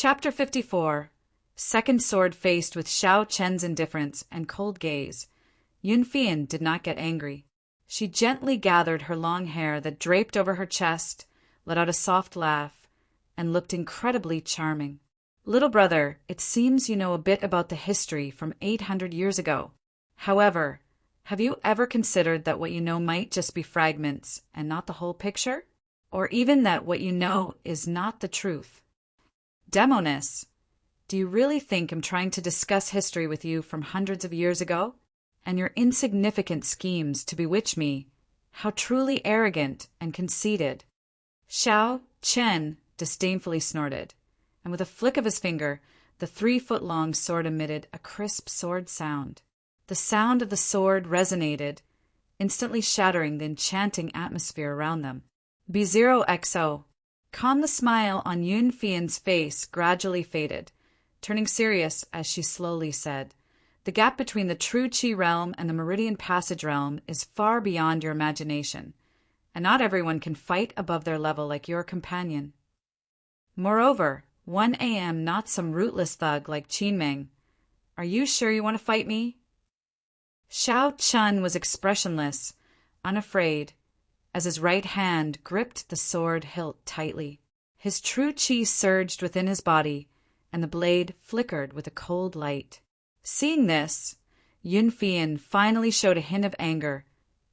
Chapter 54. Second sword. Faced with Xiao Chen's indifference and cold gaze, Yun Fian did not get angry. She gently gathered her long hair that draped over her chest, let out a soft laugh, and looked incredibly charming. "Little brother, it seems you know a bit about the history from 800 years ago. However, have you ever considered that what you know might just be fragments and not the whole picture? Or even that what you know is not the truth? Demoness, do you really think I'm trying to discuss history with you from hundreds of years ago? And your insignificant schemes to bewitch me, how truly arrogant and conceited." Xiao Chen disdainfully snorted, and with a flick of his finger, the 3-foot-long sword emitted a crisp sword sound. The sound of the sword resonated, instantly shattering the enchanting atmosphere around them. B0XO. Calm. The smile on Yun Fian's face gradually faded, turning serious as she slowly said, "The gap between the true Qi realm and the Meridian Passage realm is far beyond your imagination, and not everyone can fight above their level like your companion. Moreover, 1 a.m. not some rootless thug like Qinmeng. Are you sure you want to fight me?" Xiao Chun was expressionless, unafraid, as his right hand gripped the sword hilt tightly. His true Qi surged within his body, and the blade flickered with a cold light. Seeing this, Yun Fian finally showed a hint of anger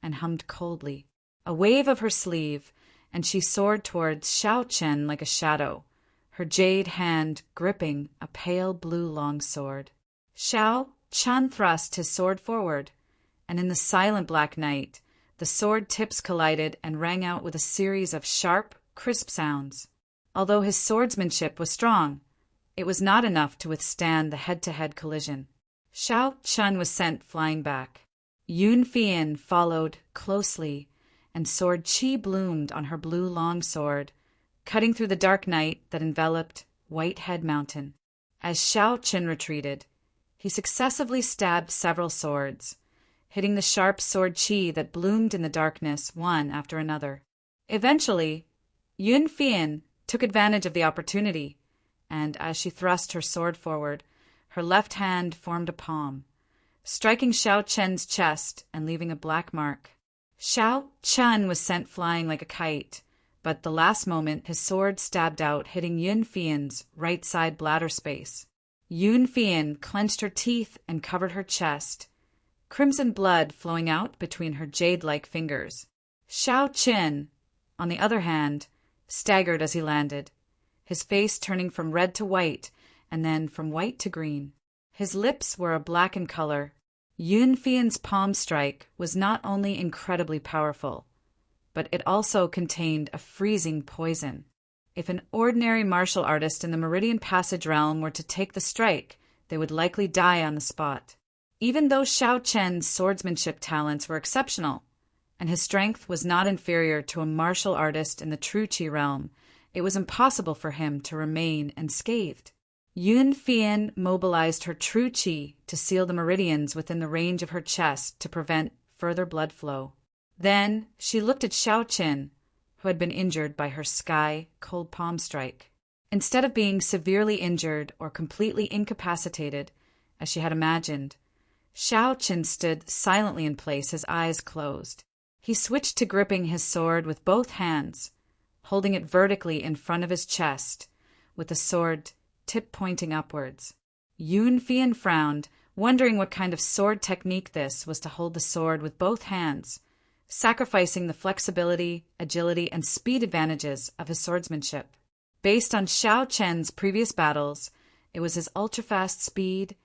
and hummed coldly. A wave of her sleeve, and she soared towards Xiao Chen like a shadow, her jade hand gripping a pale blue long sword. Xiao Chen thrust his sword forward, and in the silent black night, the sword tips collided and rang out with a series of sharp, crisp sounds. Although his swordsmanship was strong, it was not enough to withstand the head-to-head collision. Xiao Chen was sent flying back. Yun Fian followed closely, and sword qi bloomed on her blue long sword, cutting through the dark night that enveloped Whitehead Mountain. As Xiao Chen retreated, he successively stabbed several swords, hitting the sharp sword qi that bloomed in the darkness one after another. Eventually, Yun Fian took advantage of the opportunity, and as she thrust her sword forward, her left hand formed a palm, striking Xiao Chen's chest and leaving a black mark. Xiao Chen was sent flying like a kite, but the last moment his sword stabbed out, hitting Yun Fian's right side bladder space. Yun Fian clenched her teeth and covered her chest, crimson blood flowing out between her jade-like fingers. Xiao Chen, on the other hand, staggered as he landed, his face turning from red to white and then from white to green. His lips were a black in color. Yun Fian's palm strike was not only incredibly powerful, but it also contained a freezing poison. If an ordinary martial artist in the Meridian Passage realm were to take the strike, they would likely die on the spot. Even though Xiao Chen's swordsmanship talents were exceptional, and his strength was not inferior to a martial artist in the true Qi realm, it was impossible for him to remain unscathed. Yun Fian mobilized her true Qi to seal the meridians within the range of her chest to prevent further blood flow. Then she looked at Xiao Chen, who had been injured by her sky-cold palm strike. Instead of being severely injured or completely incapacitated, as she had imagined, Xiao Chen stood silently in place, his eyes closed. He switched to gripping his sword with both hands, holding it vertically in front of his chest, with the sword tip pointing upwards. Yun Fian frowned, wondering what kind of sword technique this was to hold the sword with both hands, sacrificing the flexibility, agility, and speed advantages of his swordsmanship. Based on Xiao Chen's previous battles, it was his ultra-fast speed,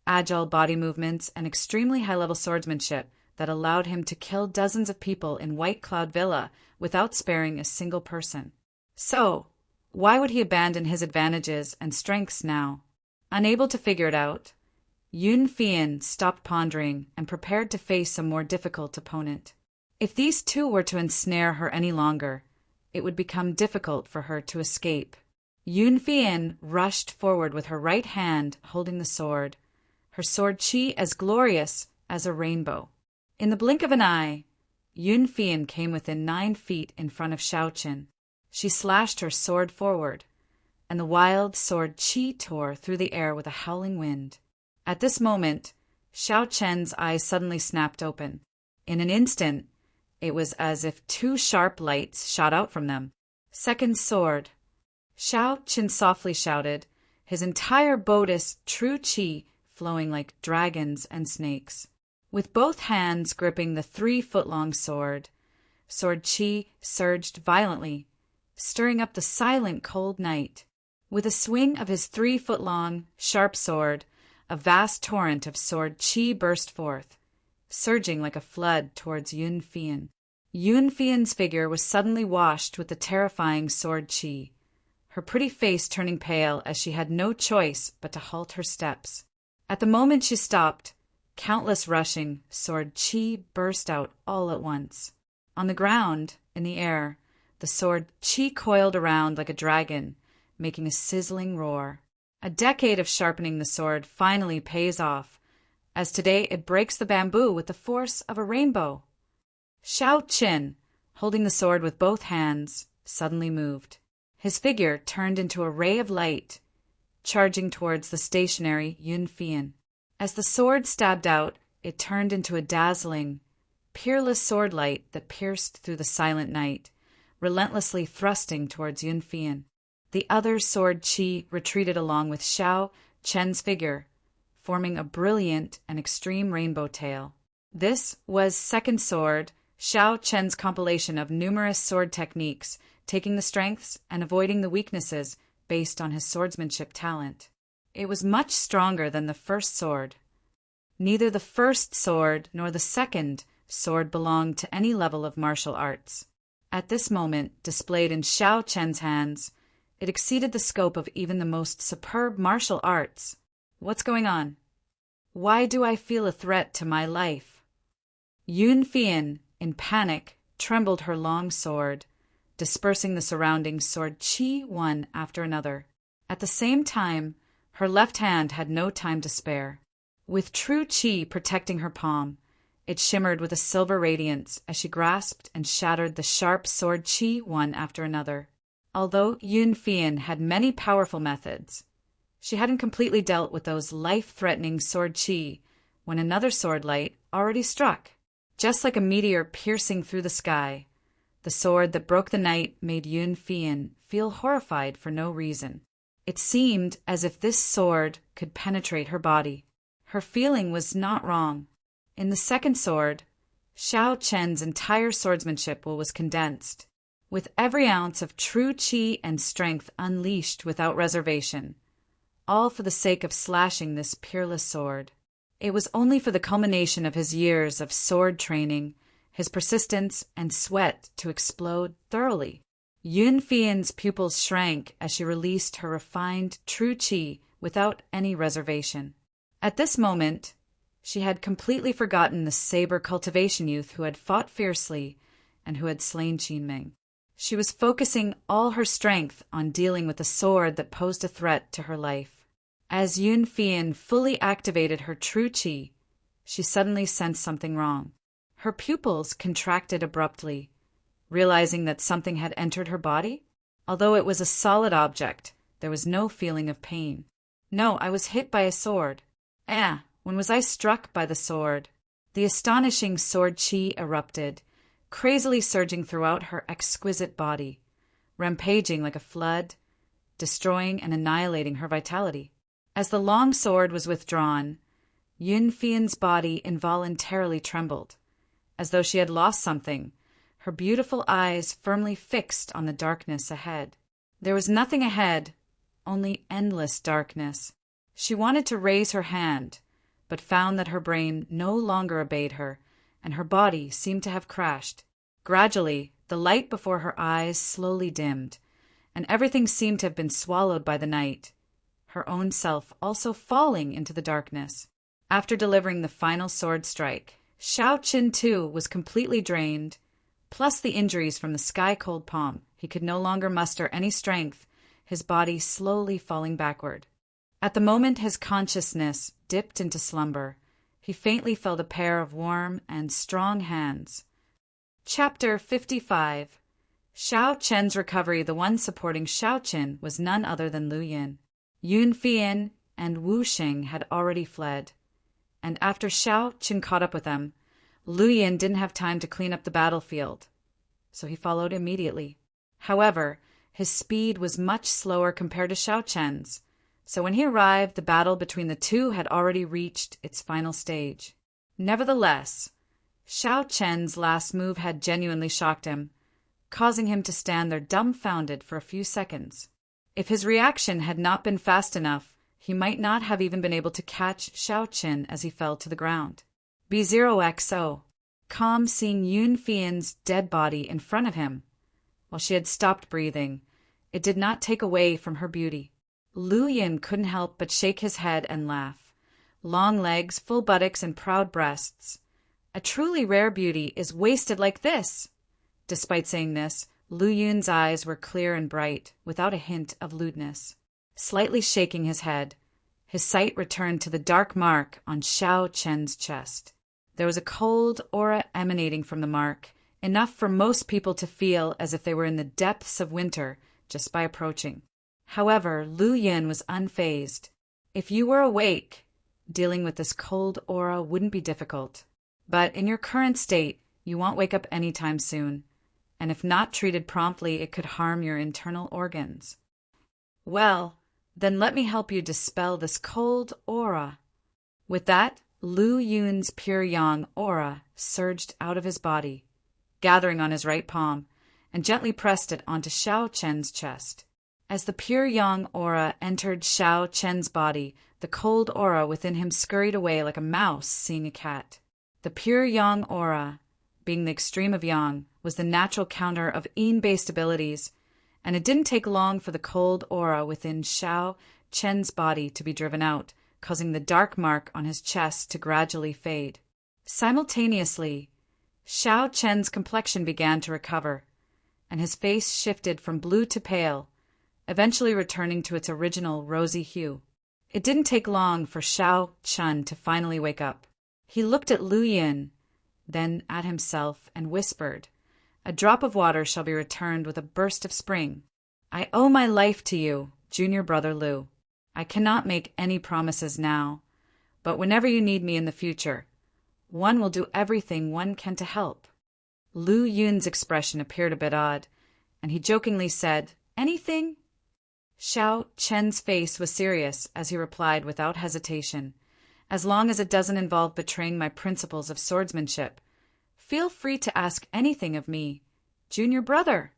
agile body movements, and extremely high-level swordsmanship that allowed him to kill dozens of people in White Cloud Villa without sparing a single person. So, why would he abandon his advantages and strengths now? Unable to figure it out, Yun Fian stopped pondering and prepared to face a more difficult opponent. If these two were to ensnare her any longer, it would become difficult for her to escape. Yun Fian rushed forward with her right hand holding the sword, her sword qi as glorious as a rainbow. In the blink of an eye, Yun Fian came within 9 feet in front of Xiao Chen. She slashed her sword forward, and the wild sword Qi tore through the air with a howling wind. At this moment, Xiao Chen's eyes suddenly snapped open. In an instant, it was as if two sharp lights shot out from them. Second sword. Xiao Chen softly shouted, his entire bodice true qi flowing like dragons and snakes. With both hands gripping the 3-foot-long sword, sword qi surged violently, stirring up the silent cold night. With a swing of his 3-foot-long, sharp sword, a vast torrent of sword qi burst forth, surging like a flood towards Yun Fian. Yun Fian's figure was suddenly washed with the terrifying sword qi, her pretty face turning pale as she had no choice but to halt her steps. At the moment she stopped, countless rushing sword qi burst out all at once. On the ground, in the air, the sword qi coiled around like a dragon, making a sizzling roar. A decade of sharpening the sword finally pays off, as today it breaks the bamboo with the force of a rainbow. Xiao Chen, holding the sword with both hands, suddenly moved. His figure turned into a ray of light, charging towards the stationary Yun Fian. As the sword stabbed out, it turned into a dazzling, peerless sword light that pierced through the silent night, relentlessly thrusting towards Yun Fian. The other sword qi retreated along with Xiao Chen's figure, forming a brilliant and extreme rainbow tail. This was second sword, Xiao Chen's compilation of numerous sword techniques, taking the strengths and avoiding the weaknesses based on his swordsmanship talent. It was much stronger than the first sword. Neither the first sword nor the second sword belonged to any level of martial arts. At this moment, displayed in Xiao Chen's hands, it exceeded the scope of even the most superb martial arts. What's going on? Why do I feel a threat to my life? Yun Fian, in panic, trembled her long sword, dispersing the surrounding sword qi one after another. At the same time, her left hand had no time to spare. With true qi protecting her palm, it shimmered with a silver radiance as she grasped and shattered the sharp sword qi one after another. Although Yun Fian had many powerful methods, she hadn't completely dealt with those life-threatening sword qi when another sword light already struck. Just like a meteor piercing through the sky, the sword that broke the night made Yun Fian feel horrified for no reason. It seemed as if this sword could penetrate her body. Her feeling was not wrong. In the second sword, Xiao Chen's entire swordsmanship was condensed, with every ounce of true qi and strength unleashed without reservation, all for the sake of slashing this peerless sword. It was only for the culmination of his years of sword training, his persistence and sweat to explode thoroughly. Yun Fian's pupils shrank as she released her refined true qi without any reservation. At this moment, she had completely forgotten the saber cultivation youth who had fought fiercely and who had slain Qinming. She was focusing all her strength on dealing with the sword that posed a threat to her life. As Yun Fian fully activated her true qi, she suddenly sensed something wrong. Her pupils contracted abruptly, realizing that something had entered her body. Although it was a solid object, there was no feeling of pain. No, I was hit by a sword. When was I struck by the sword? The astonishing sword qi erupted, crazily surging throughout her exquisite body, rampaging like a flood, destroying and annihilating her vitality. As the long sword was withdrawn, Yun Fian's body involuntarily trembled, as though she had lost something, her beautiful eyes firmly fixed on the darkness ahead. There was nothing ahead, only endless darkness. She wanted to raise her hand, but found that her brain no longer obeyed her, and her body seemed to have crashed. Gradually, the light before her eyes slowly dimmed, and everything seemed to have been swallowed by the night, her own self also falling into the darkness. After delivering the final sword strike, Xiao Chen too was completely drained, plus the injuries from the sky-cold palm. He could no longer muster any strength, his body slowly falling backward. At the moment his consciousness dipped into slumber, he faintly felt a pair of warm and strong hands. Chapter 55. Xiao Chen's recovery, the one supporting Xiao Qin, was none other than Lu Yin. Yun Fian and Wu Xing had already fled, and after Xiao Qin caught up with them, Lu Yin didn't have time to clean up the battlefield, so he followed immediately. However, his speed was much slower compared to Xiao Chen's, so when he arrived, the battle between the two had already reached its final stage. Nevertheless, Xiao Chen's last move had genuinely shocked him, causing him to stand there dumbfounded for a few seconds. If his reaction had not been fast enough, he might not have even been able to catch Xiao Qin as he fell to the ground. B0XO, calm seeing Yun Fian's dead body in front of him. While she had stopped breathing, it did not take away from her beauty. Lu Yin couldn't help but shake his head and laugh. Long legs, full buttocks, and proud breasts. A truly rare beauty is wasted like this. Despite saying this, Lu Yun's eyes were clear and bright, without a hint of lewdness. Slightly shaking his head, his sight returned to the dark mark on Xiao Chen's chest. There was a cold aura emanating from the mark, enough for most people to feel as if they were in the depths of winter just by approaching. However, Lu Yin was unfazed. If you were awake, dealing with this cold aura wouldn't be difficult. But in your current state, you won't wake up anytime soon, and if not treated promptly, it could harm your internal organs. Well, then let me help you dispel this cold aura. With that, Lu Yun's pure yang aura surged out of his body, gathering on his right palm, and gently pressed it onto Xiao Chen's chest. As the pure yang aura entered Xiao Chen's body, the cold aura within him scurried away like a mouse seeing a cat. The pure yang aura, being the extreme of yang, was the natural counter of yin-based abilities, and it didn't take long for the cold aura within Xiao Chen's body to be driven out, causing the dark mark on his chest to gradually fade. Simultaneously, Xiao Chen's complexion began to recover, and his face shifted from blue to pale, eventually returning to its original rosy hue. It didn't take long for Xiao Chen to finally wake up. He looked at Lu Yin, then at himself, and whispered, "A drop of water shall be returned with a burst of spring. I owe my life to you, junior brother Lu. I cannot make any promises now, but whenever you need me in the future, one will do everything one can to help." Lu Yun's expression appeared a bit odd, and he jokingly said, "Anything?" Xiao Chen's face was serious as he replied without hesitation, "As long as it doesn't involve betraying my principles of swordsmanship, feel free to ask anything of me, junior brother."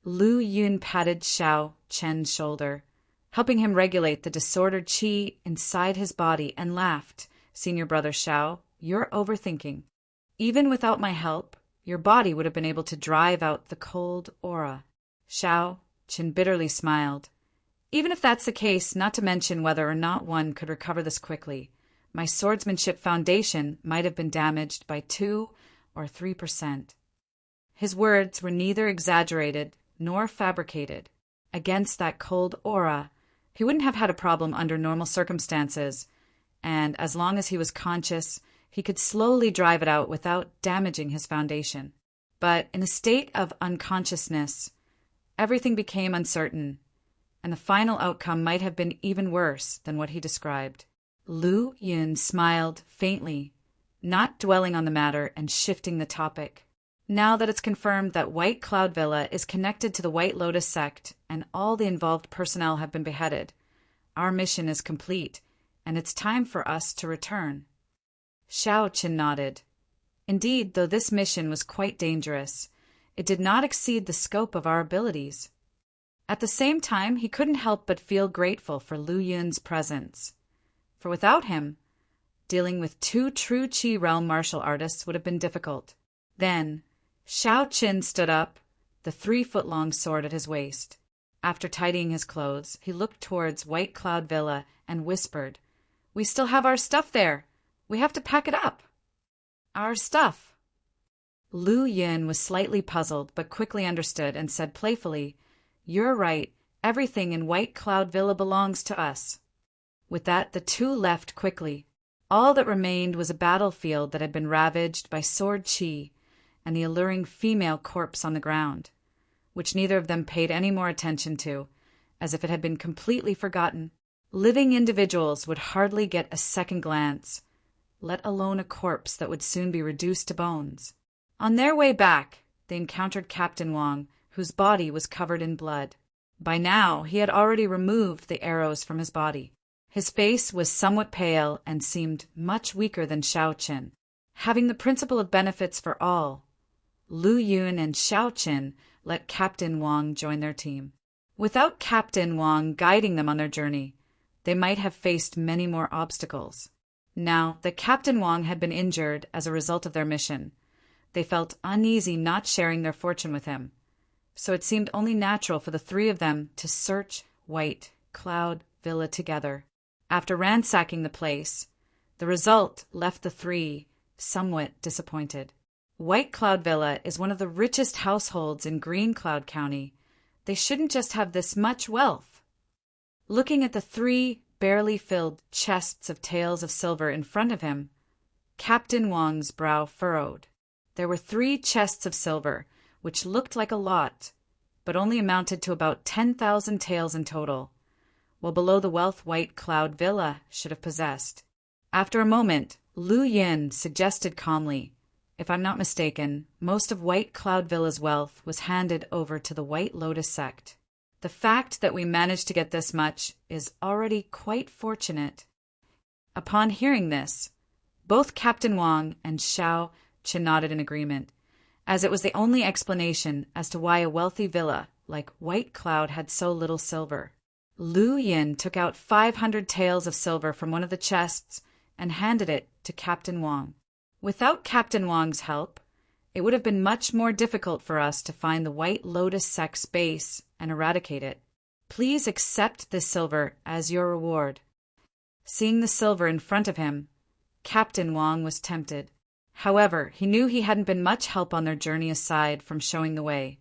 Lu Yun patted Xiao Chen's shoulder, helping him regulate the disordered qi inside his body, and laughed. "Senior brother Xiao, you're overthinking. Even without my help, your body would have been able to drive out the cold aura." Xiao Chen bitterly smiled. "Even if that's the case, not to mention whether or not one could recover this quickly, my swordsmanship foundation might have been damaged by 2 or 3%. His words were neither exaggerated nor fabricated. Against that cold aura, he wouldn't have had a problem under normal circumstances, and as long as he was conscious, he could slowly drive it out without damaging his foundation. But in a state of unconsciousness, everything became uncertain, and the final outcome might have been even worse than what he described. Lu Yun smiled faintly, not dwelling on the matter and shifting the topic. "Now that it's confirmed that White Cloud Villa is connected to the White Lotus sect and all the involved personnel have been beheaded, our mission is complete, and it's time for us to return." Xiao Qin nodded. Indeed, though this mission was quite dangerous, it did not exceed the scope of our abilities. At the same time, he couldn't help but feel grateful for Lu Yun's presence, for without him, dealing with 2 true Qi realm martial artists would have been difficult. Then, Xiao Qin stood up, the 3-foot-long sword at his waist. After tidying his clothes, he looked towards White Cloud Villa and whispered, "We still have our stuff there. We have to pack it up." "Our stuff?" Lu Yun was slightly puzzled, but quickly understood and said playfully, "You're right. Everything in White Cloud Villa belongs to us." With that, the two left quickly. All that remained was a battlefield that had been ravaged by sword qi and the alluring female corpse on the ground. which neither of them paid any more attention to, as if it had been completely forgotten. Living individuals would hardly get a second glance, let alone a corpse that would soon be reduced to bones. On their way back, they encountered Captain Wang, whose body was covered in blood. By now, he had already removed the arrows from his body. His face was somewhat pale and seemed much weaker than Xiao Qin. Having the principle of benefits for all, Lu Yun and Xiao Qin let Captain Wang join their team. Without Captain Wang guiding them on their journey, they might have faced many more obstacles. Now that Captain Wang had been injured as a result of their mission, they felt uneasy not sharing their fortune with him, so it seemed only natural for the three of them to search White Cloud Villa together. After ransacking the place, the result left the three somewhat disappointed. White Cloud Villa is one of the richest households in Green Cloud County. They shouldn't just have this much wealth. Looking at the three barely filled chests of taels of silver in front of him, Captain Wang's brow furrowed. There were 3 chests of silver, which looked like a lot, but only amounted to about 10,000 taels in total, while below the wealth White Cloud Villa should have possessed. After a moment, Lu Yin suggested calmly, "If I'm not mistaken, most of White Cloud Villa's wealth was handed over to the White Lotus sect. The fact that we managed to get this much is already quite fortunate." Upon hearing this, both Captain Wang and Xiao Qin nodded in agreement, as it was the only explanation as to why a wealthy villa like White Cloud had so little silver. Lu Yin took out 500 taels of silver from one of the chests and handed it to Captain Wang. "Without Captain Wang's help, it would have been much more difficult for us to find the White Lotus sect's base and eradicate it. Please accept this silver as your reward." Seeing the silver in front of him, Captain Wang was tempted. However, he knew he hadn't been much help on their journey aside from showing the way,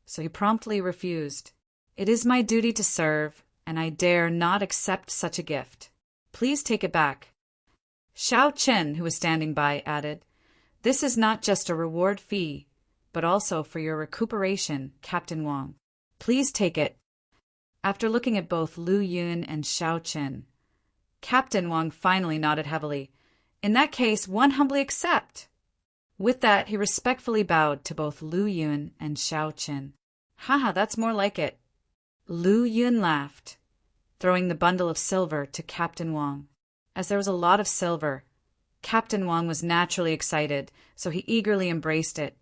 so he promptly refused. "It is my duty to serve, and I dare not accept such a gift. Please take it back." Xiao Qin, who was standing by, added, "This is not just a reward fee, but also for your recuperation, Captain Wang. Please take it." After looking at both Lu Yun and Xiao Qin, Captain Wang finally nodded heavily. "In that case, one humbly accept." With that, he respectfully bowed to both Lu Yun and Xiao Qin. "Haha, that's more like it." Lu Yun laughed, throwing the bundle of silver to Captain Wang. As there was a lot of silver, Captain Wang was naturally excited, so he eagerly embraced it.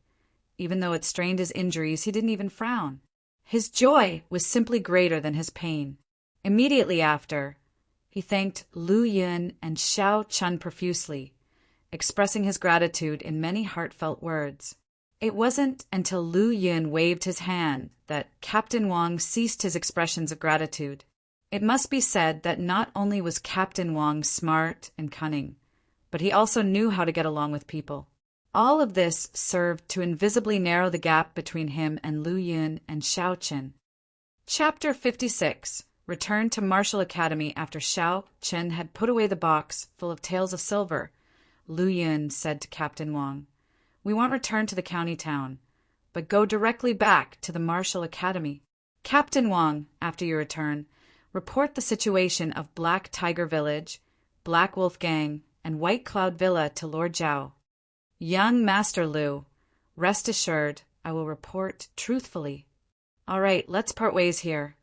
Even though it strained his injuries, he didn't even frown. His joy was simply greater than his pain. Immediately after, he thanked Lu Yun and Xiao Qin profusely, expressing his gratitude in many heartfelt words. It wasn't until Lu Yun waved his hand that Captain Wang ceased his expressions of gratitude. It must be said that not only was Captain Wang smart and cunning, but he also knew how to get along with people. All of this served to invisibly narrow the gap between him and Lu Yun and Xiao Qin. Chapter 56. Return to Martial Academy. After Xiao Qin had put away the box full of taels of silver, Lu Yun said to Captain Wang, "We won't return to the county town, but go directly back to the Martial Academy. Captain Wang, after your return, report the situation of Black Tiger Village, Black Wolf Gang, and White Cloud Villa to Lord Zhao. Young Master Lu, rest assured I will report truthfully." "All right, let's part ways here."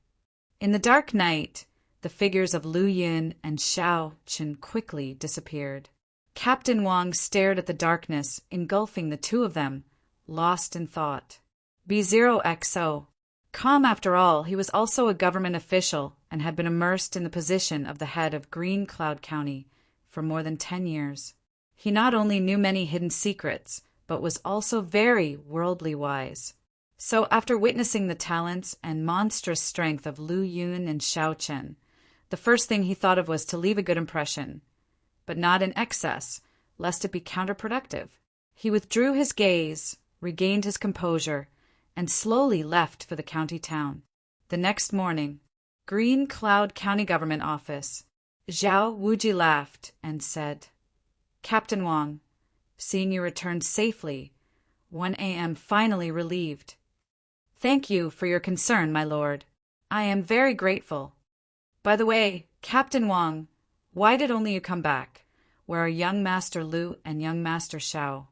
In the dark night, the figures of Lu Yun and Xiao Qin quickly disappeared. Captain Wang stared at the darkness engulfing the two of them, lost in thought. B0XO. Calm after all, he was also a government official and had been immersed in the position of the head of Green Cloud County for more than 10 years. He not only knew many hidden secrets, but was also very worldly wise. So after witnessing the talents and monstrous strength of Lu Yun and Xiao Qin, the first thing he thought of was to leave a good impression, but not in excess, lest it be counterproductive. He withdrew his gaze, regained his composure, and slowly left for the county town. The next morning, Green Cloud County Government Office. Zhao Wuji laughed and said, "Captain Wang, seeing you returned safely, 1 a.m. finally relieved." Thank you for your concern, my lord. I am very grateful. By the way, Captain Wang, why did only you come back? Where are young Master Lu and young Master Xiao?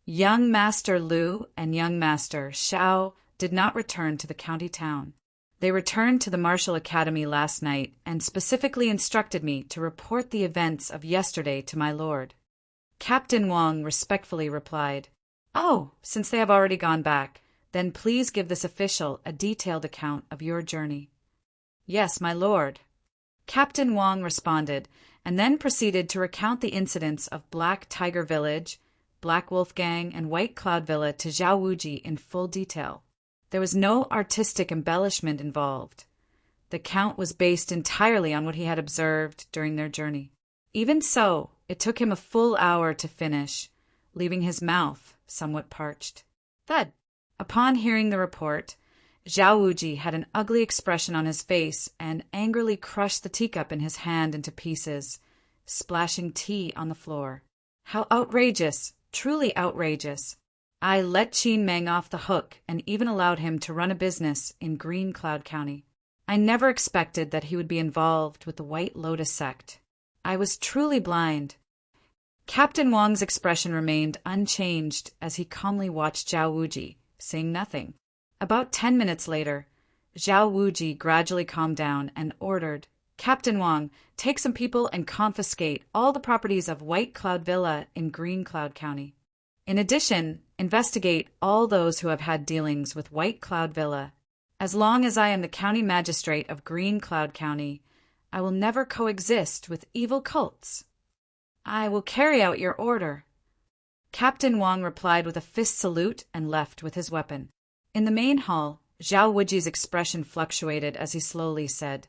Young Master Lu and young Master Xiao did not return to the county town. They returned to the Martial Academy last night and specifically instructed me to report the events of yesterday to my lord. Captain Wang respectfully replied, "Oh, since they have already gone back, then please give this official a detailed account of your journey." "Yes, my lord." Captain Wang responded, and then proceeded to recount the incidents of Black Tiger Village, Black Wolf Gang, and White Cloud Villa to Zhao Wuji in full detail. There was no artistic embellishment involved. The count was based entirely on what he had observed during their journey. Even so, it took him a full hour to finish, leaving his mouth somewhat parched. Thud! Upon hearing the report, Zhao Wuji had an ugly expression on his face and angrily crushed the teacup in his hand into pieces, splashing tea on the floor. How outrageous! Truly outrageous! I let Qin Meng off the hook and even allowed him to run a business in Green Cloud County. I never expected that he would be involved with the White Lotus sect. I was truly blind. Captain Wang's expression remained unchanged as he calmly watched Zhao Wuji, saying nothing. About 10 minutes later, Zhao Wuji gradually calmed down and ordered, "Captain Wang, take some people and confiscate all the properties of White Cloud Villa in Green Cloud County. In addition, investigate all those who have had dealings with White Cloud Villa. As long as I am the county magistrate of Green Cloud County, I will never coexist with evil cults." "I will carry out your order." Captain Wang replied with a fist salute and left with his weapon. In the main hall, Zhao Wuji's expression fluctuated as he slowly said,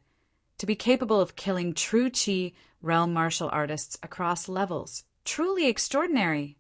"To be capable of killing true Qi realm martial artists across levels. Truly extraordinary."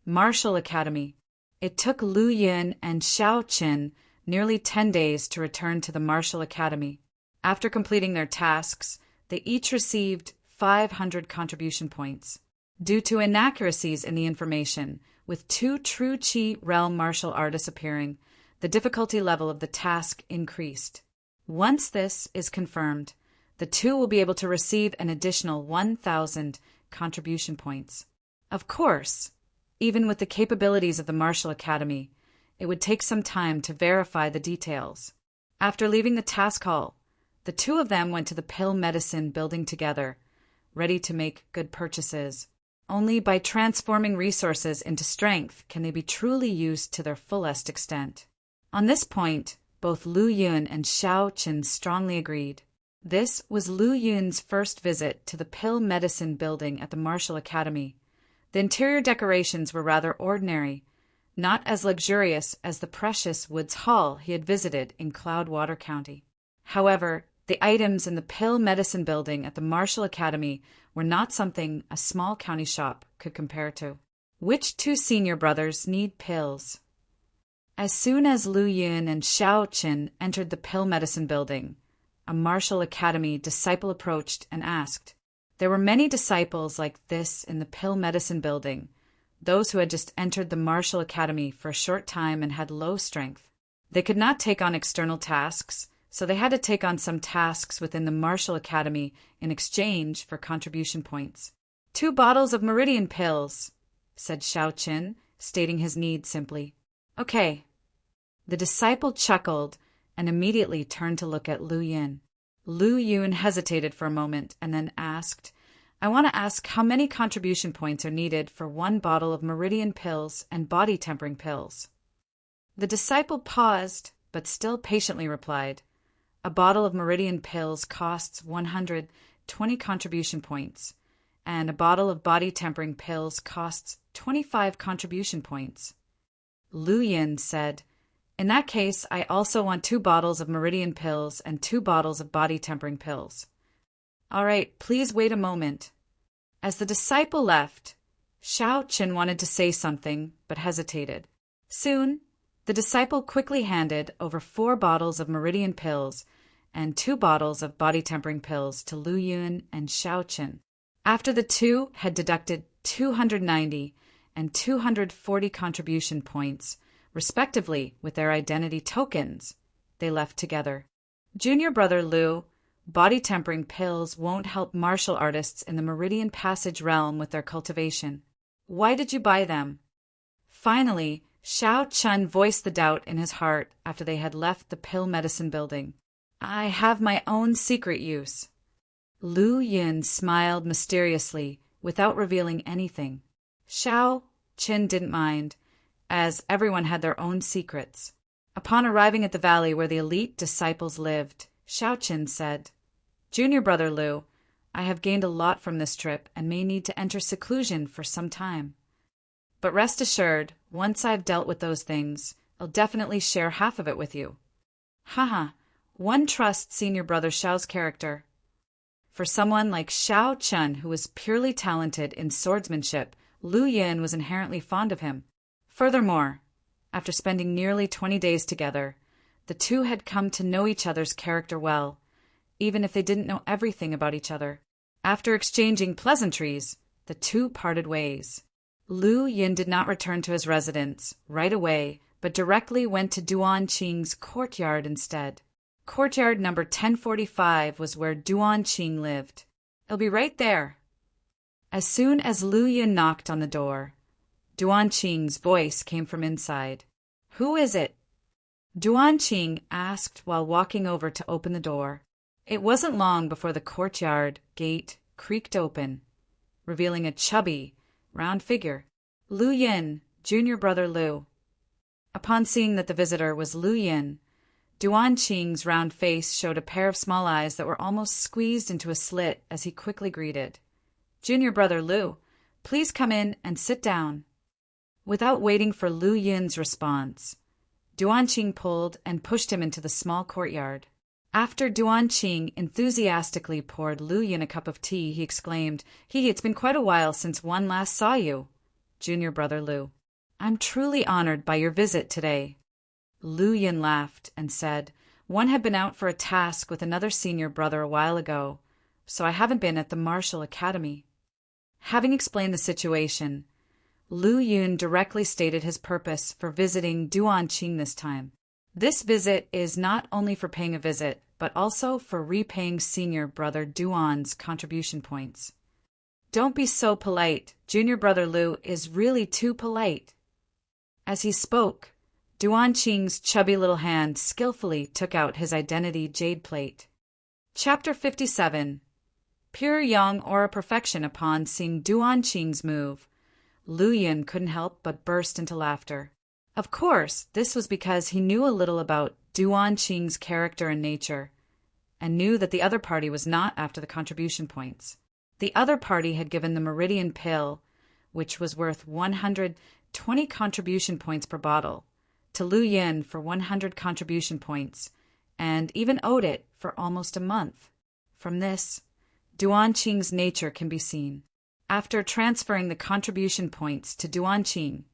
Martial Academy. It took Lu Yun and Xiao Qin nearly 10 days to return to the Martial Academy. After completing their tasks, they each received 500 contribution points. Due to inaccuracies in the information, with 2 true Qi realm martial artists appearing, the difficulty level of the task increased. Once this is confirmed, the 2 will be able to receive an additional 1,000 contribution points. Of course, even with the capabilities of the Martial Academy, it would take some time to verify the details. After leaving the task hall, the 2 of them went to the pill medicine building together, ready to make good purchases. Only by transforming resources into strength can they be truly used to their fullest extent. On this point, both Lu Yun and Xiao Qin strongly agreed. This was Lu Yun's first visit to the pill medicine building at the Martial Academy. The interior decorations were rather ordinary, not as luxurious as the precious Woods Hall he had visited in Cloudwater County. However, the items in the pill medicine building at the Martial Academy were not something a small county shop could compare to. Which 2 senior brothers need pills? As soon as Lu Yun and Xiao Qin entered the pill medicine building, a Martial Academy disciple approached and asked. There were many disciples like this in the pill medicine building, those who had just entered the Martial Academy for a short time and had low strength. They could not take on external tasks, so they had to take on some tasks within the Martial Academy in exchange for contribution points. 2 bottles of meridian pills, said Xiao Qin, stating his need simply. Okay. The disciple chuckled and immediately turned to look at Lu Yun. Lu Yun hesitated for a moment and then asked, "I want to ask how many contribution points are needed for 1 bottle of meridian pills and body tempering pills?" The disciple paused, but still patiently replied, "A bottle of meridian pills costs 120 contribution points, and a bottle of body tempering pills costs 25 contribution points." Lu Yun said, "In that case, I also want 2 bottles of meridian pills and 2 bottles of body tempering pills." "All right, please wait a moment." As the disciple left, Xiao Qin wanted to say something, but hesitated. Soon, the disciple quickly handed over 4 bottles of meridian pills and 2 bottles of body tempering pills to Lu Yun and Xiao Qin. After the 2 had deducted 290 and 240 contribution points respectively, with their identity tokens. They left together. Junior brother Lu, body-tempering pills won't help martial artists in the Meridian Passage realm with their cultivation. Why did you buy them? Finally, Xiao Chun voiced the doubt in his heart after they had left the pill medicine building. I have my own secret use. Lu Yin smiled mysteriously, without revealing anything. Xiao Qin didn't mind, as everyone had their own secrets. Upon arriving at the valley where the elite disciples lived, Xiao Qin said, Junior brother Lu, I have gained a lot from this trip and may need to enter seclusion for some time. But rest assured, once I've dealt with those things, I'll definitely share half of it with you. Haha, one trusts senior brother Xiao's character. For someone like Xiao Chun, who was purely talented in swordsmanship, Lu Yin was inherently fond of him. Furthermore, after spending nearly 20 days together, the two had come to know each other's character well, even if they didn't know everything about each other. After exchanging pleasantries, the two parted ways. Lu Yin did not return to his residence right away, but directly went to Duan Qing's courtyard instead. Courtyard number 1045 was where Duan Qing lived. It'll be right there. As soon as Lu Yin knocked on the door, Duan Qing's voice came from inside. Who is it? Duan Qing asked while walking over to open the door. It wasn't long before the courtyard gate creaked open, revealing a chubby, round figure. Lu Yin, junior brother Lu. Upon seeing that the visitor was Lu Yin, Duan Qing's round face showed a pair of small eyes that were almost squeezed into a slit as he quickly greeted. Junior brother Lu, please come in and sit down. Without waiting for Lu Yin's response, Duan Qing pulled and pushed him into the small courtyard. After Duan Qing enthusiastically poured Lu Yin a cup of tea, he exclaimed, It's been quite a while since one last saw you, junior brother Lu. I'm truly honored by your visit today. Lu Yin laughed and said, One had been out for a task with another senior brother a while ago, so I haven't been at the martial academy. Having explained the situation, Lu Yin directly stated his purpose for visiting Duan Qing this time. This visit is not only for paying a visit, but also for repaying senior brother Duan's contribution points. Don't be so polite. Junior brother Lu is really too polite. As he spoke, Duan Qing's chubby little hand skillfully took out his identity jade plate. Chapter 57. Pure yang aura perfection. Upon seeing Duan Qing's move, Lu Yin couldn't help but burst into laughter. Of course, this was because he knew a little about Duan Qing's character and nature, and knew that the other party was not after the contribution points. The other party had given the Meridian pill, which was worth 120 contribution points per bottle, to Lu Yin for 100 contribution points, and even owed it for almost a month. From this, Duan Qing's nature can be seen. After transferring the contribution points to Duan Qing,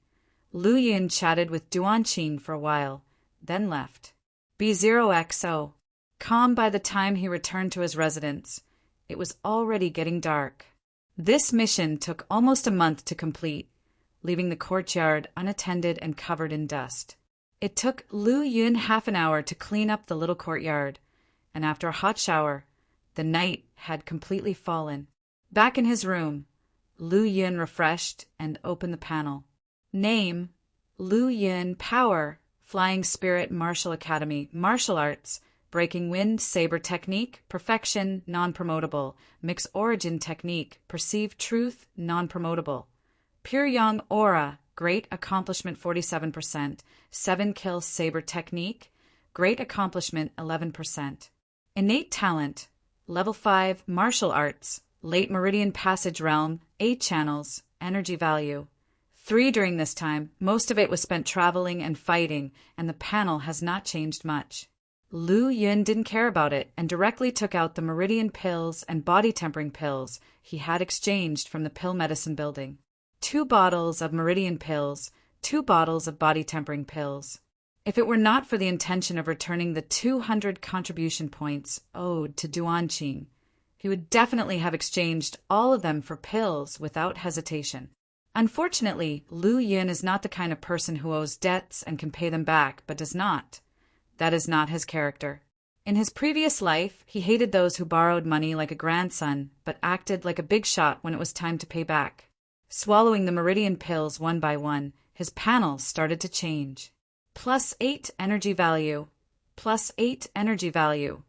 Lu Yin chatted with Duan Qing for a while, then left. B0XO. Calm by the time he returned to his residence. It was already getting dark. This mission took almost a month to complete, leaving the courtyard unattended and covered in dust. It took Lu Yin half an hour to clean up the little courtyard, and after a hot shower, the night had completely fallen. Back in his room, Lu Yin refreshed and opened the panel. Name, Lu Yin. Power, Flying Spirit Martial Academy. Martial Arts, Breaking Wind Saber Technique, Perfection, Non-Promotable. Mix Origin Technique, Perceived Truth, Non-Promotable. Pure Yang Aura, Great Accomplishment 47%. 7 Kill Saber Technique, Great Accomplishment 11%. Innate Talent, Level 5 Martial Arts, Late Meridian Passage Realm, 8 channels, Energy Value 3. During this time, most of it was spent traveling and fighting, and the panel has not changed much. Lu Yin didn't care about it and directly took out the Meridian pills and body tempering pills he had exchanged from the pill medicine building. 2 bottles of Meridian pills, 2 bottles of body tempering pills. If it were not for the intention of returning the 200 contribution points owed to Duan Qing, he would definitely have exchanged all of them for pills without hesitation. Unfortunately, Lu Yun is not the kind of person who owes debts and can pay them back, but does not. That is not his character. In his previous life, he hated those who borrowed money like a grandson, but acted like a big shot when it was time to pay back. Swallowing the meridian pills one by one, his panels started to change. +8 energy value. +8 energy value.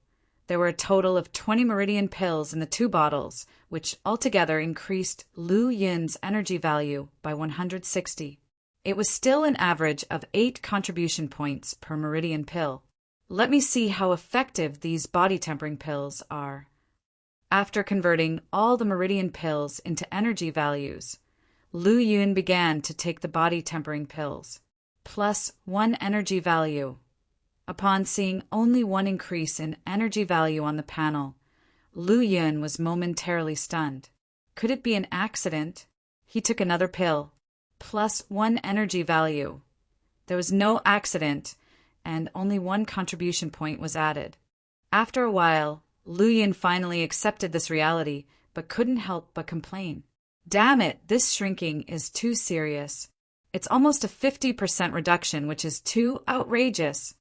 There were a total of 20 meridian pills in the 2 bottles, which altogether increased Lu Yun's energy value by 160. It was still an average of 8 contribution points per meridian pill. Let me see how effective these body-tempering pills are. After converting all the meridian pills into energy values, Lu Yun began to take the body-tempering pills. +1 energy value. Upon seeing only 1 increase in energy value on the panel, Lu Yun was momentarily stunned. Could it be an accident? He took another pill. +1 energy value. There was no accident, and only 1 contribution point was added. After a while, Lu Yun finally accepted this reality, but couldn't help but complain. Damn it, this shrinking is too serious. It's almost a 50% reduction, which is too outrageous.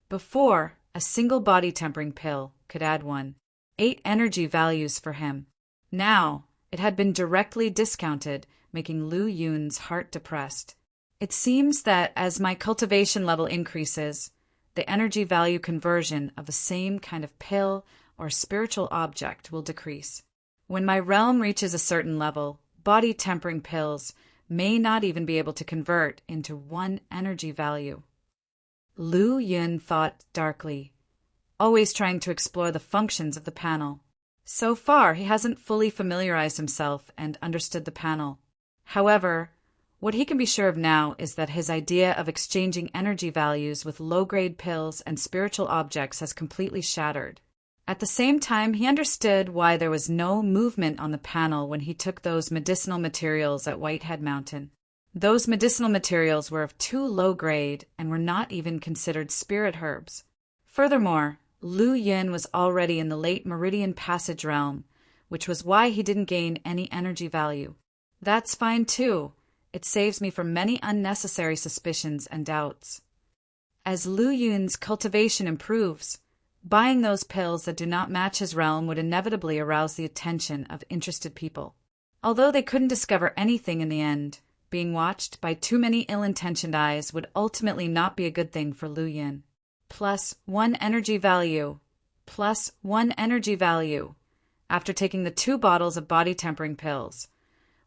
Before, a single body-tempering pill could add 8 energy values for him. Now, it had been directly discounted, making Lu Yun's heart depressed. It seems that as my cultivation level increases, the energy value conversion of the same kind of pill or spiritual object will decrease. When my realm reaches a certain level, body-tempering pills may not even be able to convert into 1 energy value. Lu Yun thought darkly, always trying to explore the functions of the panel. So far, he hasn't fully familiarized himself and understood the panel. However, what he can be sure of now is that his idea of exchanging energy values with low-grade pills and spiritual objects has completely shattered. At the same time, he understood why there was no movement on the panel when he took those medicinal materials at Whitehead Mountain. Those medicinal materials were of too low grade and were not even considered spirit herbs. Furthermore, Lu Yun was already in the late Meridian Passage realm, which was why he didn't gain any energy value. That's fine too. It saves me from many unnecessary suspicions and doubts. As Lu Yun's cultivation improves, buying those pills that do not match his realm would inevitably arouse the attention of interested people. Although they couldn't discover anything in the end, being watched by too many ill-intentioned eyes would ultimately not be a good thing for Lu Yun. +1 energy value. +1 energy value. After taking the 2 bottles of body-tempering pills,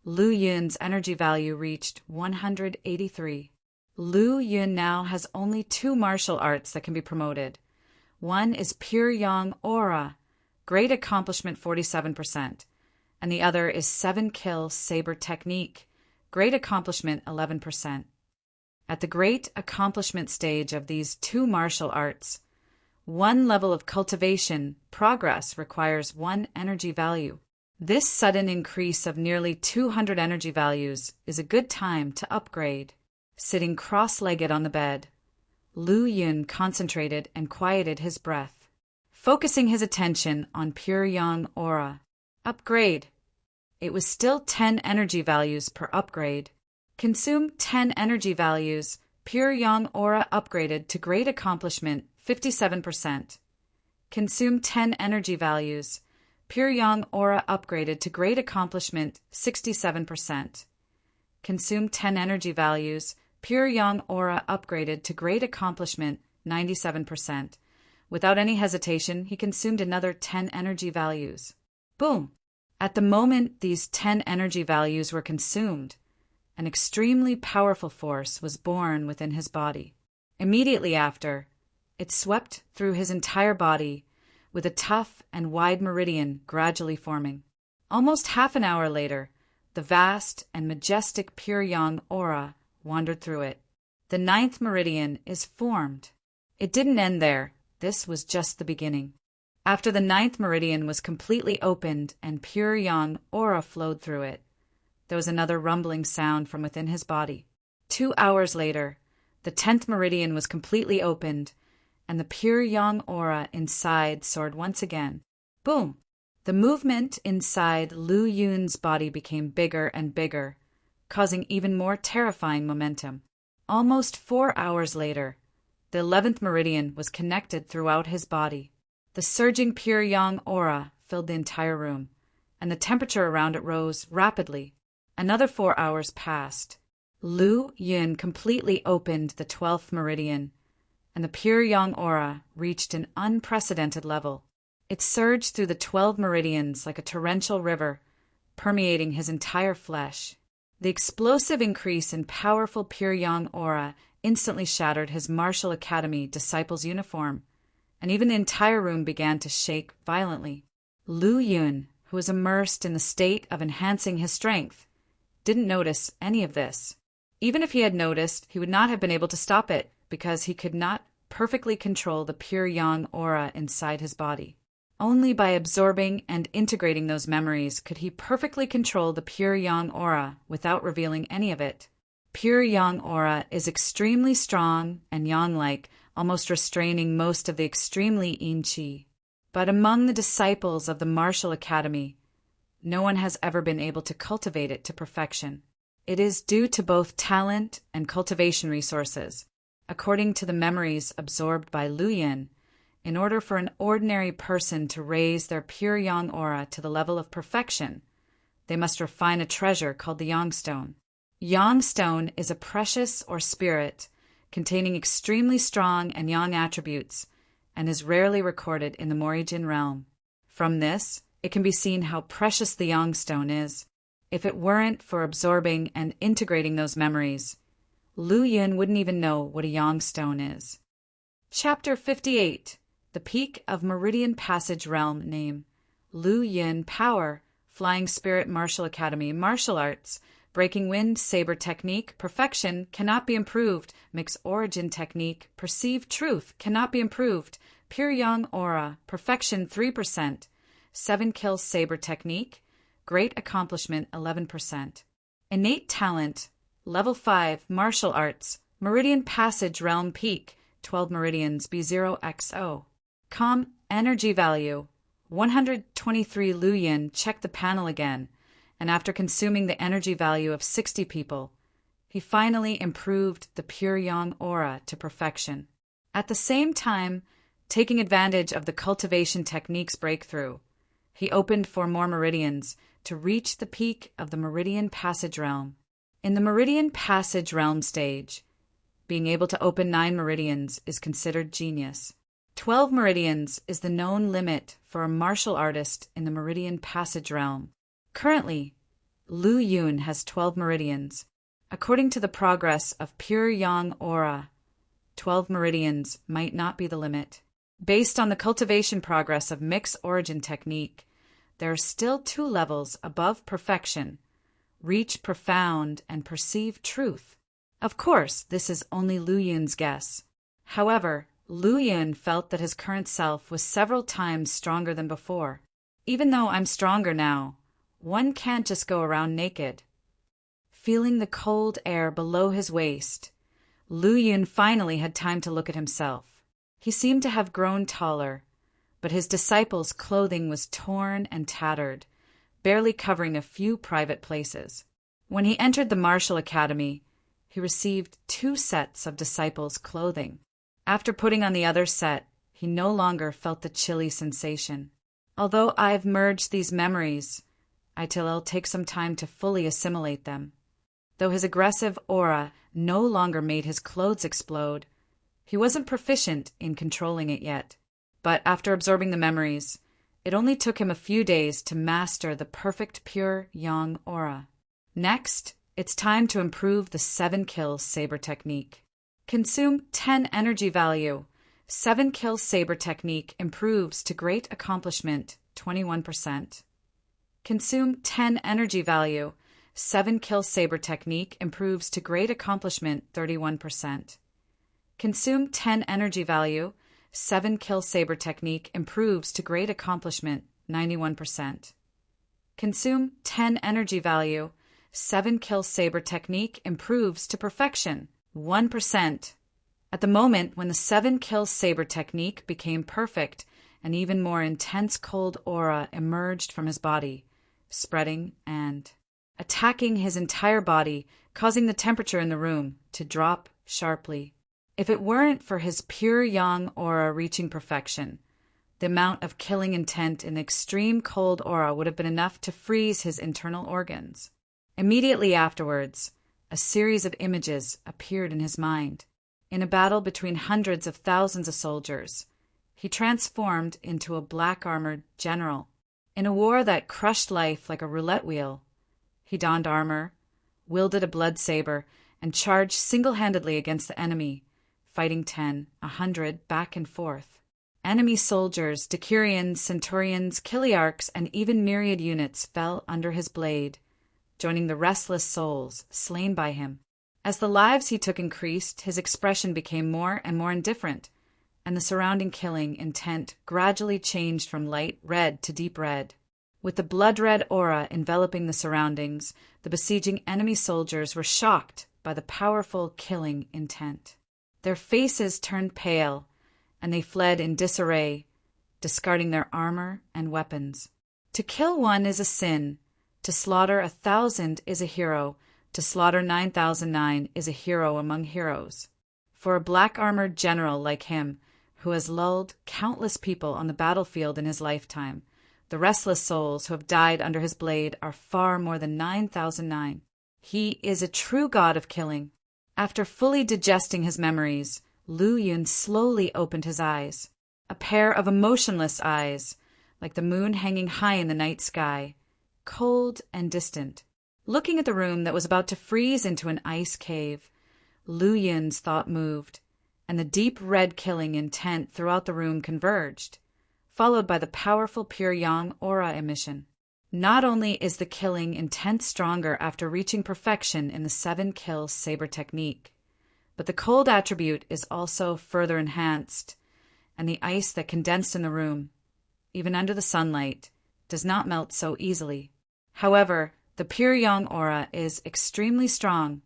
Lu Yun's energy value reached 183. Lu Yun now has only 2 martial arts that can be promoted. One is Pure Yang Aura, Great Accomplishment 47%, and the other is 7-Kill Saber Technique, Great Accomplishment 11%. At the Great Accomplishment stage of these 2 martial arts, 1 level of cultivation progress requires 1 energy value. This sudden increase of nearly 200 energy values is a good time to upgrade. Sitting cross-legged on the bed, Lu Yun concentrated and quieted his breath, focusing his attention on Pure Yang Aura. Upgrade. It was still 10 energy values per upgrade. Consume 10 energy values. Pure Yang Aura upgraded to Great Accomplishment 57%. Consume 10 energy values. Pure Yang Aura upgraded to Great Accomplishment 67%. Consume 10 energy values. Pure Yang Aura upgraded to Great Accomplishment 97%. Without any hesitation, he consumed another 10 energy values. Boom! At the moment these 10 energy values were consumed, an extremely powerful force was born within his body. Immediately after, it swept through his entire body, with a tough and wide meridian gradually forming. Almost half an hour later, the vast and majestic Pure Yang Aura wandered through it. The 9th meridian is formed. It didn't end there. This was just the beginning. After the 9th meridian was completely opened and Pure Yang Aura flowed through it, there was another rumbling sound from within his body. 2 hours later, the 10th meridian was completely opened, and the Pure Yang Aura inside soared once again. Boom! The movement inside Lu Yun's body became bigger and bigger, causing even more terrifying momentum. Almost 4 hours later, the 11th meridian was connected throughout his body. The surging pure yang aura filled the entire room, and the temperature around it rose rapidly. Another 4 hours passed. Lu Yun completely opened the 12th meridian, and the pure yang aura reached an unprecedented level. It surged through the 12 meridians like a torrential river, permeating his entire flesh. The explosive increase in powerful pure yang aura instantly shattered his martial academy disciple's uniform, and even the entire room began to shake violently. Lu Yun, who was immersed in the state of enhancing his strength, didn't notice any of this. Even if he had noticed, he would not have been able to stop it, because he could not perfectly control the pure yang aura inside his body. Only by absorbing and integrating those memories could he perfectly control the pure yang aura without revealing any of it. Pure yang aura is extremely strong and yang-like, almost restraining most of the extremely yin qi. But among the disciples of the martial academy, no one has ever been able to cultivate it to perfection. It is due to both talent and cultivation resources. According to the memories absorbed by Lu Yin, in order for an ordinary person to raise their pure yang aura to the level of perfection, they must refine a treasure called the yang stone. Yang stone is a precious or spirit containing extremely strong and yang attributes and is rarely recorded in the Morijin realm. From this, it can be seen how precious the yang stone is. If it weren't for absorbing and integrating those memories, Lu Yin wouldn't even know what a yang stone is. Chapter 58. The Peak of Meridian Passage Realm. Name: Lu Yin. Power: Flying Spirit Martial Academy. Martial Arts: Breaking Wind Saber Technique. Perfection: Cannot be improved. Mix Origin Technique. Perceive Truth: Cannot be improved. Pure Yang Aura. Perfection 3%. 7 Kill Saber Technique. Great Accomplishment 11%. Innate Talent: Level 5 Martial Arts. Meridian Passage Realm. Peak: 12 meridians. B0XO. Com. Energy Value: 123. Lu Yin checked the panel again, and after consuming the energy value of 60 people, he finally improved the pure yang aura to perfection. At the same time, taking advantage of the cultivation technique's breakthrough, he opened 4 more meridians to reach the peak of the Meridian Passage Realm. In the Meridian Passage Realm stage, being able to open 9 meridians is considered genius. 12 meridians is the known limit for a martial artist in the Meridian Passage Realm. Currently, Lu Yun has 12 meridians. According to the progress of pure yang aura, 12 meridians might not be the limit. Based on the cultivation progress of mixed origin technique, there are still 2 levels above perfection: reach profound and perceive truth. Of course, this is only Lu Yun's guess. However, Lu Yun felt that his current self was several times stronger than before. Even though I'm stronger now, one can't just go around naked. Feeling the cold air below his waist, Lu Yun finally had time to look at himself. He seemed to have grown taller, but his disciple's clothing was torn and tattered, barely covering a few private places. When he entered the martial academy, he received 2 sets of disciples' clothing. After putting on the other set, he no longer felt the chilly sensation. Although I've merged these memories, it'll take some time to fully assimilate them. Though his aggressive aura no longer made his clothes explode, he wasn't proficient in controlling it yet. But after absorbing the memories, it only took him a few days to master the perfect pure yang aura. Next, it's time to improve the 7 Kill Saber Technique. Consume 10 energy value. 7 Kill Saber Technique improves to Great Accomplishment 21%. Consume 10 energy value. 7 Kill Saber Technique improves to Great Accomplishment 31%. Consume 10 energy value. 7 Kill Saber Technique improves to Great Accomplishment 91%. Consume 10 energy value. 7 Kill Saber Technique improves to perfection 1%. At the moment when the 7 Kill Saber Technique became perfect, an even more intense cold aura emerged from his body, spreading and attacking his entire body, causing the temperature in the room to drop sharply. If it weren't for his pure yang aura reaching perfection, the amount of killing intent in the extreme cold aura would have been enough to freeze his internal organs. Immediately afterwards, a series of images appeared in his mind. In a battle between hundreds of thousands of soldiers, he transformed into a black-armored general. In a war that crushed life like a roulette wheel, he donned armor, wielded a blood saber, and charged single-handedly against the enemy, fighting 10, 100 back and forth. Enemy soldiers, decurions, centurions, chiliarchs, and even myriad units fell under his blade, joining the restless souls slain by him. As the lives he took increased, his expression became more and more indifferent, and the surrounding killing intent gradually changed from light red to deep red. With the blood-red aura enveloping the surroundings, the besieging enemy soldiers were shocked by the powerful killing intent. Their faces turned pale, and they fled in disarray, discarding their armor and weapons. To kill one is a sin. To slaughter 1,000 is a hero. To slaughter 9,009 is a hero among heroes. For a black-armored general like him, who has lulled countless people on the battlefield in his lifetime, the restless souls who have died under his blade are far more than 9,009. He is a true god of killing. After fully digesting his memories, Lu Yun slowly opened his eyes, a pair of emotionless eyes, like the moon hanging high in the night sky, cold and distant. Looking at the room that was about to freeze into an ice cave, Lu Yun's thought moved, and the deep red killing intent throughout the room converged, followed by the powerful pure yang aura emission. Not only is the killing intent stronger after reaching perfection in the 7-kill saber technique, but the cold attribute is also further enhanced, and the ice that condensed in the room, even under the sunlight, does not melt so easily. However, the pure yang aura is extremely strong,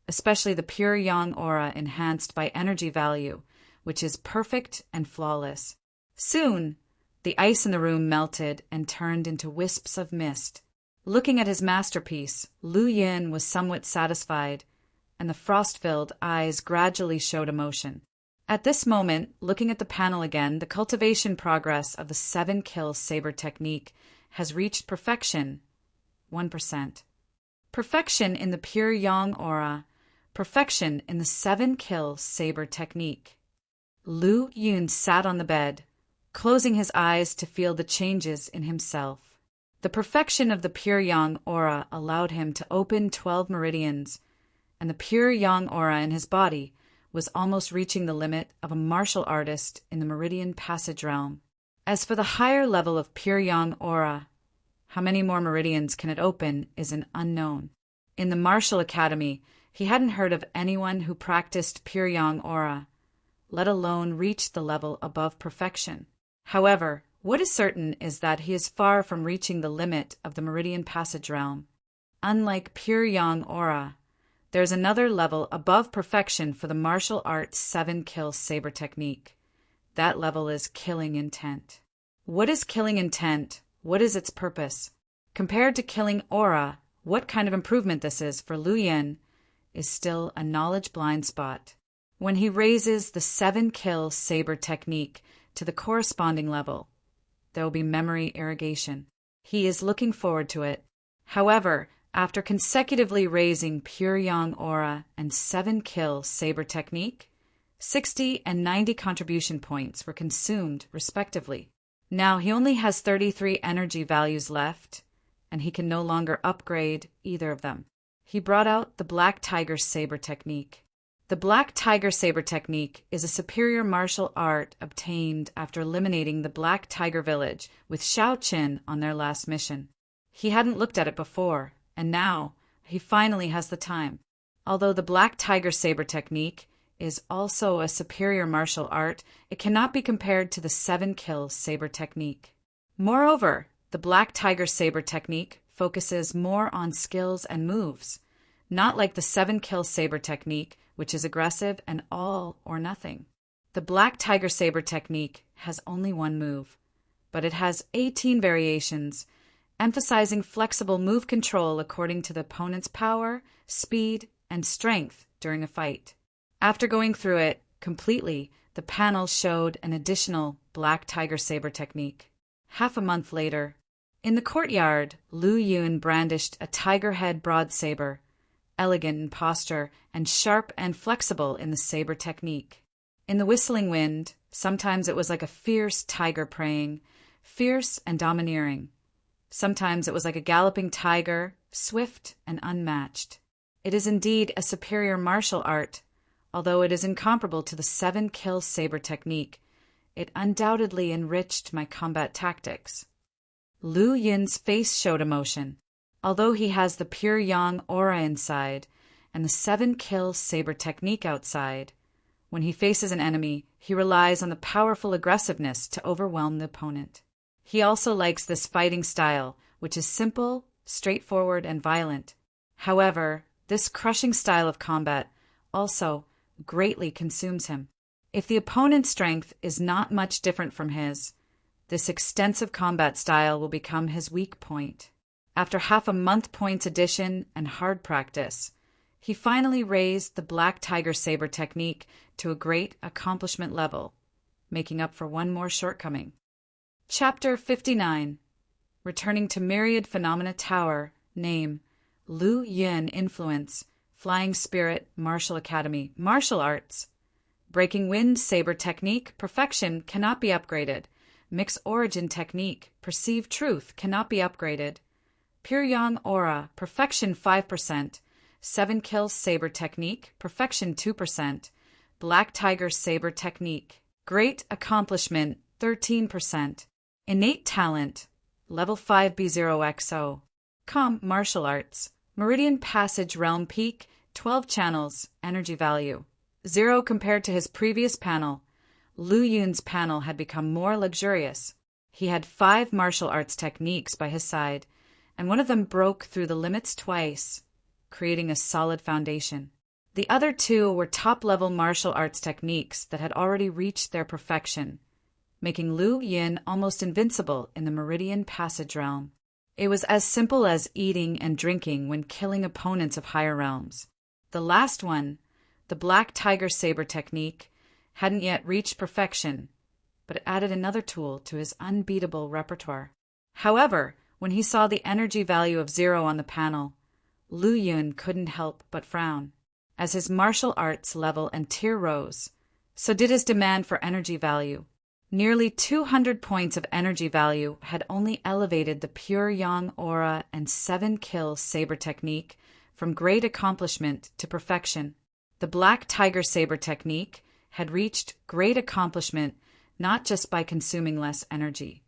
especially the pure yang aura enhanced by energy value, which is perfect and flawless. Soon, the ice in the room melted and turned into wisps of mist. Looking at his masterpiece, Lu Yin was somewhat satisfied, and the frost-filled eyes gradually showed emotion. At this moment, looking at the panel again, the cultivation progress of the 7-kill saber technique has reached perfection, 1%. Perfection in the pure yang aura, perfection in the 7-kill saber technique. Lu Yun sat on the bed, closing his eyes to feel the changes in himself. The perfection of the pure yang aura allowed him to open 12 meridians, and the pure yang aura in his body was almost reaching the limit of a martial artist in the meridian passage realm. As for the higher level of pure yang aura, how many more meridians can it open is an unknown. In the martial academy, he hadn't heard of anyone who practiced pure yang aura, let alone reached the level above perfection. However, what is certain is that he is far from reaching the limit of the meridian passage realm. Unlike pure yang aura, there is another level above perfection for the martial arts 7-kill saber technique. That level is killing intent. What is killing intent? What is its purpose? Compared to killing aura, what kind of improvement this is for Lu Yin is still a knowledge blind spot. When he raises the 7-kill saber technique to the corresponding level, there will be memory irrigation. He is looking forward to it. However, after consecutively raising pure yang aura and 7-kill saber technique, 60 and 90 contribution points were consumed respectively. Now he only has 33 energy values left, and he can no longer upgrade either of them. He brought out the Black Tiger Saber technique. The Black Tiger Saber technique is a superior martial art obtained after eliminating the Black Tiger village with Shao Qin on their last mission. He hadn't looked at it before, and now he finally has the time. Although the Black Tiger Saber technique is also a superior martial art, it cannot be compared to the 7-kill saber technique. Moreover, the Black Tiger Saber technique focuses more on skills and moves, not like the 7-kill saber technique, which is aggressive and all or nothing. The Black Tiger Saber technique has only one move, but it has 18 variations, emphasizing flexible move control according to the opponent's power, speed, and strength during a fight. After going through it completely, the panel showed an additional Black Tiger Saber technique. Half a month later, in the courtyard, Lu Yun brandished a tiger head broad saber, elegant in posture and sharp and flexible in the saber technique. In the whistling wind, sometimes it was like a fierce tiger praying, fierce and domineering. Sometimes it was like a galloping tiger, swift and unmatched. It is indeed a superior martial art, although it is incomparable to the 7-kill saber technique. It undoubtedly enriched my combat tactics. Lu Yun's face showed emotion. Although he has the pure yang aura inside and the 7-kill saber technique outside, when he faces an enemy, he relies on the powerful aggressiveness to overwhelm the opponent. He also likes this fighting style, which is simple, straightforward, and violent. However, this crushing style of combat also greatly consumes him. If the opponent's strength is not much different from his, this extensive combat style will become his weak point. After half a month points addition and hard practice, he finally raised the Black Tiger Saber technique to a great accomplishment level, making up for one more shortcoming. Chapter 59. Returning to Myriad Phenomena Tower. Name: Lu Yun. Influence: Flying Spirit Martial Academy. Martial Arts. Breaking Wind Saber Technique. Perfection cannot be upgraded. Mix Origin Technique. Perceive Truth cannot be upgraded. Pure Yang Aura. Perfection 5%. 7-kill Saber Technique. Perfection 2%. Black Tiger Saber Technique. Great Accomplishment 13%. Innate Talent. Level 5 B0XO. Martial Arts. Meridian Passage Realm Peak. 12 channels. Energy value 0 compared to his previous panel. Lu Yun's panel had become more luxurious. He had 5 martial arts techniques by his side, and one of them broke through the limits twice, creating a solid foundation. The other 2 were top-level martial arts techniques that had already reached their perfection, making Lu Yun almost invincible in the Meridian Passage realm. It was as simple as eating and drinking when killing opponents of higher realms. The last one, the Black Tiger Saber technique, hadn't yet reached perfection, but it added another tool to his unbeatable repertoire. However, when he saw the energy value of 0 on the panel, Lu Yun couldn't help but frown. As his martial arts level and tier rose, so did his demand for energy value. Nearly 200 points of energy value had only elevated the pure Yang Aura and 7-kill Saber technique from great accomplishment to perfection. The Black Tiger Saber technique had reached great accomplishment not just by consuming less energy,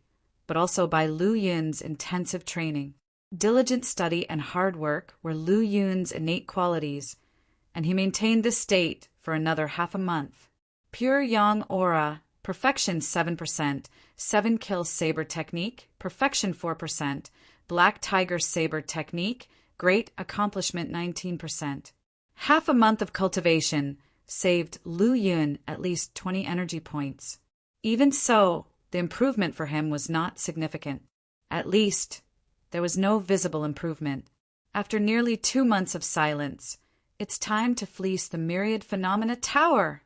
but also by Lu Yun's intensive training. Diligent study and hard work were Lu Yun's innate qualities, and he maintained this state for another half a month. Pure Yang Aura. Perfection 7%, 7-kill Saber technique, Perfection 4%, Black Tiger Saber technique, Great Accomplishment 19%. Half a month of cultivation saved Lu Yun at least 20 energy points. Even so, the improvement for him was not significant. At least, there was no visible improvement. After nearly 2 months of silence, it's time to fleece the Myriad Phenomena Tower.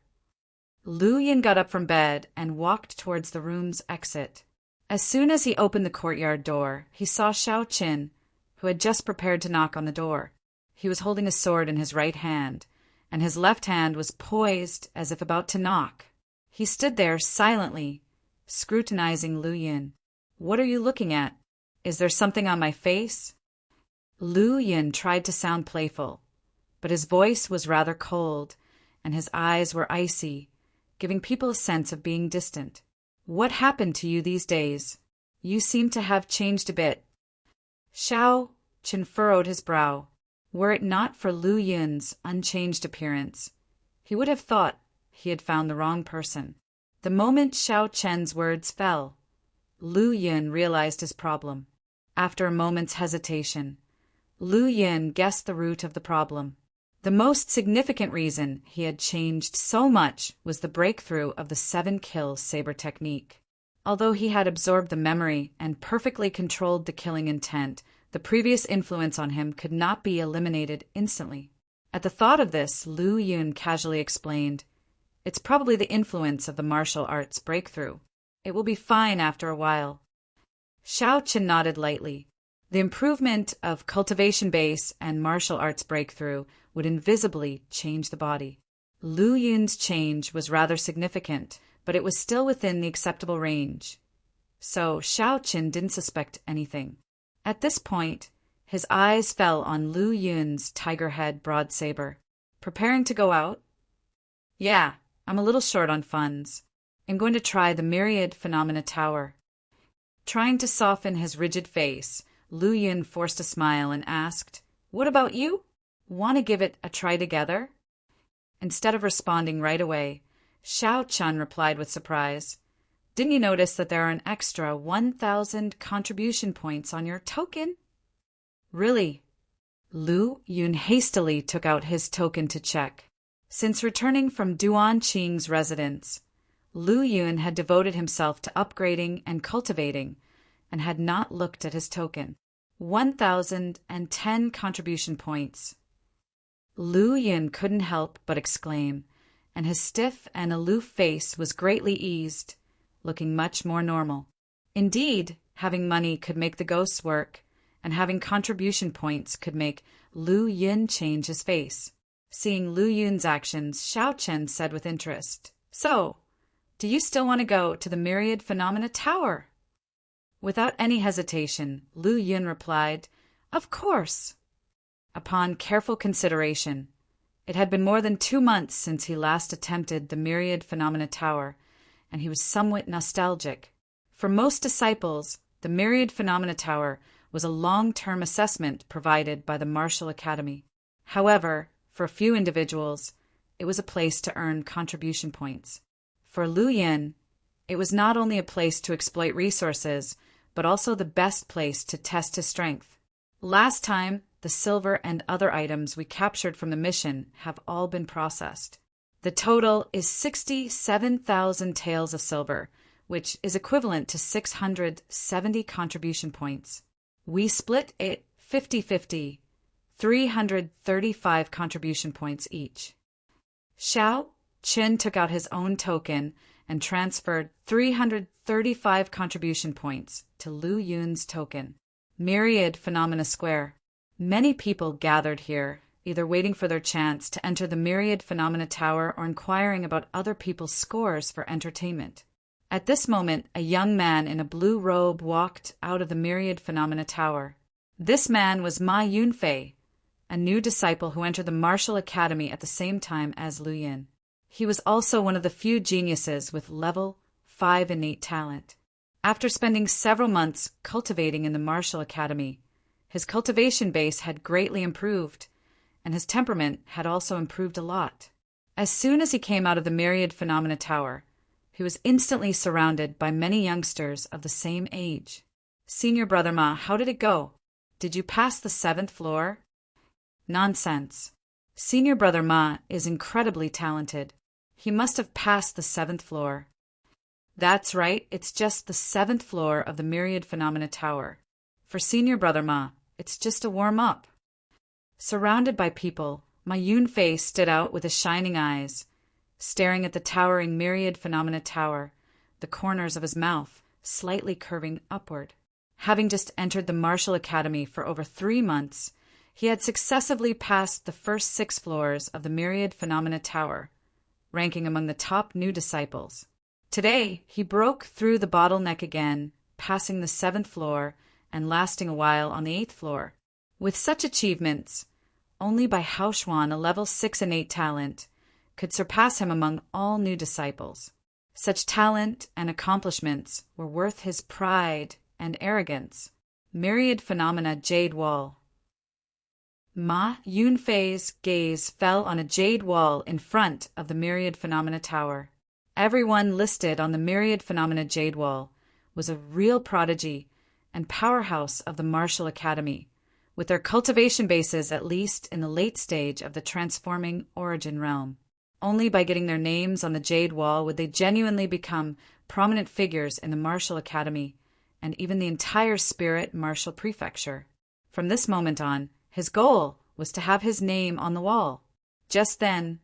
Lu Yun got up from bed and walked towards the room's exit. As soon as he opened the courtyard door, he saw Xiao Qin, who had just prepared to knock on the door. He was holding a sword in his right hand, and his left hand was poised as if about to knock. He stood there silently, scrutinizing Lu Yun. "What are you looking at? Is there something on my face?" Lu Yun tried to sound playful, but his voice was rather cold, and his eyes were icy, giving people a sense of being distant. "What happened to you these days? You seem to have changed a bit." Xiao Qin furrowed his brow. Were it not for Lu Yun's unchanged appearance, he would have thought he had found the wrong person. The moment Xiao Qin's words fell, Lu Yun realized his problem. After a moment's hesitation, Lu Yun guessed the root of the problem. The most significant reason he had changed so much was the breakthrough of the 7-kill Saber technique. Although he had absorbed the memory and perfectly controlled the killing intent, the previous influence on him could not be eliminated instantly. At the thought of this, Lu Yun casually explained, "It's probably the influence of the martial arts breakthrough. It will be fine after a while." Xiao Qin nodded lightly. The improvement of cultivation base and martial arts breakthrough would invisibly change the body. Lu Yun's change was rather significant, but it was still within the acceptable range. So Xiao Qin didn't suspect anything. At this point, his eyes fell on Lu Yun's tiger head broad saber. "Preparing to go out?" "Yeah, I'm a little short on funds. I'm going to try the Myriad Phenomena Tower." Trying to soften his rigid face, Lu Yun forced a smile and asked, "What about you? Want to give it a try together?" Instead of responding right away, Xiao Chun replied with surprise, "Didn't you notice that there are an extra 1,000 contribution points on your token?" "Really?" Lu Yun hastily took out his token to check. Since returning from Duan Qing's residence, Lu Yun had devoted himself to upgrading and cultivating, and had not looked at his token. 1,010 contribution points. Lu Yun couldn't help but exclaim, and his stiff and aloof face was greatly eased, looking much more normal. Indeed, having money could make the ghosts work, and having contribution points could make Lu Yun change his face. Seeing Lu Yun's actions, Xiao Chen said with interest, "So, do you still want to go to the Myriad Phenomena Tower?" Without any hesitation, Lu Yun replied, "Of course." Upon careful consideration, it had been more than 2 months since he last attempted the Myriad Phenomena Tower, and he was somewhat nostalgic. For most disciples, the Myriad Phenomena Tower was a long-term assessment provided by the Martial Academy. However, for a few individuals, it was a place to earn contribution points. For Lu Yun, it was not only a place to exploit resources, but also the best place to test his strength. Last time, the silver and other items we captured from the mission have all been processed. The total is 67,000 taels of silver, which is equivalent to 670 contribution points. We split it 50-50, 335 contribution points each. Xiao Qin took out his own token and transferred 335 contribution points to Lu Yun's token. Myriad Phenomena Square. Many people gathered here, either waiting for their chance to enter the Myriad Phenomena Tower or inquiring about other people's scores for entertainment. At this moment, a young man in a blue robe walked out of the Myriad Phenomena Tower. This man was Ma Yunfei, a new disciple who entered the Martial Academy at the same time as Lu Yun. He was also one of the few geniuses with level 5 innate talent. After spending several months cultivating in the Martial Academy, his cultivation base had greatly improved, and his temperament had also improved a lot. As soon as he came out of the Myriad Phenomena Tower, he was instantly surrounded by many youngsters of the same age. "Senior Brother Ma, how did it go? Did you pass the 7th floor?" "Nonsense. Senior Brother Ma is incredibly talented. He must have passed the 7th floor." "That's right, it's just the 7th floor of the Myriad Phenomena Tower. For Senior Brother Ma, it's just a warm-up." Surrounded by people, Ma Yunfei stood out with his shining eyes, staring at the towering Myriad Phenomena Tower, the corners of his mouth slightly curving upward. Having just entered the Martial Academy for over 3 months, he had successively passed the first 6 floors of the Myriad Phenomena Tower, ranking among the top new disciples. Today, he broke through the bottleneck again, passing the 7th floor and lasting a while on the 8th floor. With such achievements, only Bai Haoxuan, a level 6 innate talent, could surpass him among all new disciples. Such talent and accomplishments were worth his pride and arrogance. Myriad Phenomena Jade Wall. Ma Yunfei's gaze fell on a jade wall in front of the Myriad Phenomena Tower. Everyone listed on the Myriad Phenomena Jade Wall was a real prodigy and powerhouse of the Martial Academy, with their cultivation bases at least in the late stage of the transforming origin realm. Only by getting their names on the Jade Wall would they genuinely become prominent figures in the Martial Academy, and even the entire Spirit Martial Prefecture. From this moment on, his goal was to have his name on the wall. Just then,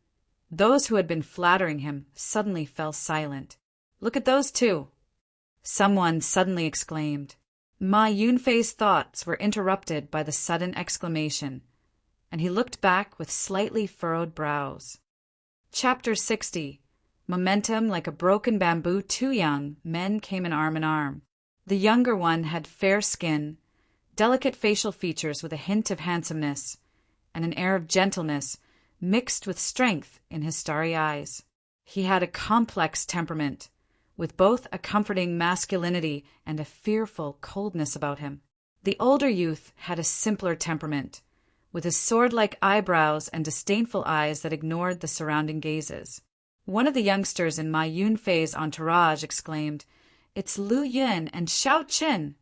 those who had been flattering him suddenly fell silent. "Look at those two!" someone suddenly exclaimed. Ma Yunfei's thoughts were interrupted by the sudden exclamation, and he looked back with slightly furrowed brows. Chapter 60. Momentum like a broken bamboo. Two young men came in arm. The younger one had fair skin, delicate facial features with a hint of handsomeness, and an air of gentleness mixed with strength in his starry eyes. He had a complex temperament, with both a comforting masculinity and a fearful coldness about him. The older youth had a simpler temperament, with his sword-like eyebrows and disdainful eyes that ignored the surrounding gazes. One of the youngsters in Ma Yunfei's entourage exclaimed, "It's Lu Yun and Xiao Qin."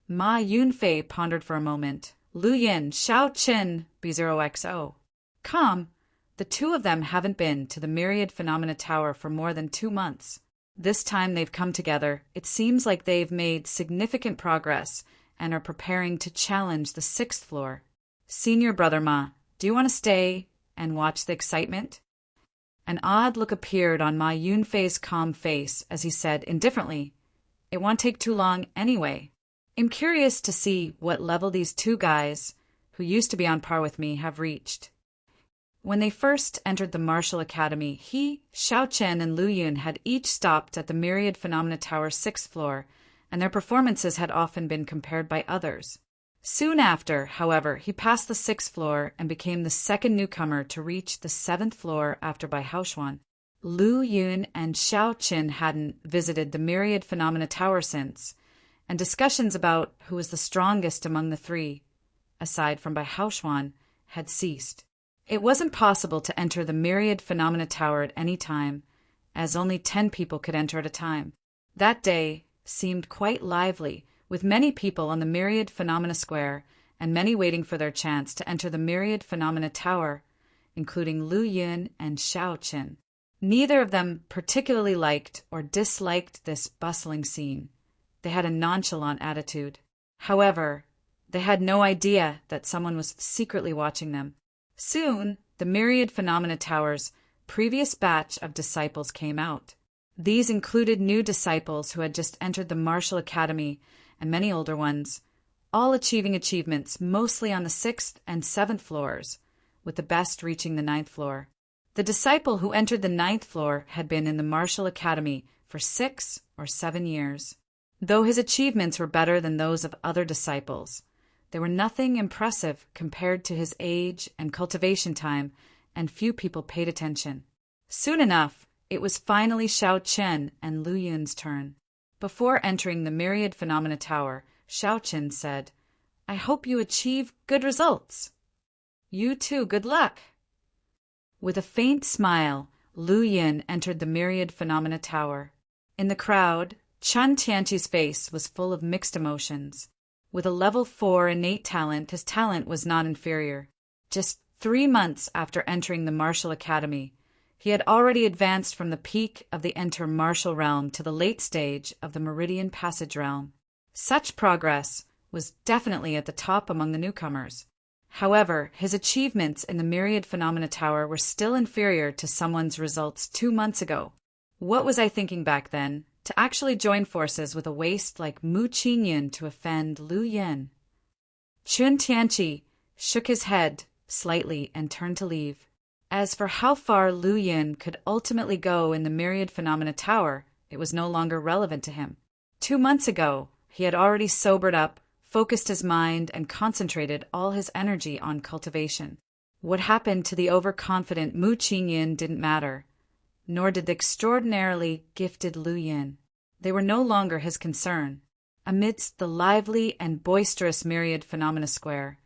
Ma Yunfei pondered for a moment. Lu Yun, Xiao Qin, B0XO. Come, the two of them haven't been to the Myriad Phenomena Tower for more than 2 months. This time they've come together, it seems like they've made significant progress and are preparing to challenge the 6th floor. Senior brother Ma, do you want to stay and watch the excitement? An odd look appeared on Ma Yunfei's calm face as he said indifferently, "It won't take too long anyway. I'm curious to see what level these two guys, who used to be on par with me, have reached." When they first entered the Martial Academy, he, Xiao Chen, and Lu Yun had each stopped at the Myriad Phenomena Tower's 6th floor, and their performances had often been compared by others. Soon after, however, he passed the 6th floor and became the second newcomer to reach the 7th floor after Bai Haoxuan. Lu Yun and Xiao Qin hadn't visited the Myriad Phenomena Tower since, and discussions about who was the strongest among the three, aside from Bai Haoxuan, had ceased. It wasn't possible to enter the Myriad Phenomena Tower at any time, as only 10 people could enter at a time. That day seemed quite lively, with many people on the Myriad Phenomena Square and many waiting for their chance to enter the Myriad Phenomena Tower, including Lu Yun and Xiao Qin. Neither of them particularly liked or disliked this bustling scene. They had a nonchalant attitude. However, they had no idea that someone was secretly watching them. Soon, the Myriad Phenomena Tower's previous batch of disciples came out. These included new disciples who had just entered the Martial Academy and many older ones, all achieving achievements mostly on the 6th and 7th floors, with the best reaching the 9th floor. The disciple who entered the 9th floor had been in the Martial Academy for 6 or 7 years. Though his achievements were better than those of other disciples, they were nothing impressive compared to his age and cultivation time, and few people paid attention. Soon enough, it was finally Xiao Chen and Lu Yun's turn. Before entering the Myriad Phenomena Tower, Xiao Chen said, "I hope you achieve good results." "You too, good luck." With a faint smile, Lu Yun entered the Myriad Phenomena Tower. In the crowd, Chun Tianqi's face was full of mixed emotions. With a level 4 innate talent, his talent was not inferior. Just 3 months after entering the Martial Academy, he had already advanced from the peak of the Enter-Martial realm to the late stage of the Meridian Passage realm. Such progress was definitely at the top among the newcomers. However, his achievements in the Myriad Phenomena Tower were still inferior to someone's results 2 months ago. What was I thinking back then? To actually join forces with a waste like Mu Qingyun to offend Lu Yun. Chun Tianqi shook his head slightly and turned to leave. As for how far Lu Yun could ultimately go in the Myriad Phenomena Tower, it was no longer relevant to him. 2 months ago, he had already sobered up, focused his mind, and concentrated all his energy on cultivation. What happened to the overconfident Mu Qingyun didn't matter, nor did the extraordinarily gifted Lu Yun. They were no longer his concern. Amidst the lively and boisterous Myriad Phenomena Square,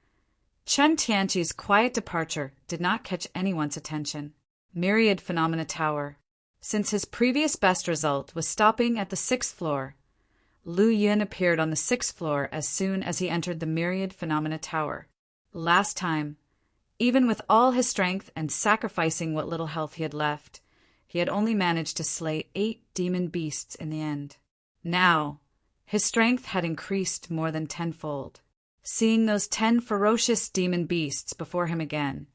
Chun Tianqi's quiet departure did not catch anyone's attention. Myriad Phenomena Tower. Since his previous best result was stopping at the 6th floor, Lu Yun appeared on the 6th floor as soon as he entered the Myriad Phenomena Tower. Last time, even with all his strength and sacrificing what little health he had left, He had only managed to slay 8 demon beasts in the end. Now, his strength had increased more than tenfold. Seeing those 10 ferocious demon beasts before him again,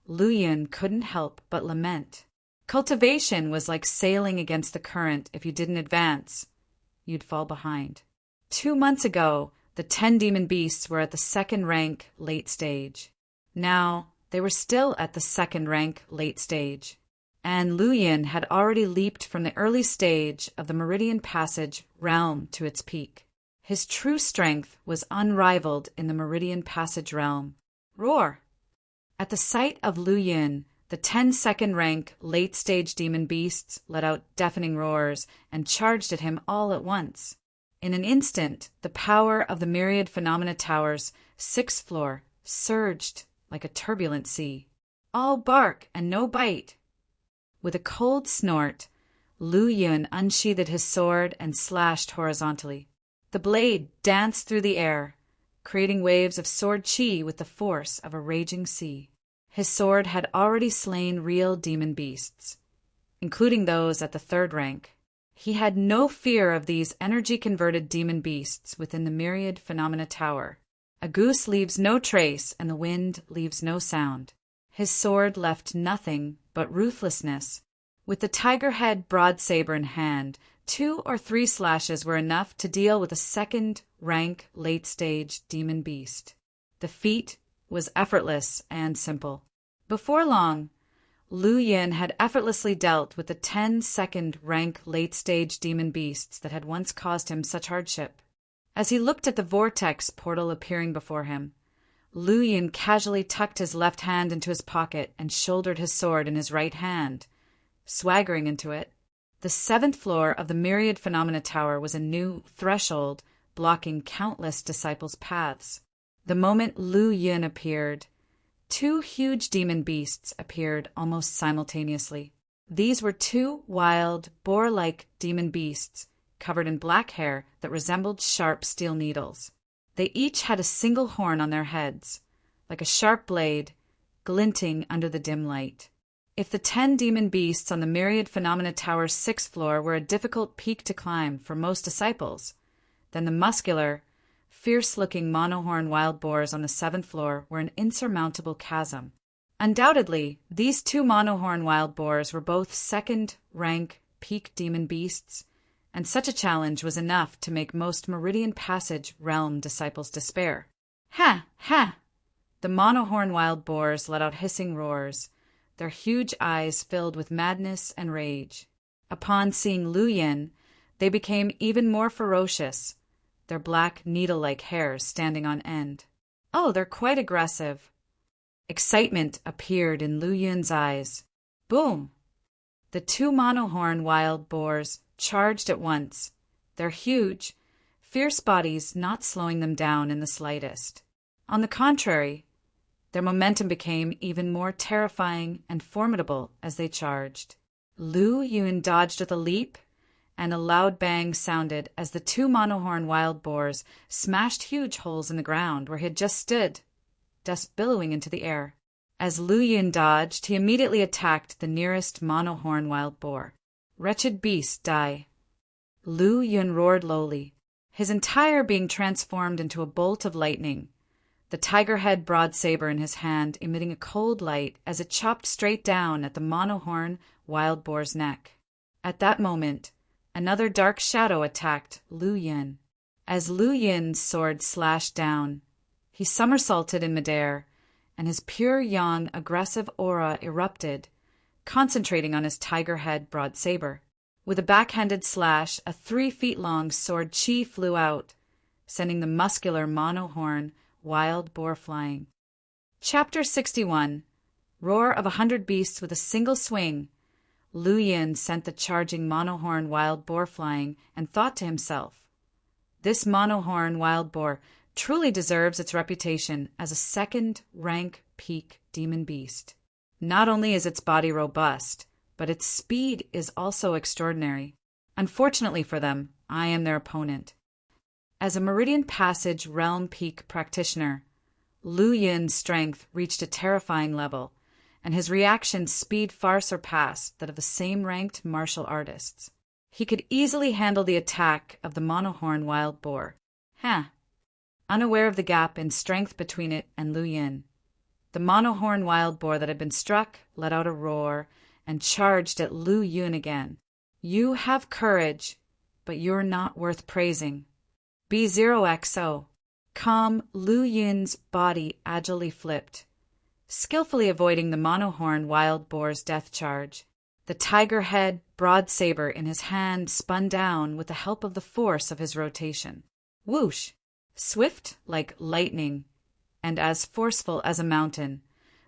Lu Yun couldn't help but lament. Cultivation was like sailing against the current. If you didn't advance, you'd fall behind. 2 months ago, the 10 demon beasts were at the 2nd rank late stage. Now, they were still at the 2nd rank late stage, and Lu Yun had already leaped from the early stage of the Meridian Passage realm to its peak. His true strength was unrivaled in the Meridian Passage realm. Roar! At the sight of Lu Yun, the 10 2nd-rank late-stage demon beasts let out deafening roars and charged at him all at once. In an instant, the power of the Myriad Phenomena Tower's 6th floor surged like a turbulent sea. All bark and no bite. With a cold snort, Lu Yun unsheathed his sword and slashed horizontally. The blade danced through the air, creating waves of sword chi with the force of a raging sea. His sword had already slain real demon beasts, including those at the 3rd rank. He had no fear of these energy-converted demon beasts within the Myriad Phenomena Tower. A goose leaves no trace, and the wind leaves no sound. His sword left nothing but ruthlessness. With the tiger head broadsaber in hand, 2 or 3 slashes were enough to deal with a 2nd-rank late-stage demon beast. The feat was effortless and simple. Before long, Lu Yun had effortlessly dealt with the 10 2nd-rank late-stage demon beasts that had once caused him such hardship. As he looked at the vortex portal appearing before him, Lu Yun casually tucked his left hand into his pocket and shouldered his sword in his right hand, swaggering into it. The 7th floor of the Myriad Phenomena Tower was a new threshold, blocking countless disciples' paths. The moment Lu Yun appeared, 2 huge demon beasts appeared almost simultaneously. These were 2 wild, boar-like demon beasts, covered in black hair that resembled sharp steel needles. They each had a single horn on their heads, like a sharp blade, glinting under the dim light. If the 10 demon beasts on the Myriad Phenomena Tower's 6th floor were a difficult peak to climb for most disciples, then the muscular, fierce-looking monohorn wild boars on the 7th floor were an insurmountable chasm. Undoubtedly, these 2 monohorn wild boars were both 2nd-rank peak demon beasts, and such a challenge was enough to make most Meridian Passage realm disciples despair. Ha! Ha! The monohorn wild boars let out hissing roars, their huge eyes filled with madness and rage. Upon seeing Lu Yun, they became even more ferocious, their black needle-like hairs standing on end. Oh, they're quite aggressive. Excitement appeared in Lu Yun's eyes. Boom! The 2 monohorn wild boars charged at once, their huge, fierce bodies not slowing them down in the slightest. On the contrary, their momentum became even more terrifying and formidable as they charged. Lu Yun dodged with a leap, and a loud bang sounded as the 2 monohorn wild boars smashed huge holes in the ground where he had just stood, dust billowing into the air. As Lu Yun dodged, he immediately attacked the nearest monohorn wild boar. Wretched beast, die. Lu Yun roared lowly, his entire being transformed into a bolt of lightning, the tiger head broadsaber in his hand emitting a cold light as it chopped straight down at the monohorn wild boar's neck. At that moment, another dark shadow attacked Lu Yun. As Lu Yun's sword slashed down, he somersaulted in midair, and his pure yang aggressive aura erupted, concentrating on his tiger head broadsaber. With a backhanded slash, a 3-feet-long sword chi flew out, sending the muscular monohorn wild boar flying. Chapter 61. Roar of 100 Beasts with a single swing. Lu Yun sent the charging monohorn wild boar flying and thought to himself, this monohorn wild boar truly deserves its reputation as a 2nd-rank peak demon beast. Not only is its body robust, but its speed is also extraordinary. Unfortunately for them, I am their opponent. As a Meridian Passage realm peak practitioner, Lu Yun's strength reached a terrifying level, and his reaction speed far surpassed that of the same-ranked martial artists. He could easily handle the attack of the monohorn wild boar. Unaware of the gap in strength between it and Lu Yin, the monohorn wild boar that had been struck let out a roar and charged at Lu Yun again. "You have courage, but you're not worth praising. B0XO. Calm, Lu Yun's body agilely flipped, skillfully avoiding the monohorn wild boar's death charge. The tiger head broad saber in his hand spun down with the help of the force of his rotation. Whoosh! Swift like lightning, and as forceful as a mountain,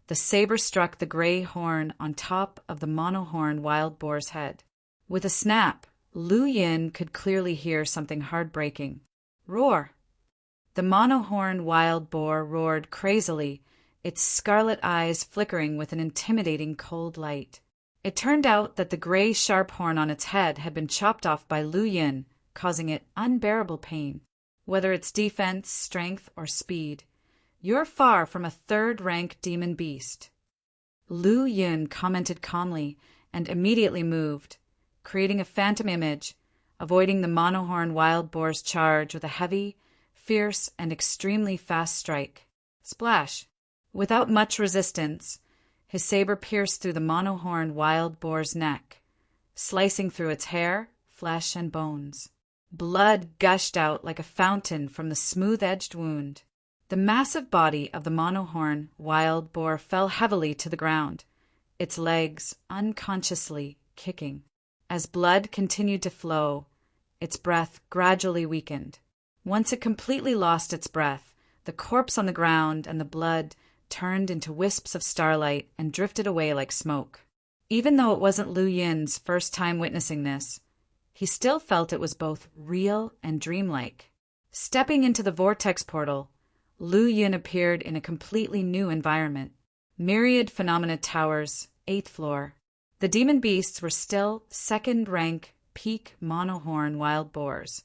the saber struck the gray horn on top of the monohorn wild boar's head. With a snap, Lu Yin could clearly hear something heartbreaking. Roar! The monohorn wild boar roared crazily, its scarlet eyes flickering with an intimidating cold light. It turned out that the gray sharp horn on its head had been chopped off by Lu Yin, causing it unbearable pain. Whether it's defense, strength, or speed, you're far from a third-rank demon beast. Lu Yin commented calmly and immediately moved, creating a phantom image, avoiding the monohorn wild boar's charge with a heavy, fierce, and extremely fast strike. Splash! Without much resistance, his saber pierced through the monohorn wild boar's neck, slicing through its hair, flesh, and bones. Blood gushed out like a fountain from the smooth-edged wound. The massive body of the monohorn wild boar fell heavily to the ground, its legs unconsciously kicking. As blood continued to flow, its breath gradually weakened. Once it completely lost its breath, the corpse on the ground and the blood turned into wisps of starlight and drifted away like smoke. Even though it wasn't Lu Yin's first time witnessing this, he still felt it was both real and dreamlike. Stepping into the vortex portal, Lu Yin appeared in a completely new environment. Myriad Phenomena Towers, 8th floor. The demon beasts were still second-rank peak monohorn wild boars,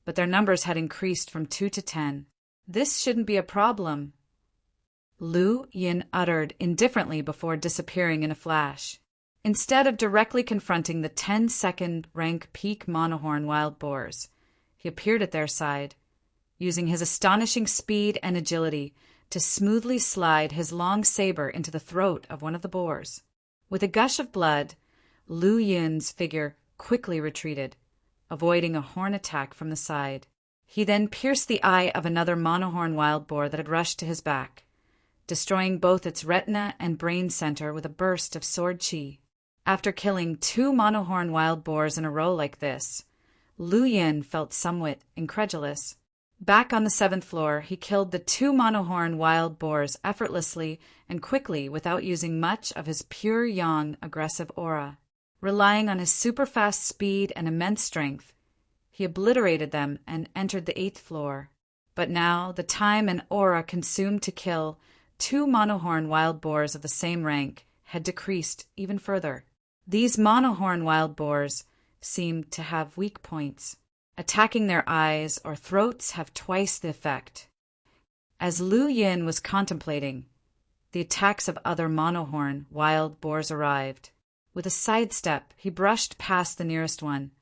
but their numbers had increased from 2 to 10. This shouldn't be a problem, Lu Yin uttered indifferently before disappearing in a flash. Instead of directly confronting the 10-second rank peak monohorn wild boars, he appeared at their side, using his astonishing speed and agility to smoothly slide his long saber into the throat of one of the boars. With a gush of blood, Lu Yin's figure quickly retreated, avoiding a horn attack from the side. He then pierced the eye of another monohorn wild boar that had rushed to his back, destroying both its retina and brain center with a burst of sword chi. After killing 2 monohorn wild boars in a row like this, Lu Yin felt somewhat incredulous. Back on the 7th floor, he killed the 2 monohorn wild boars effortlessly and quickly without using much of his pure yang aggressive aura. Relying on his super-fast speed and immense strength, he obliterated them and entered the 8th floor. But now the time and aura consumed to kill 2 monohorn wild boars of the same rank had decreased even further. These monohorn wild boars seemed to have weak points. Attacking their eyes or throats have twice the effect. As Lu Yin was contemplating, the attacks of other monohorn wild boars arrived. With a sidestep, he brushed past the nearest one,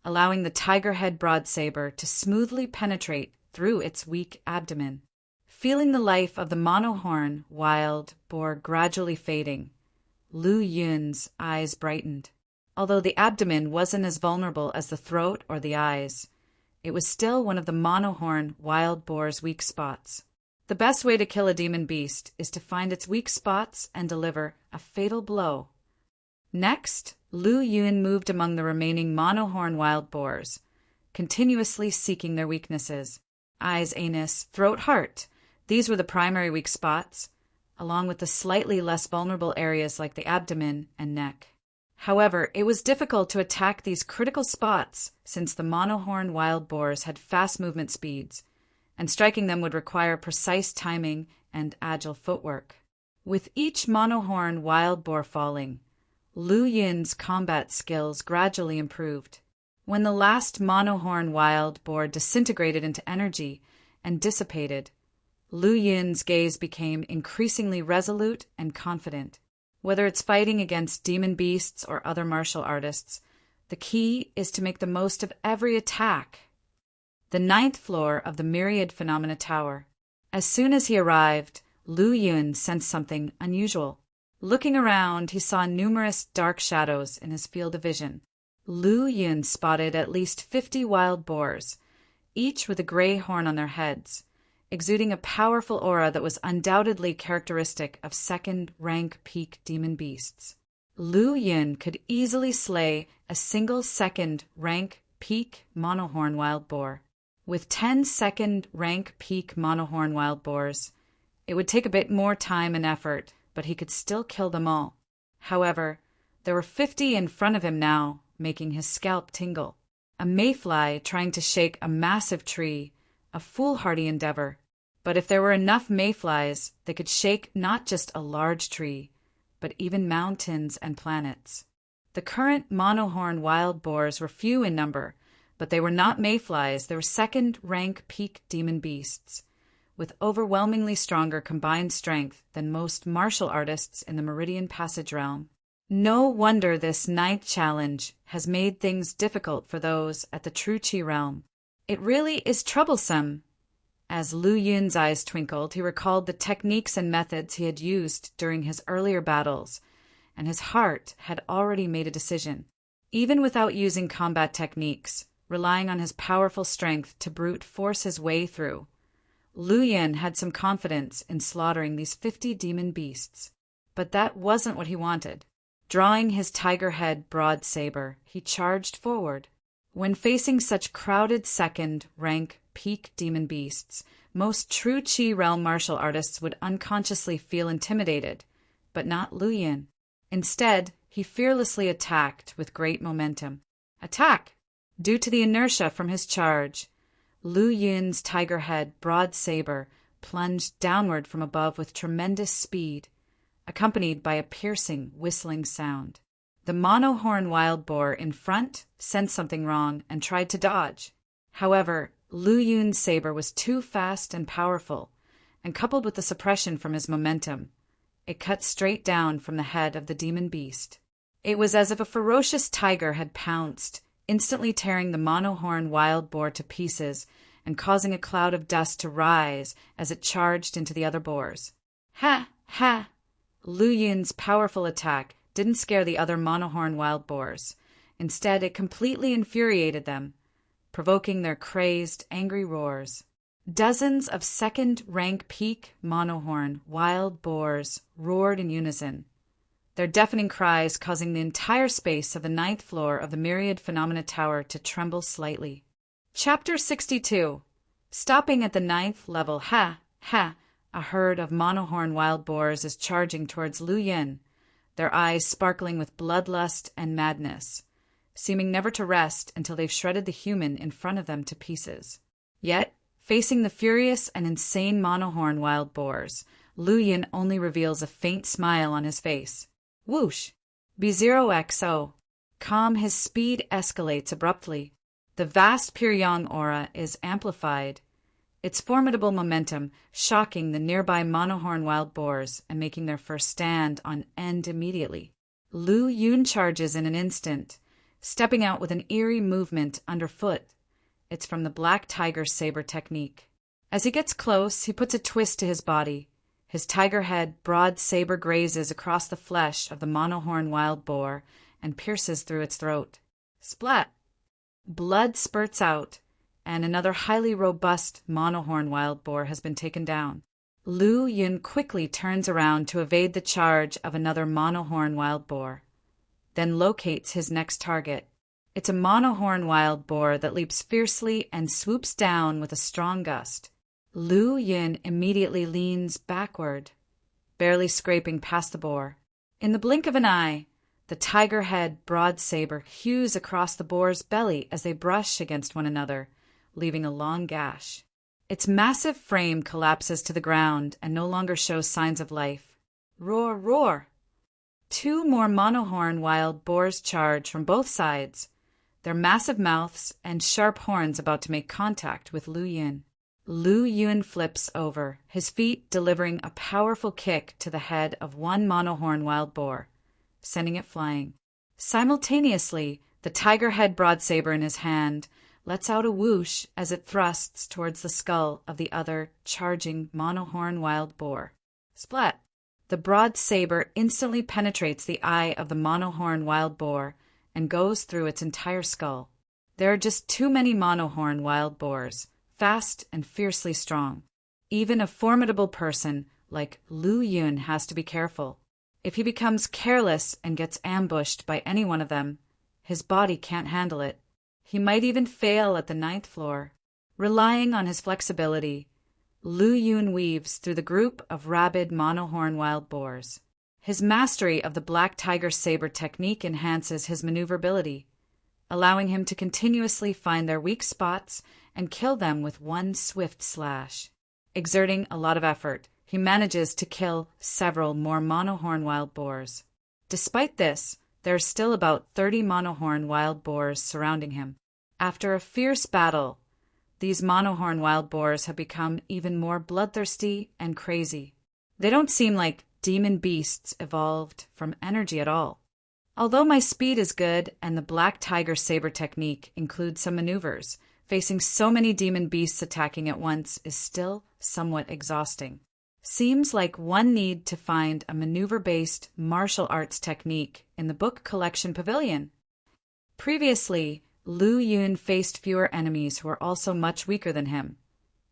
allowing the tiger head broadsaber to smoothly penetrate through its weak abdomen. Feeling the life of the monohorn wild boar gradually fading, Lu Yun's eyes brightened. Although the abdomen wasn't as vulnerable as the throat or the eyes, it was still one of the monohorn wild boar's weak spots. The best way to kill a demon beast is to find its weak spots and deliver a fatal blow. Next, Lu Yun moved among the remaining monohorn wild boars, continuously seeking their weaknesses. Eyes, anus, throat, heart. These were the primary weak spots, along with the slightly less vulnerable areas like the abdomen and neck. However, it was difficult to attack these critical spots since the monohorn wild boars had fast movement speeds, and striking them would require precise timing and agile footwork. With each monohorn wild boar falling, Lu Yin's combat skills gradually improved. When the last monohorn wild boar disintegrated into energy and dissipated, Lu Yin's gaze became increasingly resolute and confident. Whether it's fighting against demon beasts or other martial artists, the key is to make the most of every attack. The 9th floor of the Myriad Phenomena Tower. As soon as he arrived, Lu Yun sensed something unusual. Looking around, he saw numerous dark shadows in his field of vision. Lu Yun spotted at least 50 wild boars, each with a gray horn on their heads, exuding a powerful aura that was undoubtedly characteristic of second-rank peak demon beasts. Lu Yun could easily slay a single second-rank peak monohorn wild boar. With 10 second-rank peak monohorn wild boars, it would take a bit more time and effort, but he could still kill them all. However, there were 50 in front of him now, making his scalp tingle. A mayfly trying to shake a massive tree, a foolhardy endeavor. But if there were enough mayflies, they could shake not just a large tree, but even mountains and planets. The current monohorn wild boars were few in number, but they were not mayflies, they were second-rank peak demon beasts, with overwhelmingly stronger combined strength than most martial artists in the Meridian Passage realm. No wonder this 9th challenge has made things difficult for those at the True Chi realm. It really is troublesome. As Lu Yun's eyes twinkled, he recalled the techniques and methods he had used during his earlier battles, and his heart had already made a decision. Even without using combat techniques, relying on his powerful strength to brute force his way through, Lu Yun had some confidence in slaughtering these 50 demon beasts. But that wasn't what he wanted. Drawing his tiger-head broad saber, he charged forward. When facing such crowded second-rank peak demon beasts, most true Chi realm martial artists would unconsciously feel intimidated, but not Lu Yun. Instead, he fearlessly attacked with great momentum. Attack! Due to the inertia from his charge, Lu Yun's tiger-head broad saber plunged downward from above with tremendous speed, accompanied by a piercing, whistling sound. The monohorn wild boar in front sensed something wrong and tried to dodge. However, Lu Yun's saber was too fast and powerful, and coupled with the suppression from his momentum, it cut straight down from the head of the demon beast. It was as if a ferocious tiger had pounced, instantly tearing the monohorn wild boar to pieces and causing a cloud of dust to rise as it charged into the other boars. Ha! Ha! Lu Yun's powerful attack didn't scare the other monohorn wild boars. Instead, it completely infuriated them, provoking their crazed, angry roars. Dozens of second-rank peak monohorn wild boars roared in unison, their deafening cries causing the entire space of the 9th floor of the Myriad Phenomena Tower to tremble slightly. Chapter 62. Stopping at the 9th level, ha! Ha! A herd of monohorn wild boars is charging towards Lu Yun, their eyes sparkling with bloodlust and madness, seeming never to rest until they've shredded the human in front of them to pieces. Yet, facing the furious and insane monohorn wild boars, Lu Yun only reveals a faint smile on his face. Whoosh! B0XO. Calm, his speed escalates abruptly. The vast Pyongyang aura is amplified, its formidable momentum shocking the nearby monohorn wild boars and making their first stand on end immediately. Lu Yun charges in an instant, stepping out with an eerie movement underfoot. It's from the Black Tiger saber technique. As he gets close, he puts a twist to his body. His tiger head broad saber grazes across the flesh of the monohorn wild boar and pierces through its throat. Splat! Blood spurts out, and another highly robust monohorn wild boar has been taken down. Lu Yun quickly turns around to evade the charge of another monohorn wild boar, then locates his next target. It's a monohorn wild boar that leaps fiercely and swoops down with a strong gust. Lu Yun immediately leans backward, barely scraping past the boar. In the blink of an eye, the tiger head broad saber hews across the boar's belly as they brush against one another, leaving a long gash. Its massive frame collapses to the ground and no longer shows signs of life. Roar, roar! 2 more monohorn wild boars charge from both sides, their massive mouths and sharp horns about to make contact with Lu Yun. Lu Yun flips over, his feet delivering a powerful kick to the head of one monohorn wild boar, sending it flying. Simultaneously, the tiger head broadsaber in his hand lets out a whoosh as it thrusts towards the skull of the other charging monohorn wild boar. Splat! The broad saber instantly penetrates the eye of the monohorn wild boar and goes through its entire skull. There are just too many monohorn wild boars, fast and fiercely strong. Even a formidable person like Lu Yun has to be careful. If he becomes careless and gets ambushed by any one of them, his body can't handle it. He might even fail at the 9th floor. Relying on his flexibility, Lu Yun weaves through the group of rabid monohorn wild boars. His mastery of the black tiger saber technique enhances his maneuverability, allowing him to continuously find their weak spots and kill them with one swift slash. Exerting a lot of effort, he manages to kill several more monohorn wild boars. Despite this, there are still about 30 monohorn wild boars surrounding him. After a fierce battle, these monohorn wild boars have become even more bloodthirsty and crazy. They don't seem like demon beasts evolved from energy at all. Although my speed is good and the black tiger saber technique includes some maneuvers, facing so many demon beasts attacking at once is still somewhat exhausting. Seems like one need to find a maneuver-based martial arts technique in the book collection pavilion. Previously, Lu Yun faced fewer enemies who were also much weaker than him,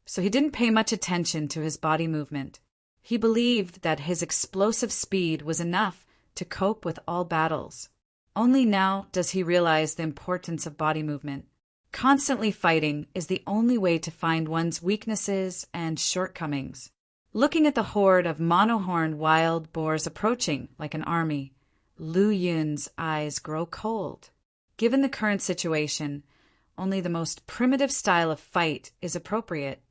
so he didn't pay much attention to his body movement. He believed that his explosive speed was enough to cope with all battles. Only now does he realize the importance of body movement. Constantly fighting is the only way to find one's weaknesses and shortcomings. Looking at the horde of monohorn wild boars approaching like an army, Lu Yun's eyes grow cold. Given the current situation, only the most primitive style of fight is appropriate.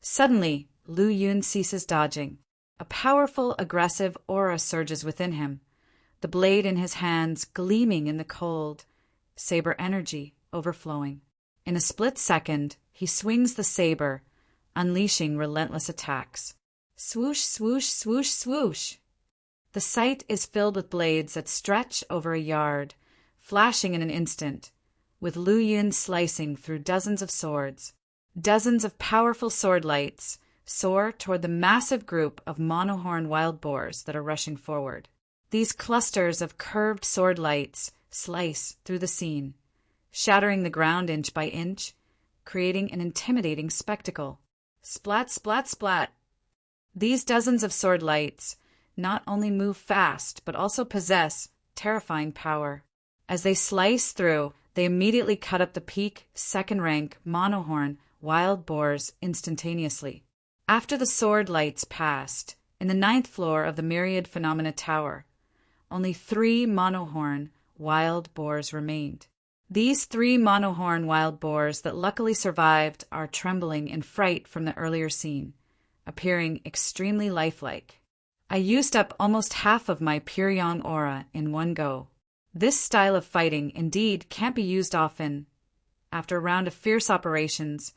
Suddenly, Lu Yun ceases dodging. A powerful, aggressive aura surges within him, the blade in his hands gleaming in the cold, saber energy overflowing. In a split second, he swings the saber, unleashing relentless attacks. Swoosh, swoosh, swoosh, swoosh. The sight is filled with blades that stretch over a yard, flashing in an instant, with Lu Yun slicing through dozens of swords. Dozens of powerful sword lights soar toward the massive group of monohorn wild boars that are rushing forward. These clusters of curved sword lights slice through the scene, shattering the ground inch by inch, creating an intimidating spectacle. Splat, splat, splat. These dozens of sword lights not only move fast, but also possess terrifying power. As they slice through, they immediately cut up the peak, second-rank monohorn wild boars instantaneously. After the sword lights passed, in the 9th floor of the Myriad Phenomena Tower, only 3 monohorn wild boars remained. These 3 monohorn wild boars that luckily survived are trembling in fright from the earlier scene, appearing extremely lifelike. I used up almost half of my pure yang aura in one go. This style of fighting indeed can't be used often. After a round of fierce operations,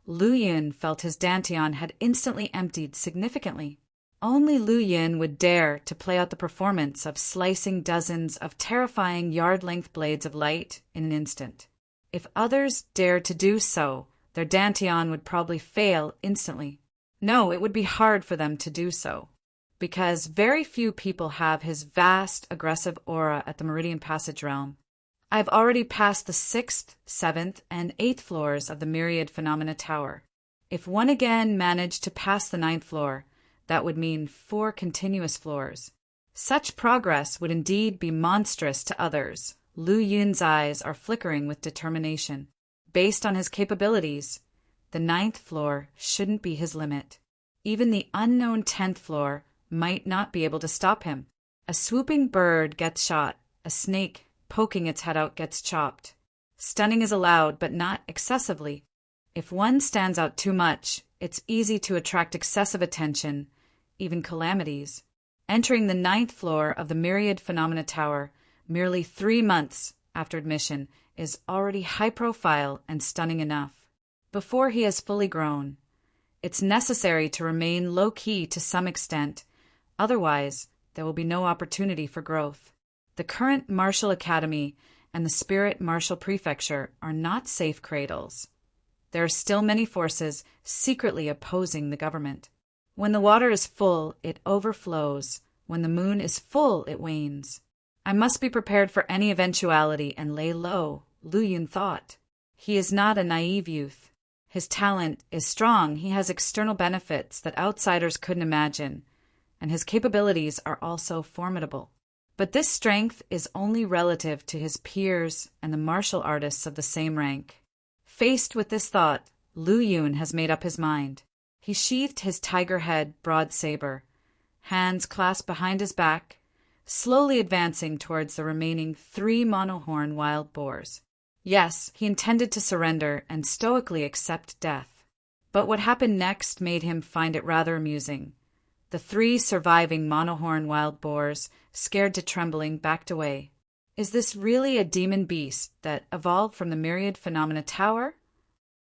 Lu Yun felt his dantian had instantly emptied significantly. Only Lu Yun would dare to play out the performance of slicing dozens of terrifying yard-length blades of light in an instant. If others dared to do so, their dantian would probably fail instantly. No, it would be hard for them to do so, because very few people have his vast, aggressive aura at the Meridian Passage realm. I've already passed the 6th, 7th, and 8th floors of the Myriad Phenomena Tower. If one again managed to pass the 9th floor, that would mean 4 continuous floors. Such progress would indeed be monstrous to others. Lu Yun's eyes are flickering with determination. Based on his capabilities, the 9th floor shouldn't be his limit. Even the unknown 10th floor might not be able to stop him. A swooping bird gets shot, a snake poking its head out gets chopped. Stunning is allowed, but not excessively. If one stands out too much, it's easy to attract excessive attention, even calamities. Entering the 9th floor of the Myriad Phenomena Tower merely 3 months after admission is already high profile and stunning enough. Before he has fully grown, It's necessary to remain low-key to some extent, otherwise there will be no opportunity for growth. The current Martial Academy and the Spirit Martial Prefecture are not safe cradles. There are still many forces secretly opposing the government. When the water is full, it overflows. When the moon is full, it wanes. I must be prepared for any eventuality and lay low, Lu Yun thought. He is not a naive youth. His talent is strong. He has external benefits that outsiders couldn't imagine, and his capabilities are also formidable. But this strength is only relative to his peers and the martial artists of the same rank. Faced with this thought, Lu Yun has made up his mind. He sheathed his tiger-head broad saber, hands clasped behind his back, slowly advancing towards the remaining 3 monohorn wild boars. Yes, he intended to surrender and stoically accept death. But what happened next made him find it rather amusing. The 3 surviving monohorn wild boars, scared to trembling, backed away. Is this really a demon beast that evolved from the Myriad Phenomena Tower?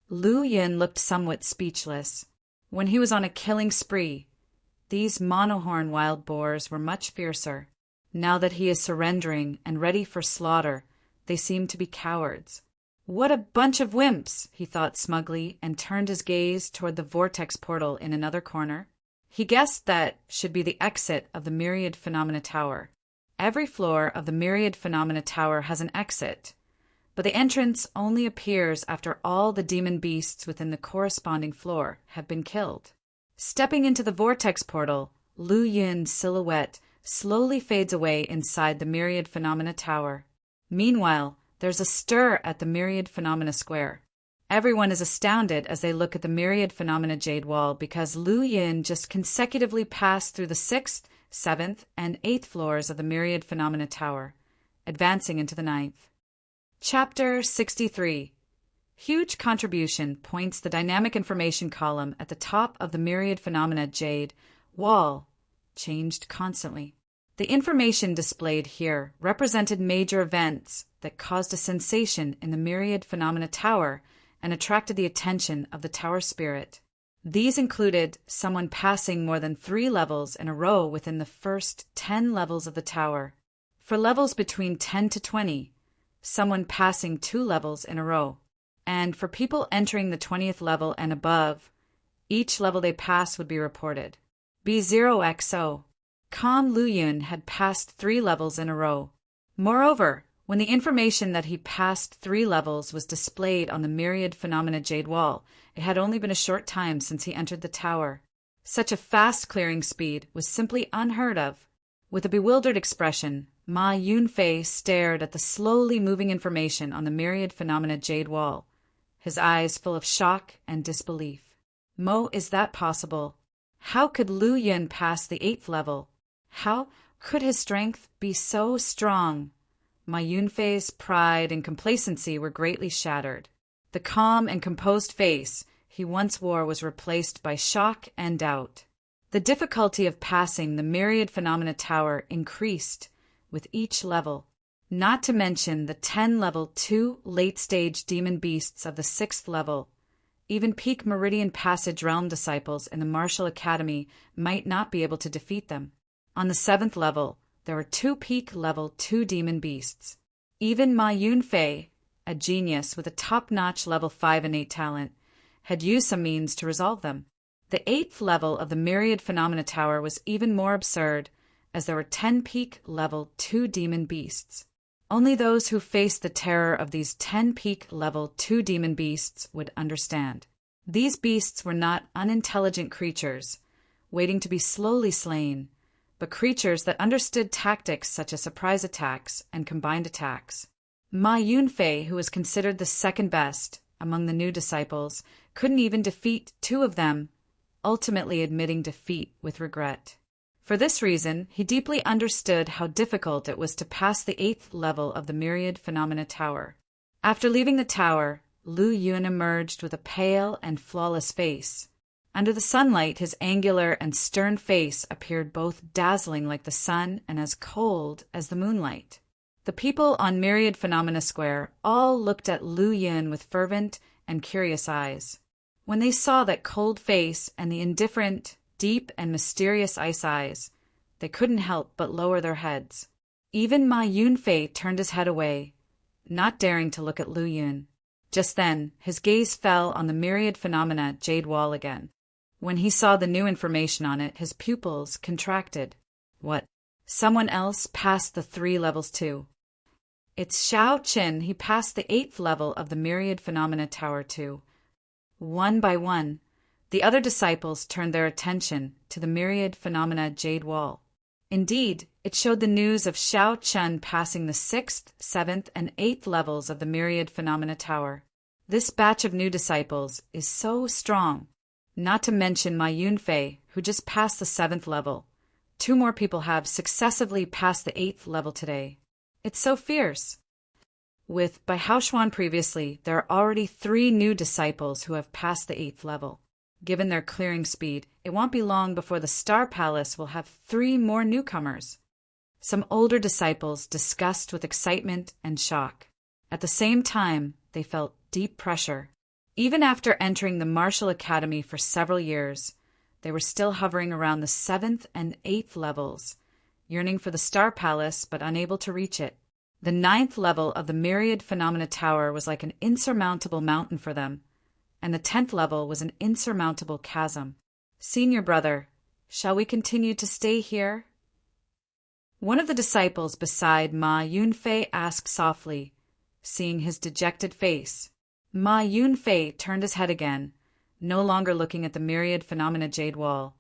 Lu Yun looked somewhat speechless. When he was on a killing spree, these monohorn wild boars were much fiercer. Now that he is surrendering and ready for slaughter, they seem to be cowards. What a bunch of wimps, he thought smugly, and turned his gaze toward the vortex portal in another corner. He guessed that should be the exit of the Myriad Phenomena Tower. Every floor of the Myriad Phenomena Tower has an exit, but the entrance only appears after all the demon beasts within the corresponding floor have been killed. Stepping into the vortex portal, Lu Yun's silhouette slowly fades away inside the Myriad Phenomena Tower. Meanwhile, there's a stir at the Myriad Phenomena Square. Everyone is astounded as they look at the Myriad Phenomena Jade Wall because Lu Yun just consecutively passed through the 6th, 7th, and 8th floors of the Myriad Phenomena Tower, advancing into the 9th. Chapter 63. Huge contribution points the dynamic information column at the top of the Myriad Phenomena Jade Wall changed constantly. The information displayed here represented major events that caused a sensation in the Myriad Phenomena Tower and attracted the attention of the tower spirit. These included someone passing more than 3 levels in a row within the first 10 levels of the tower. For levels between 10 to 20, someone passing 2 levels in a row. And for people entering the 20th level and above, each level they pass would be reported. B0XO. Calm Lu Yun had passed 3 levels in a row. Moreover, when the information that he passed 3 levels was displayed on the Myriad Phenomena Jade Wall, it had only been a short time since he entered the tower. Such a fast clearing speed was simply unheard of. With a bewildered expression, Ma Yunfei stared at the slowly moving information on the Myriad Phenomena Jade Wall, his eyes full of shock and disbelief. Mo, is that possible? How could Lu Yun pass the 8th level? How could his strength be so strong? Ma Yunfei's pride and complacency were greatly shattered. The calm and composed face he once wore was replaced by shock and doubt. The difficulty of passing the Myriad Phenomena Tower increased with each level, not to mention the 10 level 2 late-stage demon beasts of the 6th level. Even peak Meridian Passage Realm disciples in the Martial Academy might not be able to defeat them. On the 7th level, there were 2 peak level 2 demon beasts. Even Ma Yunfei, a genius with a top-notch level 5 and 8 talent, had used some means to resolve them. The 8th level of the Myriad Phenomena Tower was even more absurd, as there were 10 peak level 2 demon beasts. Only those who faced the terror of these 10 peak level 2 demon beasts would understand. These beasts were not unintelligent creatures, waiting to be slowly slain, but creatures that understood tactics such as surprise attacks and combined attacks. Ma Yunfei, who was considered the second best among the new disciples, couldn't even defeat 2 of them, ultimately admitting defeat with regret. For this reason, he deeply understood how difficult it was to pass the 8th level of the Myriad Phenomena Tower. After leaving the tower, Lu Yun emerged with a pale and flawless face. Under the sunlight, his angular and stern face appeared both dazzling like the sun and as cold as the moonlight. The people on Myriad Phenomena Square all looked at Lu Yun with fervent and curious eyes. When they saw that cold face and the indifferent, deep and mysterious ice eyes, they couldn't help but lower their heads. Even Ma Yunfei turned his head away, not daring to look at Lu Yun. Just then, his gaze fell on the myriad phenomena jade wall again. When he saw the new information on it, his pupils contracted. What? Someone else passed the 3 levels too. It's Xiao Qin. He passed the 8th level of the myriad phenomena tower too. One by one, the other disciples turned their attention to the myriad phenomena jade wall. Indeed, it showed the news of Xiao Chen passing the 6th, 7th, and 8th levels of the myriad phenomena tower. This batch of new disciples is so strong. Not to mention Ma Yunfei, who just passed the 7th level. 2 more people have successively passed the 8th level today. It's so fierce. With Bai Haoshuan previously, there are already 3 new disciples who have passed the 8th level. Given their clearing speed, it won't be long before the Star Palace will have 3 more newcomers. Some older disciples discussed with excitement and shock. At the same time, they felt deep pressure. Even after entering the Martial Academy for several years, they were still hovering around the 7th and 8th levels, yearning for the Star Palace but unable to reach it. The 9th level of the Myriad Phenomena Tower was like an insurmountable mountain for them, and the 10th level was an insurmountable chasm. Senior brother, shall we continue to stay here? One of the disciples beside Ma Yunfei asked softly, seeing his dejected face. Ma Yunfei turned his head again, no longer looking at the myriad phenomena jade wall,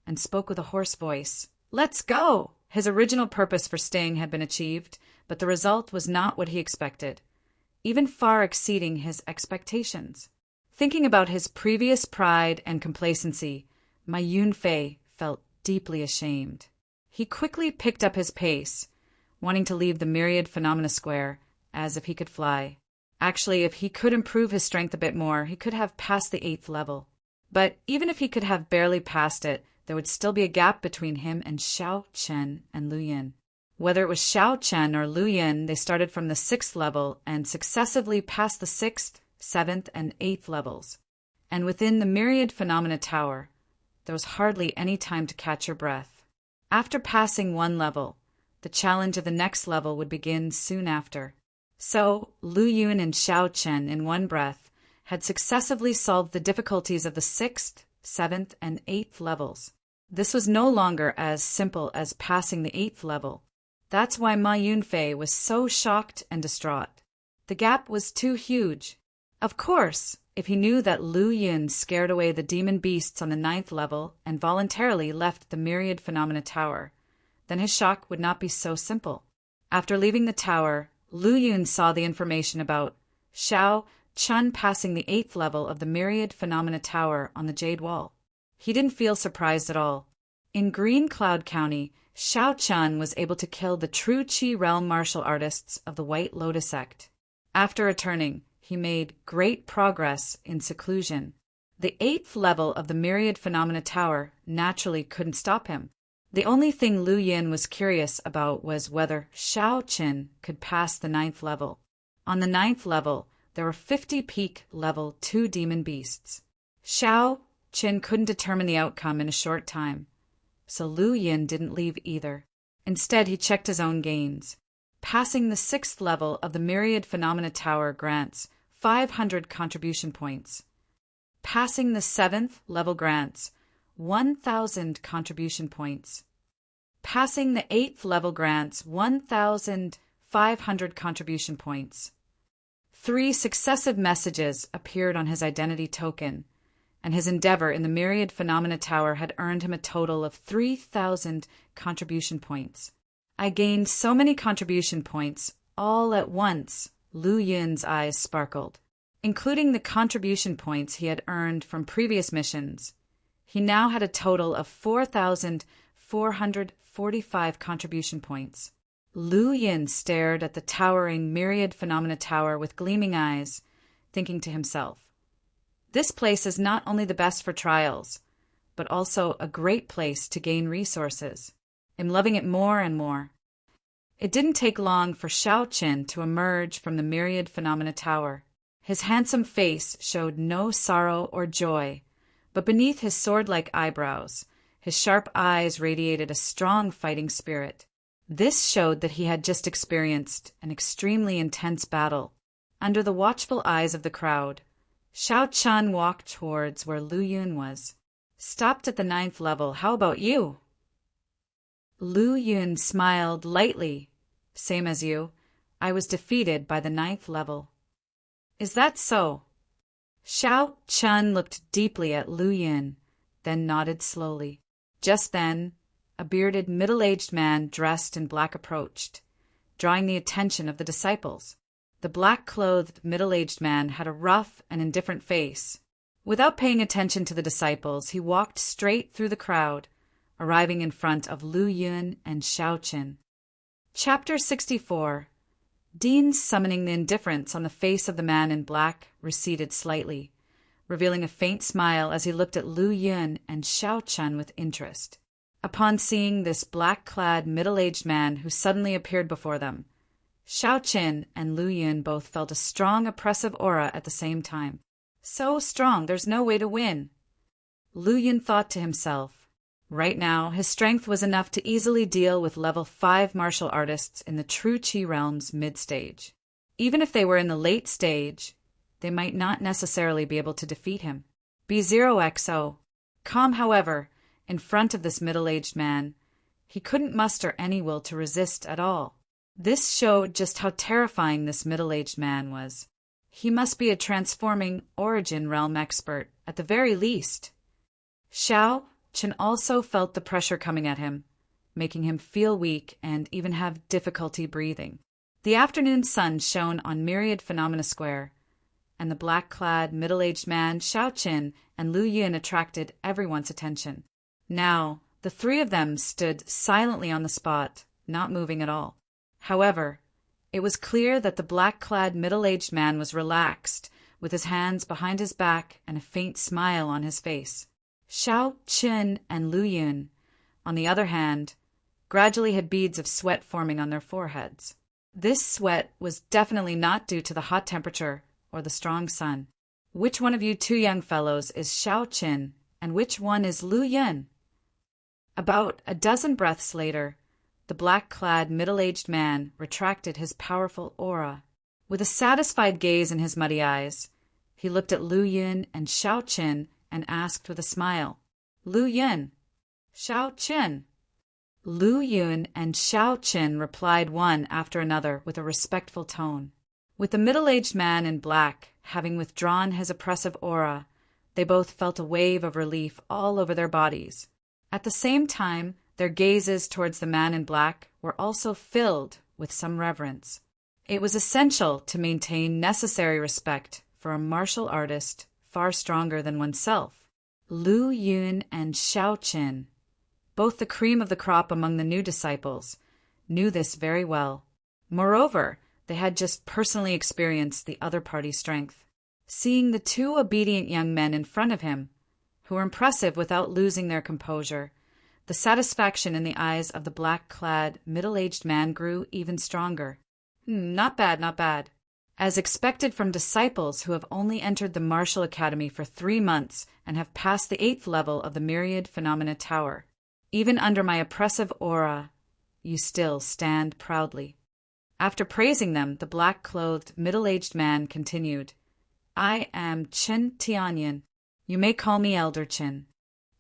and spoke with a hoarse voice. Let's go! His original purpose for staying had been achieved, but the result was not what he expected, even far exceeding his expectations. Thinking about his previous pride and complacency, Ma Yunfei felt deeply ashamed. He quickly picked up his pace, wanting to leave the myriad phenomena square, as if he could fly. Actually, if he could improve his strength a bit more, he could have passed the 8th level. But even if he could have barely passed it, there would still be a gap between him and Xiao Chen and Lu Yin. Whether it was Xiao Chen or Lu Yin, they started from the 6th level and successively passed the 6th, 7th, and 8th levels. And within the Myriad Phenomena Tower, there was hardly any time to catch your breath. After passing one level, the challenge of the next level would begin soon after. So, Lu Yun and Xiao Chen, in one breath, had successively solved the difficulties of the 6th, 7th, and 8th levels. This was no longer as simple as passing the 8th level. That's why Ma Yunfei was so shocked and distraught. The gap was too huge. Of course, if he knew that Lu Yun scared away the demon beasts on the 9th level and voluntarily left the Myriad Phenomena Tower, then his shock would not be so simple. After leaving the tower, Lu Yun saw the information about Xiao Chen passing the 8th level of the Myriad Phenomena Tower on the Jade Wall. He didn't feel surprised at all. In Green Cloud County, Xiao Chen was able to kill the true Qi realm martial artists of the White Lotus sect. After returning, he made great progress in seclusion. The 8th level of the Myriad Phenomena Tower naturally couldn't stop him. The only thing Lu Yin was curious about was whether Xiao Qin could pass the 9th level. On the 9th level, there were 50 peak level 2 demon beasts. Xiao Qin couldn't determine the outcome in a short time, so Lu Yin didn't leave either. Instead, he checked his own gains. Passing the 6th level of the Myriad Phenomena Tower grants 500 contribution points. Passing the 7th level grants 1,000 contribution points. Passing the 8th level grants 1,500 contribution points. 3 successive messages appeared on his identity token, and his endeavor in the Myriad Phenomena Tower had earned him a total of 3,000 contribution points. I gained so many contribution points all at once. Lu Yun's eyes sparkled. Including the contribution points he had earned from previous missions, he now had a total of 4,445 contribution points. Lu Yin stared at the towering Myriad Phenomena Tower with gleaming eyes, thinking to himself, "This place is not only the best for trials, but also a great place to gain resources. I'm loving it more and more." It didn't take long for Xiao Qin to emerge from the Myriad Phenomena Tower. His handsome face showed no sorrow or joy, but beneath his sword-like eyebrows, his sharp eyes radiated a strong fighting spirit. This showed that he had just experienced an extremely intense battle. Under the watchful eyes of the crowd, Xiao Chun walked towards where Lu Yun was. "Stopped at the 9th level. How about you?" Lu Yun smiled lightly. "Same as you. I was defeated by the 9th level." "Is that so?" Xiao Chun looked deeply at Lu Yun, then nodded slowly. Just then, a bearded, middle-aged man dressed in black approached, drawing the attention of the disciples. The black-clothed, middle-aged man had a rough and indifferent face. Without paying attention to the disciples, he walked straight through the crowd, arriving in front of Lu Yun and Xiao Qin. Chapter 64. Dean's summoning the indifference on the face of the man in black receded slightly, revealing a faint smile as he looked at Lu Yun and Xiao Chun with interest. Upon seeing this black-clad, middle-aged man who suddenly appeared before them, Xiao Qin and Lu Yun both felt a strong, oppressive aura at the same time. So strong, there's no way to win. Lu Yun thought to himself. Right now, his strength was enough to easily deal with level 5 martial artists in the True Qi realm's mid-stage. Even if they were in the late stage, they might not necessarily be able to defeat him. B0XO. Calm, however, in front of this middle-aged man, he couldn't muster any will to resist at all. This showed just how terrifying this middle-aged man was. He must be a transforming origin realm expert, at the very least. Xiao Qin also felt the pressure coming at him, making him feel weak and even have difficulty breathing. The afternoon sun shone on Myriad Phenomena Square, and the black-clad, middle-aged man, Xiao Qin, and Lu Yun attracted everyone's attention. Now, the three of them stood silently on the spot, not moving at all. However, it was clear that the black-clad, middle-aged man was relaxed, with his hands behind his back and a faint smile on his face. Xiao Qin and Lu Yun, on the other hand, gradually had beads of sweat forming on their foreheads. This sweat was definitely not due to the hot temperature or the strong sun. Which one of you two young fellows is Xiao Qin, and which one is Lu Yun? About a dozen breaths later, the black-clad, middle-aged man retracted his powerful aura. With a satisfied gaze in his muddy eyes, he looked at Lu Yun and Xiao Qin and asked with a smile, "Lu Yun, Xiao Qin." Lu Yun and Xiao Qin replied one after another with a respectful tone. With the middle-aged man in black having withdrawn his oppressive aura, they both felt a wave of relief all over their bodies. At the same time, their gazes towards the man in black were also filled with some reverence. It was essential to maintain necessary respect for a martial artist far stronger than oneself. Lu Yun and Xiao Qin, both the cream of the crop among the new disciples, knew this very well. Moreover, they had just personally experienced the other party's strength. Seeing the two obedient young men in front of him, who were impressive without losing their composure, the satisfaction in the eyes of the black-clad, middle-aged man grew even stronger. Not bad, not bad. As expected from disciples who have only entered the martial academy for 3 months and have passed the 8th level of the Myriad Phenomena Tower. Even under my oppressive aura, you still stand proudly. After praising them, the black-clothed, middle-aged man continued, "I am Qin Tianyan. You may call me Elder Qin.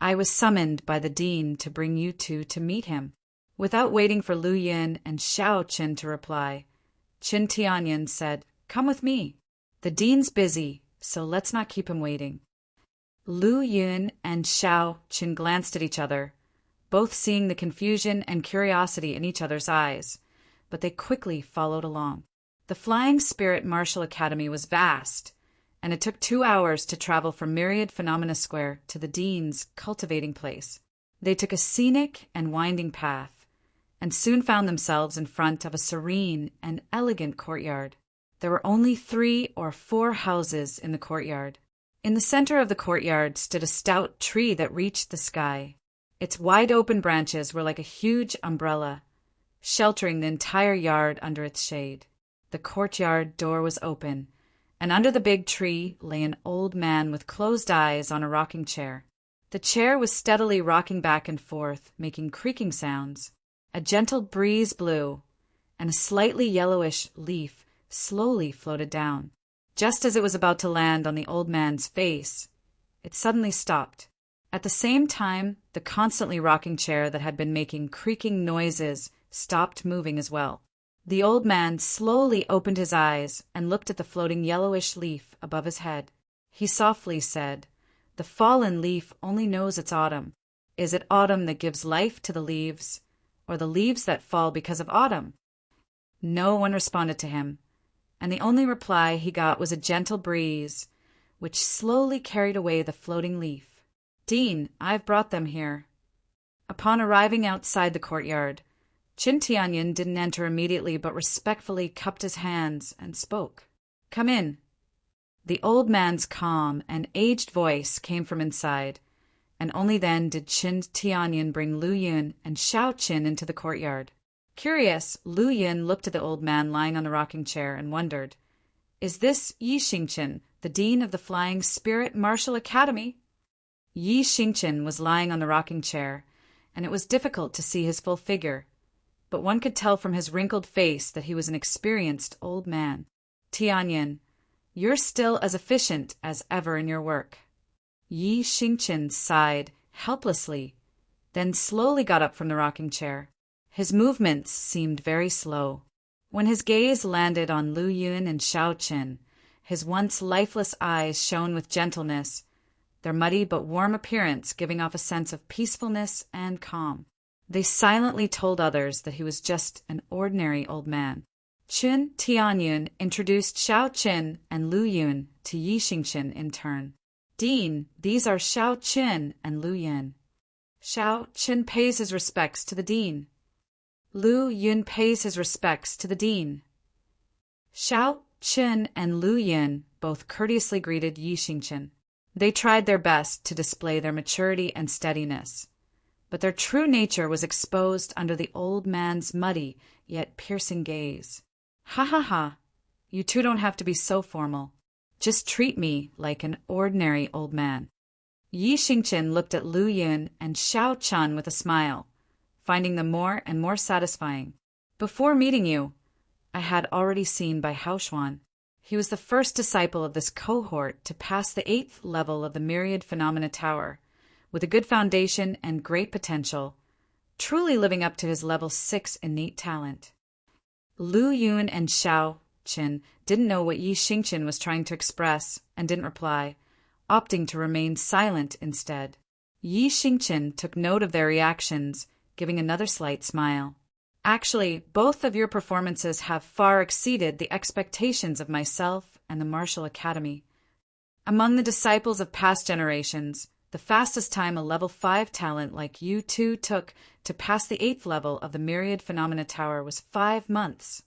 I was summoned by the dean to bring you two to meet him." Without waiting for Lu Yun and Xiao Qin to reply, Qin Tianyan said, "Come with me. The dean's busy, so let's not keep him waiting." Lu Yun and Xiao Qin glanced at each other, both seeing the confusion and curiosity in each other's eyes, but they quickly followed along. The Flying Spirit Martial Academy was vast, and it took 2 hours to travel from Myriad Phenomena Square to the dean's cultivating place. They took a scenic and winding path, and soon found themselves in front of a serene and elegant courtyard. There were only 3 or 4 houses in the courtyard. In the center of the courtyard stood a stout tree that reached the sky. Its wide-open branches were like a huge umbrella, sheltering the entire yard under its shade. The courtyard door was open, and under the big tree lay an old man with closed eyes on a rocking chair. The chair was steadily rocking back and forth, making creaking sounds. A gentle breeze blew, and a slightly yellowish leaf slowly floated down. Just as it was about to land on the old man's face, it suddenly stopped. At the same time, the constantly rocking chair that had been making creaking noises stopped moving as well. The old man slowly opened his eyes and looked at the floating yellowish leaf above his head. He softly said, "The fallen leaf only knows it's autumn. Is it autumn that gives life to the leaves, or the leaves that fall because of autumn?" No one responded to him, and the only reply he got was a gentle breeze, which slowly carried away the floating leaf. "Dean, I've brought them here." Upon arriving outside the courtyard, Qin Tianyin didn't enter immediately but respectfully cupped his hands and spoke. "Come in." The old man's calm and aged voice came from inside, and only then did Qin Tianyin bring Lu Yun and Shao Qin into the courtyard. Curious, Lu Yun looked at the old man lying on the rocking chair and wondered, "Is this Yi Xingqian, the dean of the Flying Spirit Martial Academy?" Yi Xingqian was lying on the rocking chair, and it was difficult to see his full figure, but one could tell from his wrinkled face that he was an experienced old man. "Tianyin, you're still as efficient as ever in your work." Yi Xingqian sighed helplessly, then slowly got up from the rocking chair. His movements seemed very slow. When his gaze landed on Lu Yun and Shao Qin, his once lifeless eyes shone with gentleness, their muddy but warm appearance giving off a sense of peacefulness and calm. They silently told others that he was just an ordinary old man. Qin Tianyin introduced Shao Qin and Lu Yun to Yi Xingqian in turn. "Dean, these are Shao Qin and Lu Yun." Shao Qin pays his respects to the dean. Lu Yun pays his respects to the dean. Shao Qin and Lu Yun both courteously greeted Yi Xingqian. They tried their best to display their maturity and steadiness, but their true nature was exposed under the old man's muddy yet piercing gaze. "Ha ha ha, you two don't have to be so formal. Just treat me like an ordinary old man." Yi Xingqian looked at Lu Yun and Shao Chun with a smile, finding them more and more satisfying. "Before meeting you, I had already seen Bai Haoshuan. He was the first disciple of this cohort to pass the 8th level of the Myriad Phenomena Tower, with a good foundation and great potential, truly living up to his level 6 innate talent." Lu Yun and Shao Qin didn't know what Yi Xingqian was trying to express and didn't reply, opting to remain silent instead. Yi Xingqian took note of their reactions, giving another slight smile. "Actually, both of your performances have far exceeded the expectations of myself and the Martial Academy. Among the disciples of past generations, the fastest time a level 5 talent like you two took to pass the 8th level of the Myriad Phenomena Tower was 5 months.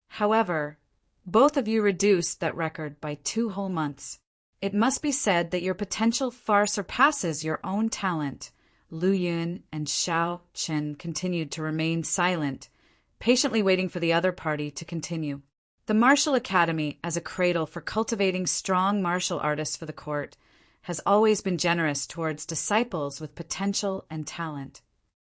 However, both of you reduced that record by 2 whole months. It must be said that your potential far surpasses your own talent." Lu Yun and Shao Qin continued to remain silent, patiently waiting for the other party to continue. The Martial Academy, as a cradle for cultivating strong martial artists for the court, has always been generous towards disciples with potential and talent.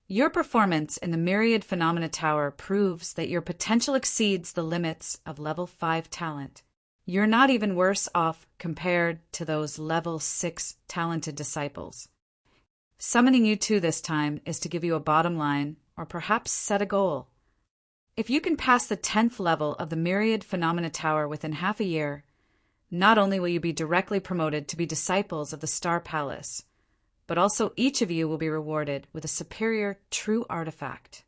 Your performance in the Myriad Phenomena Tower proves that your potential exceeds the limits of level 5 talent. You're not even worse off compared to those level 6 talented disciples. Summoning you two this time is to give you a bottom line, or perhaps set a goal. If you can pass the 10th level of the Myriad Phenomena Tower within half a year, not only will you be directly promoted to be disciples of the Star Palace, but also each of you will be rewarded with a superior true artifact.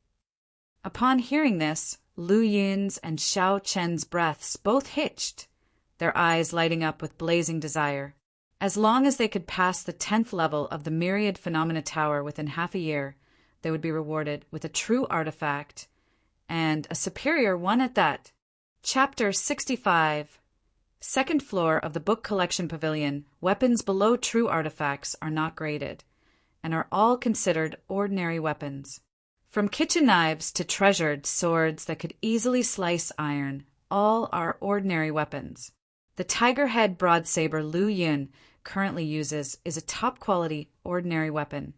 Upon hearing this, Lu Yun's and Shao Chen's breaths both hitched, their eyes lighting up with blazing desire. As long as they could pass the 10th level of the Myriad Phenomena Tower within half a year, they would be rewarded with a true artifact, and a superior one at that. Chapter 65. Second floor of the Book Collection Pavilion, weapons below true artifacts are not graded, and are all considered ordinary weapons. From kitchen knives to treasured swords that could easily slice iron, all are ordinary weapons. The tiger-head broadsaber Lu Yun currently uses is a top-quality, ordinary weapon,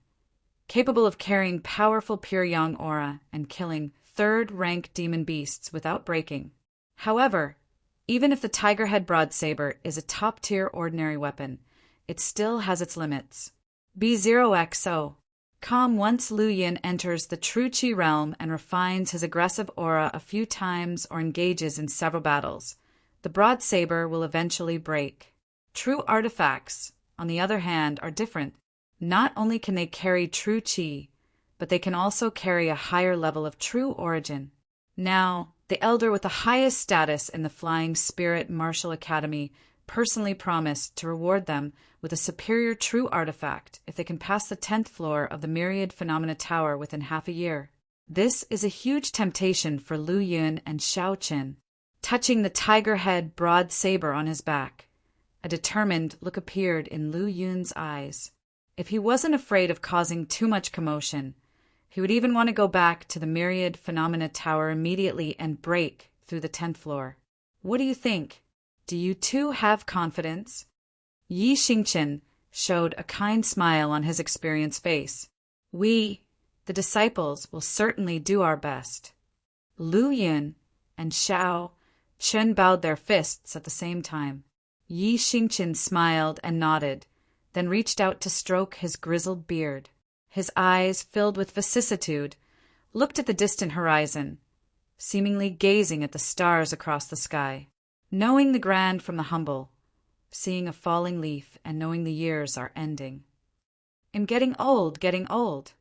capable of carrying powerful pure yang aura and killing third-rank demon beasts without breaking. However, even if the tiger-head broadsaber is a top-tier ordinary weapon, it still has its limits. B0XO. Calm once Lu Yun enters the true Qi realm and refines his aggressive aura a few times or engages in several battles, the broadsaber will eventually break. True artifacts, on the other hand, are different. Not only can they carry true Qi, but they can also carry a higher level of true origin. Now, the elder with the highest status in the Flying Spirit Martial Academy personally promised to reward them with a superior true artifact if they can pass the 10th floor of the Myriad Phenomena Tower within half a year. This is a huge temptation for Lu Yun and Xiao Qin. Touching the tiger-head broad saber on his back, a determined look appeared in Lu Yun's eyes. If he wasn't afraid of causing too much commotion, he would even want to go back to the Myriad Phenomena Tower immediately and break through the 10th floor. What do you think? Do you too have confidence? Yi Xingqian showed a kind smile on his experienced face. We, the disciples, will certainly do our best. Lu Yun and Xiao Qin bowed their fists at the same time. Yi Xingqian smiled and nodded, then reached out to stroke his grizzled beard. His eyes, filled with vicissitude, looked at the distant horizon, seemingly gazing at the stars across the sky. Knowing the grand from the humble, seeing a falling leaf and knowing the years are ending. I'm getting old, getting old.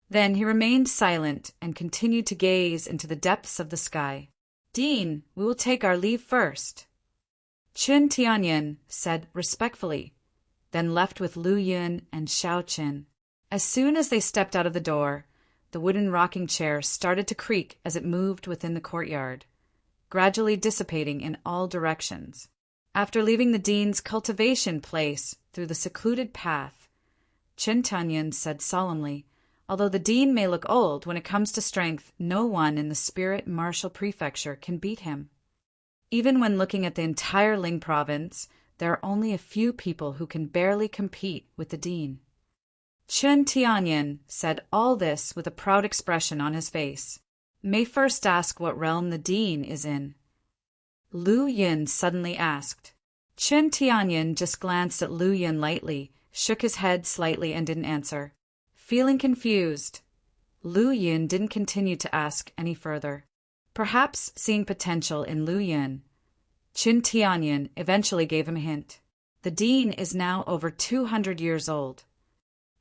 Then he remained silent and continued to gaze into the depths of the sky. Dean, we will take our leave first. Qin Tianyin said respectfully, then left with Lu Yun and Xiao Qin. As soon as they stepped out of the door, the wooden rocking chair started to creak as it moved within the courtyard, gradually dissipating in all directions. After leaving the dean's cultivation place through the secluded path, Qin Tianyin said solemnly, although the dean may look old, when it comes to strength, no one in the Spirit Martial Prefecture can beat him. Even when looking at the entire Ling province, there are only a few people who can barely compete with the dean. Qin Tianyin said all this with a proud expression on his face. May first ask what realm the dean is in. Lu Yun suddenly asked. Qin Tianyin just glanced at Lu Yun lightly, shook his head slightly and didn't answer. Feeling confused, Lu Yun didn't continue to ask any further. Perhaps seeing potential in Lu Yun, Qin Tianyin eventually gave him a hint. The dean is now over 200 years old.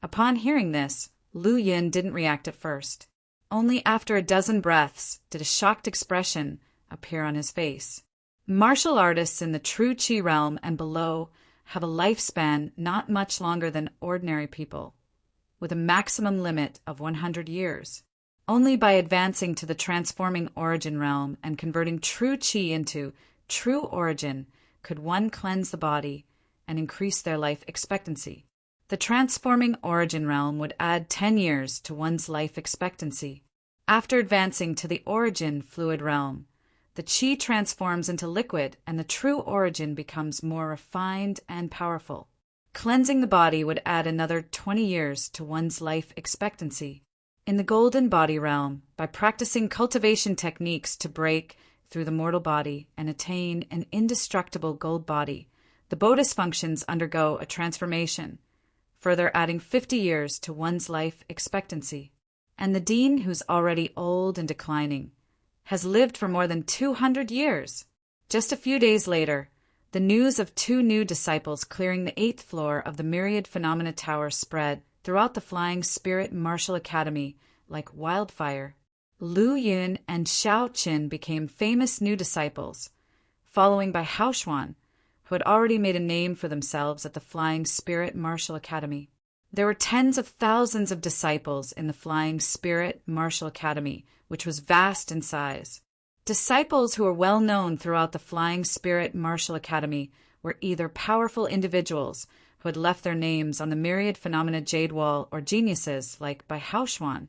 Upon hearing this, Lu Yun didn't react at first. Only after a dozen breaths did a shocked expression appear on his face. Martial artists in the true Qi realm and below have a lifespan not much longer than ordinary people, with a maximum limit of 100 years. Only by advancing to the transforming origin realm and converting true Qi into true origin could one cleanse the body and increase their life expectancy. The transforming origin realm would add 10 years to one's life expectancy. After advancing to the origin fluid realm, the Qi transforms into liquid and the true origin becomes more refined and powerful. Cleansing the body would add another 20 years to one's life expectancy. In the golden body realm, by practicing cultivation techniques to break through the mortal body and attain an indestructible gold body, the Bodhis functions undergo a transformation, further adding 50 years to one's life expectancy. And the dean, who's already old and declining, has lived for more than 200 years. Just a few days later, the news of 2 new disciples clearing the 8th floor of the Myriad Phenomena Tower spread throughout the Flying Spirit Martial Academy like wildfire. Lu Yun and Xiao Qin became famous new disciples, following by Hao Xuan, who had already made a name for themselves at the Flying Spirit Martial Academy. There were tens of thousands of disciples in the Flying Spirit Martial Academy, which was vast in size. Disciples who were well known throughout the Flying Spirit Martial Academy were either powerful individuals who had left their names on the Myriad Phenomena Jade Wall or geniuses like Bai Hao Xuan,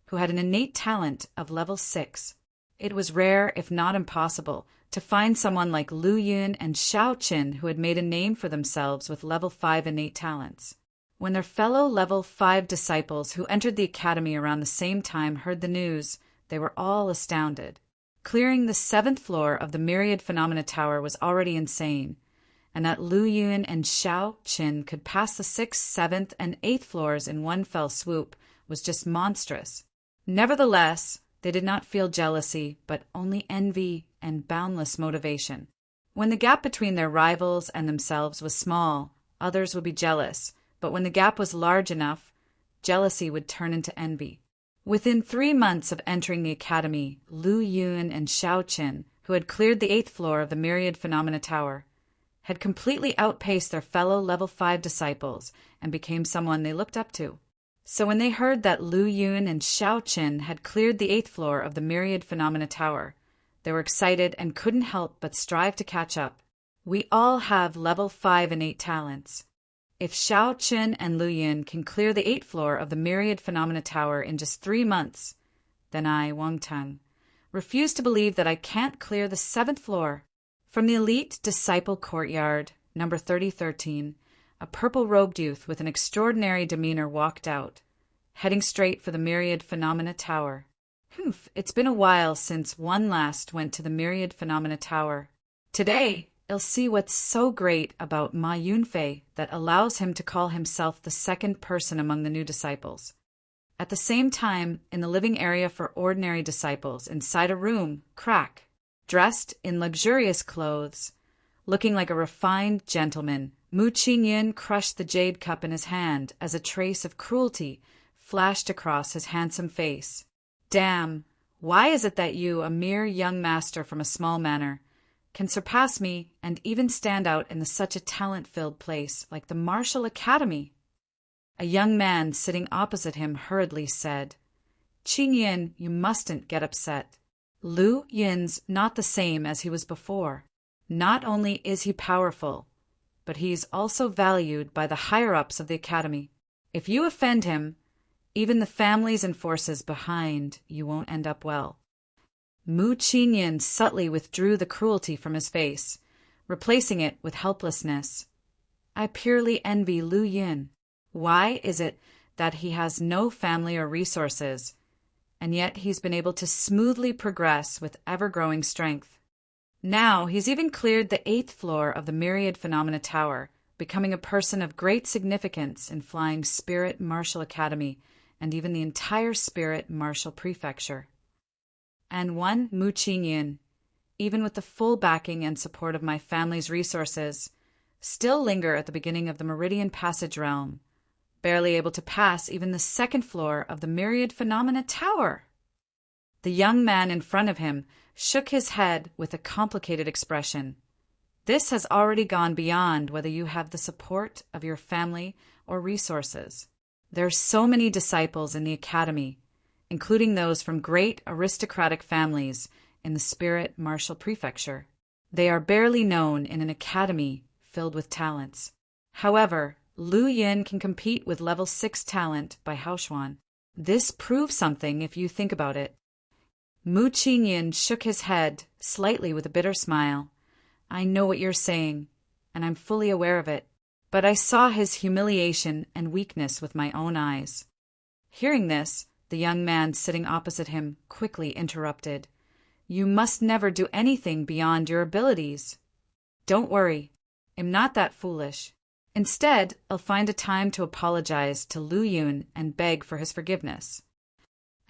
who had an innate talent of level 6. It was rare, if not impossible, to find someone like Lu Yun and Xiao Qin who had made a name for themselves with level 5 innate talents. When their fellow level 5 disciples who entered the academy around the same time heard the news, they were all astounded. Clearing the 7th floor of the Myriad Phenomena Tower was already insane, and that Lu Yun and Xiao Qin could pass the 6th, 7th, and 8th floors in one fell swoop was just monstrous. Nevertheless, they did not feel jealousy, but only envy and boundless motivation. When the gap between their rivals and themselves was small, others would be jealous, but when the gap was large enough, jealousy would turn into envy. Within 3 months of entering the academy, Lu Yun and Xiao Qin, who had cleared the 8th floor of the Myriad Phenomena Tower, had completely outpaced their fellow level 5 disciples and became someone they looked up to. So when they heard that Lu Yun and Xiao Qin had cleared the 8th floor of the Myriad Phenomena Tower, they were excited and couldn't help but strive to catch up. We all have level 5 innate talents. If Xiao Qin and Lu Yun can clear the 8th floor of the Myriad Phenomena Tower in just 3 months, then I, Wang Tang, refuse to believe that I can't clear the 7th floor. From the elite disciple courtyard, number 3013, a purple-robed youth with an extraordinary demeanor walked out, heading straight for the Myriad Phenomena Tower. Humph, it's been a while since one last went to the Myriad Phenomena Tower. Today, I'll see what's so great about Ma Yunfei that allows him to call himself the second person among the new disciples. At the same time, in the living area for ordinary disciples, inside a room, crack, dressed in luxurious clothes, looking like a refined gentleman, Mu Qingyan crushed the jade cup in his hand as a trace of cruelty flashed across his handsome face. Damn, why is it that you, a mere young master from a small manor, can surpass me and even stand out in such a talent-filled place like the Martial Academy? A young man sitting opposite him hurriedly said, Qingyan, you mustn't get upset. Lu Yun's not the same as he was before. Not only is he powerful, but he's also valued by the higher-ups of the academy. If you offend him, even the families and forces behind you won't end up well. Mu Qingyan subtly withdrew the cruelty from his face, replacing it with helplessness. I purely envy Lu Yun. Why is it that he has no family or resources, and yet he's been able to smoothly progress with ever-growing strength? Now he's even cleared the 8th floor of the Myriad Phenomena Tower, becoming a person of great significance in Flying Spirit Martial Academy and even the entire Spirit Martial Prefecture. And one Mu Qingyan, even with the full backing and support of my family's resources, still linger at the beginning of the Meridian Passage realm, barely able to pass even the 2nd floor of the Myriad Phenomena Tower. The young man in front of him shook his head with a complicated expression. This has already gone beyond whether you have the support of your family or resources. There are so many disciples in the academy, including those from great aristocratic families in the Spirit Martial Prefecture. They are barely known in an academy filled with talents. However, Lu Yun can compete with level 6 talent by Haoshuan. This proves something if you think about it. Mu Qingyan shook his head slightly with a bitter smile. I know what you're saying, and I'm fully aware of it, but I saw his humiliation and weakness with my own eyes. Hearing this, the young man sitting opposite him quickly interrupted. You must never do anything beyond your abilities. Don't worry, I'm not that foolish. Instead, I'll find a time to apologize to Lu Yun and beg for his forgiveness.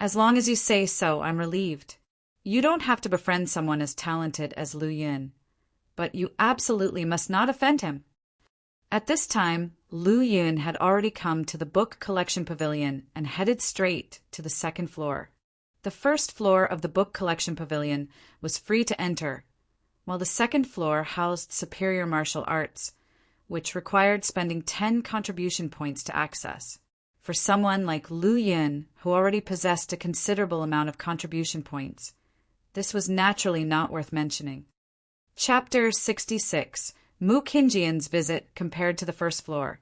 As long as you say so, I'm relieved. You don't have to befriend someone as talented as Lu Yun, but you absolutely must not offend him. At this time, Lu Yun had already come to the book collection pavilion and headed straight to the 2nd floor. The 1st floor of the book collection pavilion was free to enter, while the 2nd floor housed superior martial arts, which required spending 10 contribution points to access. For someone like Lu Yun, who already possessed a considerable amount of contribution points, this was naturally not worth mentioning. Chapter 66. Mu Qingyan's visit compared to the 1st floor.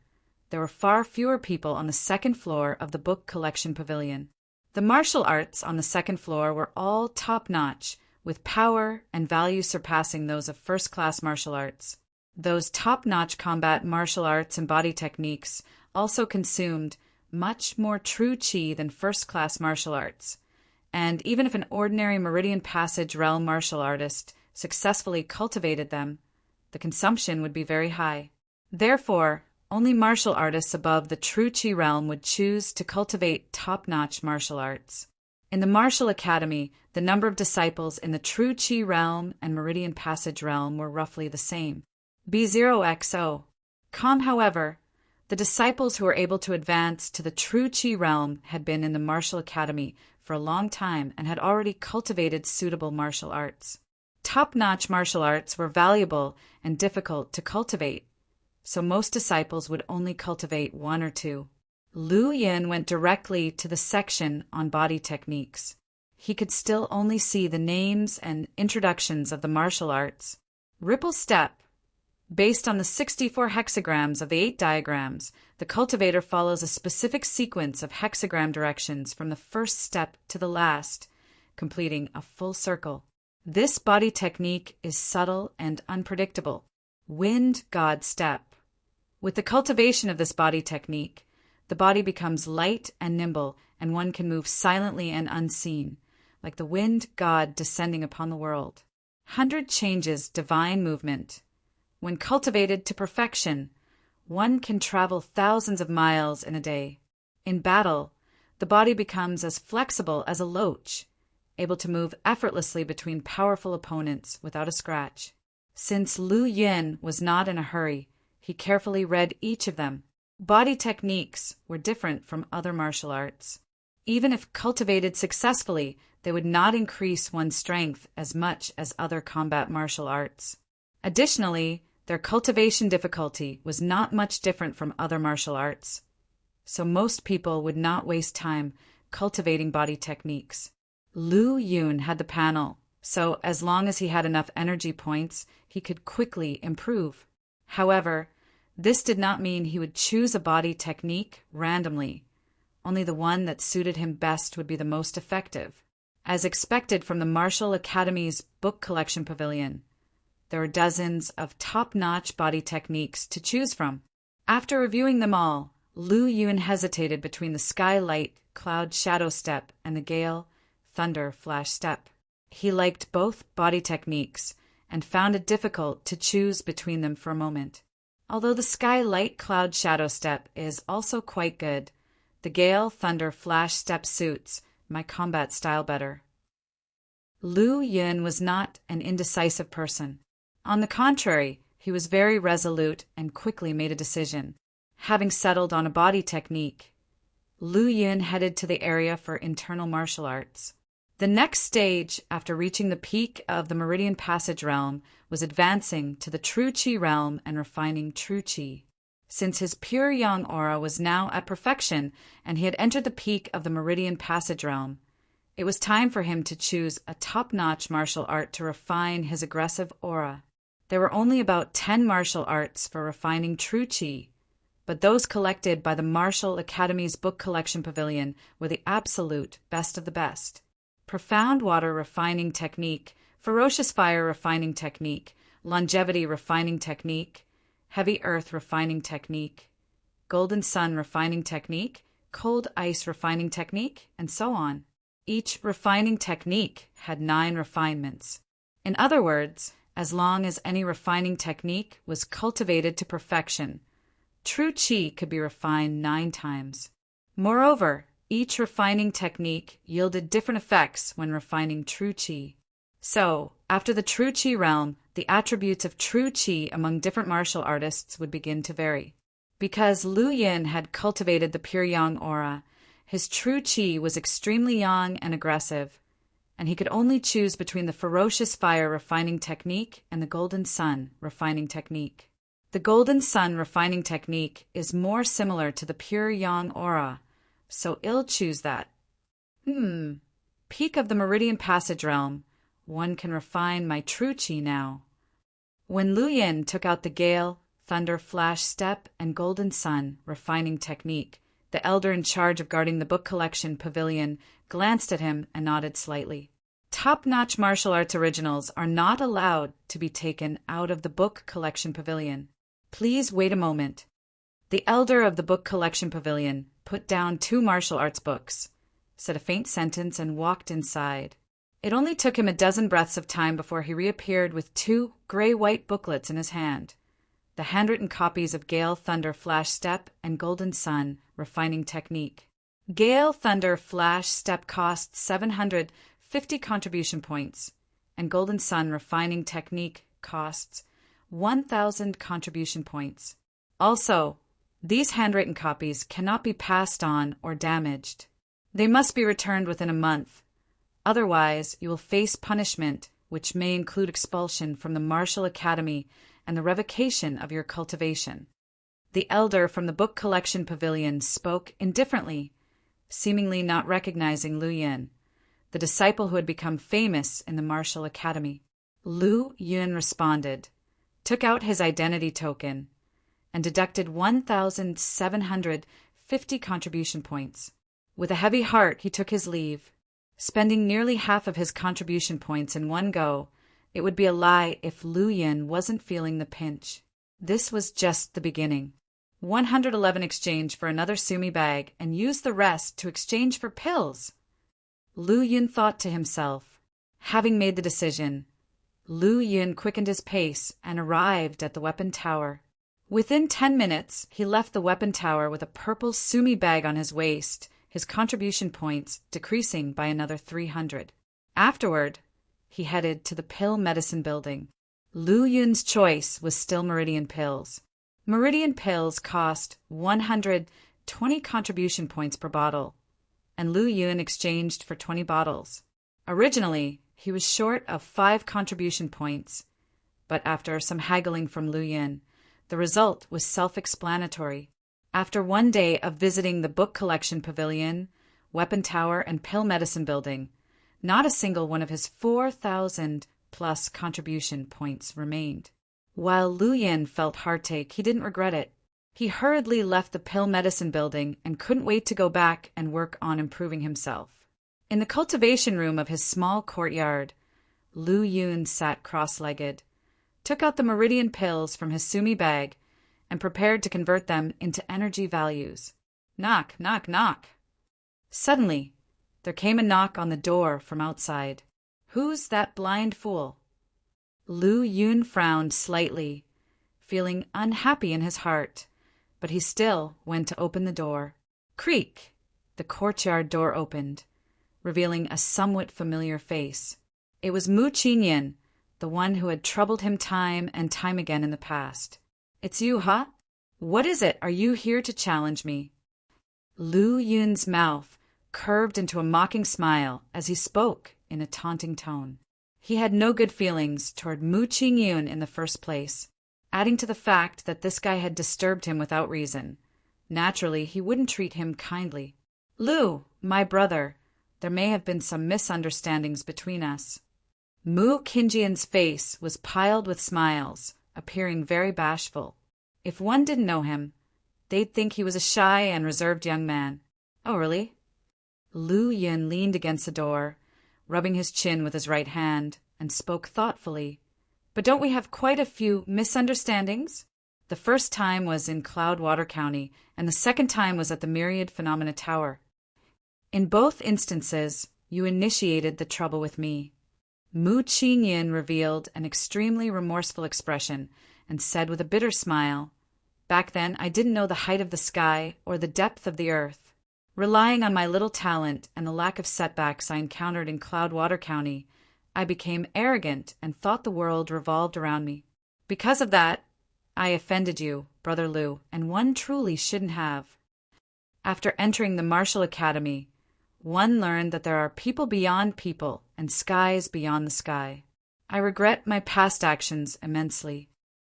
There were far fewer people on the 2nd floor of the book collection pavilion. The martial arts on the second floor were all top-notch, with power and value surpassing those of first-class martial arts. Those top-notch combat martial arts and body techniques also consumed much more true qi than first-class martial arts, and even if an ordinary Meridian Passage realm martial artist successfully cultivated them, the consumption would be very high. Therefore, only martial artists above the true qi realm would choose to cultivate top-notch martial arts. In the martial academy, the number of disciples in the true qi realm and Meridian Passage realm were roughly the same, B0XO. However, the disciples who were able to advance to the true qi realm had been in the martial academy for a long time and had already cultivated suitable martial arts. Top-notch martial arts were valuable and difficult to cultivate, so most disciples would only cultivate one or two. Lu Yin went directly to the section on body techniques. He could still only see the names and introductions of the martial arts. Ripple step. Based on the 64 hexagrams of the 8 diagrams, the cultivator follows a specific sequence of hexagram directions from the first step to the last, completing a full circle. This body technique is subtle and unpredictable. Wind God step. With the cultivation of this body technique, the body becomes light and nimble, and one can move silently and unseen, like the wind God descending upon the world. 100 changes divine movement. When cultivated to perfection, one can travel thousands of miles in a day. In battle, the body becomes as flexible as a loach, able to move effortlessly between powerful opponents without a scratch. Since Lu Yin was not in a hurry, he carefully read each of them. Body techniques were different from other martial arts. Even if cultivated successfully, they would not increase one's strength as much as other combat martial arts. Additionally, their cultivation difficulty was not much different from other martial arts, so most people would not waste time cultivating body techniques. Lu Yun had the panel, so as long as he had enough energy points, he could quickly improve. However, this did not mean he would choose a body technique randomly. Only the one that suited him best would be the most effective. As expected from the Martial Academy's book collection pavilion, there were dozens of top-notch body techniques to choose from. After reviewing them all, Lu Yun hesitated between the Sky Light Cloud Shadow Step and the Gale Thunder Flash Step. He liked both body techniques and found it difficult to choose between them for a moment. Although the Sky Light Cloud Shadow Step is also quite good, the Gale Thunder Flash Step suits my combat style better. Lu Yun was not an indecisive person. On the contrary, he was very resolute and quickly made a decision. Having settled on a body technique, Lu Yun headed to the area for internal martial arts. The next stage, after reaching the peak of the Meridian Passage realm, was advancing to the True Qi realm and refining True Qi. Since his pure yang aura was now at perfection and he had entered the peak of the Meridian Passage realm, it was time for him to choose a top-notch martial art to refine his aggressive aura. There were only about 10 martial arts for refining True Qi, but those collected by the Martial Academy's book collection pavilion were the absolute best of the best. Profound Water Refining Technique, Ferocious Fire Refining Technique, Longevity Refining Technique, Heavy Earth Refining Technique, Golden Sun Refining Technique, Cold Ice Refining Technique, and so on. Each refining technique had 9 refinements. In other words, as long as any refining technique was cultivated to perfection, True Qi could be refined 9 times. Moreover, each refining technique yielded different effects when refining True Qi. So, after the True Qi realm, the attributes of True Qi among different martial artists would begin to vary. Because Lu Yin had cultivated the pure yang aura, his True Qi was extremely yang and aggressive, and he could only choose between the Ferocious Fire Refining Technique and the Golden Sun Refining Technique. The Golden Sun Refining Technique is more similar to the pure yang aura, so I'll choose that. Peak of the Meridian Passage realm. One can refine my True Qi now. When Lu Yin took out the Gale, Thunder Flash Step, and Golden Sun Refining Technique, The elder in charge of guarding the book collection pavilion glanced at him and nodded slightly. Top-notch martial arts originals are not allowed to be taken out of the book collection pavilion. Please wait a moment. The elder of the book collection pavilion put down 2 martial arts books, said a faint sentence, and walked inside. It only took him a dozen breaths of time before he reappeared with 2 gray-white booklets in his hand, the handwritten copies of Gale Thunder Flash Step and Golden Sun Refining Technique. Gale Thunder Flash Step costs 750 contribution points, and Golden Sun Refining Technique costs 1,000 contribution points. Also, these handwritten copies cannot be passed on or damaged. They must be returned within a month. Otherwise, you will face punishment, which may include expulsion from the Martial Academy and the revocation of your cultivation. The elder from the book collection pavilion spoke indifferently, seemingly not recognizing Lu Yin, the disciple who had become famous in the Martial Academy. Lu Yin responded, took out his identity token, and deducted 1,750 contribution points. With a heavy heart, he took his leave, spending nearly half of his contribution points in one go. It would be a lie if Lu Yin wasn't feeling the pinch. This was just the beginning. 111 exchange for another sumi bag and use the rest to exchange for pills. Lu Yin thought to himself. Having made the decision, Lu Yin quickened his pace and arrived at the weapon tower. Within 10 minutes, he left the weapon tower with a purple sumi bag on his waist, his contribution points decreasing by another 300. Afterward, he headed to the pill medicine building. Lu Yun's choice was still Meridian pills. Meridian pills cost 120 contribution points per bottle, and Lu Yun exchanged for 20 bottles. Originally, he was short of 5 contribution points, but after some haggling from Lu Yun, the result was self-explanatory. After one day of visiting the book collection pavilion, weapon tower, and pill medicine building, not a single one of his 4,000-plus contribution points remained. While Lu Yin felt heartache, he didn't regret it. He hurriedly left the pill medicine building and couldn't wait to go back and work on improving himself. In the cultivation room of his small courtyard, Lu Yun sat cross-legged, took out the Meridian pills from his sumi bag, and prepared to convert them into energy values. Knock, knock, knock. Suddenly, there came a knock on the door from outside. Who's that blind fool? Lu Yun frowned slightly, feeling unhappy in his heart, but he still went to open the door. Creak! The courtyard door opened, revealing a somewhat familiar face. It was Mu Qingyan, the one who had troubled him time and time again in the past. It's you, huh? What is it? Are you here to challenge me? Lu Yun's mouth curved into a mocking smile as he spoke in a taunting tone. He had no good feelings toward Mu Qingyun in the first place, adding to the fact that this guy had disturbed him without reason. Naturally, he wouldn't treat him kindly. Lu, my brother, there may have been some misunderstandings between us. Mu Qingyan's face was piled with smiles, appearing very bashful. If one didn't know him, they'd think he was a shy and reserved young man. Oh, really? Lu Yun leaned against the door, rubbing his chin with his right hand, and spoke thoughtfully. But don't we have quite a few misunderstandings? The first time was in Cloudwater County, and the second time was at the Myriad Phenomena Tower. In both instances, you initiated the trouble with me. Mu Qingyan revealed an extremely remorseful expression and said with a bitter smile, back then I didn't know the height of the sky or the depth of the earth. Relying on my little talent and the lack of setbacks I encountered in Cloudwater County, I became arrogant and thought the world revolved around me. Because of that, I offended you, Brother Lu, and one truly shouldn't have. After entering the Martial Academy, one learned that there are people beyond people and skies beyond the sky. I regret my past actions immensely.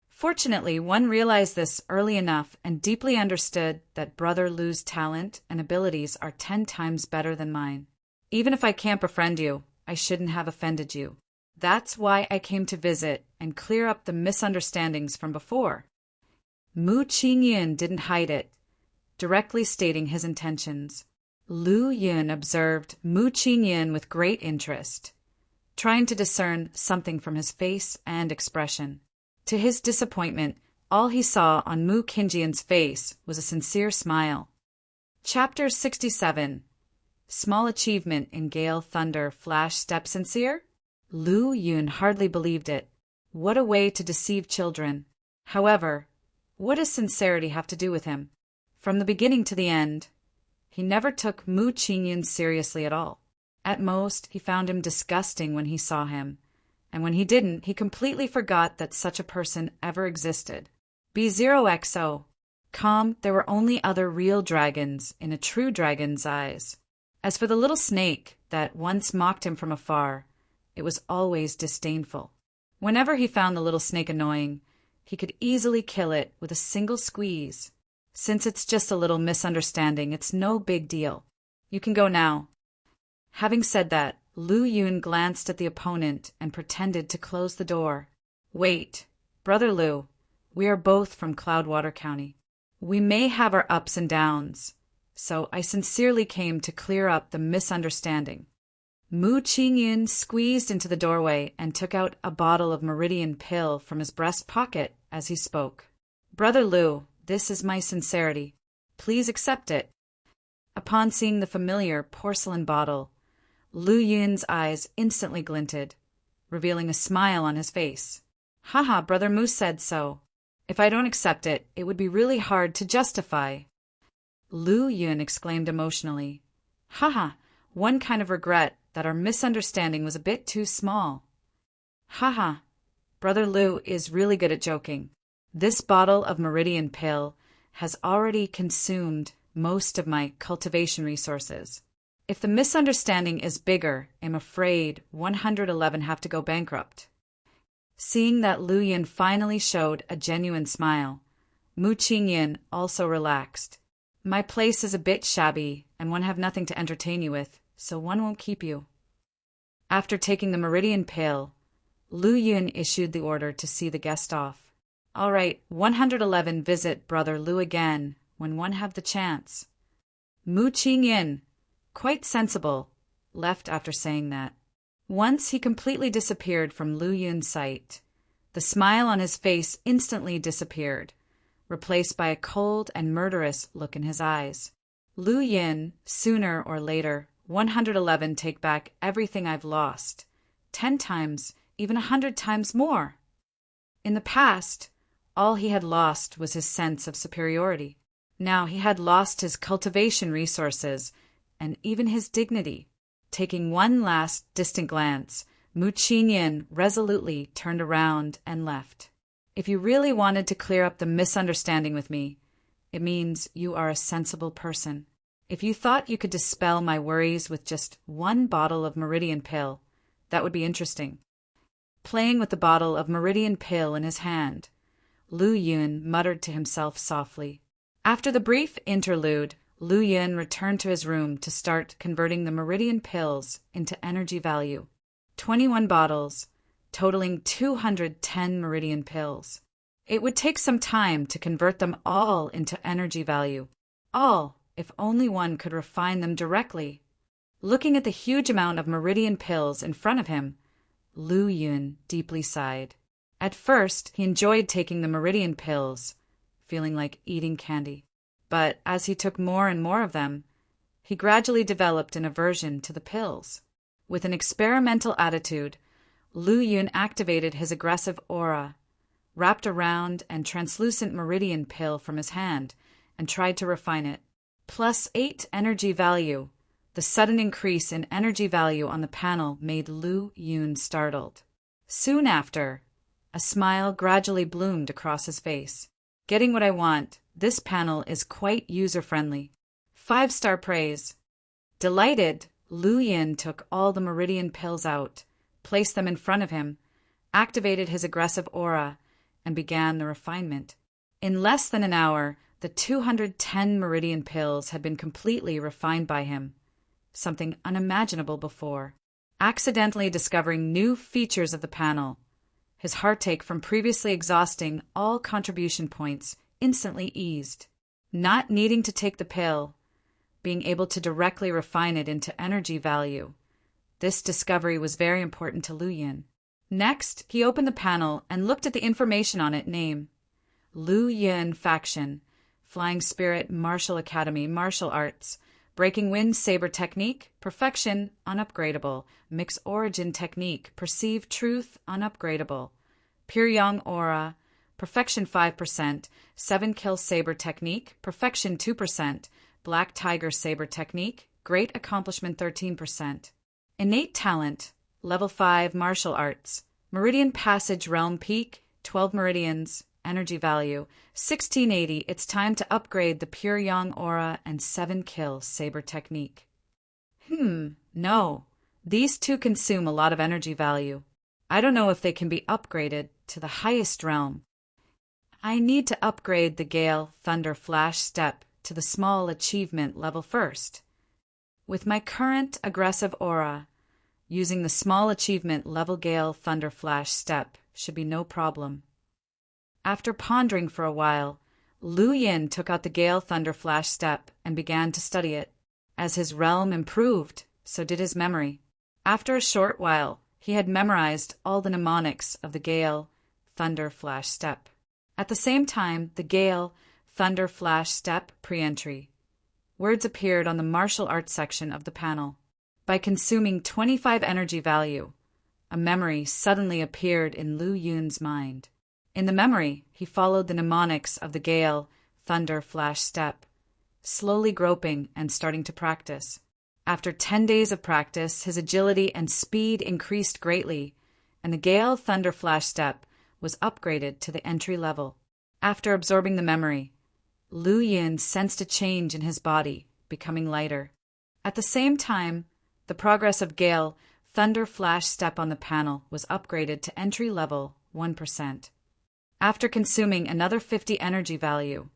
Fortunately, one realized this early enough and deeply understood that Brother Lu's talent and abilities are 10 times better than mine. Even if I can't befriend you, I shouldn't have offended you. That's why I came to visit and clear up the misunderstandings from before. Mu Qingyan didn't hide it. directly stating his intentions. Lu Yun observed Mu Qingyan with great interest, trying to discern something from his face and expression. To his disappointment, all he saw on Mu Qingyan's face was a sincere smile. Chapter 67. Small achievement in Gale Thunder Flash Step Sincere? Lu Yun hardly believed it. What a way to deceive children. However, what does sincerity have to do with him? From the beginning to the end, he never took Mu Qingyan seriously at all. At most, he found him disgusting when he saw him, and when he didn't, he completely forgot that such a person ever existed. B0XO. Calm, there were only other real dragons in a true dragon's eyes. As for the little snake that once mocked him from afar, it was always disdainful. Whenever he found the little snake annoying, he could easily kill it with a single squeeze. Since it's just a little misunderstanding, it's no big deal. You can go now. Having said that, Lu Yun glanced at the opponent and pretended to close the door. Wait, Brother Lu, we are both from Cloudwater County. We may have our ups and downs, so I sincerely came to clear up the misunderstanding. Mu Qingyan squeezed into the doorway and took out a bottle of meridian pill from his breast pocket as he spoke. Brother Lu, this is my sincerity. Please accept it. Upon seeing the familiar porcelain bottle, Lu Yun's eyes instantly glinted, revealing a smile on his face. Haha, Brother Mu said so. If I don't accept it, it would be really hard to justify. Lu Yun exclaimed emotionally. Haha, one kind of regret that our misunderstanding was a bit too small. Haha, Brother Lu is really good at joking. This bottle of meridian pill has already consumed most of my cultivation resources. If the misunderstanding is bigger, I'm afraid 111 have to go bankrupt. Seeing that Lu Yun finally showed a genuine smile, Mu Qingyan also relaxed. My place is a bit shabby, and one have nothing to entertain you with, so one won't keep you. After taking the meridian pill, Lu Yun issued the order to see the guest off. All right, 111 visit Brother Lu again, when one have the chance. Mu Qingyan, quite sensible, left after saying that. Once he completely disappeared from Lu Yun's sight, the smile on his face instantly disappeared, replaced by a cold and murderous look in his eyes. Lu Yun, sooner or later, 111 take back everything I've lost, 10 times, even 100 times more. In the past, all he had lost was his sense of superiority. Now he had lost his cultivation resources and even his dignity. Taking one last distant glance, Mu Qingyan resolutely turned around and left. If you really wanted to clear up the misunderstanding with me, it means you are a sensible person. If you thought you could dispel my worries with just one bottle of meridian pill, that would be interesting. Playing with the bottle of meridian pill in his hand, Lu Yun muttered to himself softly. After the brief interlude, Lu Yun returned to his room to start converting the meridian pills into energy value. 21 bottles, totaling 210 meridian pills. It would take some time to convert them all into energy value. All, if only one could refine them directly. Looking at the huge amount of meridian pills in front of him, Lu Yun deeply sighed. At first, he enjoyed taking the meridian pills, feeling like eating candy. But as he took more and more of them, he gradually developed an aversion to the pills. With an experimental attitude, Lu Yun activated his aggressive aura, wrapped around and translucent meridian pill from his hand, and tried to refine it. +8 energy value. The sudden increase in energy value on the panel made Lu Yun startled. Soon after, a smile gradually bloomed across his face. Getting what I want, this panel is quite user-friendly. 5-star praise. Delighted, Lu Yun took all the meridian pills out, placed them in front of him, activated his aggressive aura, and began the refinement. In less than an hour, the 210 meridian pills had been completely refined by him, something unimaginable before. Accidentally discovering new features of the panel, his heartache from previously exhausting all contribution points instantly eased. Not needing to take the pill, being able to directly refine it into energy value. This discovery was very important to Lu Yin. Next, he opened the panel and looked at the information on it. Name: Lu Yin Faction, Flying Spirit Martial Academy, Martial Arts, Breaking Wind Saber Technique, Perfection, Unupgradable, Mix Origin Technique, Perceive Truth, Unupgradable, Pure Yang Aura, Perfection 5%, 7 Kill Saber Technique, Perfection 2%, Black Tiger Saber Technique, Great Accomplishment 13%. Innate Talent, Level 5 Martial Arts, Meridian Passage Realm Peak, 12 Meridians, Energy Value, 1680. It's time to upgrade the Pure Yang Aura and 7 Kill Saber Technique. No. These two consume a lot of energy value. I don't know if they can be upgraded to the highest realm. I need to upgrade the Gale Thunder Flash Step to the small achievement level first. With my current aggressive aura, using the small achievement level Gale Thunder Flash Step should be no problem. After pondering for a while, Lu Yin took out the Gale Thunder Flash Step and began to study it. As his realm improved, so did his memory. After a short while, he had memorized all the mnemonics of the Gale Thunder Flash Step. At the same time, the Gale Thunder Flash Step pre-entry. Words appeared on the martial arts section of the panel. By consuming 25 energy value, a memory suddenly appeared in Lu Yun's mind. In the memory, he followed the mnemonics of the Gale Thunder Flash Step, slowly groping and starting to practice. After 10 days of practice, his agility and speed increased greatly, and the Gale Thunder Flash Step was upgraded to the entry level. After absorbing the memory, Lu Yin sensed a change in his body, becoming lighter. At the same time, the progress of Gale Thunder Flash Step on the panel was upgraded to entry level 1%. After consuming another 50 energy value,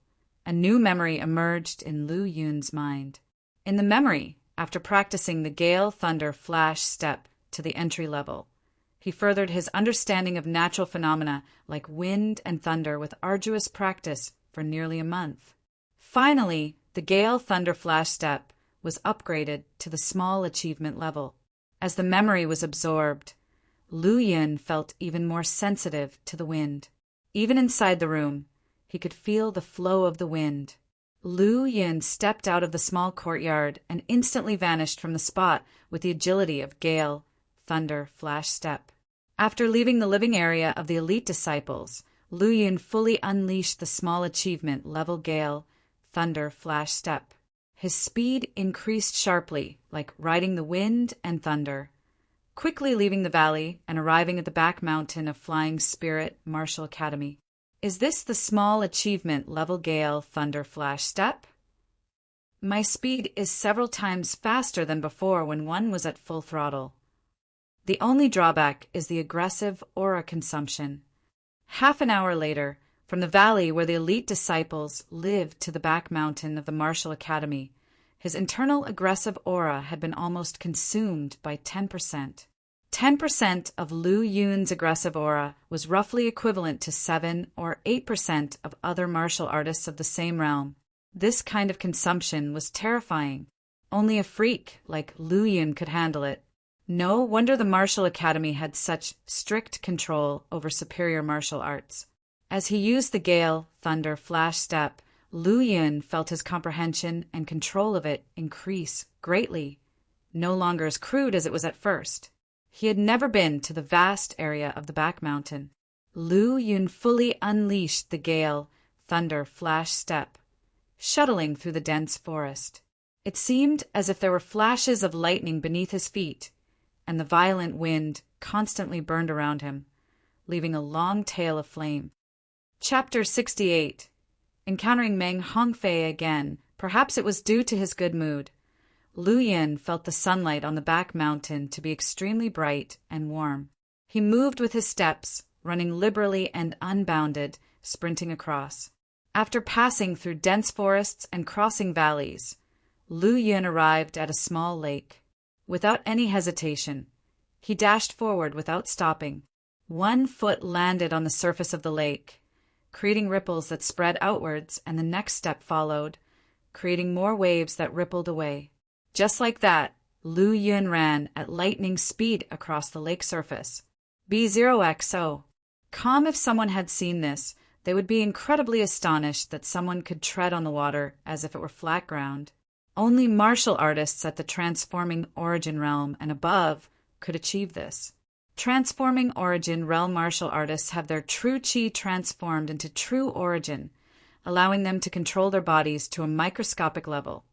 a new memory emerged in Lu Yun's mind. In the memory, after practicing the Gale Thunder Flash Step to the entry level, he furthered his understanding of natural phenomena like wind and thunder with arduous practice for nearly a month. Finally, the Gale Thunder Flash Step was upgraded to the small achievement level. As the memory was absorbed, Lu Yin felt even more sensitive to the wind. Even inside the room, he could feel the flow of the wind. Lu Yin stepped out of the small courtyard and instantly vanished from the spot with the agility of Gale Thunder Flash Step. After leaving the living area of the elite disciples, Lu Yin fully unleashed the small achievement level Gale Thunder Flash Step. His speed increased sharply, like riding the wind and thunder. Quickly leaving the valley and arriving at the back mountain of Flying Spirit Martial Academy. Is this the small achievement level Gale Thunder Flash Step? My speed is several times faster than before when one was at full throttle. The only drawback is the aggressive aura consumption. Half an hour later, from the valley where the elite disciples lived to the back mountain of the Martial Academy, his internal aggressive aura had been almost consumed by 10%. 10% of Lu Yun's aggressive aura was roughly equivalent to 7 or 8% of other martial artists of the same realm. This kind of consumption was terrifying. Only a freak like Lu Yun could handle it. No wonder the Martial Academy had such strict control over superior martial arts. As he used the Gale Thunder Flash Step, Lu Yun felt his comprehension and control of it increase greatly, no longer as crude as it was at first. He had never been to the vast area of the back mountain. Lu Yun fully unleashed the Gale Thunder Flash Step, shuttling through the dense forest. It seemed as if there were flashes of lightning beneath his feet, and the violent wind constantly burned around him, leaving a long tail of flame. Chapter 68. Encountering Meng Hongfei again, perhaps it was due to his good mood. Lu Yin felt the sunlight on the back mountain to be extremely bright and warm. He moved with his steps, running liberally and unbounded, sprinting across. After passing through dense forests and crossing valleys, Lu Yin arrived at a small lake. Without any hesitation, he dashed forward without stopping. One foot landed on the surface of the lake. creating ripples that spread outwards, and the next step followed, creating more waves that rippled away. Just like that, Lu Yun ran at lightning speed across the lake surface. B0XO. Calm. If someone had seen this, they would be incredibly astonished that someone could tread on the water as if it were flat ground. Only martial artists at the transforming origin realm and above could achieve this. Transforming origin realm martial artists have their true chi transformed into true origin, allowing them to control their bodies to a microscopic level,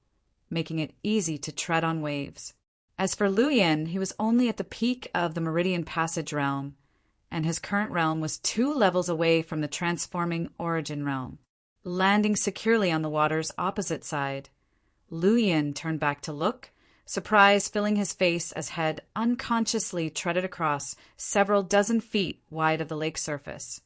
making it easy to tread on waves. As for Lu Yin, he was only at the peak of the Meridian Passage realm, and his current realm was 2 levels away from the transforming origin realm. Landing securely on the water's opposite side, Lu Yin turned back to look, surprise filling his face as Head unconsciously treaded across several dozen feet wide of the lake surface.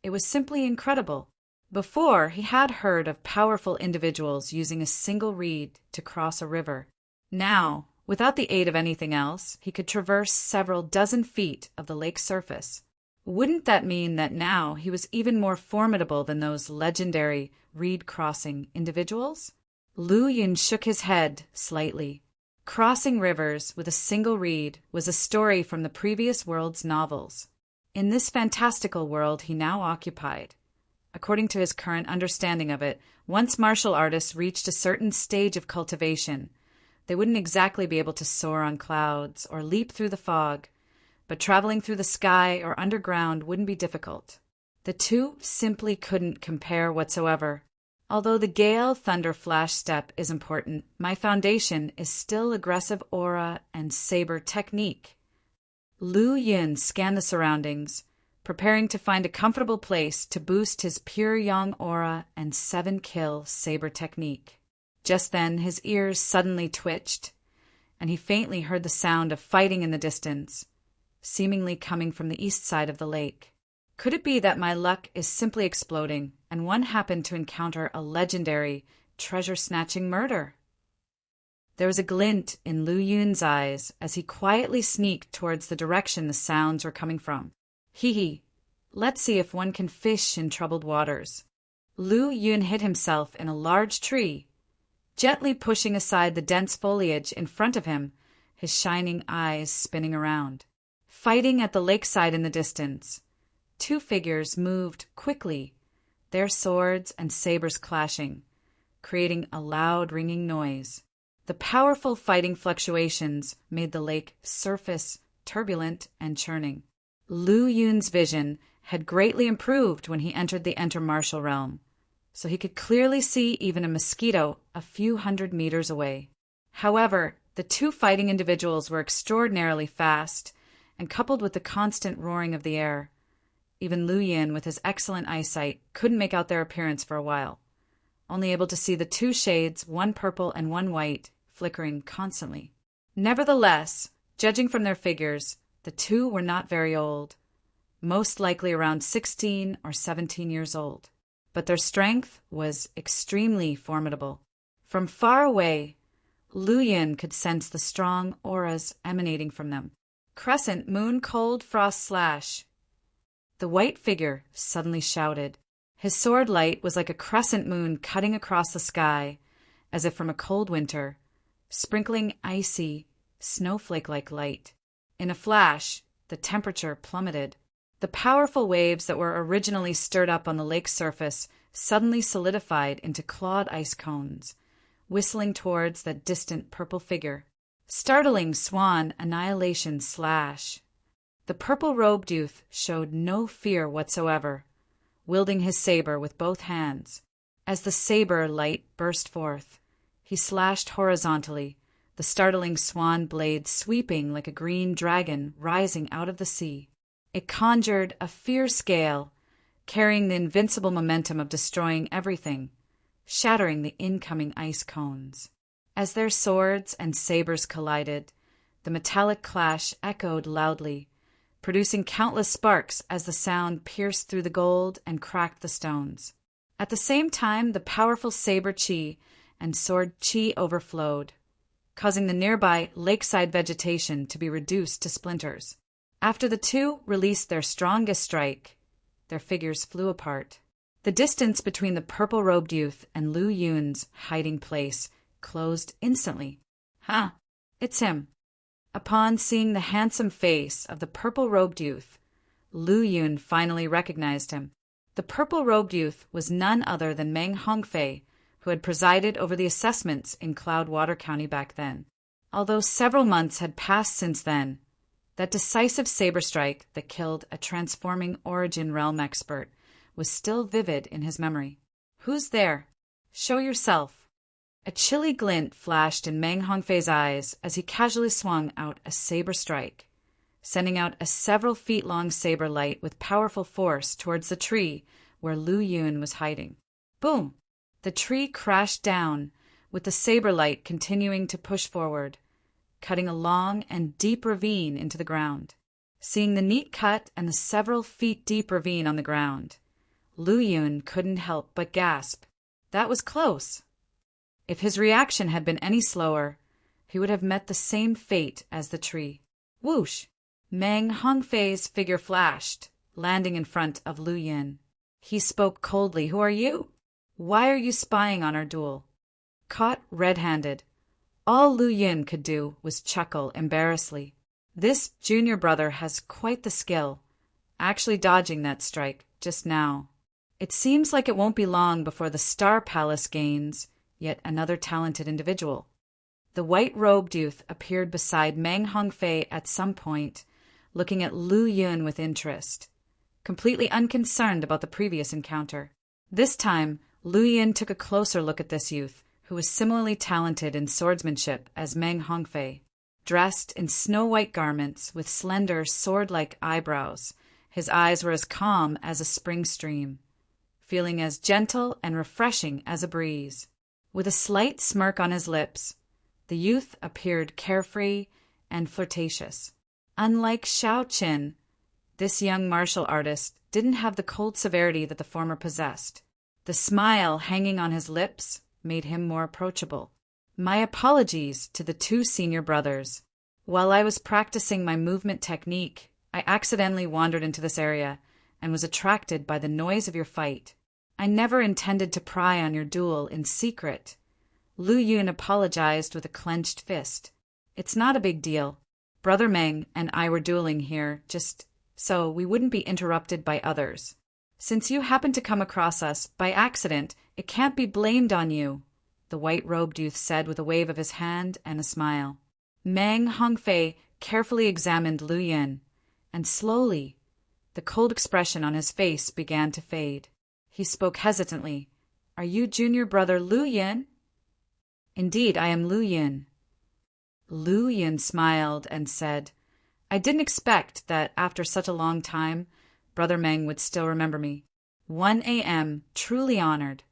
It was simply incredible. Before, he had heard of powerful individuals using a single reed to cross a river. Now, without the aid of anything else, he could traverse several dozen feet of the lake's surface. Wouldn't that mean that now he was even more formidable than those legendary reed-crossing individuals? Lu Yun shook his head slightly. Crossing rivers with a single reed was a story from the previous world's novels. In this fantastical world he now occupied, according to his current understanding of it, once martial artists reached a certain stage of cultivation, they wouldn't exactly be able to soar on clouds or leap through the fog, but traveling through the sky or underground wouldn't be difficult. The two simply couldn't compare whatsoever. Although the gale thunder flash step is important, my foundation is still aggressive aura and saber technique. Lu Yin scanned the surroundings, preparing to find a comfortable place to boost his pure yang aura and 7-kill saber technique. Just then his ears suddenly twitched, and he faintly heard the sound of fighting in the distance, seemingly coming from the east side of the lake. Could it be that my luck is simply exploding, and one happened to encounter a legendary, treasure-snatching murder? There was a glint in Lu Yun's eyes as he quietly sneaked towards the direction the sounds were coming from. Hee. Let's see if one can fish in troubled waters. Lu Yun hid himself in a large tree, gently pushing aside the dense foliage in front of him, his shining eyes spinning around. Fighting at the lakeside in the distance, 2 figures moved quickly, their swords and sabers clashing, creating a loud ringing noise. The powerful fighting fluctuations made the lake surface turbulent and churning. Lu Yun's vision had greatly improved when he entered the intermartial realm, so he could clearly see even a mosquito a few hundred meters away. However, the 2 fighting individuals were extraordinarily fast, and coupled with the constant roaring of the air, even Lu Yin, with his excellent eyesight, couldn't make out their appearance for a while, only able to see the 2 shades, one purple and one white, flickering constantly. Nevertheless, judging from their figures, the 2 were not very old, most likely around 16 or 17 years old. But their strength was extremely formidable. From far away, Lu Yin could sense the strong auras emanating from them. Crescent moon cold frost slash. The white figure suddenly shouted. His sword light was like a crescent moon cutting across the sky, as if from a cold winter, sprinkling icy, snowflake-like light. In a flash, the temperature plummeted. The powerful waves that were originally stirred up on the lake's surface suddenly solidified into clawed ice cones, whistling towards that distant purple figure. Startling swan annihilation slash. The purple-robed youth showed no fear whatsoever, wielding his saber with both hands. As the saber light burst forth, he slashed horizontally, the startling swan blade sweeping like a green dragon rising out of the sea. It conjured a fierce gale, carrying the invincible momentum of destroying everything, shattering the incoming ice cones. As their swords and sabers collided, the metallic clash echoed loudly, producing countless sparks as the sound pierced through the gold and cracked the stones. At the same time, the powerful saber chi and sword chi overflowed, causing the nearby lakeside vegetation to be reduced to splinters. After the 2 released their strongest strike, their figures flew apart. The distance between the purple-robed youth and Lu Yun's hiding place closed instantly. "Huh, it's him." Upon seeing the handsome face of the purple-robed youth, Lu Yun finally recognized him. The purple-robed youth was none other than Meng Hongfei, who had presided over the assessments in Cloudwater County back then. Although several months had passed since then, that decisive saber strike that killed a transforming Origin Realm expert was still vivid in his memory. "Who's there? Show yourself." A chilly glint flashed in Meng Hongfei's eyes as he casually swung out a saber strike, sending out a several-feet-long saber light with powerful force towards the tree where Lu Yun was hiding. Boom! The tree crashed down, with the saber light continuing to push forward, cutting a long and deep ravine into the ground. Seeing the neat cut and the several-feet-deep ravine on the ground, Lu Yun couldn't help but gasp. That was close. If his reaction had been any slower, he would have met the same fate as the tree. Whoosh! Meng Hongfei's figure flashed, landing in front of Lu Yun. He spoke coldly. "Who are you? Why are you spying on our duel?" Caught red-handed, all Lu Yun could do was chuckle embarrassedly. This junior brother has quite the skill, actually dodging that strike just now. It seems like it won't be long before the Star Palace gains yet another talented individual. The white-robed youth appeared beside Meng Hongfei at some point, looking at Lu Yun with interest, completely unconcerned about the previous encounter. This time, Lu Yun took a closer look at this youth, who was similarly talented in swordsmanship as Meng Hongfei. Dressed in snow-white garments with slender, sword-like eyebrows, his eyes were as calm as a spring stream, feeling as gentle and refreshing as a breeze. With a slight smirk on his lips, the youth appeared carefree and flirtatious. Unlike Xiao Qin, this young martial artist didn't have the cold severity that the former possessed. The smile hanging on his lips made him more approachable. "My apologies to the two senior brothers. While I was practicing my movement technique, I accidentally wandered into this area and was attracted by the noise of your fight. I never intended to pry on your duel in secret." Lu Yun apologized with a clenched fist. "It's not a big deal. Brother Meng and I were dueling here, just so we wouldn't be interrupted by others. Since you happened to come across us by accident, it can't be blamed on you," the white-robed youth said with a wave of his hand and a smile. Meng Hongfei carefully examined Lu Yun, and slowly, the cold expression on his face began to fade. He spoke hesitantly. "Are you junior brother Lu Yun?" "Indeed, I am Lu Yun." Lu Yun smiled and said, "I didn't expect that after such a long time, Brother Meng would still remember me. 1 a.m., truly honored."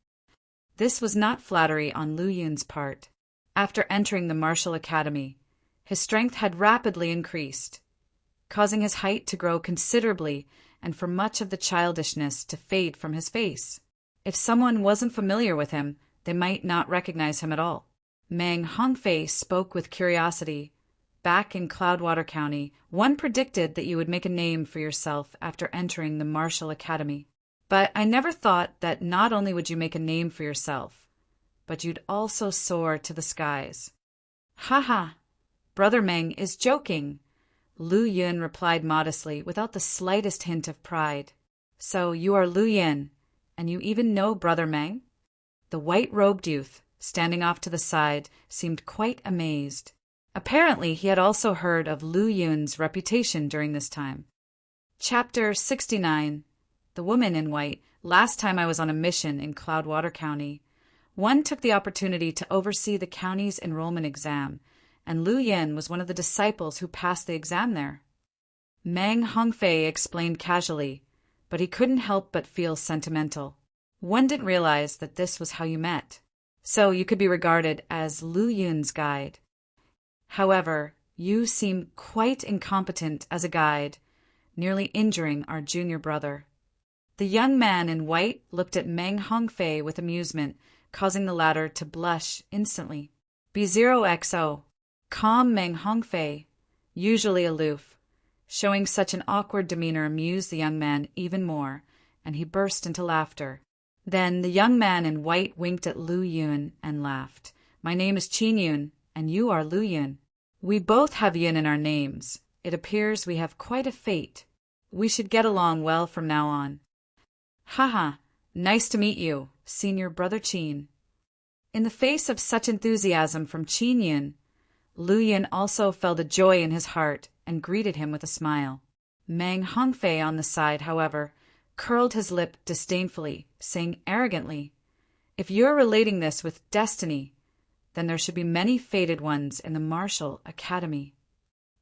This was not flattery on Lu Yun's part. After entering the martial academy, his strength had rapidly increased, causing his height to grow considerably and for much of the childishness to fade from his face. If someone wasn't familiar with him, they might not recognize him at all. Meng Hongfei spoke with curiosity. "Back in Cloudwater County, one predicted that you would make a name for yourself after entering the martial academy. But I never thought that not only would you make a name for yourself, but you'd also soar to the skies." "Ha ha! Brother Meng is joking," Lu Yun replied modestly, without the slightest hint of pride. "So you are Lu Yun, and you even know Brother Meng?" The white-robed youth, standing off to the side, seemed quite amazed. Apparently, he had also heard of Lu Yun's reputation during this time. Chapter 69. The Woman in White. Last time I was on a mission in Cloudwater County, one took the opportunity to oversee the county's enrollment exam, and Lu Yun was one of the disciples who passed the exam there. Meng Hongfei explained casually, but he couldn't help but feel sentimental. One didn't realize that this was how you met. So you could be regarded as Lu Yun's guide. However, you seem quite incompetent as a guide, nearly injuring our junior brother. The young man in white looked at Meng Hongfei with amusement, causing the latter to blush instantly. B0XO. Calm Meng Hongfei, usually aloof, showing such an awkward demeanor amused the young man even more, and he burst into laughter. Then the young man in white winked at Lu Yun and laughed. My name is Qin Yun, and you are Lu Yun. We both have Yun in our names. It appears we have quite a fate. We should get along well from now on. Haha, nice to meet you, Senior Brother Qin. In the face of such enthusiasm from Qin Yun, Lu Yun also felt a joy in his heart and greeted him with a smile. Mang Hongfei on the side, however, curled his lip disdainfully, saying arrogantly, If you're relating this with destiny, then there should be many fated ones in the martial academy.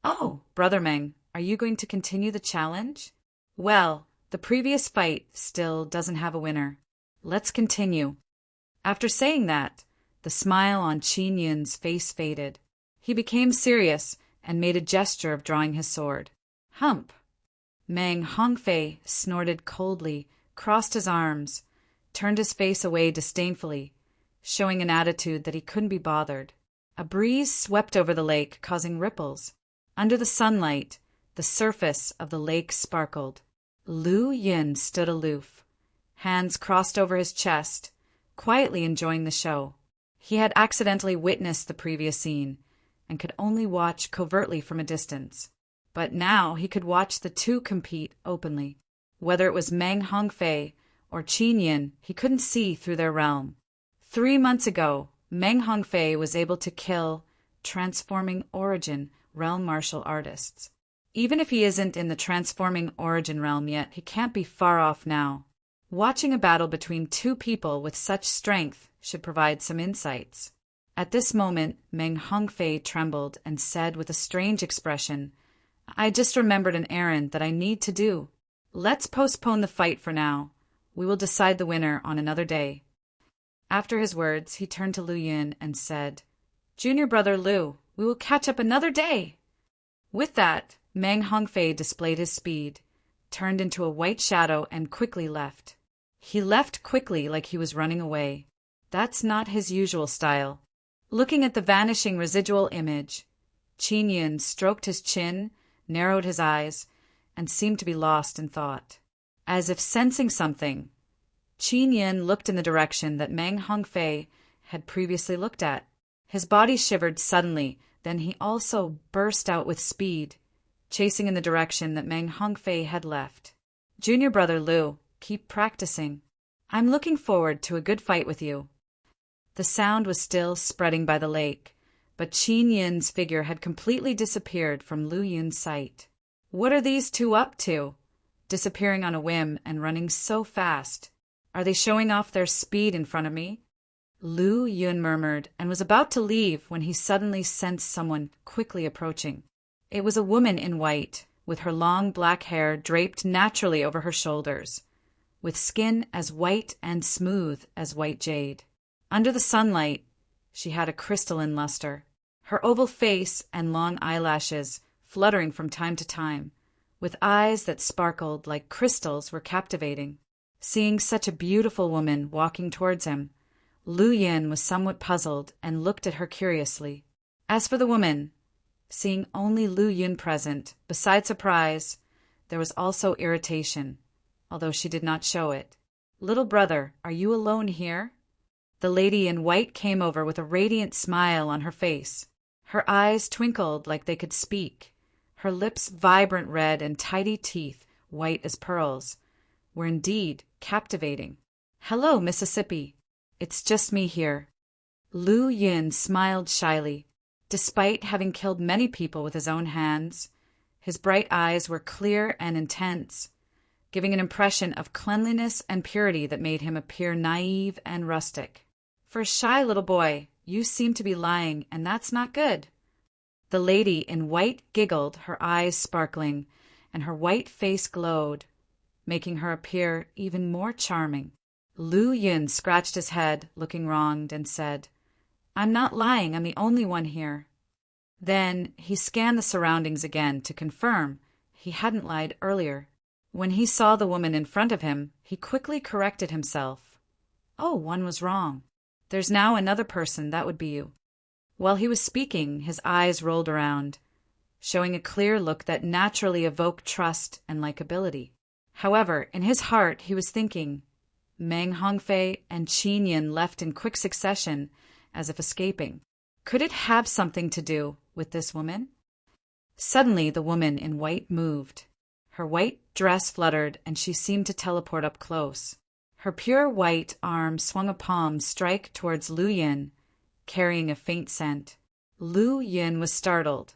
Oh, Brother Meng, are you going to continue the challenge? Well, the previous fight still doesn't have a winner. Let's continue. After saying that, the smile on Qin Yun's face faded. He became serious and made a gesture of drawing his sword. Hump! Mang Hongfei snorted coldly, crossed his arms, turned his face away disdainfully, showing an attitude that he couldn't be bothered. A breeze swept over the lake, causing ripples. Under the sunlight, the surface of the lake sparkled. Lu Yun stood aloof, hands crossed over his chest, quietly enjoying the show. He had accidentally witnessed the previous scene and could only watch covertly from a distance. But now he could watch the two compete openly. Whether it was Mang Hongfei or Qin Yun, he couldn't see through their realm. 3 months ago, Mang Hongfei was able to kill Transforming Origin realm martial artists. Even if he isn't in the Transforming Origin realm yet, he can't be far off now. Watching a battle between two people with such strength should provide some insights. At this moment, Mang Hongfei trembled and said with a strange expression, I just remembered an errand that I need to do. Let's postpone the fight for now. We will decide the winner on another day. After his words, he turned to Lu Yun and said, Junior Brother Lu, we will catch up another day. With that, Mang Hongfei displayed his speed, turned into a white shadow and quickly left. He left quickly like he was running away. That's not his usual style. Looking at the vanishing residual image, Qin Yun stroked his chin, narrowed his eyes, and seemed to be lost in thought. As if sensing something, Qin Yun looked in the direction that Mang Hongfei had previously looked at. His body shivered suddenly, then he also burst out with speed, chasing in the direction that Mang Hongfei had left. Junior Brother Lu, keep practicing. I'm looking forward to a good fight with you. The sound was still spreading by the lake, but Qin Yun's figure had completely disappeared from Lu Yun's sight. What are these two up to? Disappearing on a whim and running so fast. Are they showing off their speed in front of me? Lu Yun murmured and was about to leave when he suddenly sensed someone quickly approaching. It was a woman in white, with her long black hair draped naturally over her shoulders, with skin as white and smooth as white jade. Under the sunlight, she had a crystalline luster, her oval face and long eyelashes fluttering from time to time, with eyes that sparkled like crystals, were captivating. Seeing such a beautiful woman walking towards him, Lu Yun was somewhat puzzled and looked at her curiously. As for the woman, seeing only Lu Yun present, besides surprise, there was also irritation, although she did not show it. Little brother, are you alone here? The lady in white came over with a radiant smile on her face. Her eyes twinkled like they could speak. Her lips, vibrant red, and tidy teeth, white as pearls, were indeed captivating. Hello, Mississippi. It's just me here. Lu Yun smiled shyly. Despite having killed many people with his own hands, his bright eyes were clear and intense, giving an impression of cleanliness and purity that made him appear naive and rustic. For a shy little boy, you seem to be lying, and that's not good. The lady in white giggled, her eyes sparkling, and her white face glowed, making her appear even more charming. Lu Yun scratched his head, looking wronged, and said, I'm not lying, I'm the only one here. Then he scanned the surroundings again to confirm he hadn't lied earlier. When he saw the woman in front of him, he quickly corrected himself. Oh, one was wrong. There's now another person, that would be you. While he was speaking, his eyes rolled around, showing a clear look that naturally evoked trust and likability. However, in his heart he was thinking, Meng Hongfei and Qin Yin left in quick succession, as if escaping. Could it have something to do with this woman? Suddenly the woman in white moved. Her white dress fluttered, and she seemed to teleport up close. Her pure white arm swung a palm strike towards Lu Yin, carrying a faint scent. Lu Yin was startled.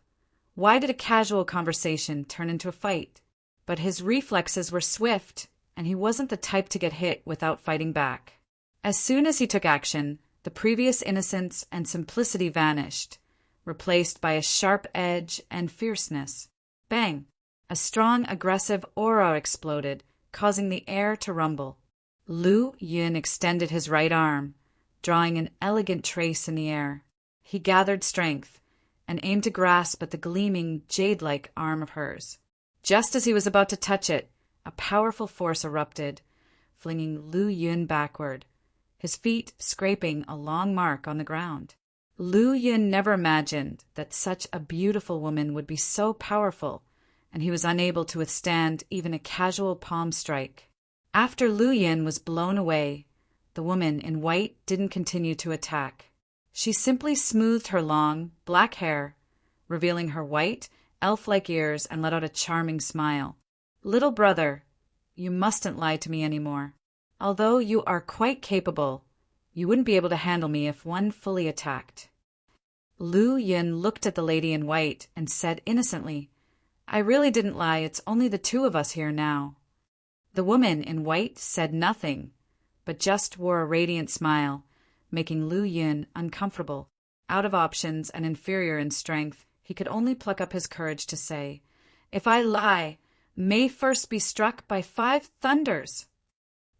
Why did a casual conversation turn into a fight? But his reflexes were swift, and he wasn't the type to get hit without fighting back. As soon as he took action, the previous innocence and simplicity vanished, replaced by a sharp edge and fierceness. Bang! A strong, aggressive aura exploded, causing the air to rumble. Lu Yin extended his right arm, drawing an elegant trace in the air. He gathered strength and aimed to grasp at the gleaming, jade-like arm of hers. Just as he was about to touch it, a powerful force erupted, flinging Lu Yin backward, his feet scraping a long mark on the ground. Lu Yin never imagined that such a beautiful woman would be so powerful, and he was unable to withstand even a casual palm strike. After Lu Yin was blown away, the woman in white didn't continue to attack. She simply smoothed her long, black hair, revealing her white, elf-like ears, and let out a charming smile. "Little brother, you mustn't lie to me anymore. Although you are quite capable, you wouldn't be able to handle me if one fully attacked." Lu Yin looked at the lady in white and said innocently, "I really didn't lie, it's only the two of us here now." The woman in white said nothing, but just wore a radiant smile, making Lu Yin uncomfortable. Out of options and inferior in strength, he could only pluck up his courage to say, "If I lie, may first be struck by 5 thunders."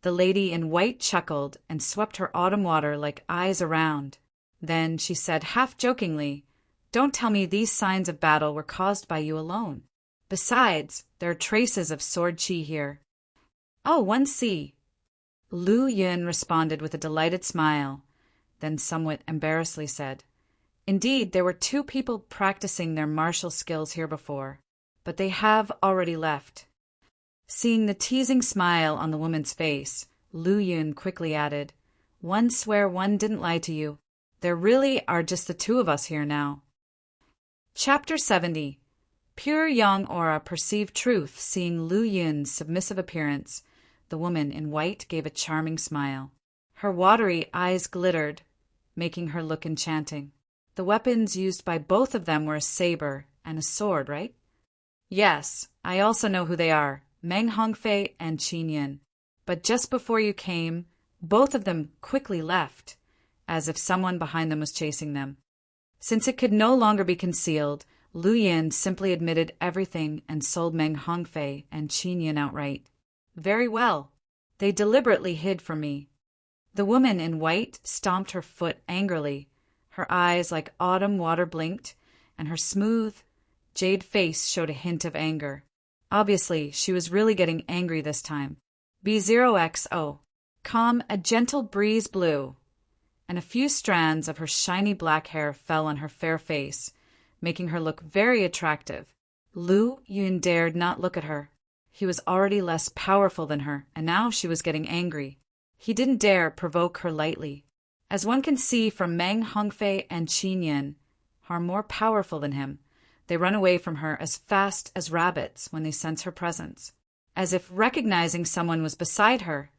The lady in white chuckled and swept her autumn water like eyes around. Then she said half-jokingly, "Don't tell me these signs of battle were caused by you alone. Besides, there are traces of sword chi here." "Oh, one see." Lu Yin responded with a delighted smile, then somewhat embarrassedly said, "Indeed, there were 2 people practicing their martial skills here before, but they have already left." Seeing the teasing smile on the woman's face, Lu Yin quickly added, "One swear one didn't lie to you. There really are just the 2 of us here now." Chapter 70. Pure Yang Aura perceived truth. Seeing Lu Yin's submissive appearance, the woman in white gave a charming smile. Her watery eyes glittered, making her look enchanting. The weapons used by both of them were a saber and a sword, right? "Yes, I also know who they are, Meng Hongfei and Qin Yin. But just before you came, both of them quickly left, as if someone behind them was chasing them." Since it could no longer be concealed, Lu Yin simply admitted everything and sold Meng Hongfei and Qin Yin outright. "Very well. They deliberately hid from me." The woman in white stomped her foot angrily. Her eyes like autumn water blinked, and her smooth, jade face showed a hint of anger. Obviously, she was really getting angry this time. B0XO. Calm, a gentle breeze blew, and a few strands of her shiny black hair fell on her fair face, making her look very attractive. Lu Yin dared not look at her. He was already less powerful than her, and now she was getting angry. He didn't dare provoke her lightly. As one can see from Meng Hongfei and Qin Yin, are more powerful than him, they run away from her as fast as rabbits when they sense her presence. As if recognizing someone was beside her,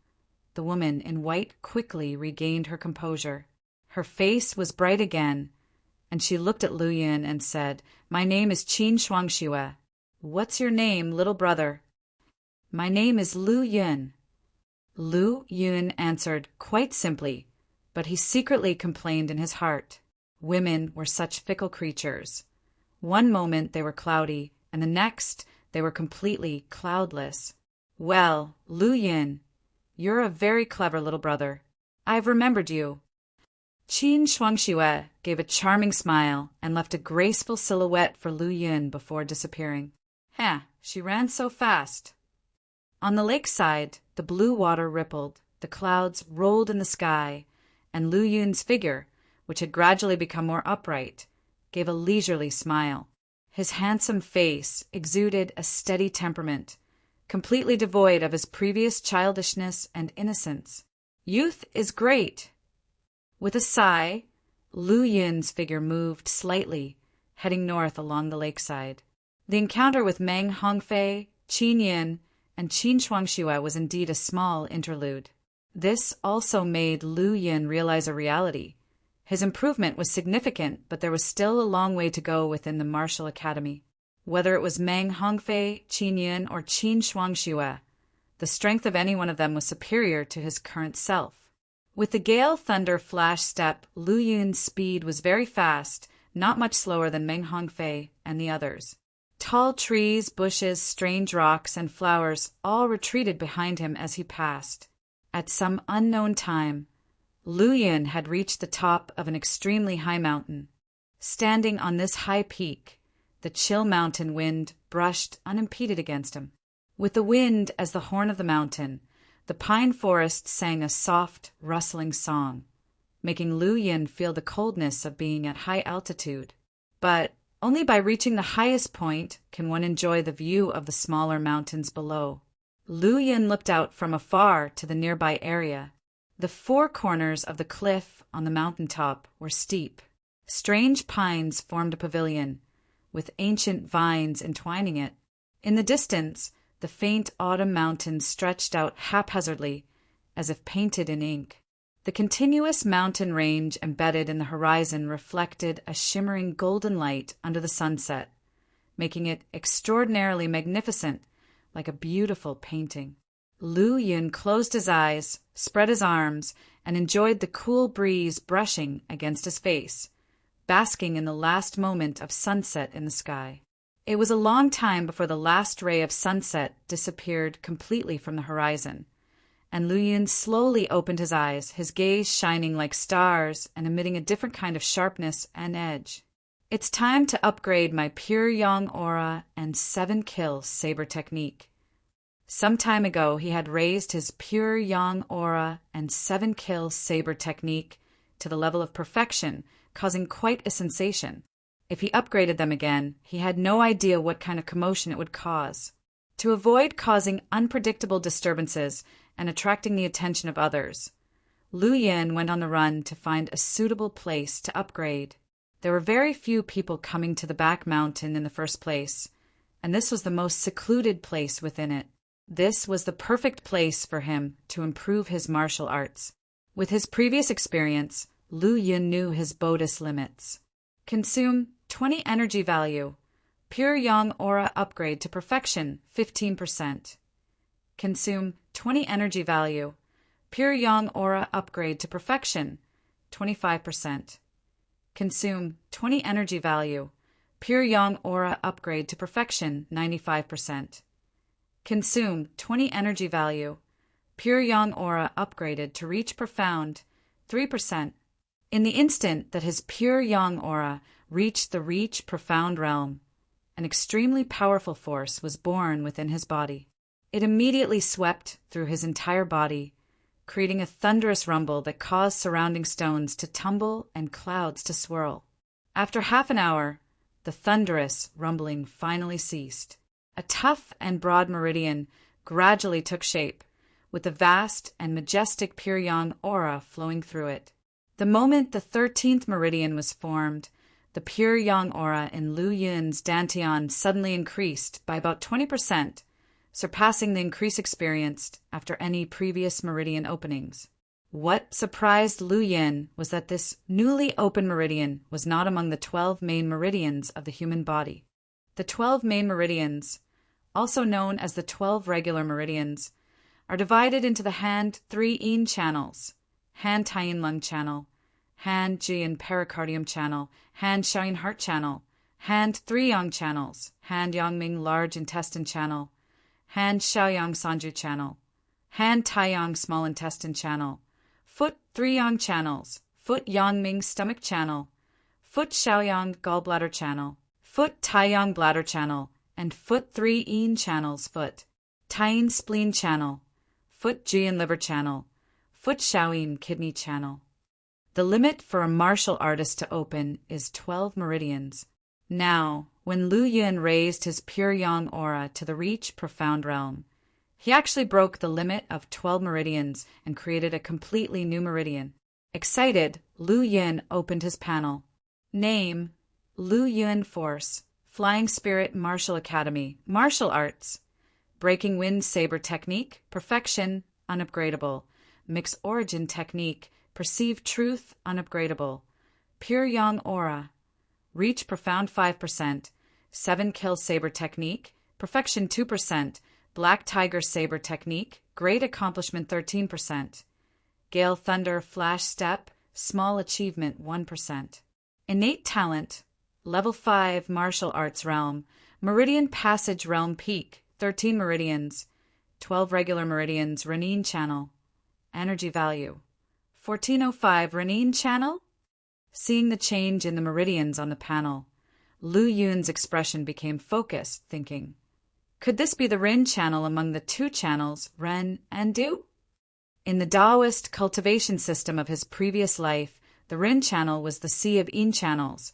the woman in white quickly regained her composure. Her face was bright again, and she looked at Lu Yin and said, "My name is Qin Shuangxue. What's your name, little brother?" "My name is Lu Yin." Lu Yin answered quite simply, but he secretly complained in his heart. Women were such fickle creatures. One moment they were cloudy, and the next they were completely cloudless. "Well, Lu Yin, you're a very clever little brother. I've remembered you." Qin Shuangxue gave a charming smile and left a graceful silhouette for Lu Yin before disappearing. She ran so fast. On the lakeside, the blue water rippled, the clouds rolled in the sky, and Lu Yun's figure, which had gradually become more upright, gave a leisurely smile. His handsome face exuded a steady temperament, completely devoid of his previous childishness and innocence. Youth is great. With a sigh, Lu Yun's figure moved slightly, heading north along the lakeside. The encounter with Meng Hongfei, Qin Yin, and Qin Shuangxue was indeed a small interlude. This also made Lu Yun realize a reality. His improvement was significant, but there was still a long way to go within the martial academy. Whether it was Meng Hongfei, Qin Yin, or Qin Shuangxue, the strength of any one of them was superior to his current self. With the Gale Thunder Flash Step, Lu Yun's speed was very fast, not much slower than Meng Hongfei and the others. Tall trees, bushes, strange rocks, and flowers all retreated behind him as he passed. At some unknown time, Lu Yun had reached the top of an extremely high mountain. Standing on this high peak, the chill mountain wind brushed unimpeded against him. With the wind as the horn of the mountain, the pine forest sang a soft, rustling song, making Lu Yun feel the coldness of being at high altitude. But only by reaching the highest point can one enjoy the view of the smaller mountains below. Lu Yun looked out from afar to the nearby area. The four corners of the cliff on the mountaintop were steep. Strange pines formed a pavilion, with ancient vines entwining it. In the distance, the faint autumn mountains stretched out haphazardly, as if painted in ink. The continuous mountain range embedded in the horizon reflected a shimmering golden light under the sunset, making it extraordinarily magnificent, like a beautiful painting. Lu Yun closed his eyes, spread his arms, and enjoyed the cool breeze brushing against his face, basking in the last moment of sunset in the sky. It was a long time before the last ray of sunset disappeared completely from the horizon, and Lu Yun slowly opened his eyes, his gaze shining like stars and emitting a different kind of sharpness and edge. It's time to upgrade my Pure Yang Aura and 7-kill saber technique. Some time ago, he had raised his Pure Yang Aura and 7-kill saber technique to the level of perfection, causing quite a sensation. If he upgraded them again, he had no idea what kind of commotion it would cause. To avoid causing unpredictable disturbances and attracting the attention of others, Lu Yun went on the run to find a suitable place to upgrade. There were very few people coming to the back mountain in the first place, and this was the most secluded place within it. This was the perfect place for him to improve his martial arts. With his previous experience, Lu Yun knew his bonus limits. Consume 20 energy value. Pure Yang Aura upgrade to perfection, 15%. Consume 20 energy value. Pure Yang Aura upgrade to perfection, 25%. Consume 20 energy value. Pure Yang Aura upgrade to perfection, 95%. Consume 20 energy value. Pure Yang Aura upgraded to reach profound, 3%. In the instant that his Pure Yang Aura reached the reach profound realm, an extremely powerful force was born within his body. It immediately swept through his entire body, creating a thunderous rumble that caused surrounding stones to tumble and clouds to swirl. After half an hour, the thunderous rumbling finally ceased. A tough and broad meridian gradually took shape, with the vast and majestic Pure Yang Aura flowing through it. The moment the 13th meridian was formed, the Pure Yang Aura in Lu Yun's Dantian suddenly increased by about 20%, surpassing the increase experienced after any previous meridian openings. What surprised Lu Yun was that this newly open meridian was not among the 12 main meridians of the human body. The 12 main meridians, also known as the 12 regular meridians, are divided into the hand 3 yin channels: hand Taiyin lung channel, hand Jian pericardium channel, hand Xiaoyin heart channel, hand 3 yang channels, hand Yangming large intestine channel, hand Xiaoyang Sanju channel, hand Taiyang small intestine channel, foot 3 yang channels, foot Yangming stomach channel, foot Xiaoyang gallbladder channel, foot Taiyang bladder channel, and foot 3 yin channels, foot Taiyin spleen channel, foot Jian liver channel, foot Xiaoyin kidney channel. The limit for a martial artist to open is 12 meridians. Now, when Lu Yun raised his Pure Yang Aura to the reach profound realm, He actually broke the limit of 12 meridians and created a completely new meridian. Excited, Lu Yin opened his panel. Name: Lu Yun Force, Flying Spirit Martial Academy, Martial Arts. Breaking Wind Saber Technique, Perfection, Unupgradable. Mix Origin Technique, Perceive Truth, Unupgradable. Pure Yang Aura. Reach Profound 5%. 7 Kill Saber Technique, Perfection 2%. Black Tiger Saber Technique, Great Accomplishment 13%. Gale Thunder Flash Step, Small Achievement 1%. Innate Talent, Level 5 Martial Arts Realm, Meridian Passage Realm Peak, 13 meridians, 12 regular meridians, Renine Channel. Energy Value, 1405 Renine Channel? Seeing the change in the meridians on the panel, Lu Yun's expression became focused, thinking, could this be the Rin channel among the two channels, Ren and Du? In the Taoist cultivation system of his previous life, the Rin channel was the sea of Yin channels,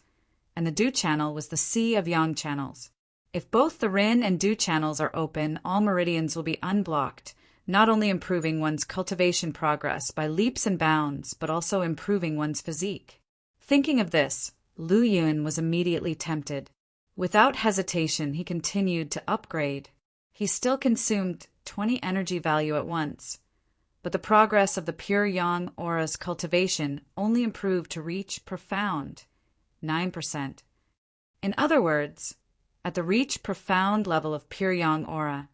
and the Du channel was the sea of Yang channels. If both the Rin and Du channels are open, all meridians will be unblocked, not only improving one's cultivation progress by leaps and bounds, but also improving one's physique. Thinking of this, Lu Yun was immediately tempted. Without hesitation, he continued to upgrade. He still consumed 20 energy value at once, but the progress of the pure Yang aura's cultivation only improved to reach profound, 9%. In other words, at the reach profound level of pure Yang aura,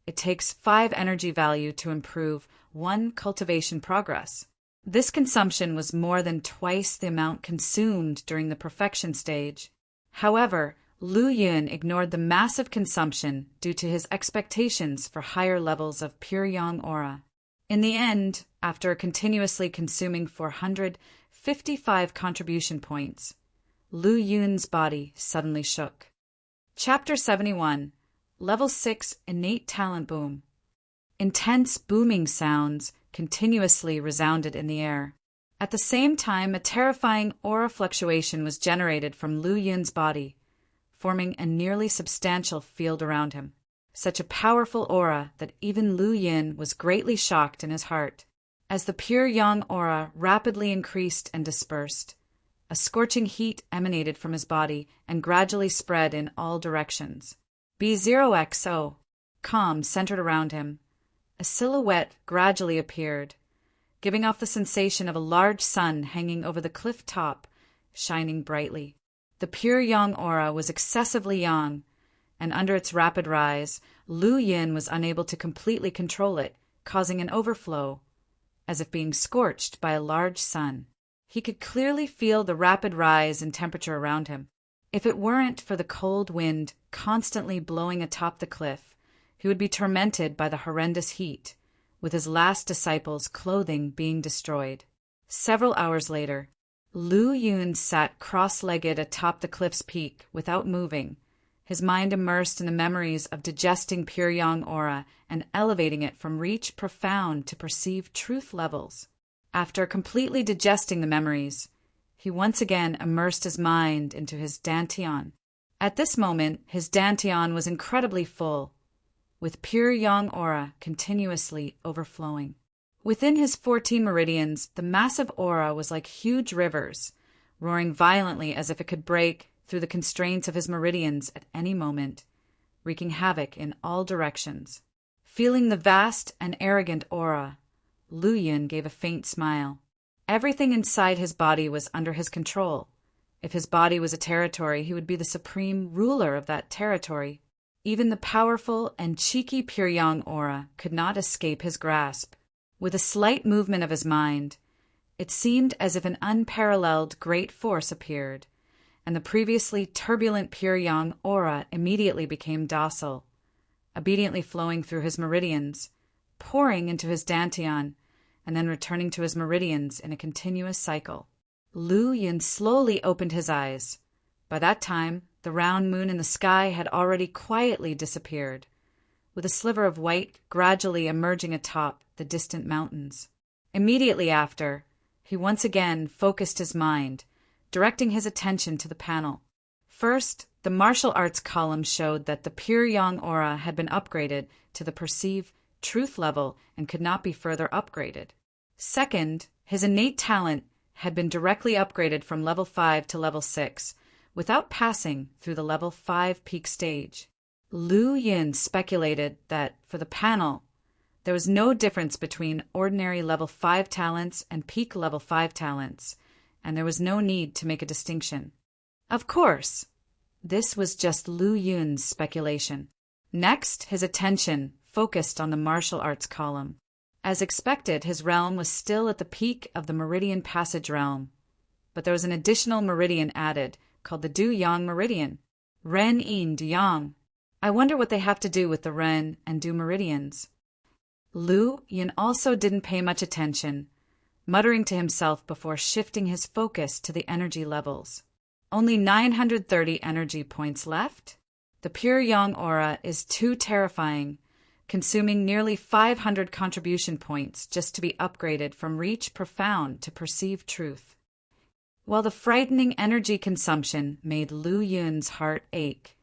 it takes 5 energy value to improve 1 cultivation progress. This consumption was more than twice the amount consumed during the perfection stage. However, Lu Yun ignored the massive consumption due to his expectations for higher levels of pure Yang aura. In the end, after continuously consuming 455 contribution points, Lu Yun's body suddenly shook. Chapter 71, Level 6 Innate Talent Boom. Intense booming sounds continuously resounded in the air. At the same time, a terrifying aura fluctuation was generated from Lu Yun's body, forming a nearly substantial field around him. Such a powerful aura that even Lu Yun was greatly shocked in his heart. As the pure Yang aura rapidly increased and dispersed, a scorching heat emanated from his body and gradually spread in all directions. B0XO, calm, centered around him. A silhouette gradually appeared, giving off the sensation of a large sun hanging over the cliff top, shining brightly. The pure Yang aura was excessively yang, and under its rapid rise, Lu Yun was unable to completely control it, causing an overflow, as if being scorched by a large sun. He could clearly feel the rapid rise in temperature around him. If it weren't for the cold wind constantly blowing atop the cliff, he would be tormented by the horrendous heat, with his last disciples' clothing being destroyed. Several hours later, Lu Yun sat cross-legged atop the cliff's peak without moving, his mind immersed in the memories of digesting pure Yang aura and elevating it from reach profound to perceive truth levels. After completely digesting the memories, he once again immersed his mind into his dantian. At this moment, his dantian was incredibly full, with pure Yang aura continuously overflowing. Within his 14 meridians, the massive aura was like huge rivers, roaring violently as if it could break through the constraints of his meridians at any moment, wreaking havoc in all directions. Feeling the vast and arrogant aura, Lu Yun gave a faint smile. Everything inside his body was under his control. If his body was a territory, he would be the supreme ruler of that territory. Even the powerful and cheeky pure Yang aura could not escape his grasp. With a slight movement of his mind, it seemed as if an unparalleled great force appeared, and the previously turbulent pure Yang aura immediately became docile, obediently flowing through his meridians, pouring into his dantian, and then returning to his meridians in a continuous cycle. Lu Yun slowly opened his eyes. By that time, the round moon in the sky had already quietly disappeared, with a sliver of white gradually emerging atop the distant mountains. Immediately after, he once again focused his mind, directing his attention to the panel. First, the martial arts column showed that the pure Yang aura had been upgraded to the Perceive truth level and could not be further upgraded. Second, his innate talent had been directly upgraded from level 5 to level 6, without passing through the level 5 peak stage. Lu Yin speculated that, for the panel, there was no difference between ordinary level 5 talents and peak level 5 talents, and there was no need to make a distinction. Of course, this was just Lu Yun's speculation. Next, his attention focused on the martial arts column. As expected, his realm was still at the peak of the Meridian Passage realm, but there was an additional meridian added, called the Du-Yang Meridian. Ren Yin Du-Yang. I wonder what they have to do with the Ren and Du meridians. Lu Yin also didn't pay much attention, muttering to himself before shifting his focus to the energy levels. Only 930 energy points left? The pure Yang aura is too terrifying, consuming nearly 500 contribution points just to be upgraded from Reach Profound to Perceive Truth. While the frightening energy consumption made Lu Yun's heart ache,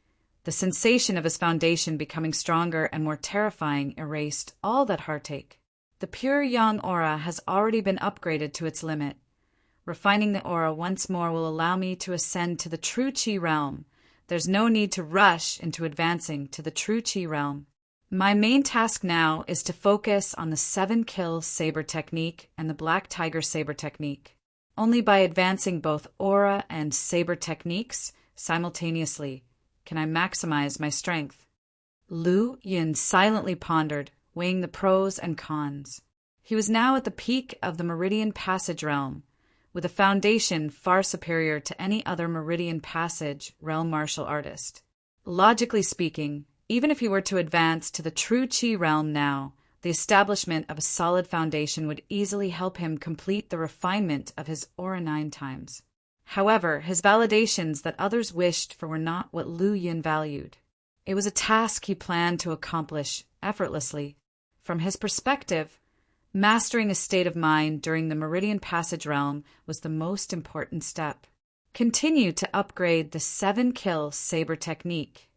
the sensation of his foundation becoming stronger and more terrifying erased all that heartache. The pure Yang aura has already been upgraded to its limit. Refining the aura once more will allow me to ascend to the true Qi realm. There's no need to rush into advancing to the true Qi realm. My main task now is to focus on the 7-kill saber technique and the Black Tiger saber technique. Only by advancing both aura and saber techniques simultaneously can I maximize my strength. Lu Yin silently pondered, weighing the pros and cons. He was now at the peak of the Meridian Passage realm, with a foundation far superior to any other Meridian Passage realm martial artist. Logically speaking, even if he were to advance to the true Qi realm now, the establishment of a solid foundation would easily help him complete the refinement of his aura 9 times. However, his validations that others wished for were not what Lu Yin valued. It was a task he planned to accomplish effortlessly. From his perspective, mastering a state of mind during the Meridian Passage realm was the most important step. Continue to upgrade the 7-kill saber technique.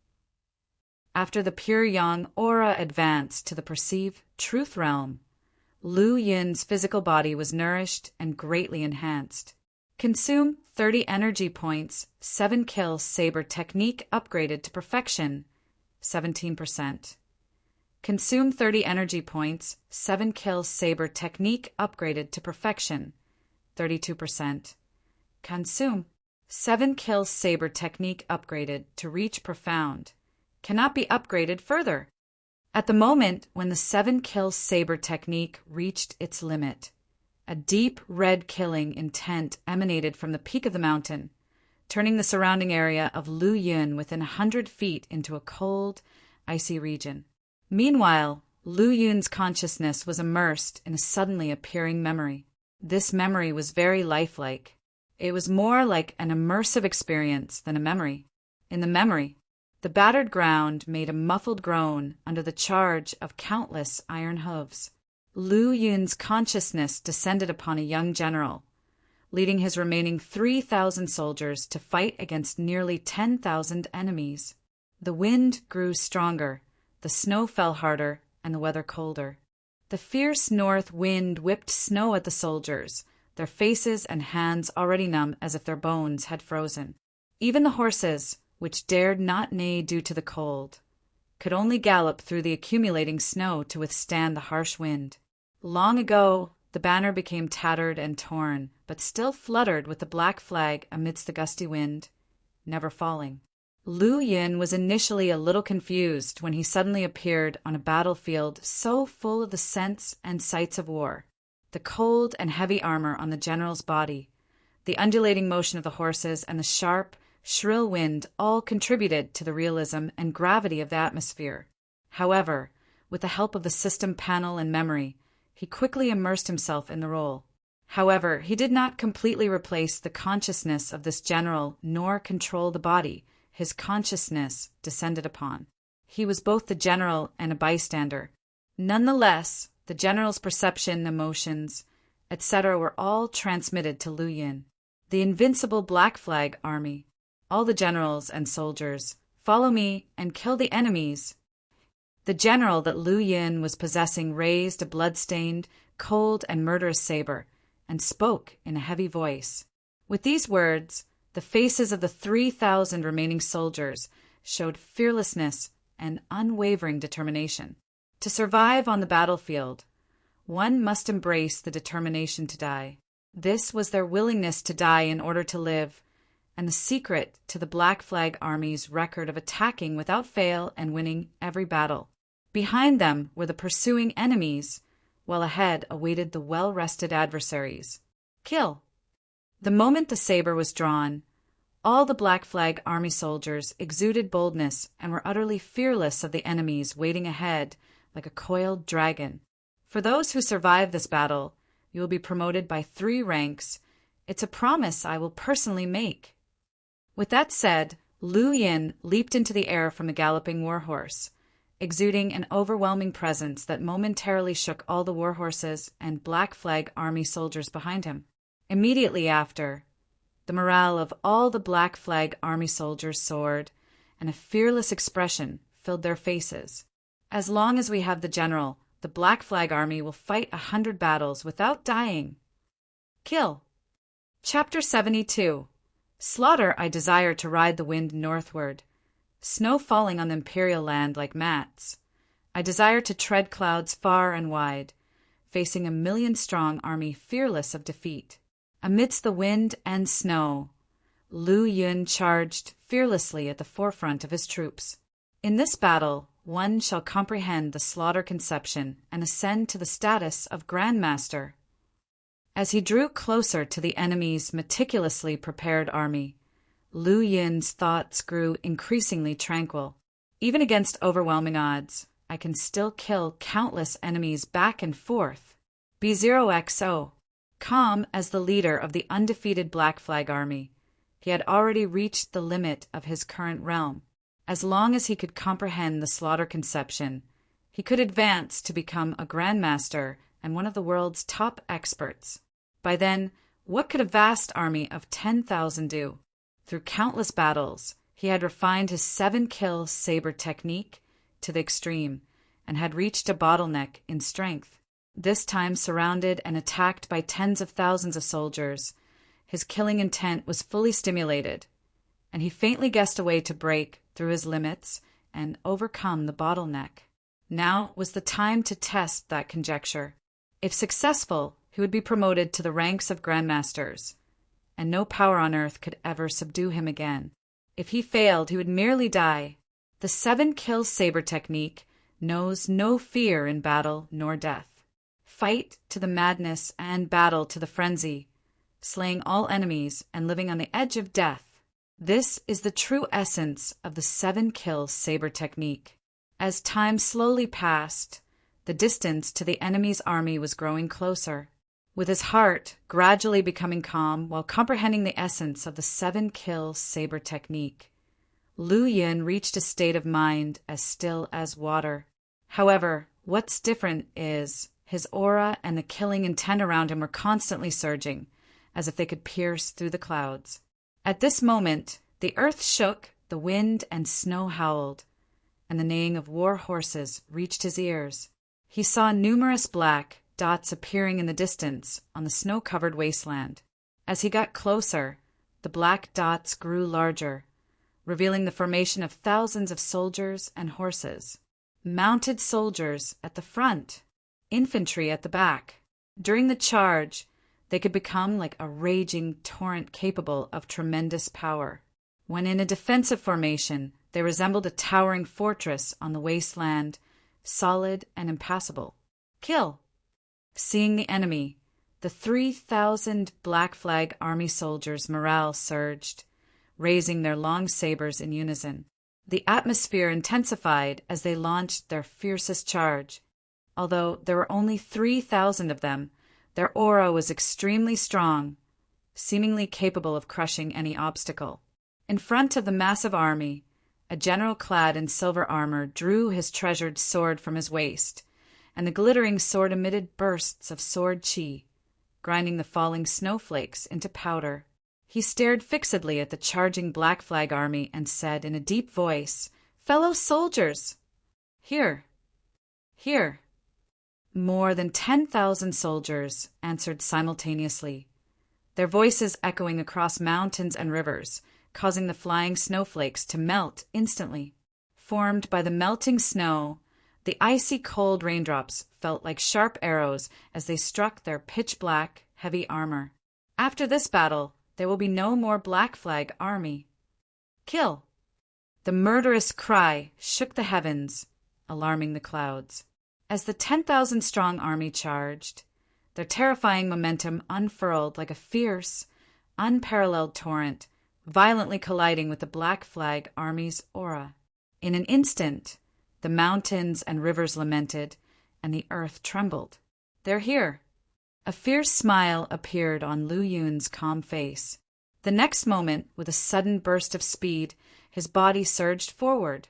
After the pure Yang aura advanced to the Perceive Truth realm, Lu Yin's physical body was nourished and greatly enhanced. Consume 30 energy points, 7-kill saber technique upgraded to perfection, 17%. Consume 30 energy points, 7-kill saber technique upgraded to perfection, 32%. Consume 7-kill saber technique upgraded to Reach Profound. Cannot be upgraded further. At the moment when the 7-kill saber technique reached its limit, a deep red killing intent emanated from the peak of the mountain, turning the surrounding area of Lu Yin within 100 feet into a cold, icy region. Meanwhile, Lu Yun's consciousness was immersed in a suddenly appearing memory. This memory was very lifelike. It was more like an immersive experience than a memory. In the memory, the battered ground made a muffled groan under the charge of countless iron hooves. Lu Yun's consciousness descended upon a young general, leading his remaining 3,000 soldiers to fight against nearly 10,000 enemies. The wind grew stronger, the snow fell harder, and the weather colder. The fierce north wind whipped snow at the soldiers, their faces and hands already numb as if their bones had frozen. Even the horses, which dared not neigh due to the cold, could only gallop through the accumulating snow to withstand the harsh wind. Long ago, the banner became tattered and torn, but still fluttered with the black flag amidst the gusty wind, never falling. Lu Yin was initially a little confused when he suddenly appeared on a battlefield so full of the scents and sights of war. The cold and heavy armor on the general's body, the undulating motion of the horses, and the sharp, shrill wind all contributed to the realism and gravity of the atmosphere. However, with the help of the system panel and memory, he quickly immersed himself in the role. However, he did not completely replace the consciousness of this general nor control the body his consciousness descended upon. He was both the general and a bystander. Nonetheless, the general's perception, emotions, etc. were all transmitted to Lu Yin. The invincible Black Flag army, all the generals and soldiers, follow me and kill the enemies. The general that Lu Yin was possessing raised a blood-stained, cold, and murderous saber, and spoke in a heavy voice. With these words, the faces of the 3,000 remaining soldiers showed fearlessness and unwavering determination. To survive on the battlefield, one must embrace the determination to die. This was their willingness to die in order to live, and the secret to the Black Flag Army's record of attacking without fail and winning every battle. Behind them were the pursuing enemies, while ahead awaited the well-rested adversaries. Kill! The moment the saber was drawn, all the Black Flag Army soldiers exuded boldness and were utterly fearless of the enemies waiting ahead like a coiled dragon. For those who survive this battle, you will be promoted by 3 ranks. It's a promise I will personally make. With that said, Lu Yin leaped into the air from the galloping warhorse, exuding an overwhelming presence that momentarily shook all the warhorses and Black Flag Army soldiers behind him. Immediately after, the morale of all the Black Flag Army soldiers soared, and a fearless expression filled their faces. As long as we have the general, the Black Flag Army will fight 100 battles without dying. Kill! Chapter 72. Slaughter I desire to ride the wind northward, snow falling on the imperial land like mats. I desire to tread clouds far and wide, facing a 1,000,000-strong army fearless of defeat. Amidst the wind and snow, Lu Yun charged fearlessly at the forefront of his troops. In this battle, one shall comprehend the slaughter conception and ascend to the status of Grand Master. As he drew closer to the enemy's meticulously prepared army, Lu Yin's thoughts grew increasingly tranquil. Even against overwhelming odds, I can still kill countless enemies back and forth. B0XO. Calm as the leader of the undefeated Black Flag Army, he had already reached the limit of his current realm. As long as he could comprehend the slaughter conception, he could advance to become a Grandmaster and one of the world's top experts. By then, what could a vast army of 10,000 do? Through countless battles, he had refined his 7-kill saber technique to the extreme and had reached a bottleneck in strength. This time surrounded and attacked by tens of thousands of soldiers, his killing intent was fully stimulated, and he faintly guessed a way to break through his limits and overcome the bottleneck. Now was the time to test that conjecture. If successful, he would be promoted to the ranks of Grandmasters, and no power on earth could ever subdue him again. If he failed, he would merely die. The 7-kill saber technique knows no fear in battle nor death. Fight to the madness and battle to the frenzy, slaying all enemies and living on the edge of death. This is the true essence of the 7-kill saber technique. As time slowly passed, the distance to the enemy's army was growing closer. With his heart gradually becoming calm while comprehending the essence of the 7-kill saber technique, Lu Yin reached a state of mind as still as water. However, what's different is his aura and the killing intent around him were constantly surging, as if they could pierce through the clouds. At this moment, the earth shook, the wind and snow howled, and the neighing of war horses reached his ears. He saw numerous black dots appearing in the distance on the snow-covered wasteland. As he got closer, the black dots grew larger, revealing the formation of thousands of soldiers and horses. Mounted soldiers at the front, infantry at the back. During the charge, they could become like a raging torrent capable of tremendous power. When in a defensive formation, they resembled a towering fortress on the wasteland, solid and impassable. Kill! Seeing the enemy, the 3,000 Black Flag Army soldiers' morale surged, raising their long sabers in unison. The atmosphere intensified as they launched their fiercest charge. Although there were only 3,000 of them, their aura was extremely strong, seemingly capable of crushing any obstacle. In front of the massive army, a general clad in silver armor drew his treasured sword from his waist, and the glittering sword emitted bursts of sword chi, grinding the falling snowflakes into powder. He stared fixedly at the charging Black Flag Army and said in a deep voice, "Fellow soldiers, here, Here. More than 10,000 soldiers answered simultaneously, their voices echoing across mountains and rivers, causing the flying snowflakes to melt instantly. Formed by the melting snow, the icy cold raindrops felt like sharp arrows as they struck their pitch-black, heavy armor. After this battle, there will be no more Black Flag army. Kill! The murderous cry shook the heavens, alarming the clouds. As the 10,000-strong army charged, their terrifying momentum unfurled like a fierce, unparalleled torrent, violently colliding with the Black Flag army's aura. In an instant, the mountains and rivers lamented, and the earth trembled. They're here. A fierce smile appeared on Lu Yun's calm face. The next moment, with a sudden burst of speed, his body surged forward,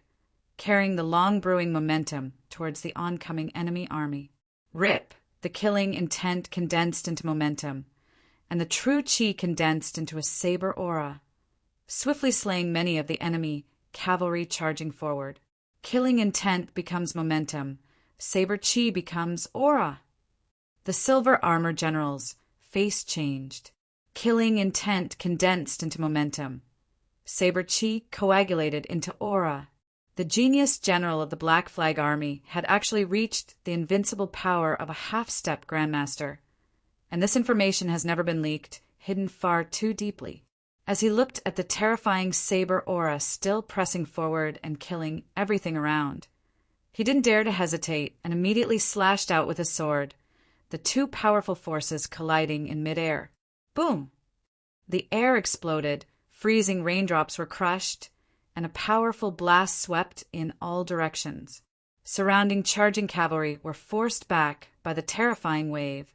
carrying the long-brewing momentum towards the oncoming enemy army. Rip! The killing intent condensed into momentum, and the true chi condensed into a saber aura, swiftly slaying many of the enemy cavalry charging forward. Killing intent becomes momentum, saber chi becomes aura. The silver armor general's face changed. Killing intent condensed into momentum, saber chi coagulated into aura. The genius general of the Black Flag Army had actually reached the invincible power of a half-step Grandmaster, and this information has never been leaked, hidden far too deeply. As he looked at the terrifying saber aura still pressing forward and killing everything around, he didn't dare to hesitate and immediately slashed out with his sword, the two powerful forces colliding in midair. Boom! The air exploded, freezing raindrops were crushed, and a powerful blast swept in all directions. Surrounding charging cavalry were forced back by the terrifying wave.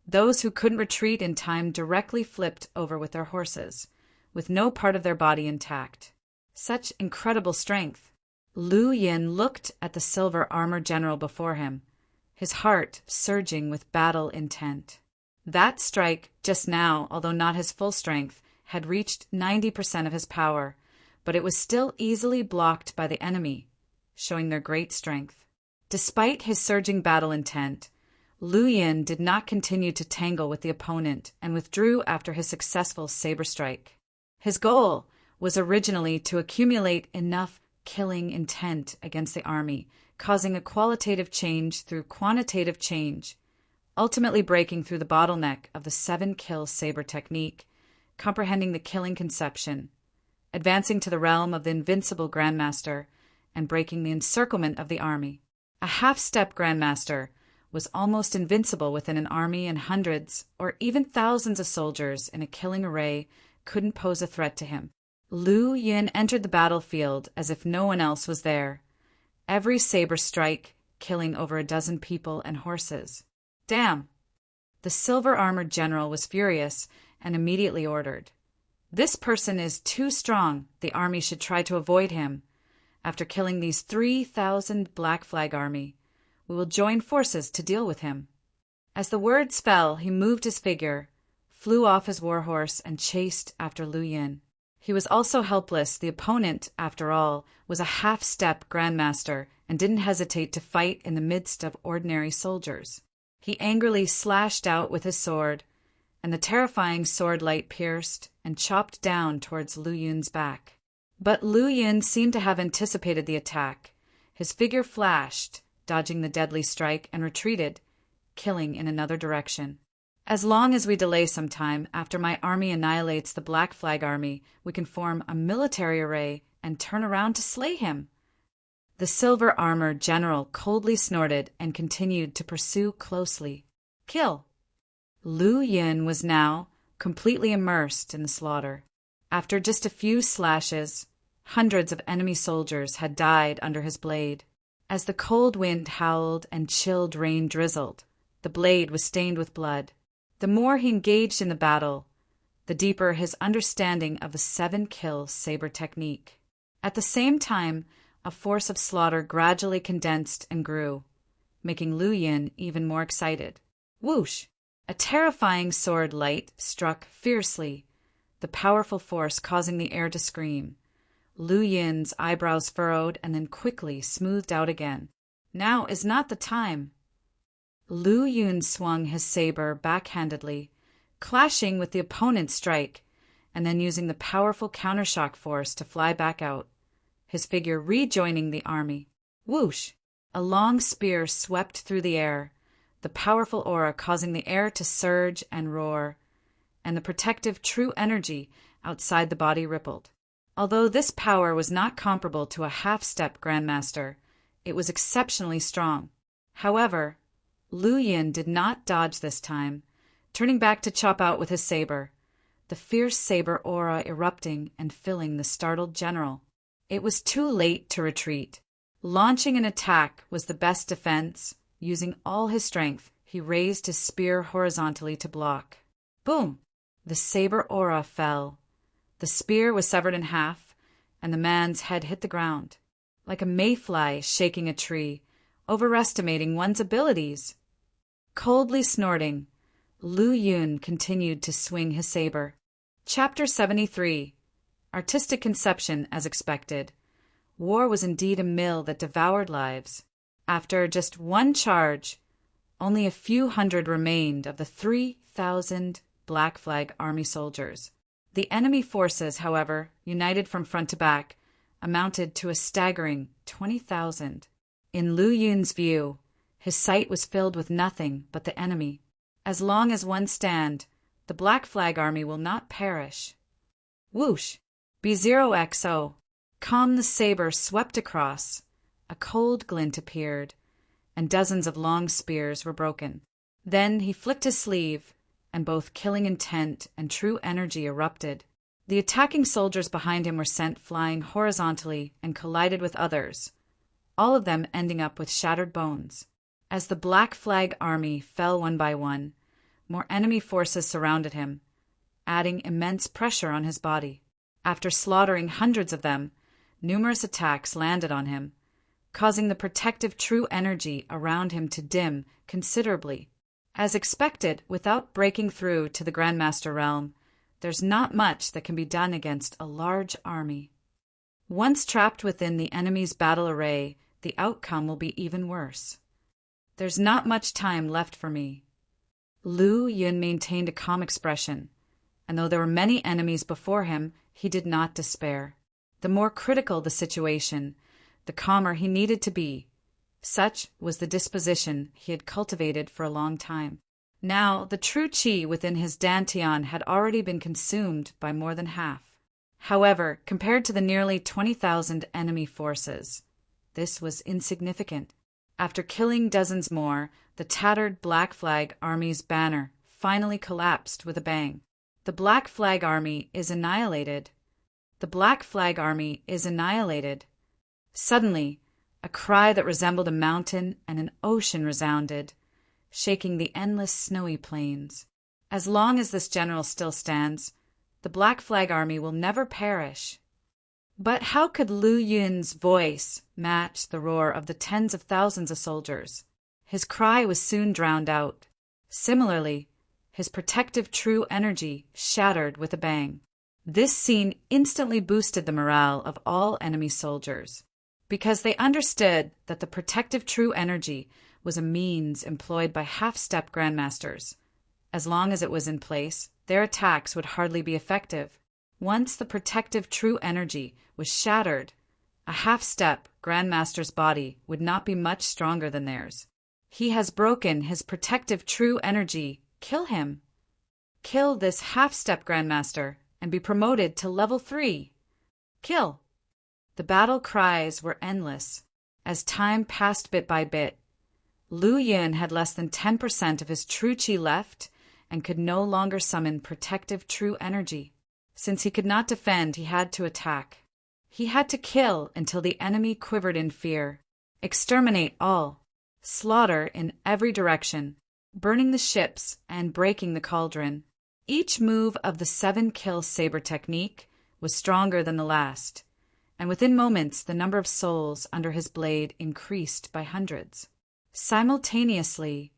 Those who couldn't retreat in time directly flipped over with their horses, with no part of their body intact. Such incredible strength! Lu Yin looked at the silver armor general before him, his heart surging with battle intent. That strike, just now, although not his full strength, had reached 90% of his power, but it was still easily blocked by the enemy, showing their great strength. Despite his surging battle intent, Lu Yin did not continue to tangle with the opponent and withdrew after his successful saber strike. His goal was originally to accumulate enough killing intent against the army, causing a qualitative change through quantitative change, ultimately breaking through the bottleneck of the 7-kill saber technique, comprehending the killing conception, advancing to the realm of the invincible Grandmaster, and breaking the encirclement of the army. A half-step Grandmaster was almost invincible within an army, and hundreds or even thousands of soldiers in a killing array couldn't pose a threat to him. Lu Yin entered the battlefield as if no one else was there, every saber strike killing over a dozen people and horses. Damn! The silver-armored general was furious and immediately ordered, "This person is too strong. The army should try to avoid him. After killing these 3,000 Black Flag army, we will join forces to deal with him." As the words fell, he moved his figure, flew off his warhorse, and chased after Lu Yin. He was also helpless. The opponent, after all, was a half-step Grandmaster and didn't hesitate to fight in the midst of ordinary soldiers. He angrily slashed out with his sword, and the terrifying sword light pierced and chopped down towards Lu Yun's back. But Lu Yin seemed to have anticipated the attack. His figure flashed, dodging the deadly strike, and retreated, killing in another direction. "As long as we delay some time, after my army annihilates the Black Flag army, we can form a military array and turn around to slay him." The silver-armored general coldly snorted and continued to pursue closely. Kill! Lu Yin was now completely immersed in the slaughter. After just a few slashes, hundreds of enemy soldiers had died under his blade. As the cold wind howled and chilled rain drizzled, the blade was stained with blood. The more he engaged in the battle, the deeper his understanding of the 7-kill saber technique. At the same time, a force of slaughter gradually condensed and grew, making Lu Yin even more excited. Whoosh! A terrifying sword light struck fiercely, the powerful force causing the air to scream. Lu Yin's eyebrows furrowed and then quickly smoothed out again. Now is not the time. Lu Yun swung his saber backhandedly, clashing with the opponent's strike, and then using the powerful countershock force to fly back out, his figure rejoining the army. Whoosh! A long spear swept through the air, the powerful aura causing the air to surge and roar, and the protective true energy outside the body rippled. Although this power was not comparable to a half-step grandmaster, it was exceptionally strong. However, Lu Yin did not dodge this time, turning back to chop out with his saber, the fierce saber aura erupting and filling the startled general. It was too late to retreat. Launching an attack was the best defense. Using all his strength, he raised his spear horizontally to block. Boom! The saber aura fell. The spear was severed in half, and the man's head hit the ground, like a mayfly shaking a tree, overestimating one's abilities. Coldly snorting, Lu Yun continued to swing his saber. Chapter 73. Artistic Conception as Expected. War was indeed a mill that devoured lives. After just one charge, only a few hundred remained of the 3,000 Black Flag Army soldiers. The enemy forces, however, united from front to back, amounted to a staggering 20,000. In Lu Yun's view, his sight was filled with nothing but the enemy. As long as one stand, the Black Flag Army will not perish. Whoosh! B0XO. Calm the saber swept across. A cold glint appeared, and dozens of long spears were broken. Then he flicked his sleeve, and both killing intent and true energy erupted. The attacking soldiers behind him were sent flying horizontally and collided with others, all of them ending up with shattered bones. As the Black Flag Army fell one by one, more enemy forces surrounded him, adding immense pressure on his body. After slaughtering hundreds of them, numerous attacks landed on him, causing the protective true energy around him to dim considerably. As expected, without breaking through to the Grandmaster realm, there's not much that can be done against a large army. Once trapped within the enemy's battle array, the outcome will be even worse. There's not much time left for me. Lu Yun maintained a calm expression, and though there were many enemies before him, he did not despair. The more critical the situation, the calmer he needed to be. Such was the disposition he had cultivated for a long time. Now, the true qi within his dantian had already been consumed by more than half. However, compared to the nearly 20,000 enemy forces, this was insignificant. After killing dozens more, the tattered Black Flag Army's banner finally collapsed with a bang. The Black Flag Army is annihilated. The Black Flag Army is annihilated. Suddenly, a cry that resembled a mountain and an ocean resounded, shaking the endless snowy plains. As long as this general still stands, the Black Flag Army will never perish. But how could Lu Yun's voice match the roar of the tens of thousands of soldiers? His cry was soon drowned out. Similarly, his protective true energy shattered with a bang. This scene instantly boosted the morale of all enemy soldiers, because they understood that the protective true energy was a means employed by half-step grandmasters. As long as it was in place, their attacks would hardly be effective. Once the protective true energy was shattered, a half-step grandmaster's body would not be much stronger than theirs. He has broken his protective true energy. Kill him. Kill this half-step grandmaster and be promoted to level 3. Kill. The battle cries were endless. As time passed bit by bit, Lu Yun had less than 10% of his true qi left and could no longer summon protective true energy. Since he could not defend, he had to attack. He had to kill until the enemy quivered in fear. Exterminate all. Slaughter in every direction, burning the ships and breaking the cauldron. Each move of the 7-kill saber technique was stronger than the last, and within moments the number of souls under his blade increased by hundreds. Simultaneously,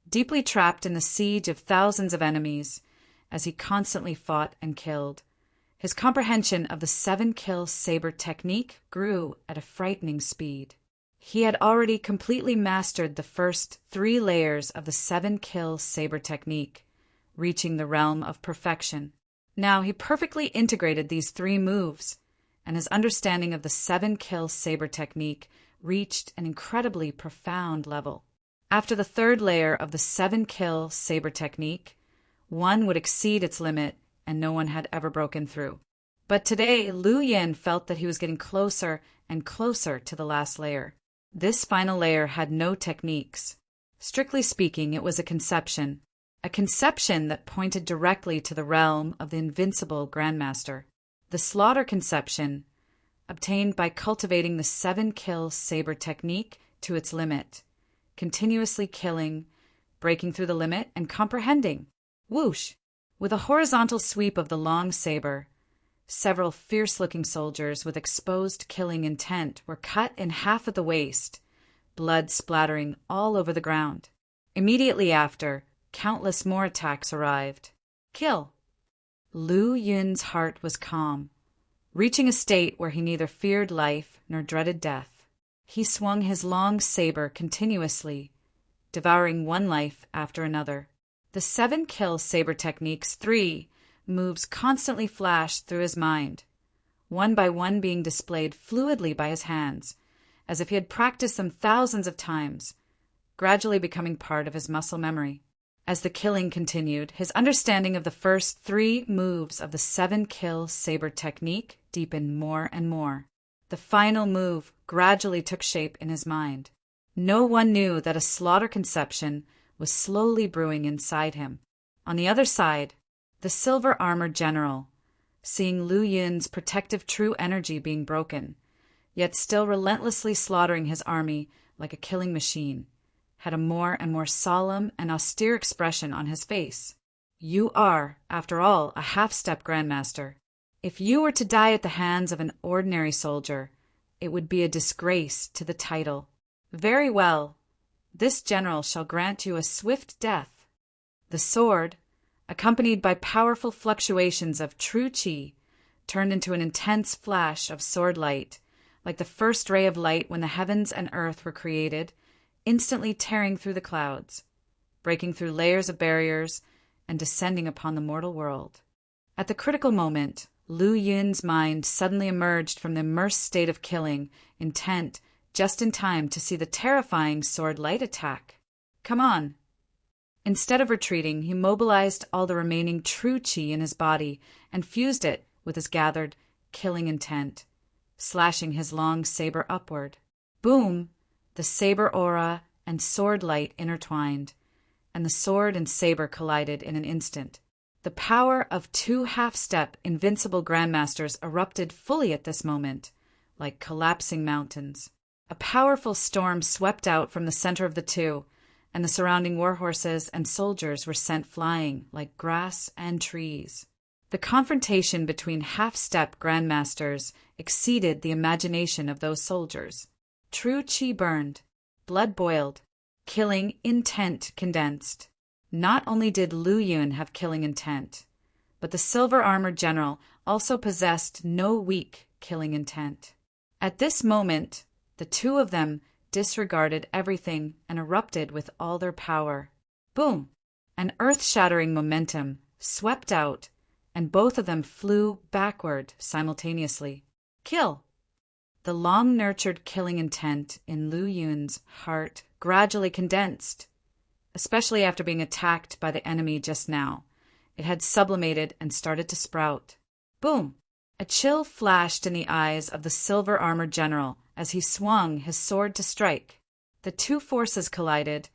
deeply trapped in the siege of thousands of enemies, as he constantly fought and killed, his comprehension of the 7-kill saber technique grew at a frightening speed. He had already completely mastered the first 3 layers of the 7-kill saber technique, reaching the realm of perfection. Now he perfectly integrated these 3 moves, and his understanding of the 7-kill saber technique reached an incredibly profound level. After the 3rd layer of the 7-kill saber technique, one would exceed its limit and no one had ever broken through. But today, Lu Yin felt that he was getting closer and closer to the last layer. This final layer had no techniques. Strictly speaking, it was a conception that pointed directly to the realm of the invincible Grandmaster. The slaughter conception, obtained by cultivating the 7-kill saber technique to its limit, continuously killing, breaking through the limit, and comprehending. Whoosh! With a horizontal sweep of the long saber, several fierce-looking soldiers with exposed killing intent were cut in half at the waist, blood splattering all over the ground. Immediately after, countless more attacks arrived. Kill! Lu Yun's heart was calm, reaching a state where he neither feared life nor dreaded death. He swung his long saber continuously, devouring one life after another. The 7-kill saber technique's 3 moves constantly flashed through his mind, one by one being displayed fluidly by his hands, as if he had practiced them thousands of times, gradually becoming part of his muscle memory. As the killing continued, his understanding of the first 3 moves of the 7-kill saber technique deepened more and more. The final move gradually took shape in his mind. No one knew that a slaughter conception was slowly brewing inside him. On the other side, the silver-armored general, seeing Lu Yun's protective true energy being broken, yet still relentlessly slaughtering his army like a killing machine, had a more and more solemn and austere expression on his face. You are, after all, a half-step Grandmaster. If you were to die at the hands of an ordinary soldier, it would be a disgrace to the title. Very well. This general shall grant you a swift death. The sword, accompanied by powerful fluctuations of true qi, turned into an intense flash of sword light, like the first ray of light when the heavens and earth were created, instantly tearing through the clouds, breaking through layers of barriers, and descending upon the mortal world. At the critical moment, Lu Yun's mind suddenly emerged from the immersed state of killing, intent, just in time to see the terrifying sword light attack. Come on! Instead of retreating, he mobilized all the remaining true qi in his body and fused it with his gathered, killing intent, slashing his long saber upward. Boom! The saber aura and sword light intertwined, and the sword and saber collided in an instant. The power of 2 half-step invincible Grandmasters erupted fully at this moment, like collapsing mountains. A powerful storm swept out from the center of the 2, and the surrounding warhorses and soldiers were sent flying like grass and trees. The confrontation between half-step Grandmasters exceeded the imagination of those soldiers. True qi burned, blood boiled, killing intent condensed. Not only did Lu Yun have killing intent, but the silver-armored general also possessed no weak killing intent. At this moment, the 2 of them disregarded everything and erupted with all their power. Boom! An earth-shattering momentum swept out, and both of them flew backward simultaneously. Kill! The long-nurtured killing intent in Lu Yun's heart gradually condensed, especially after being attacked by the enemy just now. It had sublimated and started to sprout. Boom! A chill flashed in the eyes of the silver-armored general as he swung his sword to strike. The 2 forces collided,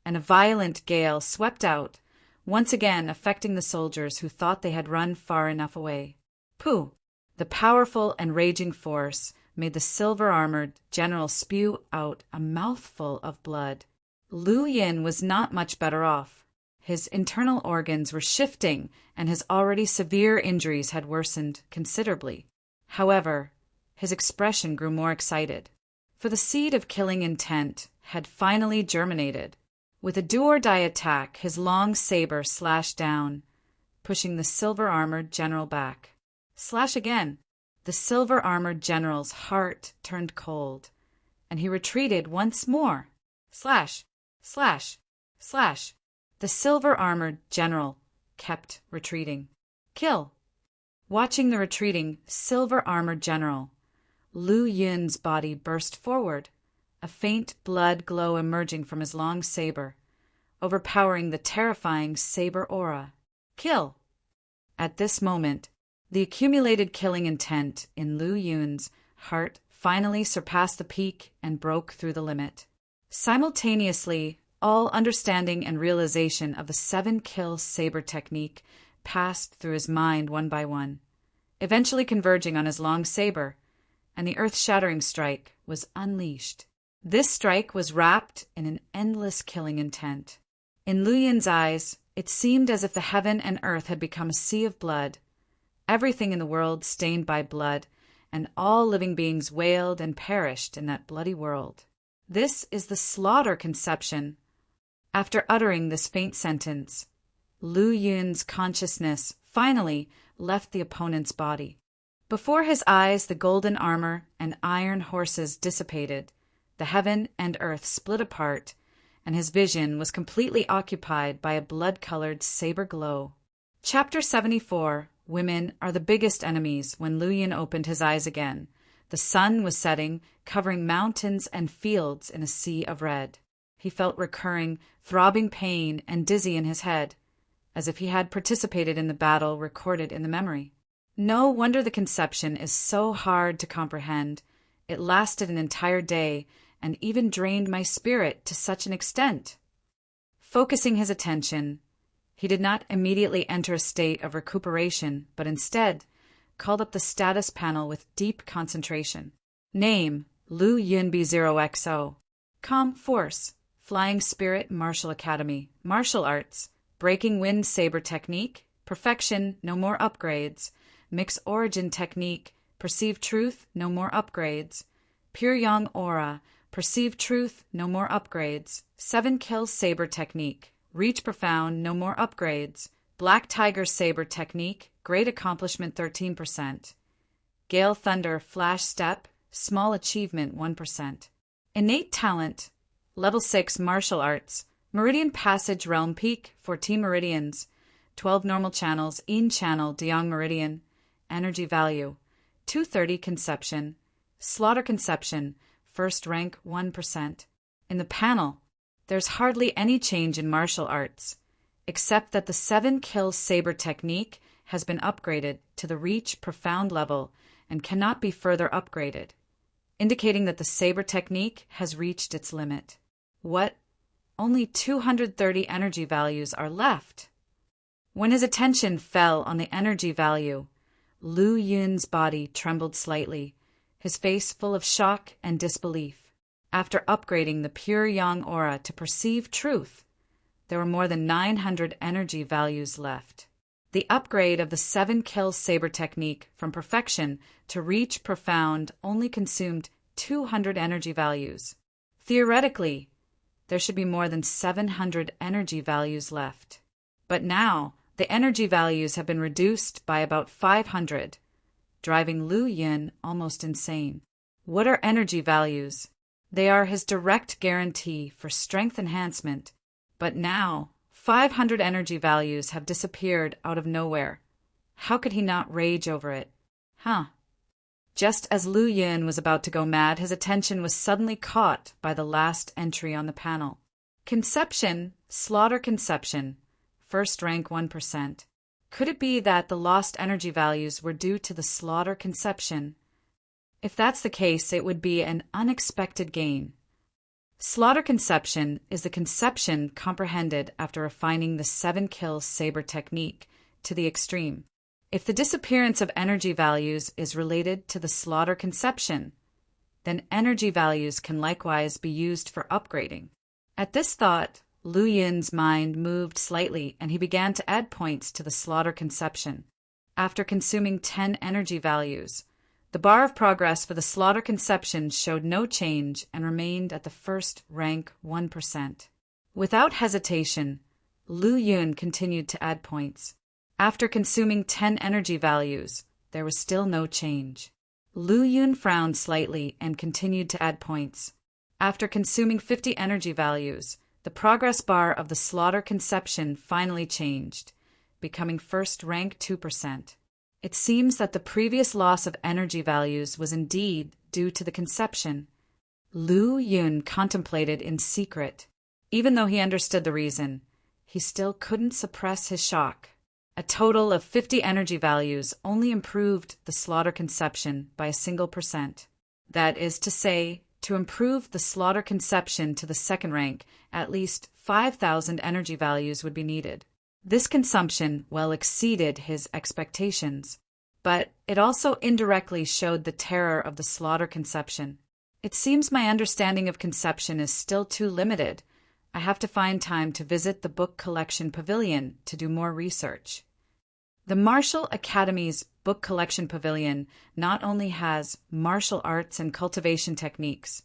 and a violent gale swept out, once again affecting the soldiers who thought they had run far enough away. Pooh! The powerful and raging force made the silver-armored general spew out a mouthful of blood. Lu Yin was not much better off. His internal organs were shifting, and his already severe injuries had worsened considerably. However, his expression grew more excited, for the seed of killing intent had finally germinated. With a do-or-die attack, his long saber slashed down, pushing the silver-armored general back. Slash again. The silver-armored general's heart turned cold, and he retreated once more. Slash, slash, slash. The silver-armored general kept retreating. Kill. Watching the retreating silver-armored general, Lu Yun's body burst forward, a faint blood glow emerging from his long saber, overpowering the terrifying saber aura. Kill. At this moment, the accumulated killing intent in Lu Yun's heart finally surpassed the peak and broke through the limit. Simultaneously, all understanding and realization of the 7-kill saber technique passed through his mind one by one, eventually converging on his long saber, and the earth-shattering strike was unleashed. This strike was wrapped in an endless killing intent. In Lu Yun's eyes, it seemed as if the heaven and earth had become a sea of blood, everything in the world stained by blood, and all living beings wailed and perished in that bloody world. This is the slaughter conception. After uttering this faint sentence, Lu Yun's consciousness finally left the opponent's body. Before his eyes, the golden armor and iron horses dissipated, the heaven and earth split apart, and his vision was completely occupied by a blood-colored saber glow. Chapter 74. Women are the biggest enemies. When Lu Yun opened his eyes again, the sun was setting, covering mountains and fields in a sea of red. He felt recurring, throbbing pain and dizzy in his head, as if he had participated in the battle recorded in the memory. No wonder the conception is so hard to comprehend. It lasted an entire day, and even drained my spirit to such an extent. Focusing his attention, he did not immediately enter a state of recuperation, but instead called up the status panel with deep concentration. Name, Lu Yun B0XO. Com Force, Flying Spirit Martial Academy, Martial Arts, Breaking Wind Saber Technique, Perfection, no more upgrades, Mix Origin Technique, Perceive Truth, no more upgrades, Pure Yang Aura, Perceive Truth, no more upgrades, 7-Kill Saber Technique, Reach Profound, no more upgrades, Black Tiger Saber Technique, Great Accomplishment 13%, Gale Thunder Flash Step, Small Achievement 1%, Innate Talent, Level 6 Martial Arts, Meridian Passage Realm Peak, 14 Meridians, 12 Normal Channels, Yin Channel, Diang Meridian, Energy Value, 230 Conception, Slaughter Conception, First Rank 1%. In the panel, there's hardly any change in martial arts, except that the 7-Kill Saber Technique has been upgraded to the Reach Profound level and cannot be further upgraded, indicating that the Saber Technique has reached its limit. What? Only 230 energy values are left. When his attention fell on the energy value, Lu Yun's body trembled slightly, his face full of shock and disbelief. After upgrading the Pure Yang Aura to Perceive Truth, there were more than 900 energy values left. The upgrade of the 7-Kill Saber Technique from Perfection to Reach Profound only consumed 200 energy values. Theoretically, there should be more than 700 energy values left. But now, the energy values have been reduced by about 500, driving Lu Yun almost insane. What are energy values? They are his direct guarantee for strength enhancement, but now 500 energy values have disappeared out of nowhere. How could he not rage over it? Just as Lu Yun was about to go mad, his attention was suddenly caught by the last entry on the panel. Conception, Slaughter Conception, First Rank 1%. Could it be that the lost energy values were due to the Slaughter Conception? If that's the case, it would be an unexpected gain. Slaughter Conception is the conception comprehended after refining the 7-Kill Saber Technique to the extreme. If the disappearance of energy values is related to the Slaughter Conception, then energy values can likewise be used for upgrading. At this thought, Lu Yun's mind moved slightly and he began to add points to the Slaughter Conception. After consuming 10 energy values, the bar of progress for the Slaughter Conception showed no change and remained at the first rank 1%. Without hesitation, Lu Yun continued to add points. After consuming 10 energy values, there was still no change. Lu Yun frowned slightly and continued to add points. After consuming 50 energy values, the progress bar of the slaughter conception finally changed, becoming first rank 2%. It seems that the previous loss of energy values was indeed due to the conception. Lu Yun contemplated in secret. Even though he understood the reason, he still couldn't suppress his shock. A total of 50 energy values only improved the slaughter conception by a single %. That is to say, to improve the slaughter conception to the second rank, at least 5,000 energy values would be needed. This consumption well exceeded his expectations, but it also indirectly showed the terror of the slaughter conception. It seems my understanding of conception is still too limited. I have to find time to visit the book collection pavilion to do more research. The Martial Academy's book collection pavilion not only has martial arts and cultivation techniques,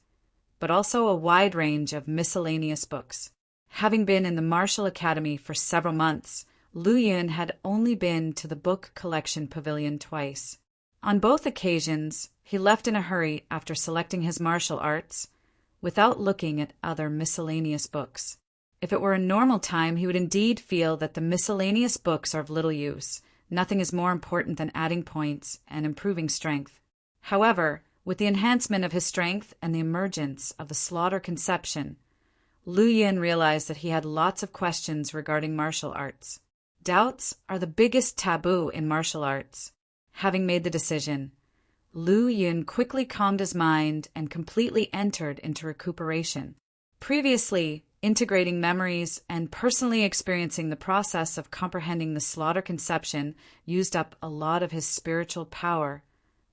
but also a wide range of miscellaneous books. Having been in the Martial Academy for several months, Lu Yun had only been to the book collection pavilion twice. On both occasions, he left in a hurry after selecting his martial arts, without looking at other miscellaneous books. If it were a normal time, he would indeed feel that the miscellaneous books are of little use. Nothing is more important than adding points and improving strength. However, with the enhancement of his strength and the emergence of the slaughter conception, Lu Yun realized that he had lots of questions regarding martial arts. Doubts are the biggest taboo in martial arts. Having made the decision, Lu Yun quickly calmed his mind and completely entered into recuperation. Previously, integrating memories and personally experiencing the process of comprehending the slaughter conception used up a lot of his spiritual power,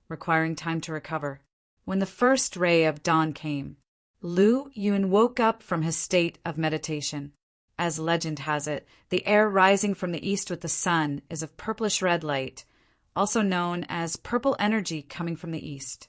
requiring time to recover. When the first ray of dawn came, Lu Yun woke up from his state of meditation. As legend has it, the air rising from the east with the sun is of purplish-red light, also known as purple energy coming from the east.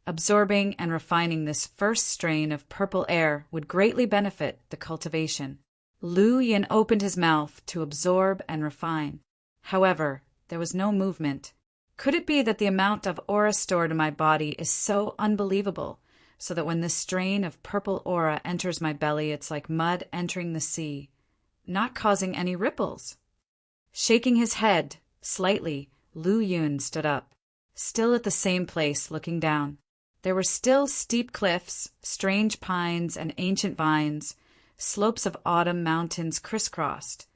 Absorbing and refining this first strain of purple air would greatly benefit the cultivation. Lu Yun opened his mouth to absorb and refine. However, there was no movement. Could it be that the amount of aura stored in my body is so unbelievable, so that when this strain of purple aura enters my belly, it's like mud entering the sea, not causing any ripples? Shaking his head slightly, Lu Yun stood up, still at the same place, looking down. There were still steep cliffs, strange pines and ancient vines, slopes of autumn mountains crisscrossed,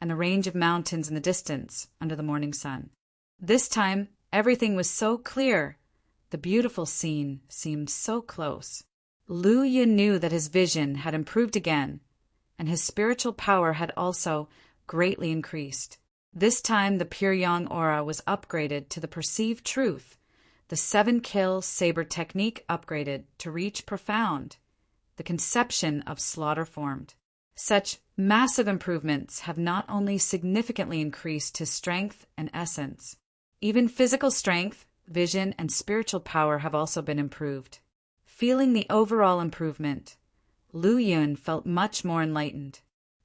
and a range of mountains in the distance under the morning sun. This time, everything was so clear. The beautiful scene seemed so close. Lu Yun knew that his vision had improved again, and his spiritual power had also greatly increased. This time, the pure yang aura was upgraded to the perceived truth, the 7-kill saber technique upgraded to reach profound. The conception of slaughter formed. Such massive improvements have not only significantly increased his strength and essence, even physical strength, vision, and spiritual power have also been improved. Feeling the overall improvement, Lu Yun felt much more enlightened.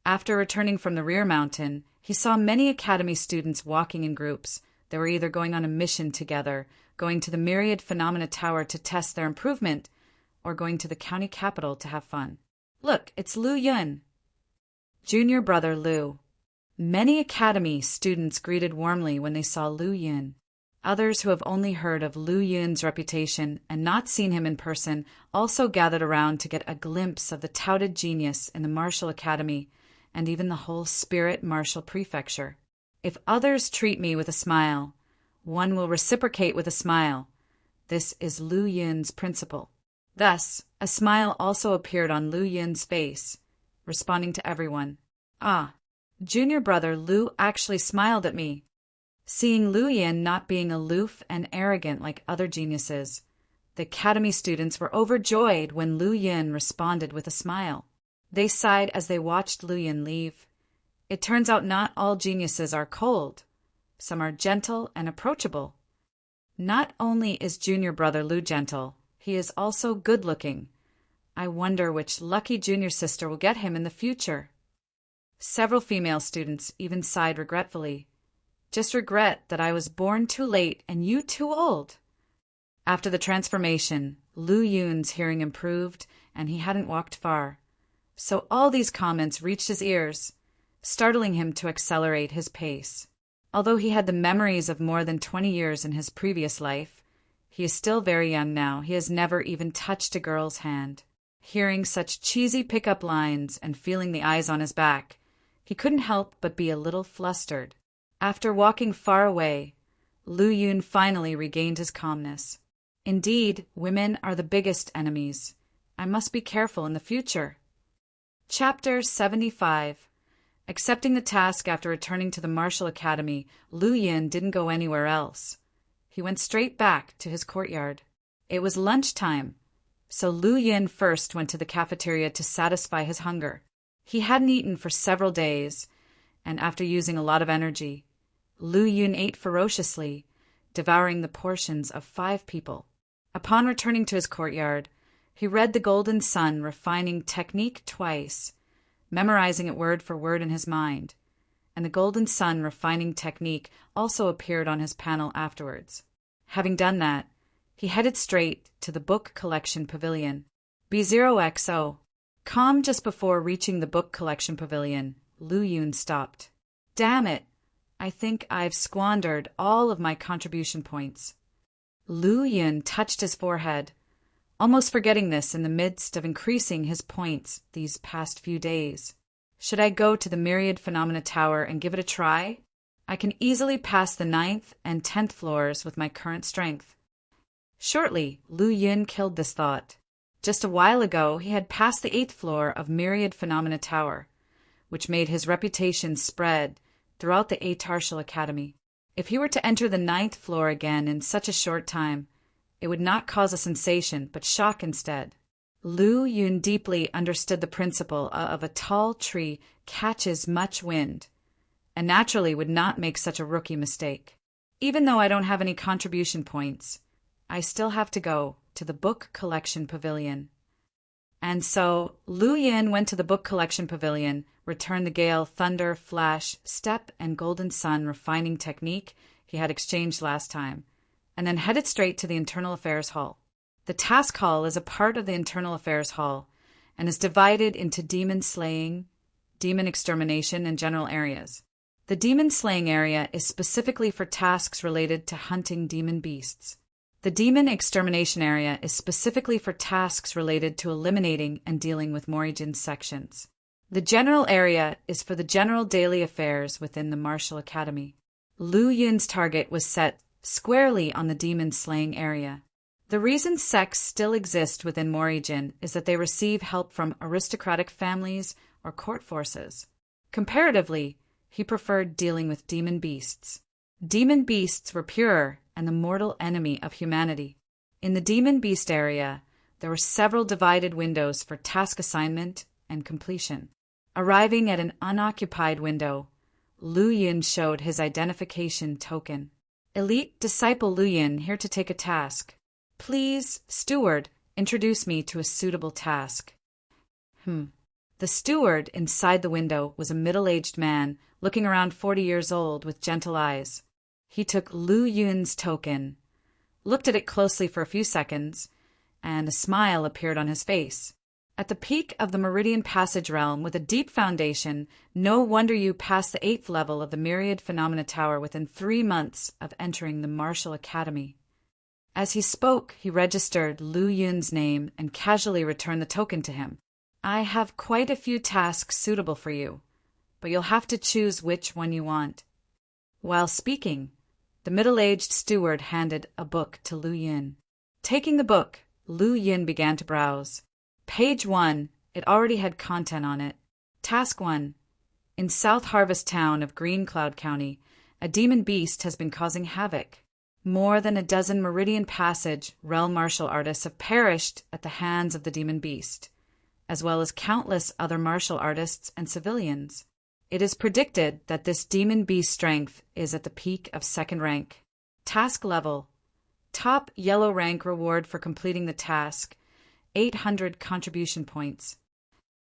After returning from the rear mountain, he saw many academy students walking in groups. They were either going on a mission together, going to the Myriad Phenomena Tower to test their improvement, or going to the county capital to have fun. Look, it's Lu Yun. Junior brother Lu. Many academy students greeted warmly when they saw Lu Yun. Others who have only heard of Lu Yun's reputation and not seen him in person also gathered around to get a glimpse of the touted genius in the Martial Academy and even the whole Spirit Martial Prefecture. If others treat me with a smile, one will reciprocate with a smile. This is Lu Yun's principle. Thus, a smile also appeared on Lu Yun's face, responding to everyone. Ah, junior brother Lu actually smiled at me. Seeing Lu Yun not being aloof and arrogant like other geniuses, the academy students were overjoyed when Lu Yun responded with a smile. They sighed as they watched Lu Yun leave. It turns out not all geniuses are cold. Some are gentle and approachable. Not only is junior brother Lu gentle, he is also good-looking. I wonder which lucky junior sister will get him in the future. Several female students even sighed regretfully. Just regret that I was born too late and you too old. After the transformation, Lu Yun's hearing improved and he hadn't walked far. So all these comments reached his ears, startling him to accelerate his pace. Although he had the memories of more than 20 years in his previous life, he is still very young now. He has never even touched a girl's hand. Hearing such cheesy pickup lines and feeling the eyes on his back, he couldn't help but be a little flustered. After walking far away, Lu Yun finally regained his calmness. Indeed, women are the biggest enemies. I must be careful in the future. Chapter 75. Accepting the task after returning to the martial academy, Lu Yun didn't go anywhere else. He went straight back to his courtyard. It was lunchtime, so Lu Yun first went to the cafeteria to satisfy his hunger. He hadn't eaten for several days, and after using a lot of energy, Lu Yun ate ferociously, devouring the portions of 5 people. Upon returning to his courtyard, he read the Golden Sun Refining Technique twice, memorizing it word for word in his mind, and the Golden Sun Refining Technique also appeared on his panel afterwards. Having done that, he headed straight to the book collection pavilion. B0XO. Calm just before reaching the book collection pavilion, Lu Yun stopped. Damn it! I think I've squandered all of my contribution points. Lu Yun touched his forehead, almost forgetting this in the midst of increasing his points these past few days. Should I go to the Myriad Phenomena Tower and give it a try? I can easily pass the 9th and 10th floors with my current strength. Shortly, Lu Yun killed this thought. Just a while ago, he had passed the 8th floor of Myriad Phenomena Tower, which made his reputation spread throughout the Atartial Academy. If he were to enter the 9th floor again in such a short time, it would not cause a sensation, but shock instead. Lu Yun deeply understood the principle of a tall tree catches much wind, and naturally would not make such a rookie mistake. Even though I don't have any contribution points, I still have to go to the book collection pavilion. And so Lu Yun went to the book collection pavilion, returned the Gale, Thunder, Flash, Step, and Golden Sun Refining Technique he had exchanged last time, and then headed straight to the Internal Affairs Hall. The Task Hall is a part of the Internal Affairs Hall and is divided into demon slaying, demon extermination, and general areas. The demon slaying area is specifically for tasks related to hunting demon beasts. The demon extermination area is specifically for tasks related to eliminating and dealing with Morrigan sections. The general area is for the general daily affairs within the Martial Academy. Lu Yun's target was set squarely on the demon slaying area. The reason sects still exist within Morrigan is that they receive help from aristocratic families or court forces. Comparatively, he preferred dealing with demon beasts. Demon beasts were pure and the mortal enemy of humanity. In the demon beast area, there were several divided windows for task assignment and completion. Arriving at an unoccupied window, Lu Yun showed his identification token. Elite Disciple Lu Yun, here to take a task. Please, steward, introduce me to a suitable task. The steward inside the window was a middle-aged man, looking around 40 years old with gentle eyes. He took Lu Yun's token, looked at it closely for a few seconds, and a smile appeared on his face. At the peak of the Meridian Passage realm with a deep foundation, no wonder you passed the 8th level of the Myriad Phenomena Tower within 3 months of entering the Martial Academy. As he spoke, he registered Lu Yun's name and casually returned the token to him. I have quite a few tasks suitable for you, but you'll have to choose which one you want. While speaking, the middle-aged steward handed a book to Lu Yun. Taking the book, Lu Yun began to browse. Page 1, it already had content on it. Task 1. In South Harvest Town of Green Cloud County, a demon beast has been causing havoc. More than a dozen Meridian Passage realm martial artists have perished at the hands of the demon beast, as well as countless other martial artists and civilians. It is predicted that this demon beast strength is at the peak of 2nd rank. Task level. Top yellow rank reward for completing the task, 800 contribution points.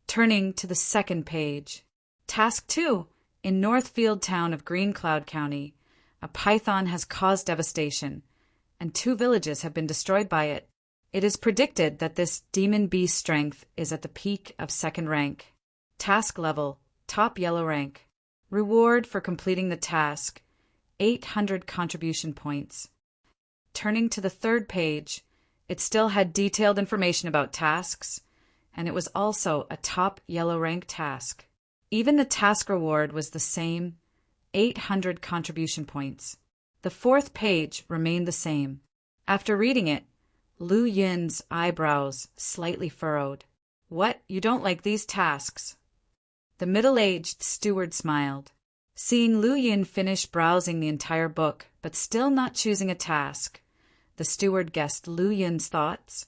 Turning to the 2nd page. Task 2. In Northfield Town of Green Cloud County, a python has caused devastation, and 2 villages have been destroyed by it. It is predicted that this demon beast strength is at the peak of second rank. Task level, top yellow rank. Reward for completing the task, 800 contribution points. Turning to the third page, it still had detailed information about tasks, and it was also a top yellow rank task. Even the task reward was the same, 800 contribution points. The fourth page remained the same. After reading it, Lu Yun's eyebrows slightly furrowed. What, you don't like these tasks? The middle-aged steward smiled. Seeing Lu Yun finish browsing the entire book, but still not choosing a task, the steward guessed Lu Yun's thoughts,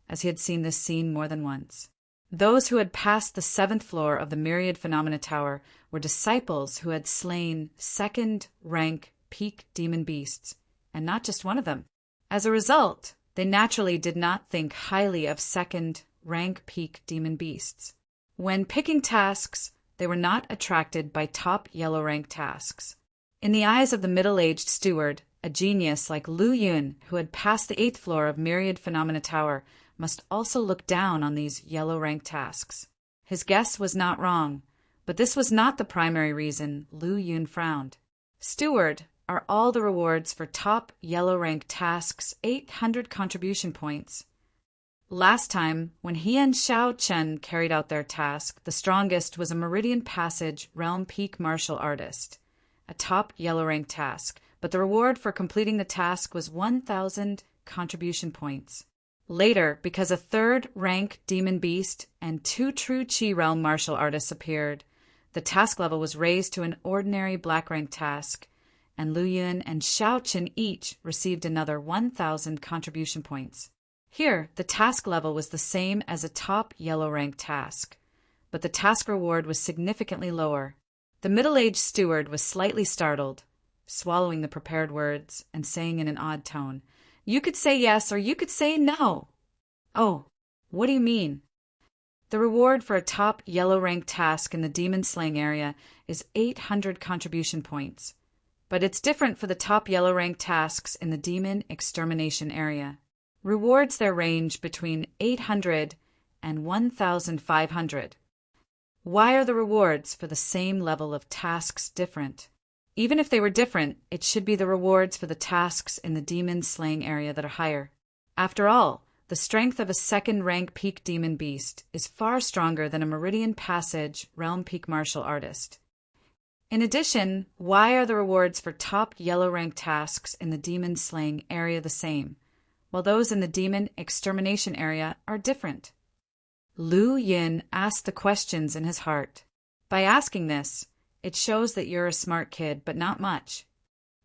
as he had seen this scene more than once. Those who had passed the 7th floor of the Myriad Phenomena Tower were disciples who had slain second-rank peak demon beasts, and not just one of them. As a result, they naturally did not think highly of second-rank peak demon beasts. When picking tasks, they were not attracted by top yellow rank tasks. In the eyes of the middle-aged steward, a genius like Lu Yun, who had passed the 8th floor of Myriad Phenomena Tower, must also look down on these yellow rank tasks. His guess was not wrong, but this was not the primary reason Lu Yun frowned. Steward, are all the rewards for top yellow rank tasks 800 contribution points? Last time, when he and Xiao Chen carried out their task, the strongest was a Meridian Passage Realm Peak Martial Artist, a top yellow rank task, but the reward for completing the task was 1,000 contribution points. Later, because a third-rank demon beast and 2 true Qi Realm martial artists appeared, the task level was raised to an ordinary black-rank task, and Lu Yun and Xiao Chen each received another 1,000 contribution points. Here, the task level was the same as a top yellow-rank task, but the task reward was significantly lower. The middle-aged steward was slightly startled, swallowing the prepared words and saying in an odd tone, "You could say yes or you could say no." "Oh, what do you mean?" "The reward for a top yellow-rank task in the demon slaying area is 800 contribution points, but it's different for the top yellow-rank tasks in the demon extermination area. Rewards there range between 800 and 1,500. Why are the rewards for the same level of tasks different? Even if they were different, it should be the rewards for the tasks in the demon slaying area that are higher. After all, the strength of a second-rank peak demon beast is far stronger than a Meridian Passage Realm Peak martial artist. In addition, why are the rewards for top yellow-rank tasks in the demon slaying area the same, while those in the demon extermination area are different?" Lu Yun asked the questions in his heart. By asking this, it shows that you're a smart kid, but not much.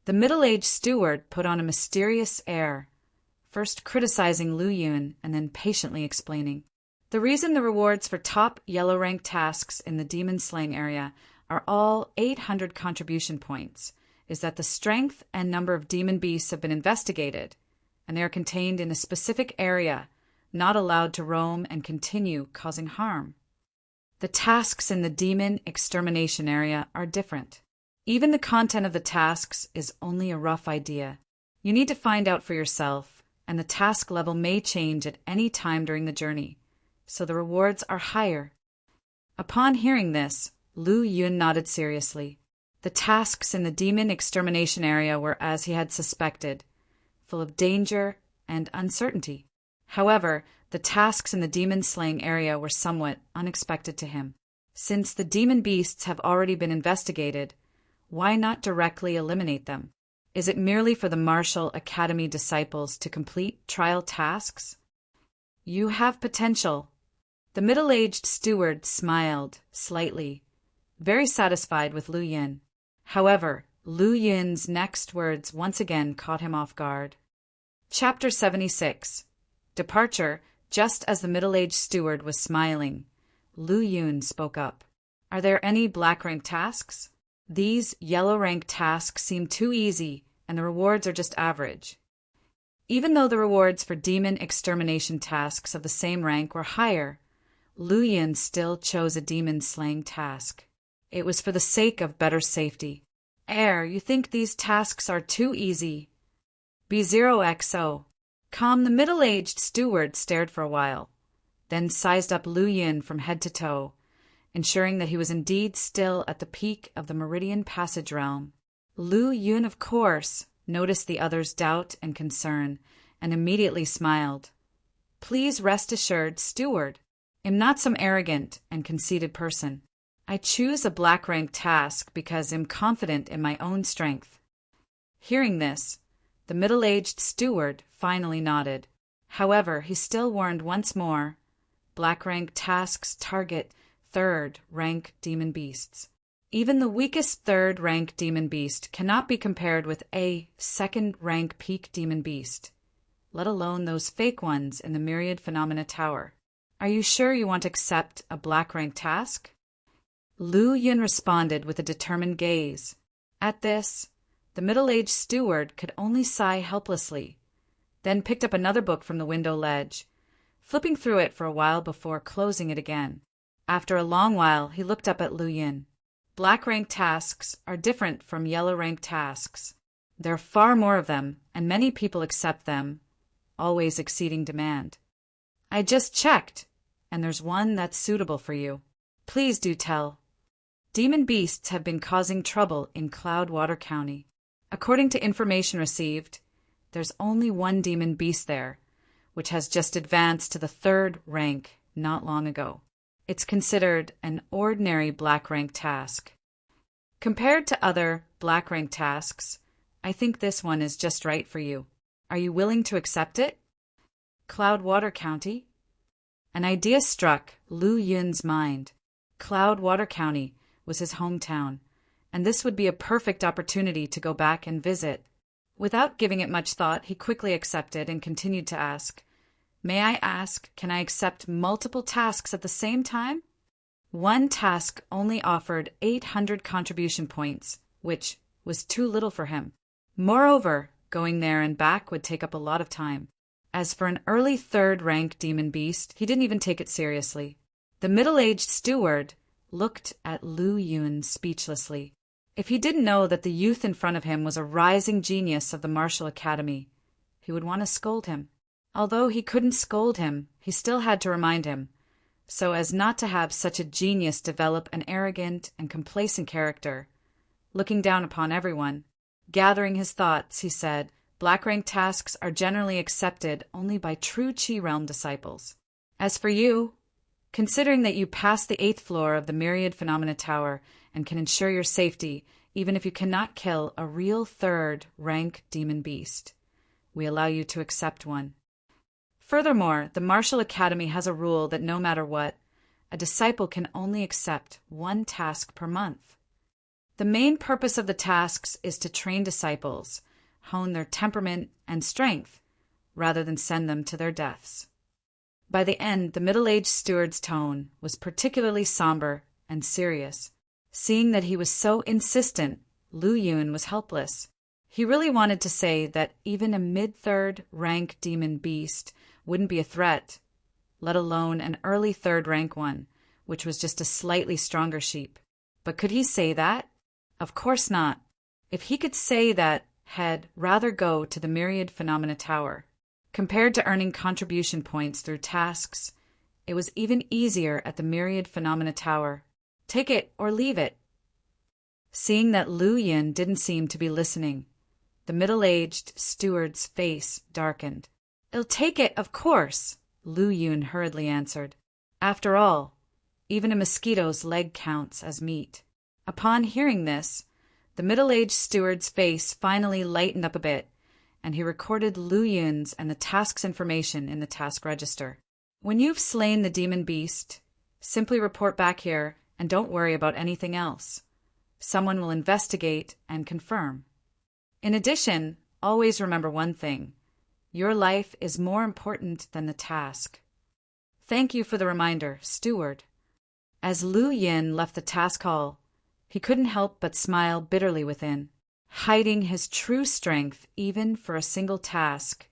The middle-aged steward put on a mysterious air, first criticizing Lu Yun and then patiently explaining. The reason the rewards for top yellow-rank tasks in the demon slaying area are all 800 contribution points is that the strength and number of demon beasts have been investigated, and they are contained in a specific area, not allowed to roam and continue causing harm. The tasks in the demon extermination area are different. Even the content of the tasks is only a rough idea. You need to find out for yourself, and the task level may change at any time during the journey, so the rewards are higher. Upon hearing this, Lu Yun nodded seriously. The tasks in the demon extermination area were as he had suspected, full of danger and uncertainty. However, the tasks in the demon slaying area were somewhat unexpected to him. Since the demon beasts have already been investigated, why not directly eliminate them? Is it merely for the Martial Academy disciples to complete trial tasks? You have potential. The middle-aged steward smiled slightly, very satisfied with Lu Yun. However, Lu Yun's next words once again caught him off guard. Chapter 76. Departure. Just as the middle-aged steward was smiling, Lu Yun spoke up. "Are there any black-rank tasks? These yellow-rank tasks seem too easy, and the rewards are just average." Even though the rewards for demon extermination tasks of the same rank were higher, Lu Yun still chose a demon-slaying task. It was for the sake of better safety. You think these tasks are too easy? B0XO. Calm, the middle-aged steward stared for a while, then sized up Lu Yun from head to toe, ensuring that he was indeed still at the peak of the Meridian Passage realm. Lu Yun, of course, noticed the other's doubt and concern, and immediately smiled. Please rest assured, steward, I'm not some arrogant and conceited person. I choose a black-rank task because I'm confident in my own strength. Hearing this, the middle-aged steward finally nodded. However, he still warned once more, black-rank tasks target third-rank demon beasts. Even the weakest third-rank demon beast cannot be compared with a second-rank peak demon beast, let alone those fake ones in the Myriad Phenomena Tower. Are you sure you want to accept a black-rank task? Lu Yun responded with a determined gaze. At this, the middle-aged steward could only sigh helplessly, then picked up another book from the window ledge, flipping through it for a while before closing it again. After a long while, he looked up at Lu Yun. Black-rank tasks are different from yellow-rank tasks. There are far more of them, and many people accept them, always exceeding demand. I just checked, and there's one that's suitable for you. Please do tell. Demon beasts have been causing trouble in Cloudwater County. According to information received, there's only one demon beast there, which has just advanced to the third rank not long ago. It's considered an ordinary black-rank task. Compared to other black-rank tasks, I think this one is just right for you. Are you willing to accept it? Cloudwater County? An idea struck Lu Yun's mind. Cloudwater County was his hometown, and this would be a perfect opportunity to go back and visit. Without giving it much thought, he quickly accepted and continued to ask, May I ask, can I accept multiple tasks at the same time? One task only offered 800 contribution points, which was too little for him. Moreover, going there and back would take up a lot of time. As for an early third-rank demon beast, he didn't even take it seriously. The middle-aged steward looked at Lu Yun speechlessly. If he didn't know that the youth in front of him was a rising genius of the Martial Academy, he would want to scold him. Although he couldn't scold him, he still had to remind him, so as not to have such a genius develop an arrogant and complacent character, looking down upon everyone. Gathering his thoughts, he said, Black-rank tasks are generally accepted only by true Chi Realm disciples. As for you, considering that you passed the 8th floor of the Myriad Phenomena Tower and can ensure your safety even if you cannot kill a real third-rank demon beast, we allow you to accept one. Furthermore, the Martial Academy has a rule that no matter what, a disciple can only accept one task per month. The main purpose of the tasks is to train disciples, hone their temperament and strength, rather than send them to their deaths. By the end, the middle-aged steward's tone was particularly somber and serious. Seeing that he was so insistent, Lu Yun was helpless. He really wanted to say that even a mid-third rank demon beast wouldn't be a threat, let alone an early third-rank one, which was just a slightly stronger sheep. But could he say that? Of course not. If he could say that, he'd rather go to the Myriad Phenomena Tower. Compared to earning contribution points through tasks, it was even easier at the Myriad Phenomena Tower. Take it or leave it. Seeing that Lu Yun didn't seem to be listening, the middle-aged steward's face darkened. I'll take it, of course, Lu Yun hurriedly answered. After all, even a mosquito's leg counts as meat. Upon hearing this, the middle-aged steward's face finally lightened up a bit, and he recorded Lu Yun's and the task's information in the task register. When you've slain the demon beast, simply report back here and don't worry about anything else. Someone will investigate and confirm. In addition, always remember one thing. Your life is more important than the task. Thank you for the reminder, steward. As Lu Yun left the task hall, he couldn't help but smile bitterly within. Hiding his true strength even for a single task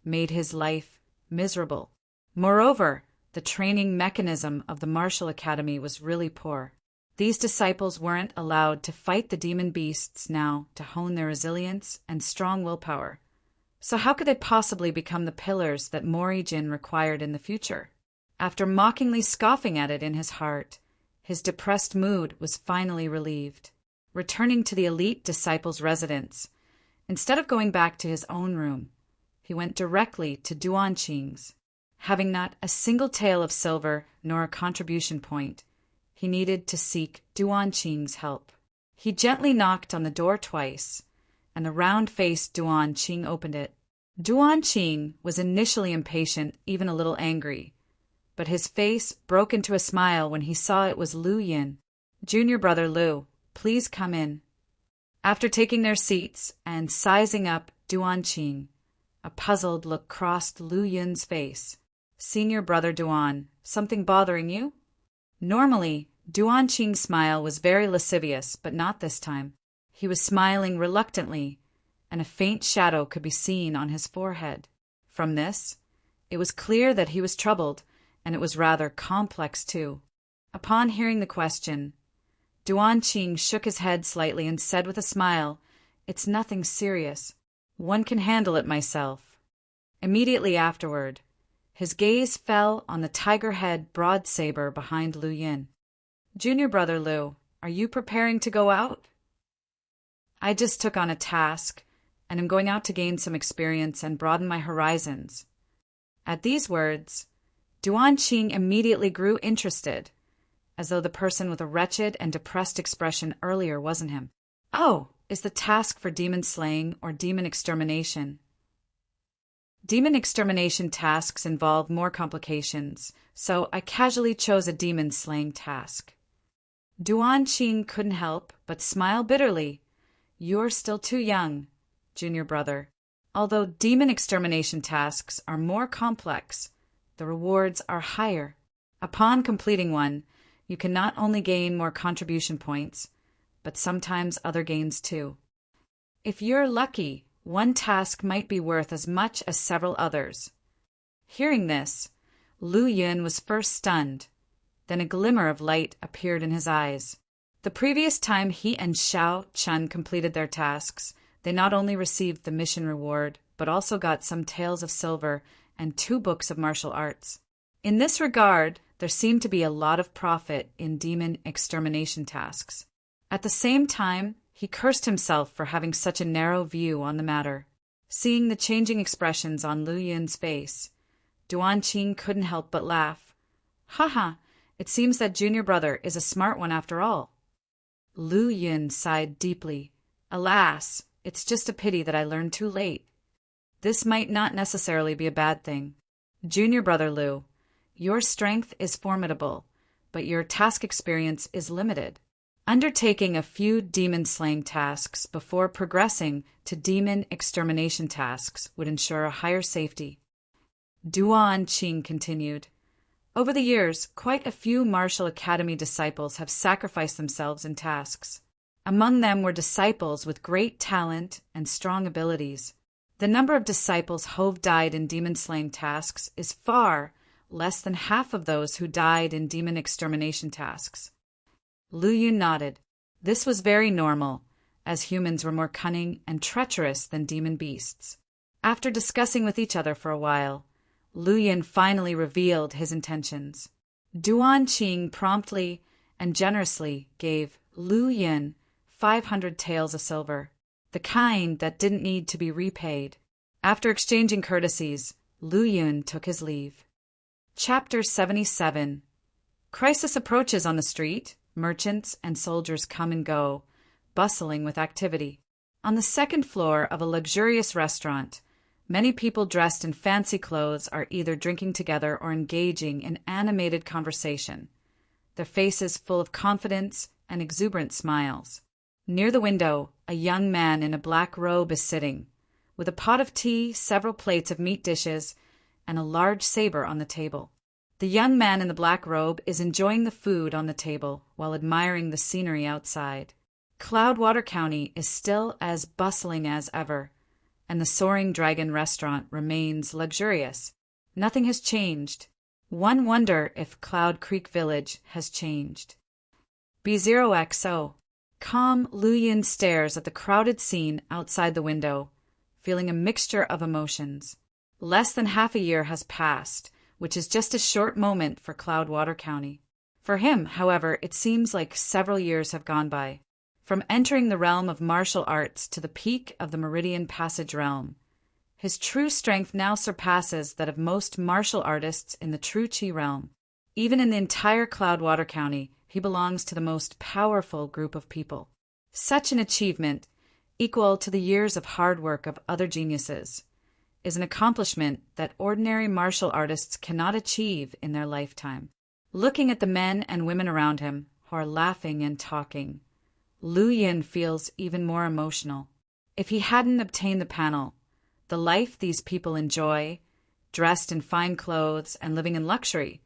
made his life miserable. Moreover, the training mechanism of the Martial Academy was really poor. These disciples weren't allowed to fight the demon beasts now to hone their resilience and strong willpower. So how could they possibly become the pillars that Mori Jin required in the future? After mockingly scoffing at it in his heart, his depressed mood was finally relieved. Returning to the elite disciple's residence, instead of going back to his own room, he went directly to Duanqing's. Having not a single tael of silver nor a contribution point, he needed to seek Duanqing's help. He gently knocked on the door twice, and the round-faced Duanqing opened it. Duanqing was initially impatient, even a little angry, but his face broke into a smile when he saw it was Lu Yin. "Junior brother Lu, please come in." After taking their seats and sizing up Duanqing, a puzzled look crossed Lu Yin's face. "Senior brother Duan, something bothering you?" Normally, Duanqing's smile was very lascivious, but not this time. He was smiling reluctantly, and a faint shadow could be seen on his forehead. From this, it was clear that he was troubled, and it was rather complex too. Upon hearing the question, Duanqing shook his head slightly and said with a smile, "It's nothing serious. One can handle it myself." Immediately afterward, his gaze fell on the tiger-head broad saber behind Lu Yin. "Junior brother Lu, are you preparing to go out?" "I just took on a task, and am going out to gain some experience and broaden my horizons." At these words, Duanqing immediately grew interested, as though the person with a wretched and depressed expression earlier wasn't him. "Oh, is the task for demon slaying or demon extermination?" Demon extermination tasks involve more complications, so I casually chose a demon slaying task. Duanqing couldn't help but smile bitterly. "You're still too young, junior brother. Although demon extermination tasks are more complex, the rewards are higher. Upon completing one, you can not only gain more contribution points, but sometimes other gains too. If you're lucky, one task might be worth as much as several others." Hearing this, Lu Yin was first stunned, then a glimmer of light appeared in his eyes. The previous time he and Xiao Chun completed their tasks, they not only received the mission reward, but also got some taels of silver and 2 books of martial arts. In this regard, there seemed to be a lot of profit in demon extermination tasks. At the same time, he cursed himself for having such a narrow view on the matter. Seeing the changing expressions on Lu Yin's face, Duanqing couldn't help but laugh. "Haha, it seems that junior brother is a smart one after all." Lu Yin sighed deeply. "Alas, it's just a pity that I learned too late. This might not necessarily be a bad thing. Junior brother Lu, your strength is formidable, but your task experience is limited. Undertaking a few demon-slaying tasks before progressing to demon extermination tasks would ensure a higher safety." Duanqing continued, "Over the years, quite a few martial academy disciples have sacrificed themselves in tasks. Among them were disciples with great talent and strong abilities. The number of disciples who've died in demon-slaying tasks is far less than half of those who died in demon extermination tasks." Lu Yun nodded. This was very normal, as humans were more cunning and treacherous than demon beasts. After discussing with each other for a while, Lu Yun finally revealed his intentions. Duanqing promptly and generously gave Lu Yun 500 taels of silver, the kind that didn't need to be repaid. After exchanging courtesies, Lu Yun took his leave. Chapter 77. Crisis approaches on the street. Merchants and soldiers come and go, bustling with activity. On the second floor of a luxurious restaurant, many people dressed in fancy clothes are either drinking together or engaging in animated conversation, their faces full of confidence and exuberant smiles. Near the window, a young man in a black robe is sitting, with a pot of tea, several plates of meat dishes, and a large saber on the table. The young man in the black robe is enjoying the food on the table while admiring the scenery outside. Cloudwater County is still as bustling as ever, and the Soaring Dragon restaurant remains luxurious. Nothing has changed. One wonder if Cloud Creek Village has changed. B0XO. Calm Lu Yin stares at the crowded scene outside the window, feeling a mixture of emotions. Less than half a year has passed, which is just a short moment for Cloudwater County. For him, however, it seems like several years have gone by. From entering the realm of martial arts to the peak of the Meridian Passage realm, his true strength now surpasses that of most martial artists in the true Chi realm. Even in the entire Cloudwater County, he belongs to the most powerful group of people. Such an achievement, equal to the years of hard work of other geniuses, is an accomplishment that ordinary martial artists cannot achieve in their lifetime. Looking at the men and women around him, who are laughing and talking, Lu Yin feels even more emotional. If he hadn't obtained the panel, the life these people enjoy, dressed in fine clothes and living in luxury,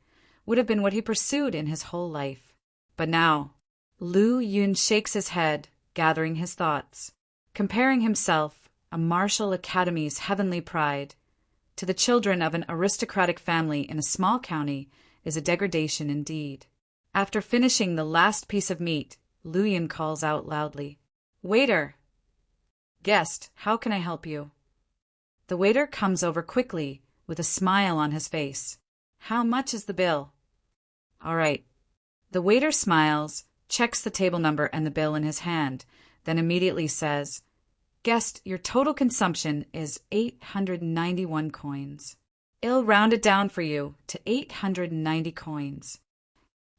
would have been what he pursued in his whole life. But now, Lu Yun shakes his head, gathering his thoughts, comparing himself, a martial academy's heavenly pride, to the children of an aristocratic family in a small county is a degradation indeed. After finishing the last piece of meat, Lu Yun calls out loudly, "Waiter! Guest, how can I help you?" The waiter comes over quickly, with a smile on his face. "How much is the bill?" "All right." The waiter smiles, checks the table number and the bill in his hand, then immediately says, "Guest, your total consumption is 891 coins. I'll round it down for you to 890 coins.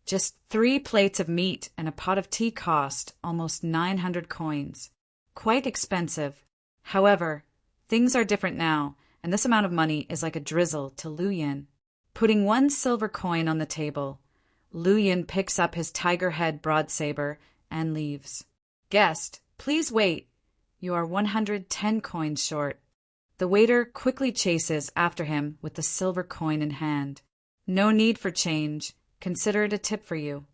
Just 3 plates of meat and a pot of tea cost almost 900 coins. Quite expensive. However, things are different now, and this amount of money is like a drizzle to Lu Yin." Putting 1 silver coin on the table, Lu Yin picks up his tiger head broadsaber and leaves. "Guest, please wait. You are 110 coins short." The waiter quickly chases after him with the silver coin in hand. "No need for change. Consider it a tip for you."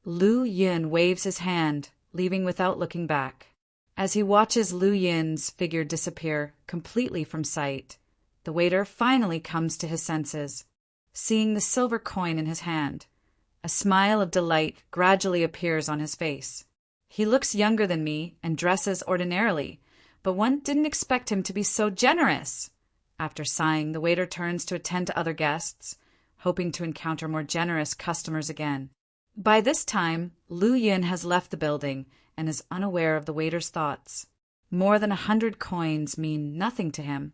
Lu Yin waves his hand, leaving without looking back. As he watches Lu Yin's figure disappear completely from sight, the waiter finally comes to his senses. Seeing the silver coin in his hand, a smile of delight gradually appears on his face. "He looks younger than me and dresses ordinarily, but one didn't expect him to be so generous." After sighing, the waiter turns to attend to other guests, hoping to encounter more generous customers again. By this time, Lu Yin has left the building and is unaware of the waiter's thoughts. More than 100 coins mean nothing to him,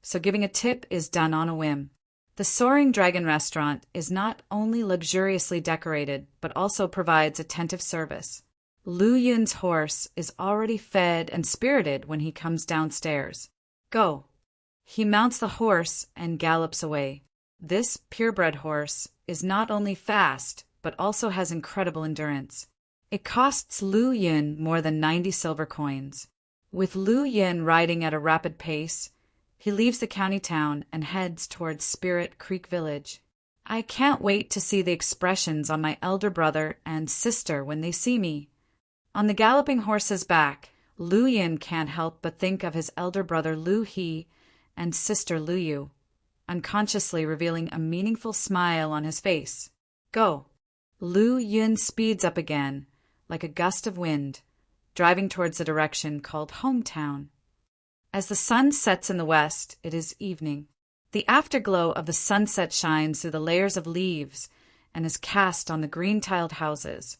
so giving a tip is done on a whim. The Soaring Dragon restaurant is not only luxuriously decorated, but also provides attentive service. Lu Yun's horse is already fed and spirited when he comes downstairs. "Go." He mounts the horse and gallops away. This purebred horse is not only fast, but also has incredible endurance. It costs Lu Yin more than 90 silver coins. With Lu Yin riding at a rapid pace, he leaves the county town and heads towards Spirit Creek Village. "I can't wait to see the expressions on my elder brother and sister when they see me." On the galloping horse's back, Lu Yin can't help but think of his elder brother Lu He and sister Lu Yu, unconsciously revealing a meaningful smile on his face. "Go." Lu Yin speeds up again, like a gust of wind, driving towards the direction called hometown. As the sun sets in the west, it is evening. The afterglow of the sunset shines through the layers of leaves and is cast on the green-tiled houses,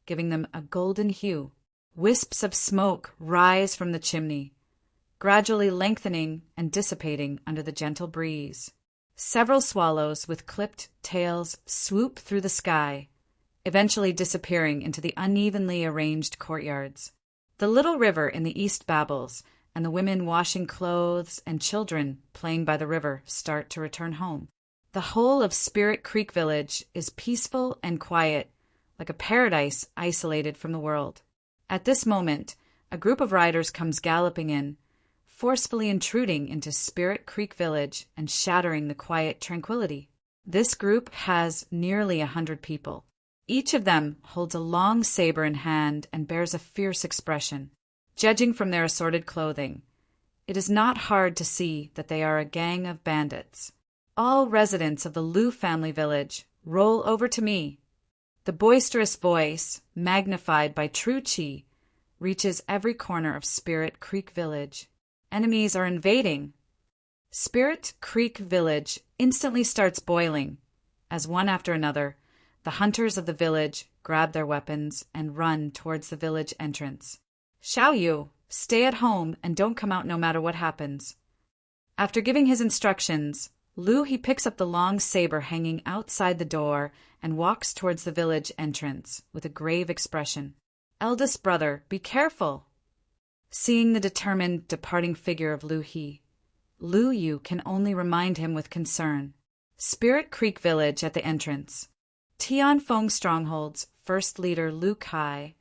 giving them a golden hue. Wisps of smoke rise from the chimney, gradually lengthening and dissipating under the gentle breeze. Several swallows with clipped tails swoop through the sky, eventually disappearing into the unevenly arranged courtyards. The little river in the east babbles, and the women washing clothes and children playing by the river start to return home. The whole of Spirit Creek Village is peaceful and quiet, like a paradise isolated from the world. At this moment, a group of riders comes galloping in, forcefully intruding into Spirit Creek Village and shattering the quiet tranquility. This group has nearly 100 people. Each of them holds a long saber in hand and bears a fierce expression. Judging from their assorted clothing, it is not hard to see that they are a gang of bandits. "All residents of the Lu family village, roll over to me." The boisterous voice, magnified by true Qi, reaches every corner of Spirit Creek Village. Enemies are invading. Spirit Creek Village instantly starts boiling, as one after another, the hunters of the village grab their weapons and run towards the village entrance. Xiaoyu, stay at home and don't come out no matter what happens. After giving his instructions, he picks up the long saber hanging outside the door and walks towards the village entrance with a grave expression. Eldest brother, be careful. Seeing the determined, departing figure of Lu Yu can only remind him with concern. Spirit Creek Village at the entrance. Tianfeng Stronghold's first leader Lu Kai,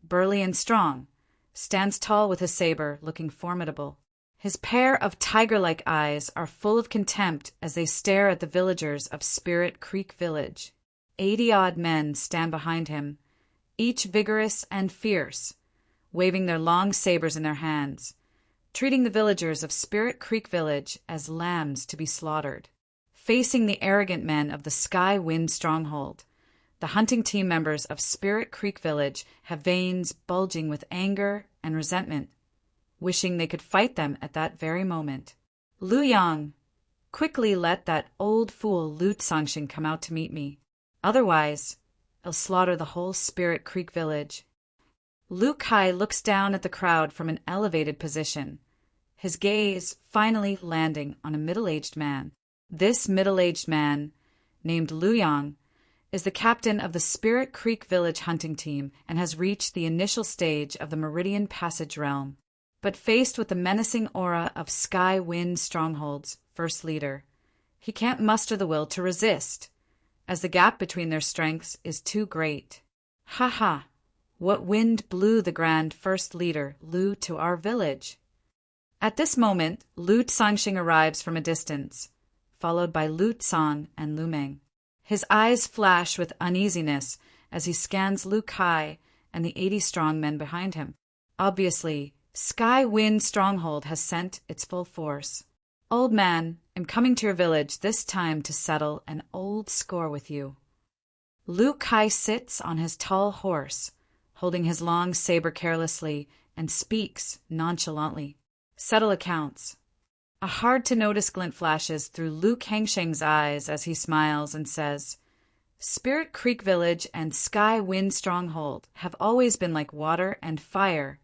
burly and strong, stands tall with his saber, looking formidable. His pair of tiger-like eyes are full of contempt as they stare at the villagers of Spirit Creek Village. 80-odd men stand behind him, each vigorous and fierce, waving their long sabers in their hands, treating the villagers of Spirit Creek Village as lambs to be slaughtered. Facing the arrogant men of the Sky Wind Stronghold, the hunting team members of Spirit Creek Village have veins bulging with anger and resentment, wishing they could fight them at that very moment. Lu Yang, quickly let that old fool Lu Songxing come out to meet me. Otherwise, I'll slaughter the whole Spirit Creek Village. Lu Kai looks down at the crowd from an elevated position, his gaze finally landing on a middle-aged man. This middle-aged man, named Lu Yang, is the captain of the Spirit Creek Village hunting team and has reached the initial stage of the Meridian Passage realm. But faced with the menacing aura of Sky Wind Stronghold's first leader, he can't muster the will to resist, as the gap between their strengths is too great. Ha ha! What wind blew the grand first leader, Lu, to our village? At this moment, Lu Songxing arrives from a distance, followed by Lu Tsang and Lu Meng. His eyes flash with uneasiness as he scans Lu Kai and the 80 strong men behind him. Obviously, Sky Wind Stronghold has sent its full force. Old man, I'm coming to your village this time to settle an old score with you. Lu Kai sits on his tall horse, holding his long saber carelessly, and speaks nonchalantly. Settle accounts. A hard-to-notice glint flashes through Lu Kangsheng's eyes as he smiles and says, Spirit Creek Village and Sky Wind Stronghold have always been like water and fire,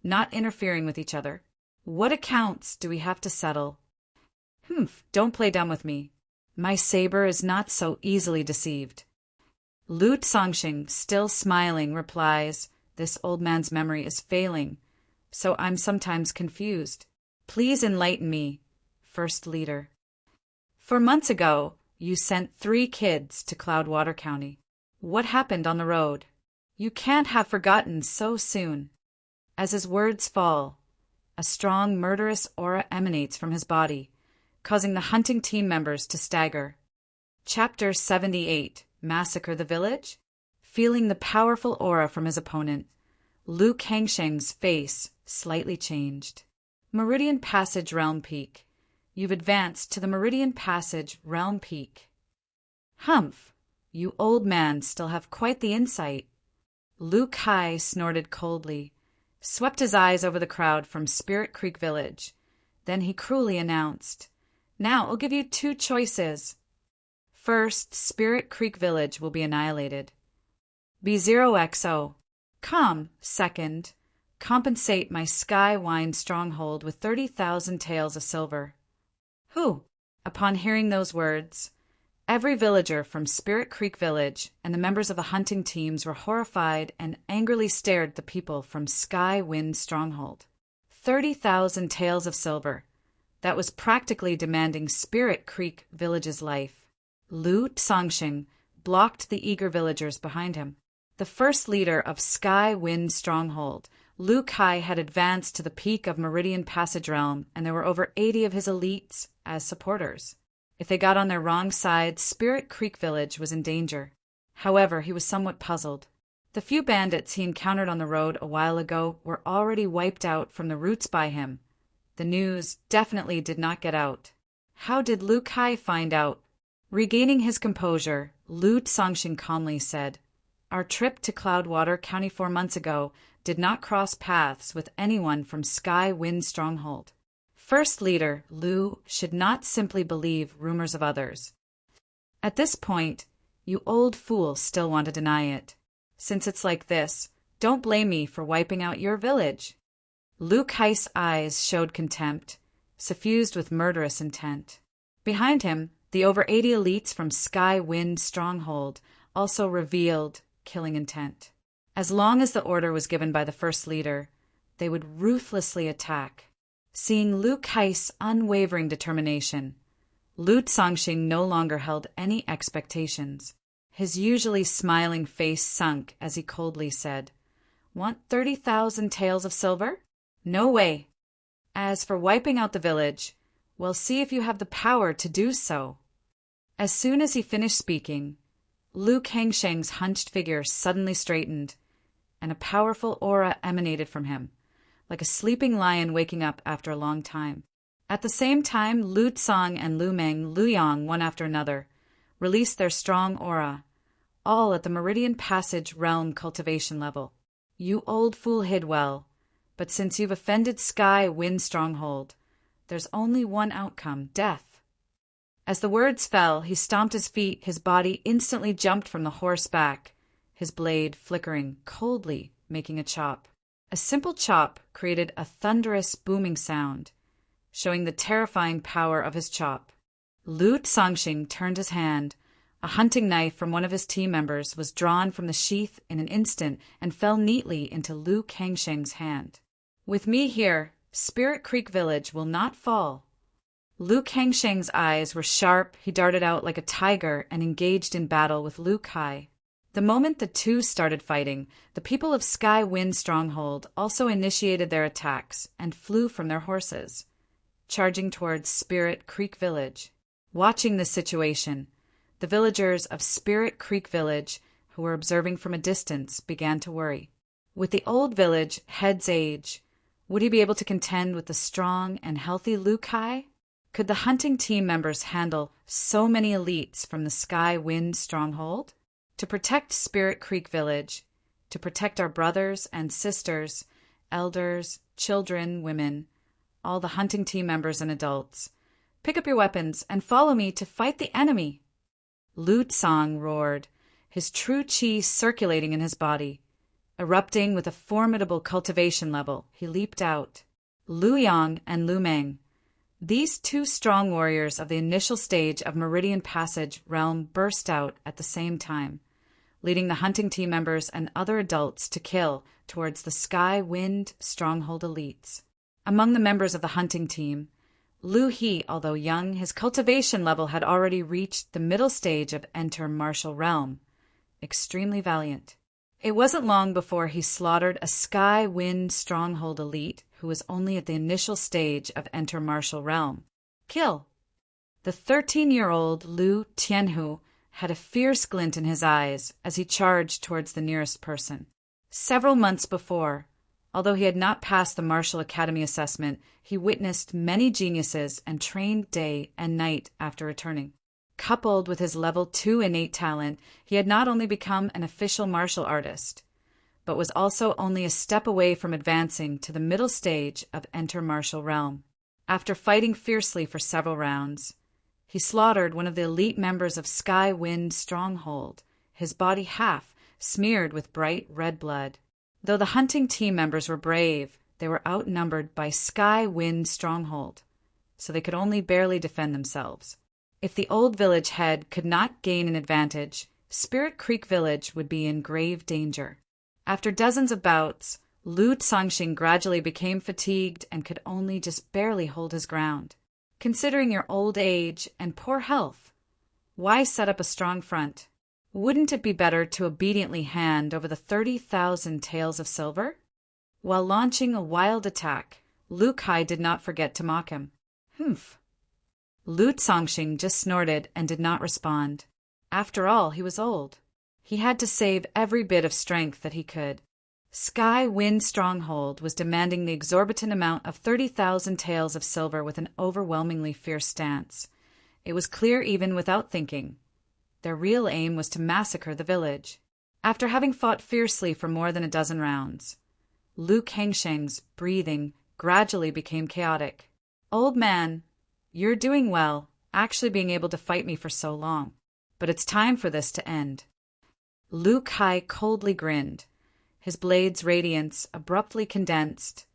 not interfering with each other. What accounts do we have to settle? Don't play dumb with me. My saber is not so easily deceived. Lu Songxing, still smiling, replies, This old man's memory is failing, so I'm sometimes confused. Please enlighten me, first leader. 4 months ago, you sent 3 kids to Cloudwater County. What happened on the road? You can't have forgotten so soon. As his words fall, a strong, murderous aura emanates from his body, causing the hunting team members to stagger. Chapter 78, Massacre the Village? Feeling the powerful aura from his opponent, Lu Kangsheng's face slightly changed. Meridian Passage Realm Peak. You've advanced to the Meridian Passage Realm Peak. Humph! You old man still have quite the insight. Lu Kai snorted coldly, swept his eyes over the crowd from Spirit Creek Village. Then he cruelly announced, Now I'll give you 2 choices. First, Spirit Creek Village will be annihilated. B0XO. Come, second. Compensate my Sky Wind Stronghold with 30,000 taels of silver. Upon hearing those words, every villager from Spirit Creek Village and the members of the hunting teams were horrified and angrily stared at the people from Sky Wind Stronghold. 30,000 taels of silver. That was practically demanding Spirit Creek Village's life. Lu Songxing blocked the eager villagers behind him. The first leader of Sky Wind Stronghold, Lu Kai, had advanced to the peak of Meridian Passage Realm, and there were over 80 of his elites as supporters. If they got on their wrong side, Spirit Creek Village was in danger. However, he was somewhat puzzled. The few bandits he encountered on the road a while ago were already wiped out from the roots by him. The news definitely did not get out. How did Lu Kai find out? Regaining his composure, Lu Songxing calmly said, Our trip to Cloudwater County 4 months ago did not cross paths with anyone from Sky Wind Stronghold. First leader, Lu, should not simply believe rumors of others. At this point, you old fools still want to deny it. Since it's like this, don't blame me for wiping out your village. Lu Kai's eyes showed contempt, suffused with murderous intent. Behind him, the over 80 elites from Sky Wind Stronghold also revealed killing intent. As long as the order was given by the first leader, they would ruthlessly attack. Seeing Lu Kai's unwavering determination, Lu Cangxing no longer held any expectations. His usually smiling face sunk as he coldly said, "Want 30,000 taels of silver? No way. As for wiping out the village, well, see if you have the power to do so." As soon as he finished speaking, Lu Cangxing's hunched figure suddenly straightened, and a powerful aura emanated from him, like a sleeping lion waking up after a long time. At the same time, Lu Tsang and Lu Meng, Lu Yang, one after another, released their strong aura, all at the Meridian Passage realm cultivation level. You old fool hid well, but since you've offended Sky Wind Stronghold, there's only one outcome, death. As the words fell, he stomped his feet, his body instantly jumped from the horse back, his blade flickering coldly, making a chop. A simple chop created a thunderous booming sound, showing the terrifying power of his chop. Lu Cangxing turned his hand. A hunting knife from one of his team members was drawn from the sheath in an instant and fell neatly into Lu Cangxing's hand. With me here, Spirit Creek Village will not fall. Lu Cangxing's eyes were sharp. He darted out like a tiger and engaged in battle with Lu Kai. The moment the two started fighting, the people of Sky Wind Stronghold also initiated their attacks and flew from their horses, charging towards Spirit Creek Village. Watching this situation, the villagers of Spirit Creek Village, who were observing from a distance, began to worry. With the old village head's age, would he be able to contend with the strong and healthy Lu Kai? Could the hunting team members handle so many elites from the Sky Wind Stronghold? To protect Spirit Creek Village, to protect our brothers and sisters, elders, children, women, all the hunting team members and adults, pick up your weapons and follow me to fight the enemy. Lu Tsang roared, his true qi circulating in his body. Erupting with a formidable cultivation level, he leaped out. Lu Yang and Lu Meng, these two strong warriors of the initial stage of Meridian Passage realm, burst out at the same time, leading the hunting team members and other adults to kill towards the Sky Wind Stronghold elites. Among the members of the hunting team, Lu He, although young, his cultivation level had already reached the middle stage of Enter Martial Realm, extremely valiant. It wasn't long before he slaughtered a Sky Wind Stronghold elite who was only at the initial stage of Enter Martial Realm. Kill! The 13-year-old Lu Tianhu had a fierce glint in his eyes as he charged towards the nearest person. Several months before, although he had not passed the Martial Academy assessment, he witnessed many geniuses and trained day and night after returning. Coupled with his level 2 innate talent, he had not only become an official martial artist, but was also only a step away from advancing to the middle stage of Enter Martial Realm. After fighting fiercely for several rounds, he slaughtered one of the elite members of Sky Wind Stronghold, his body half smeared with bright red blood. Though the hunting team members were brave, they were outnumbered by Sky Wind Stronghold, so they could only barely defend themselves. If the old village head could not gain an advantage, Spirit Creek Village would be in grave danger. After dozens of bouts, Lu Cangxing gradually became fatigued and could only just barely hold his ground. Considering your old age and poor health, why set up a strong front? Wouldn't it be better to obediently hand over the 30,000 taels of silver? While launching a wild attack, Lu Kai did not forget to mock him. Humph. Lu Cangxing just snorted and did not respond. After all, he was old. He had to save every bit of strength that he could. Sky Wind Stronghold was demanding the exorbitant amount of 30,000 taels of silver with an overwhelmingly fierce stance. It was clear even without thinking. Their real aim was to massacre the village. After having fought fiercely for more than a dozen rounds, Lu Cangxing's breathing gradually became chaotic. Old man, you're doing well, actually being able to fight me for so long. But it's time for this to end. Lu Kai coldly grinned, his blade's radiance abruptly condensed.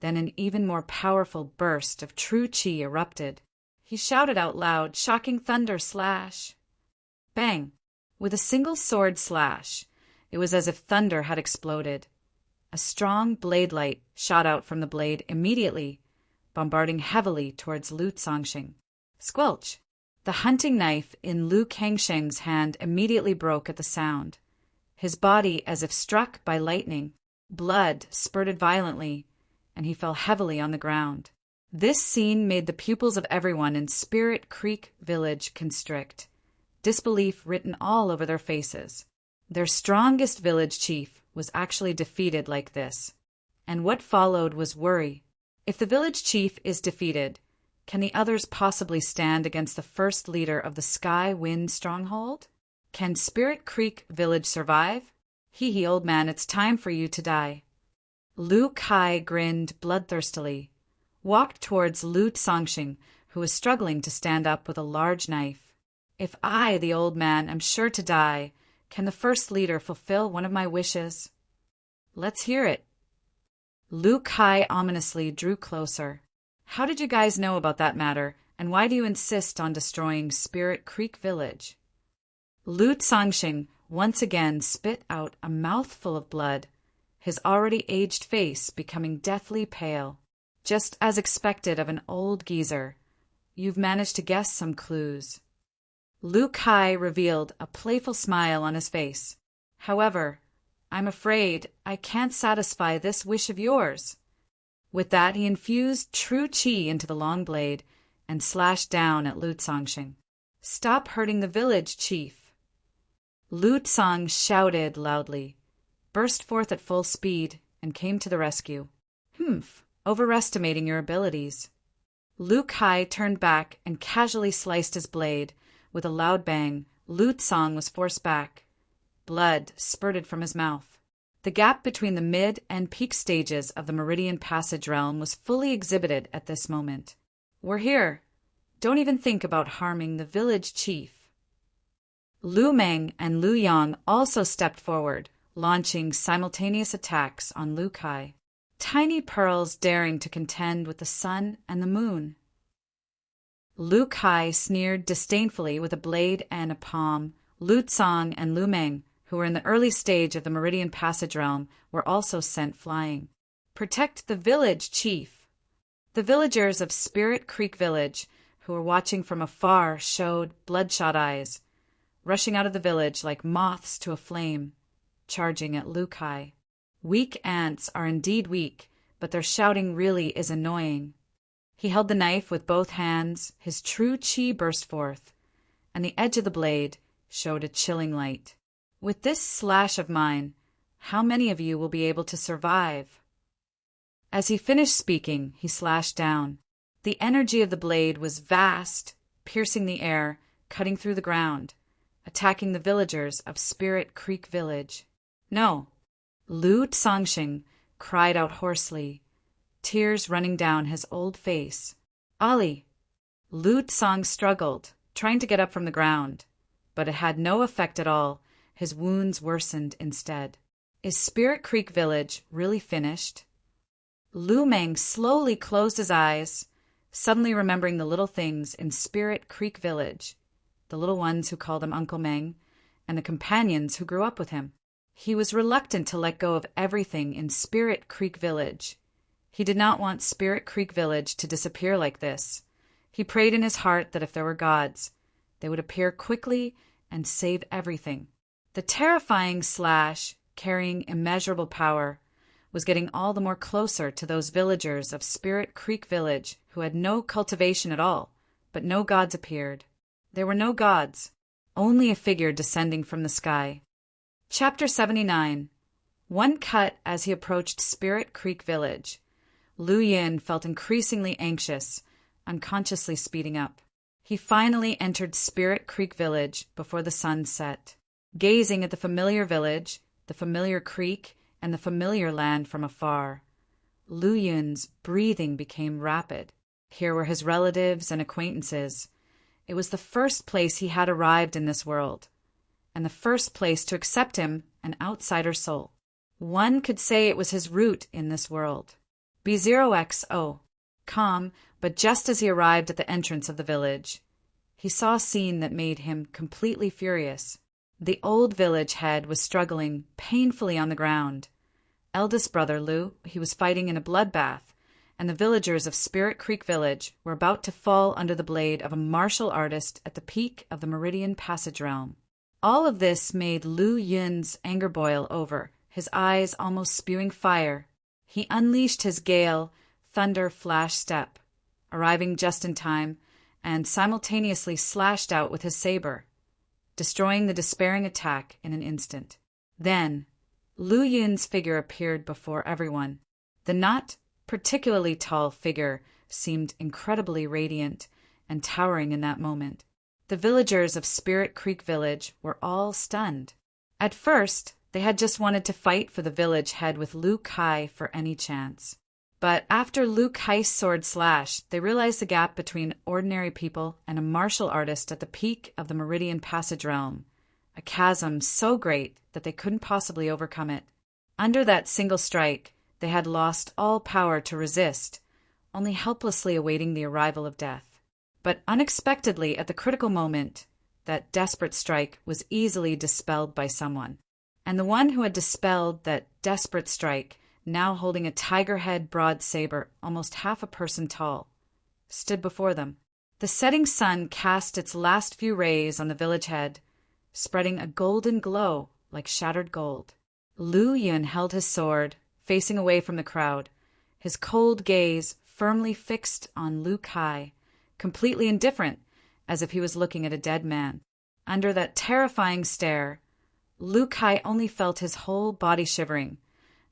Then an even more powerful burst of true chi erupted. He shouted out loud, shocking thunder slash. Bang! With a single sword slash, it was as if thunder had exploded. A strong blade light shot out from the blade immediately, bombarding heavily towards Lu Cangxing. Squelch! The hunting knife in Lu Kangsheng's hand immediately broke at the sound. His body as if struck by lightning. Blood spurted violently, and he fell heavily on the ground. This scene made the pupils of everyone in Spirit Creek Village constrict, disbelief written all over their faces. Their strongest village chief was actually defeated like this. And what followed was worry. If the village chief is defeated, can the others possibly stand against the first leader of the Sky Wind Stronghold? Can Spirit Creek Village survive? Hee, old man, it's time for you to die. Lu Kai grinned bloodthirstily, walked towards Lu Cangxing, who was struggling to stand up with a large knife. If I, the old man, am sure to die, can the first leader fulfill one of my wishes? Let's hear it. Lu Kai ominously drew closer. How did you guys know about that matter, and why do you insist on destroying Spirit Creek Village? Lu Cangxing once again spit out a mouthful of blood, his already aged face becoming deathly pale. Just as expected of an old geezer, you've managed to guess some clues. Lu Kai revealed a playful smile on his face. However, I'm afraid I can't satisfy this wish of yours. With that, he infused true chi into the long blade and slashed down at Lu Cangxing. Stop hurting the village, chief. Lu Cang shouted loudly, burst forth at full speed, and came to the rescue. Overestimating your abilities. Lu Kai turned back and casually sliced his blade. With a loud bang, Lu Cang was forced back. Blood spurted from his mouth. The gap between the mid and peak stages of the Meridian Passage realm was fully exhibited at this moment. We're here. Don't even think about harming the village chief. Lu Meng and Lu Yang also stepped forward, launching simultaneous attacks on Lu Kai. Tiny pearls daring to contend with the sun and the moon. Lu Kai sneered disdainfully with a blade and a palm. Lu Cang and Lu Meng, who were in the early stage of the Meridian Passage realm, were also sent flying. Protect the village, chief. The villagers of Spirit Creek Village, who were watching from afar, showed bloodshot eyes, rushing out of the village like moths to a flame, charging at Lu Kai. Weak ants are indeed weak, but their shouting really is annoying. He held the knife with both hands, his true chi burst forth, and the edge of the blade showed a chilling light. With this slash of mine, how many of you will be able to survive? As he finished speaking, he slashed down. The energy of the blade was vast, piercing the air, cutting through the ground, attacking the villagers of Spirit Creek Village. No! Lu Cangxing cried out hoarsely, tears running down his old face. Ali! Lu Cang struggled, trying to get up from the ground, but it had no effect at all. His wounds worsened instead. Is Spirit Creek Village really finished? Lu Meng slowly closed his eyes, suddenly remembering the little things in Spirit Creek Village, the little ones who called him Uncle Meng, and the companions who grew up with him. He was reluctant to let go of everything in Spirit Creek Village. He did not want Spirit Creek Village to disappear like this. He prayed in his heart that if there were gods, they would appear quickly and save everything. The terrifying slash, carrying immeasurable power, was getting all the more closer to those villagers of Spirit Creek Village who had no cultivation at all, but no gods appeared. There were no gods, only a figure descending from the sky. Chapter 79. One cut as he approached Spirit Creek Village. Lu Yin felt increasingly anxious, unconsciously speeding up. He finally entered Spirit Creek Village before the sun set. Gazing at the familiar village, the familiar creek, and the familiar land from afar, Lu Yin's breathing became rapid. Here were his relatives and acquaintances. It was the first place he had arrived in this world, and the first place to accept him, an outsider soul. One could say it was his root in this world. B0XO. Calm, but just as he arrived at the entrance of the village, he saw a scene that made him completely furious. The old village head was struggling painfully on the ground. Eldest brother Lou, he was fighting in a bloodbath, and the villagers of Spirit Creek Village were about to fall under the blade of a martial artist at the peak of the Meridian Passage Realm. All of this made Lu Yun's anger boil over, his eyes almost spewing fire. He unleashed his gale, thunder flash step, arriving just in time, and simultaneously slashed out with his saber, destroying the despairing attack in an instant. Then, Lu Yun's figure appeared before everyone. The not particularly tall figure seemed incredibly radiant and towering in that moment. The villagers of Spirit Creek Village were all stunned. At first, they had just wanted to fight for the village head with Lu Kai for any chance. But after Lu Kai's sword slash, they realized the gap between ordinary people and a martial artist at the peak of the Meridian Passage Realm, a chasm so great that they couldn't possibly overcome it. Under that single strike, they had lost all power to resist, only helplessly awaiting the arrival of death. But unexpectedly, at the critical moment, that desperate strike was easily dispelled by someone. And the one who had dispelled that desperate strike, now holding a tiger-head broad saber almost half a person tall, stood before them. The setting sun cast its last few rays on the village head, spreading a golden glow like shattered gold. Lu Yun held his sword, facing away from the crowd, his cold gaze firmly fixed on Lu Kai, completely indifferent, as if he was looking at a dead man. Under that terrifying stare, Lu Kai only felt his whole body shivering,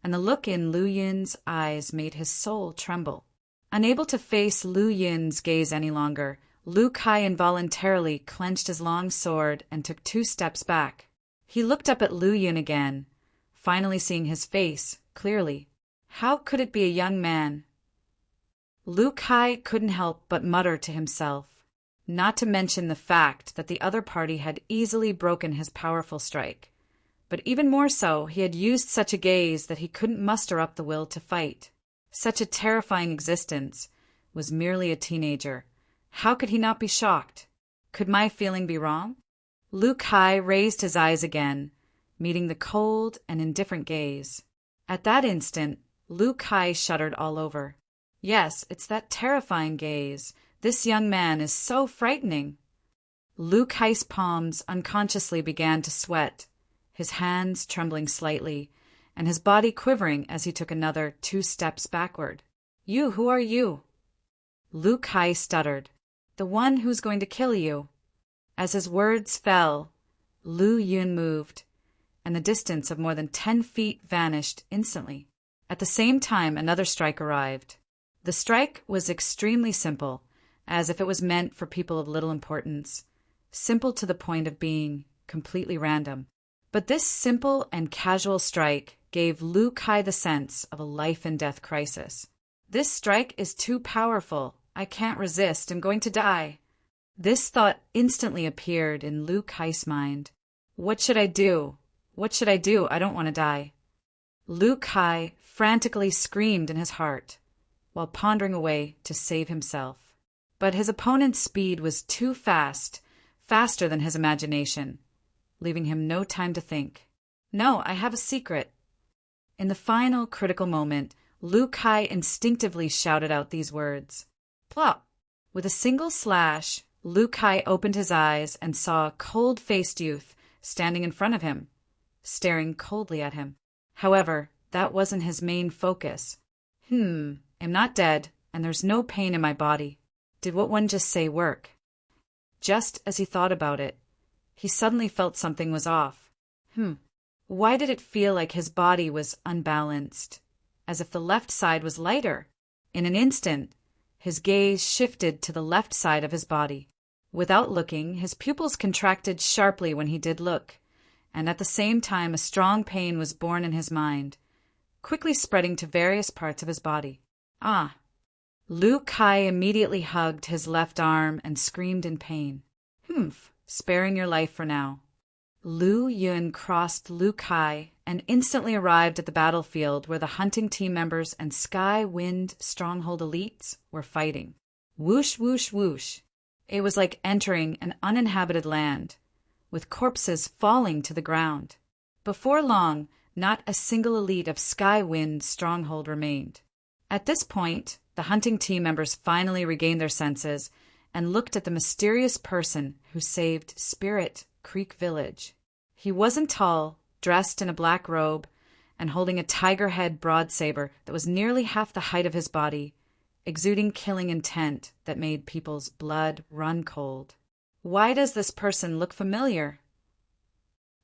and the look in Lu Yun's eyes made his soul tremble. Unable to face Lu Yun's gaze any longer, Lu Kai involuntarily clenched his long sword and took 2 steps back. He looked up at Lu Yun again, finally seeing his face clearly. How could it be a young man? Lu Kai couldn't help but mutter to himself, not to mention the fact that the other party had easily broken his powerful strike. But even more so, he had used such a gaze that he couldn't muster up the will to fight. Such a terrifying existence was merely a teenager. How could he not be shocked? Could my feeling be wrong? Lu Kai raised his eyes again, meeting the cold and indifferent gaze. At that instant, Lu Kai shuddered all over. Yes, it's that terrifying gaze. This young man is so frightening. Lu Kai's palms unconsciously began to sweat, his hands trembling slightly, and his body quivering as he took another 2 steps backward. You, who are you? Lu Kai stuttered. The one who's going to kill you. As his words fell, Lu Yun moved, and the distance of more than 10 feet vanished instantly. At the same time, another strike arrived. The strike was extremely simple, as if it was meant for people of little importance, simple to the point of being completely random. But this simple and casual strike gave Lu Kai the sense of a life-and-death crisis. This strike is too powerful. I can't resist. I'm going to die. This thought instantly appeared in Lu Kai's mind. What should I do? What should I do? I don't want to die. Lu Kai frantically screamed in his heart, while pondering a way to save himself. But his opponent's speed was too fast, faster than his imagination, leaving him no time to think. No, I have a secret. In the final critical moment, Lu Kai instinctively shouted out these words. Plop! With a single slash, Lu Kai opened his eyes and saw a cold-faced youth standing in front of him, staring coldly at him. However, that wasn't his main focus. I'm not dead, and there's no pain in my body. Did what one just say work? Just as he thought about it, he suddenly felt something was off. Why did it feel like his body was unbalanced, as if the left side was lighter? In an instant, his gaze shifted to the left side of his body. Without looking, his pupils contracted sharply when he did look, and at the same time a strong pain was born in his mind, quickly spreading to various parts of his body. Ah, Lu Kai immediately hugged his left arm and screamed in pain. Humph, sparing your life for now. Lu Yun crossed Lu Kai and instantly arrived at the battlefield where the hunting team members and Sky Wind Stronghold elites were fighting. Whoosh, whoosh, whoosh. It was like entering an uninhabited land, with corpses falling to the ground. Before long, not a single elite of Sky Wind Stronghold remained. At this point, the hunting team members finally regained their senses and looked at the mysterious person who saved Spirit Creek Village. He wasn't tall, dressed in a black robe, and holding a tiger head broadsaber that was nearly half the height of his body, exuding killing intent that made people's blood run cold. Why does this person look familiar?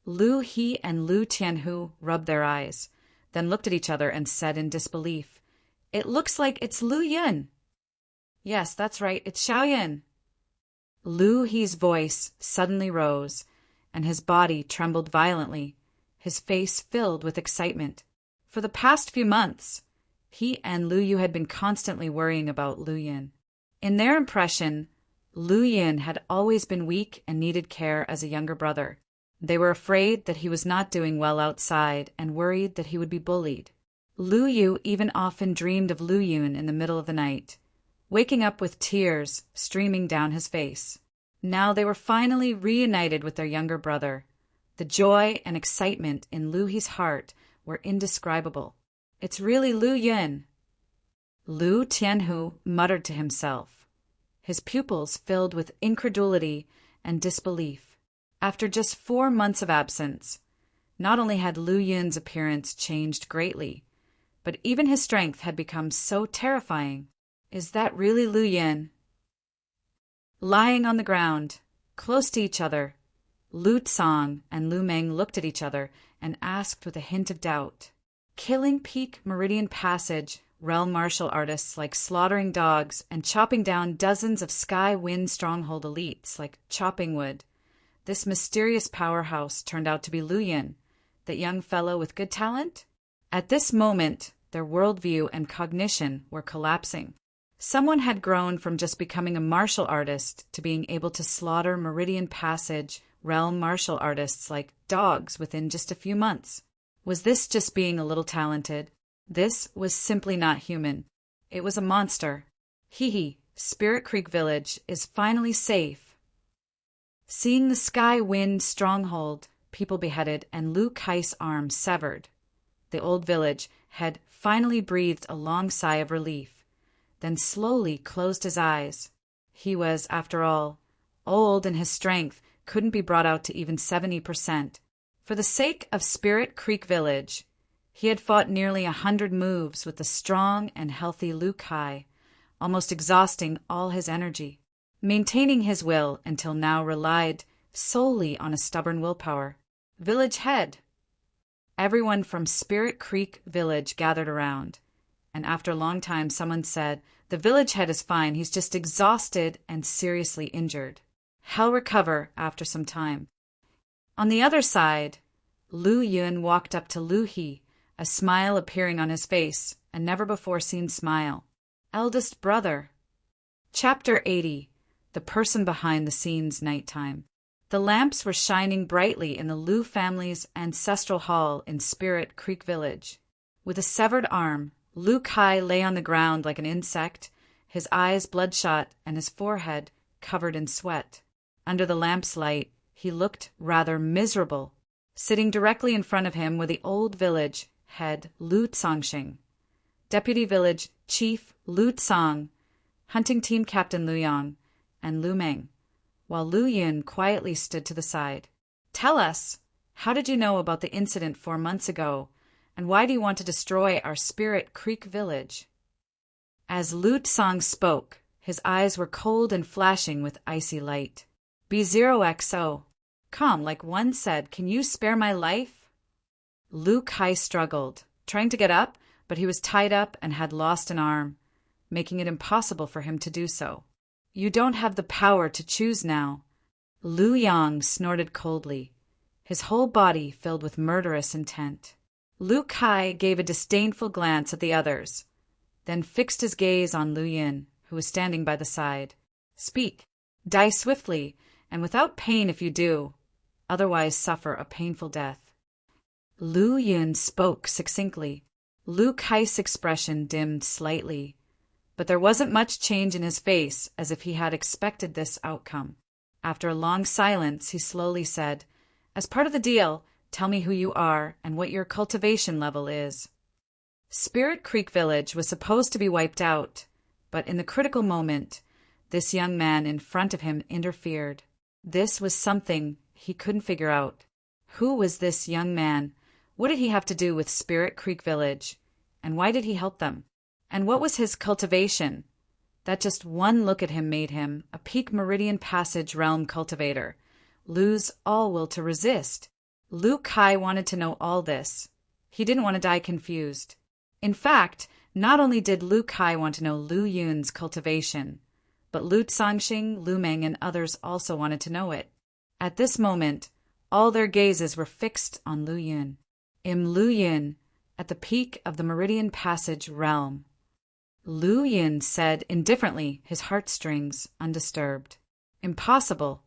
Lu He and Lu Tianhu rubbed their eyes, then looked at each other and said in disbelief, "It looks like it's Lu Yun." "Yes, that's right, it's Xiaoyan." Lu He's voice suddenly rose, and his body trembled violently, his face filled with excitement. For the past few months, he and Lu Yu had been constantly worrying about Lu Yin. In their impression, Lu Yin had always been weak and needed care as a younger brother. They were afraid that he was not doing well outside and worried that he would be bullied. Lu Yu even often dreamed of Lu Yun in the middle of the night, waking up with tears streaming down his face. Now they were finally reunited with their younger brother. The joy and excitement in Lu He's heart were indescribable. "It's really Lu Yun." Lu Tianhu muttered to himself, his pupils filled with incredulity and disbelief. After just 4 months of absence, not only had Lu Yun's appearance changed greatly, but even his strength had become so terrifying. Is that really Lu Yun? Lying on the ground, close to each other, Lu Tsang and Lu Meng looked at each other and asked with a hint of doubt, "Killing Peak Meridian Passage realm martial artists like slaughtering dogs and chopping down dozens of Sky Wind Stronghold elites like chopping wood. This mysterious powerhouse turned out to be Lu Yun, that young fellow with good talent?" At this moment, their worldview and cognition were collapsing. Someone had grown from just becoming a martial artist to being able to slaughter Meridian Passage realm martial artists like dogs within just a few months. Was this just being a little talented? This was simply not human. It was a monster. Hee, Spirit Creek Village is finally safe. Seeing the Sky Wind Stronghold, people beheaded, and Lu Kai's arm severed, the old village had finally breathed a long sigh of relief, then slowly closed his eyes. He was, after all, old and his strength couldn't be brought out to even 70%. For the sake of Spirit Creek Village, he had fought nearly 100 moves with the strong and healthy Lu Kai, almost exhausting all his energy. Maintaining his will until now relied solely on a stubborn willpower. Village head. Everyone from Spirit Creek Village gathered around, and after a long time someone said, "The village head is fine, he's just exhausted and seriously injured. He'll recover after some time." On the other side, Lu Yun walked up to Lu He, a smile appearing on his face, a never-before-seen smile. Eldest brother. Chapter 80. The Person Behind the Scenes Nighttime. The lamps were shining brightly in the Lu family's ancestral hall in Spirit Creek Village. With a severed arm, Lu Kai lay on the ground like an insect, his eyes bloodshot and his forehead covered in sweat. Under the lamp's light, he looked rather miserable. Sitting directly in front of him were the old village head Lu Tsangxing, Deputy Village Chief Lu Tsang, Hunting Team Captain Lu Yang, and Lu Meng, while Lu Yun quietly stood to the side. "Tell us, how did you know about the incident 4 months ago, and why do you want to destroy our Spirit Creek Village?" As Lu Tsang spoke, his eyes were cold and flashing with icy light. "B0XO. Come, like one said, can you spare my life?" Lu Kai struggled, trying to get up, but he was tied up and had lost an arm, making it impossible for him to do so. "You don't have the power to choose now." Lu Yang snorted coldly, his whole body filled with murderous intent. Lu Kai gave a disdainful glance at the others, then fixed his gaze on Lu Yin, who was standing by the side. "Speak. Die swiftly, and without pain if you do, otherwise suffer a painful death." Lu Yin spoke succinctly. Lu Kai's expression dimmed slightly, but there wasn't much change in his face, as if he had expected this outcome. After a long silence, he slowly said, "As part of the deal, tell me who you are and what your cultivation level is." Spirit Creek Village was supposed to be wiped out, but in the critical moment, this young man in front of him interfered. This was something he couldn't figure out. Who was this young man? What did he have to do with Spirit Creek Village? And why did he help them? And what was his cultivation? That just one look at him made him a Peak Meridian Passage realm cultivator. Lose all will to resist. Lu Kai wanted to know all this. He didn't want to die confused. In fact, not only did Lu Kai want to know Lu Yun's cultivation, but Lu Cangxing, Lu Meng, and others also wanted to know it. At this moment, all their gazes were fixed on Lu Yun. Lu Yun, at the peak of the Meridian Passage realm. Lu Yun said indifferently, his heartstrings undisturbed. "Impossible."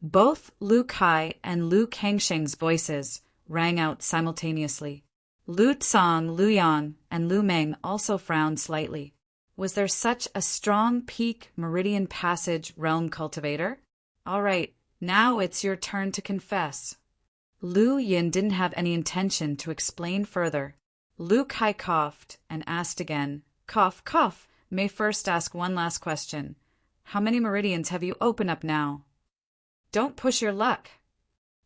Both Lu Kai and Lu Cangxing's voices rang out simultaneously. Lu Tsang, Lu Yang, and Lu Meng also frowned slightly. Was there such a strong Peak Meridian Passage realm cultivator? All right, now it's your turn to confess. Lu Yin didn't have any intention to explain further. Lu Kai coughed and asked again. "Cough, cough. May first ask one last question. How many meridians have you opened up now?" "Don't push your luck."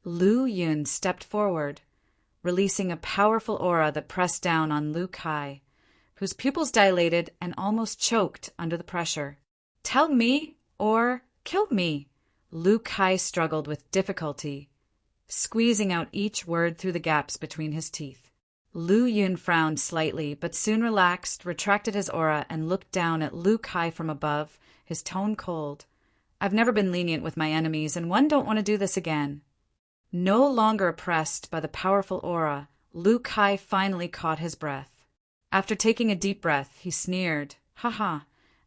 Lu Yun stepped forward, releasing a powerful aura that pressed down on Lu Kai, whose pupils dilated and almost choked under the pressure. "Tell me or kill me." Lu Kai struggled with difficulty, squeezing out each word through the gaps between his teeth. Lu Yun frowned slightly, but soon relaxed, retracted his aura, and looked down at Lu Kai from above, his tone cold. "I've never been lenient with my enemies, and one don't want to do this again." No longer oppressed by the powerful aura, Lu Kai finally caught his breath. After taking a deep breath, he sneered, "Haha,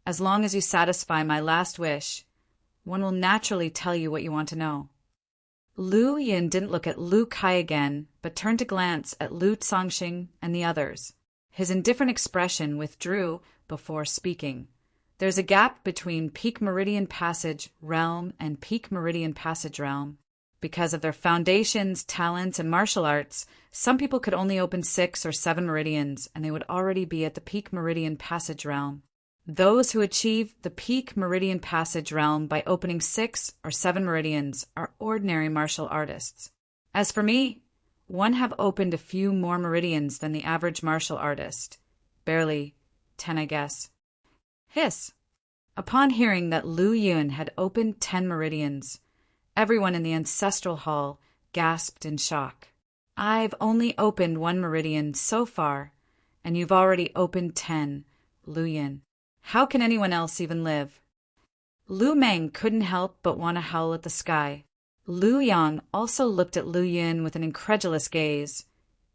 as long as you satisfy my last wish, one will naturally tell you what you want to know." Lu Yin didn't look at Lu Kai again, but turned to glance at Lu Cangxing and the others. His indifferent expression withdrew before speaking. There's a gap between Peak Meridian Passage realm and Peak Meridian Passage realm. Because of their foundations, talents, and martial arts, some people could only open 6 or 7 meridians, and they would already be at the Peak Meridian Passage realm. Those who achieve the Peak Meridian Passage realm by opening 6 or 7 meridians are ordinary martial artists. As for me, one have opened a few more meridians than the average martial artist. Barely 10, I guess. Hiss. Upon hearing that Lu Yun had opened 10 meridians, everyone in the ancestral hall gasped in shock. "I've only opened 1 meridian so far, and you've already opened 10, Lu Yun. How can anyone else even live?" Lu Meng couldn't help but want to howl at the sky. Lu Yang also looked at Lu Yun with an incredulous gaze,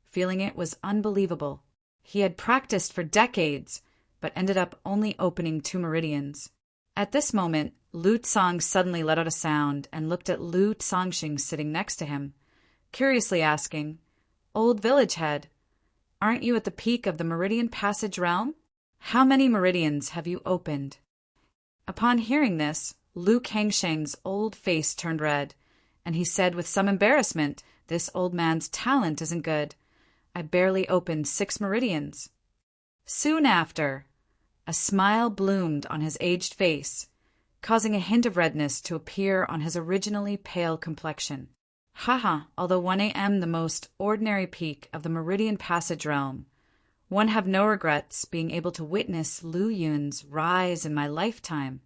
feeling it was unbelievable. He had practiced for decades, but ended up only opening 2 meridians. At this moment, Lu Tsang suddenly let out a sound and looked at Lu Cangxing sitting next to him, curiously asking, "Old village head, aren't you at the peak of the Meridian Passage realm? How many meridians have you opened?" Upon hearing this, Lu Cangxing's old face turned red, and he said with some embarrassment, "This old man's talent isn't good. I barely opened 6 meridians." Soon after, a smile bloomed on his aged face, causing a hint of redness to appear on his originally pale complexion. "Haha, although 1 a.m. the most ordinary peak of the Meridian Passage realm, one have no regrets being able to witness Lu Yun's rise in my lifetime."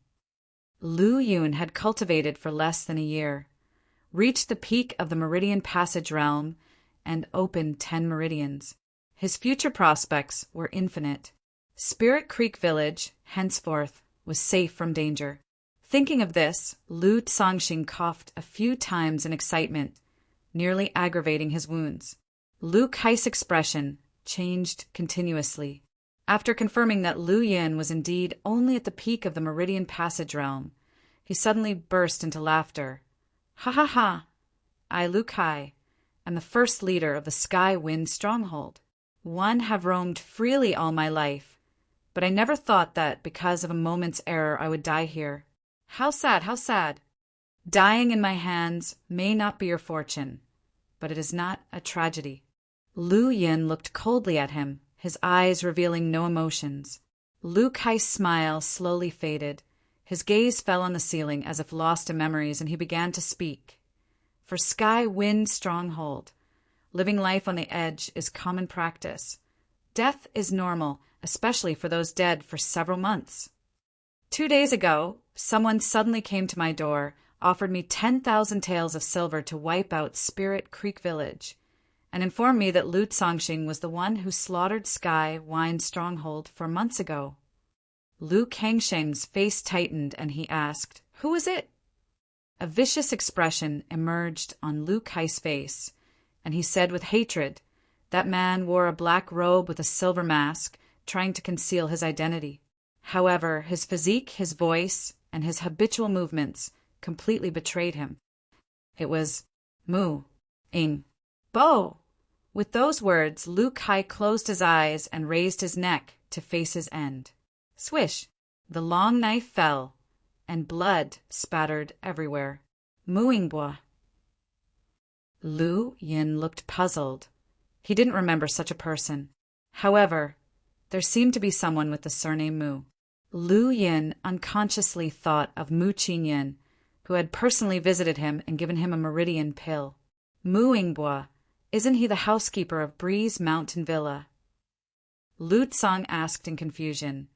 Lu Yun had cultivated for less than a year, reached the peak of the Meridian Passage realm, and opened 10 meridians. His future prospects were infinite. Spirit Creek Village, henceforth, was safe from danger. Thinking of this, Lu Cangxing coughed a few times in excitement, nearly aggravating his wounds. Lu Kai's expression changed continuously. After confirming that Lu Yin was indeed only at the peak of the Meridian Passage realm, he suddenly burst into laughter. Ha ha ha! I, Lu Kai, am the first leader of the Sky Wind Stronghold. One have roamed freely all my life, but I never thought that because of a moment's error I would die here. How sad, how sad! Dying in my hands may not be your fortune, but it is not a tragedy. Lu Yin looked coldly at him, his eyes revealing no emotions. Lu Kai's smile slowly faded. His gaze fell on the ceiling as if lost in memories, and he began to speak. For Sky Wind Stronghold, living life on the edge is common practice. Death is normal, especially for those dead for several months. 2 days ago, someone suddenly came to my door, offered me 10,000 taels of silver to wipe out Spirit Creek Village, and informed me that Lu Tsongxing was the one who slaughtered Sky Wind Stronghold 4 months ago. Lu Kangsheng's face tightened and he asked, "Who is it?" A vicious expression emerged on Lu Kai's face, and he said with hatred, "That man wore a black robe with a silver mask, trying to conceal his identity. However, his physique, his voice, and his habitual movements completely betrayed him. It was Mu Ing Bo." With those words, Lu Kai closed his eyes and raised his neck to face his end. Swish! The long knife fell, and blood spattered everywhere. Muingbo. Lu Yin looked puzzled. He didn't remember such a person. However, there seemed to be someone with the surname Mu. Lu Yin unconsciously thought of Mu Qinyan, who had personally visited him and given him a meridian pill. Muingbo, isn't he the housekeeper of Breeze Mountain Villa? Lu Tsong asked in confusion.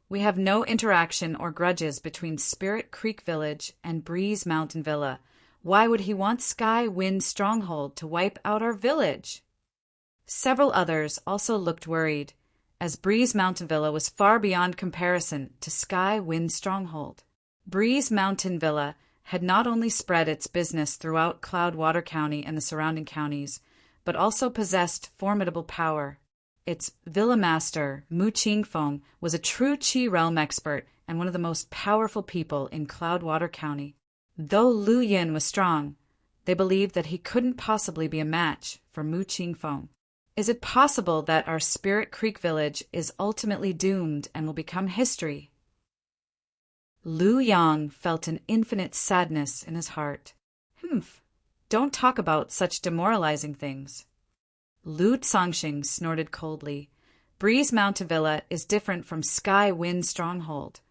We have no interaction or grudges between Spirit Creek Village and Breeze Mountain Villa. Why would he want Sky Wind Stronghold to wipe out our village? Several others also looked worried, as Breeze Mountain Villa was far beyond comparison to Sky Wind Stronghold. Breeze Mountain Villa had not only spread its business throughout Cloudwater County and the surrounding counties, but also possessed formidable power. Its villa master, Mu Qingfeng, was a true Qi realm expert and one of the most powerful people in Cloudwater County. Though Lu Yin was strong, they believed that he couldn't possibly be a match for Mu Qingfeng. Is it possible that our Spirit Creek village is ultimately doomed and will become history? Lu Yang felt an infinite sadness in his heart. Don't talk about such demoralizing things. Lu Tsongxing snorted coldly. Breeze Mountain Villa is different from Sky Wind Stronghold.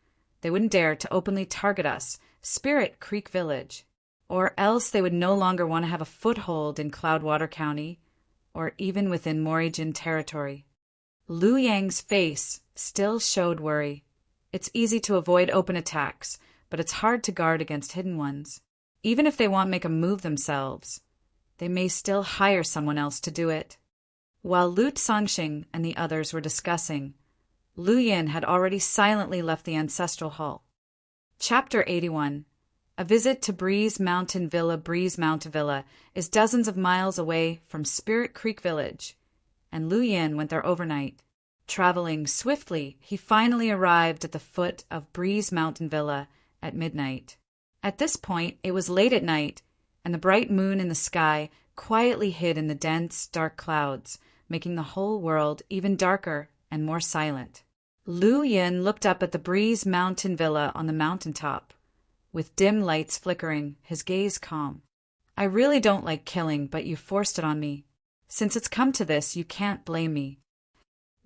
They wouldn't dare to openly target us, Spirit Creek Village. Or else they would no longer want to have a foothold in Cloudwater County, or even within Morijin territory. Lu Yang's face still showed worry. It's easy to avoid open attacks, but it's hard to guard against hidden ones. Even if they won't make a move themselves, they may still hire someone else to do it. While Lu Tsongxing and the others were discussing, Lu Yin had already silently left the ancestral hall. Chapter 81. A visit to Breeze Mountain Villa. Breeze Mountain Villa is dozens of miles away from Spirit Creek Village, and Lu Yin went there overnight. Traveling swiftly, he finally arrived at the foot of Breeze Mountain Villa at midnight. At this point, it was late at night, and the bright moon in the sky quietly hid in the dense, dark clouds, making the whole world even darker and more silent. Lu Yin looked up at the Breeze Mountain Villa on the mountaintop. With dim lights flickering, his gaze calm. I really don't like killing, but you forced it on me. Since it's come to this, you can't blame me.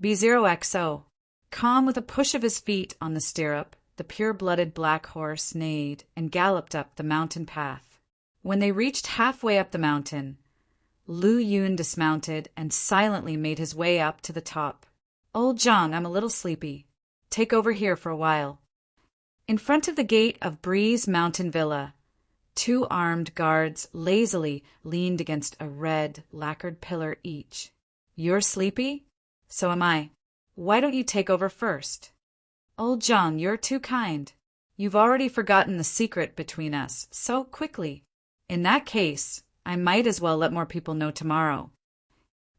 B0XO. Calm with a push of his feet on the stirrup, the pure-blooded black horse neighed and galloped up the mountain path. When they reached halfway up the mountain, Lu Yun dismounted and silently made his way up to the top. Old Zhang, I'm a little sleepy. Take over here for a while. In front of the gate of Breeze Mountain Villa, 2 armed guards lazily leaned against a red, lacquered pillar each. You're sleepy? So am I. Why don't you take over first? Old Zhang, you're too kind. You've already forgotten the secret between us so quickly. In that case, I might as well let more people know tomorrow.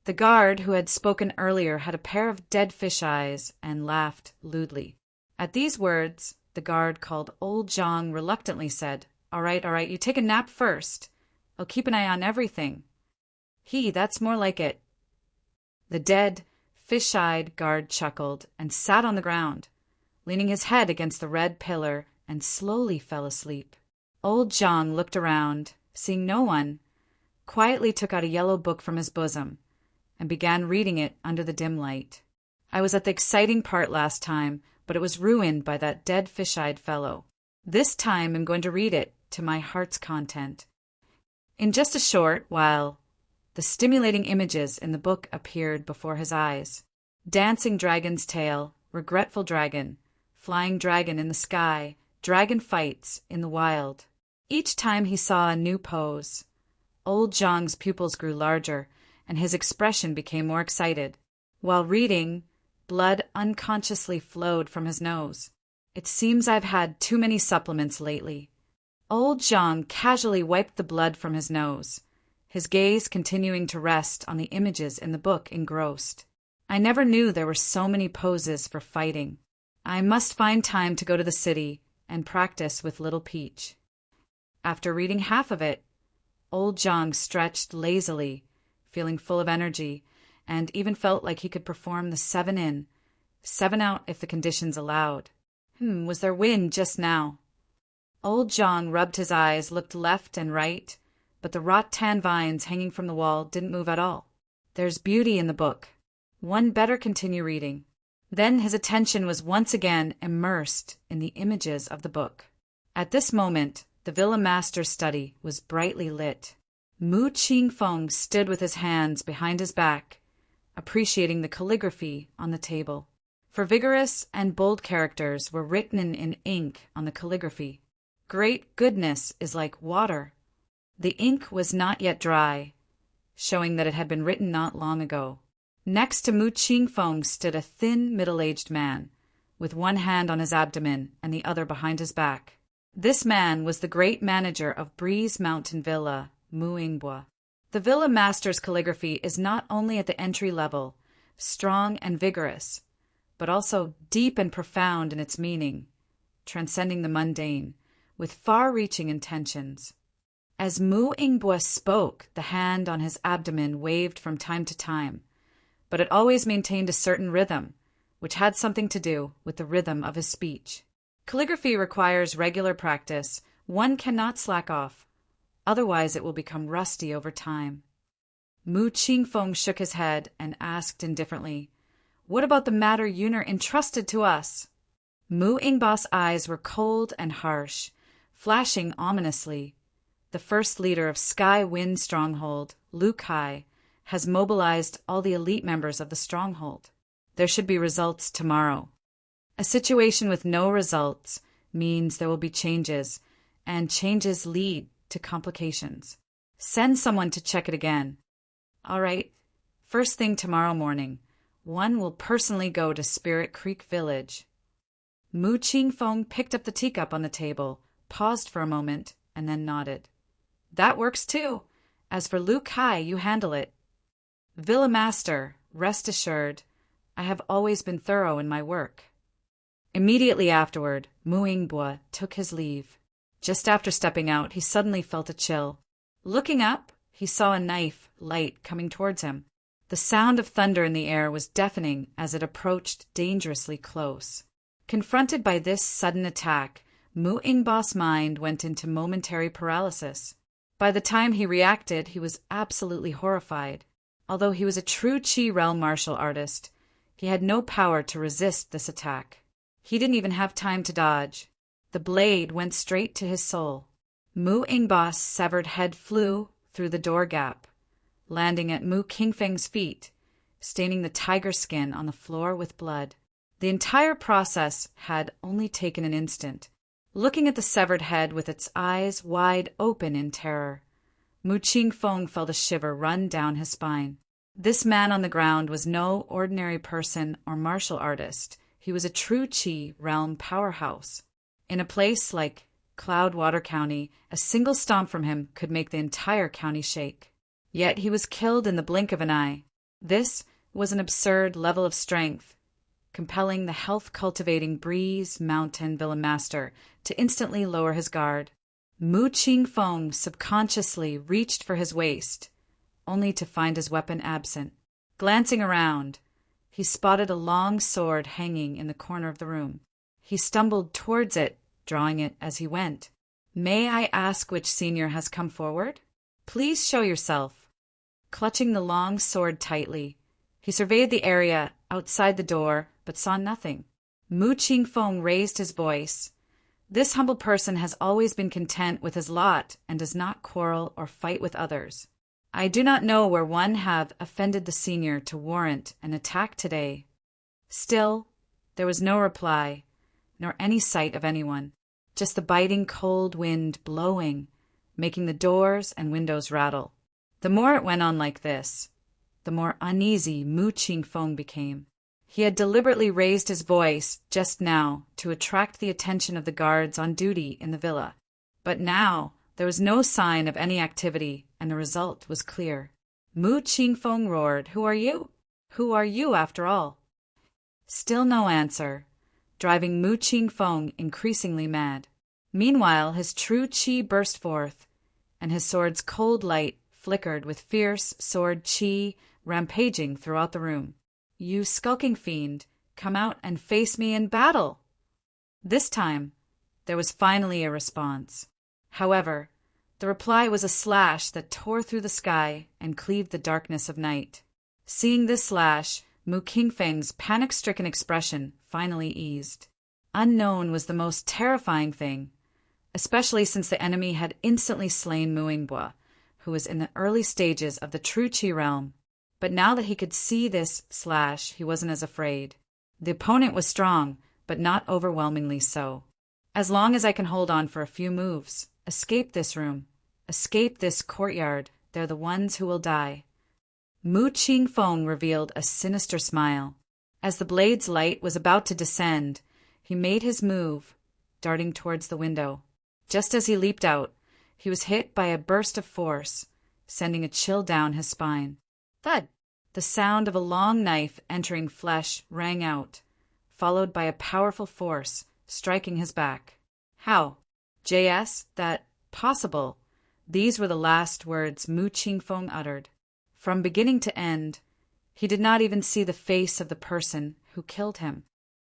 The guard who had spoken earlier had a pair of dead fish eyes and laughed lewdly. At these words, the guard called Old Zhang reluctantly said, all right, you take a nap first. I'll keep an eye on everything. That's more like it. The dead, fish-eyed guard chuckled and sat on the ground, leaning his head against the red pillar, and slowly fell asleep. Old Zhang looked around, seeing no one, quietly took out a yellow book from his bosom, and began reading it under the dim light. I was at the exciting part last time, but it was ruined by that dead fish-eyed fellow. This time I'm going to read it to my heart's content. In just a short while, the stimulating images in the book appeared before his eyes. Dancing dragon's tail, regretful dragon, flying dragon in the sky, dragon fights in the wild. Each time he saw a new pose. Old Zhang's pupils grew larger, and his expression became more excited. While reading, blood unconsciously flowed from his nose. It seems I've had too many supplements lately. Old Zhang casually wiped the blood from his nose, his gaze continuing to rest on the images in the book engrossed. I never knew there were so many poses for fighting. I must find time to go to the city and practice with Little Peach. After reading half of it, Old Zhang stretched lazily, feeling full of energy, and even felt like he could perform the 7 in, 7 out if the conditions allowed. Was there wind just now? Old Zhang rubbed his eyes, looked left and right, but the rattan vines hanging from the wall didn't move at all. There's beauty in the book. One better continue reading. Then his attention was once again immersed in the images of the book. At this moment, the villa master's study was brightly lit. Mu Qingfeng stood with his hands behind his back, appreciating the calligraphy on the table. For vigorous and bold characters were written in ink on the calligraphy. Great goodness is like water. The ink was not yet dry, showing that it had been written not long ago. Next to Mu Qingfeng stood a thin, middle-aged man, with one hand on his abdomen and the other behind his back. This man was the great manager of Breeze Mountain Villa, Mu Yingbua. The villa master's calligraphy is not only at the entry level, strong and vigorous, but also deep and profound in its meaning, transcending the mundane, with far-reaching intentions. As Mu Yingbua spoke, the hand on his abdomen waved from time to time, but it always maintained a certain rhythm, which had something to do with the rhythm of his speech. Calligraphy requires regular practice. One cannot slack off, otherwise it will become rusty over time. Mu Qingfeng shook his head and asked indifferently, "What about the matter Yuner entrusted to us?" Mu Yingba's eyes were cold and harsh, flashing ominously. The first leader of Sky Wind Stronghold, Lu Kai, has mobilized all the elite members of the stronghold. There should be results tomorrow. A situation with no results means there will be changes, and changes lead to complications. Send someone to check it again. All right, first thing tomorrow morning, one will personally go to Spirit Creek Village. Mu Qingfeng picked up the teacup on the table, paused for a moment, and then nodded. That works too. As for Lu Kai, you handle it. Villa Master, rest assured, I have always been thorough in my work. Immediately afterward, Mu Yingbua took his leave. Just after stepping out, he suddenly felt a chill. Looking up, he saw a knife light coming towards him. The sound of thunder in the air was deafening as it approached dangerously close. Confronted by this sudden attack, Mu Yingba's mind went into momentary paralysis. By the time he reacted, he was absolutely horrified. Although he was a true Qi realm martial artist, he had no power to resist this attack. He didn't even have time to dodge. The blade went straight to his soul. Mu Yingba's severed head flew through the door gap, landing at Mu Qingfeng's feet, staining the tiger skin on the floor with blood. The entire process had only taken an instant. Looking at the severed head with its eyes wide open in terror, Mu Qingfeng felt a shiver run down his spine. This man on the ground was no ordinary person or martial artist. He was a true Qi realm powerhouse. In a place like Cloudwater County, a single stomp from him could make the entire county shake. Yet he was killed in the blink of an eye. This was an absurd level of strength, compelling the health-cultivating Breeze Mountain Villa Master to instantly lower his guard. Mu Qingfeng subconsciously reached for his waist, only to find his weapon absent. Glancing around, he spotted a long sword hanging in the corner of the room. He stumbled towards it, drawing it as he went. "May I ask which senior has come forward? Please show yourself." Clutching the long sword tightly, he surveyed the area outside the door, but saw nothing. Mu Qingfeng raised his voice. "This humble person has always been content with his lot and does not quarrel or fight with others. I do not know where one have offended the senior to warrant an attack today." Still, there was no reply, nor any sight of anyone, just the biting cold wind blowing, making the doors and windows rattle. The more it went on like this, the more uneasy Mu Qingfeng became. He had deliberately raised his voice just now to attract the attention of the guards on duty in the villa. But now there was no sign of any activity, and the result was clear. Mu Qingfeng roared, "Who are you? Who are you, after all?" Still no answer, driving Mu Qingfeng increasingly mad. Meanwhile, his true qi burst forth, and his sword's cold light flickered with fierce sword qi rampaging throughout the room. "You skulking fiend, come out and face me in battle!" This time, there was finally a response. However, the reply was a slash that tore through the sky and cleaved the darkness of night. Seeing this slash, Mu Qingfeng's panic-stricken expression finally eased. Unknown was the most terrifying thing, especially since the enemy had instantly slain Muingbua, who was in the early stages of the true Qi realm. But now that he could see this slash, he wasn't as afraid. The opponent was strong, but not overwhelmingly so. "As long as I can hold on for a few moves, escape this room, escape this courtyard, they're the ones who will die." Mu Qingfeng revealed a sinister smile. As the blade's light was about to descend, he made his move, darting towards the window. Just as he leaped out, he was hit by a burst of force, sending a chill down his spine. Thud! The sound of a long knife entering flesh rang out, followed by a powerful force striking his back. "How? JS? That possible?" These were the last words Mu Qingfeng uttered. From beginning to end, he did not even see the face of the person who killed him.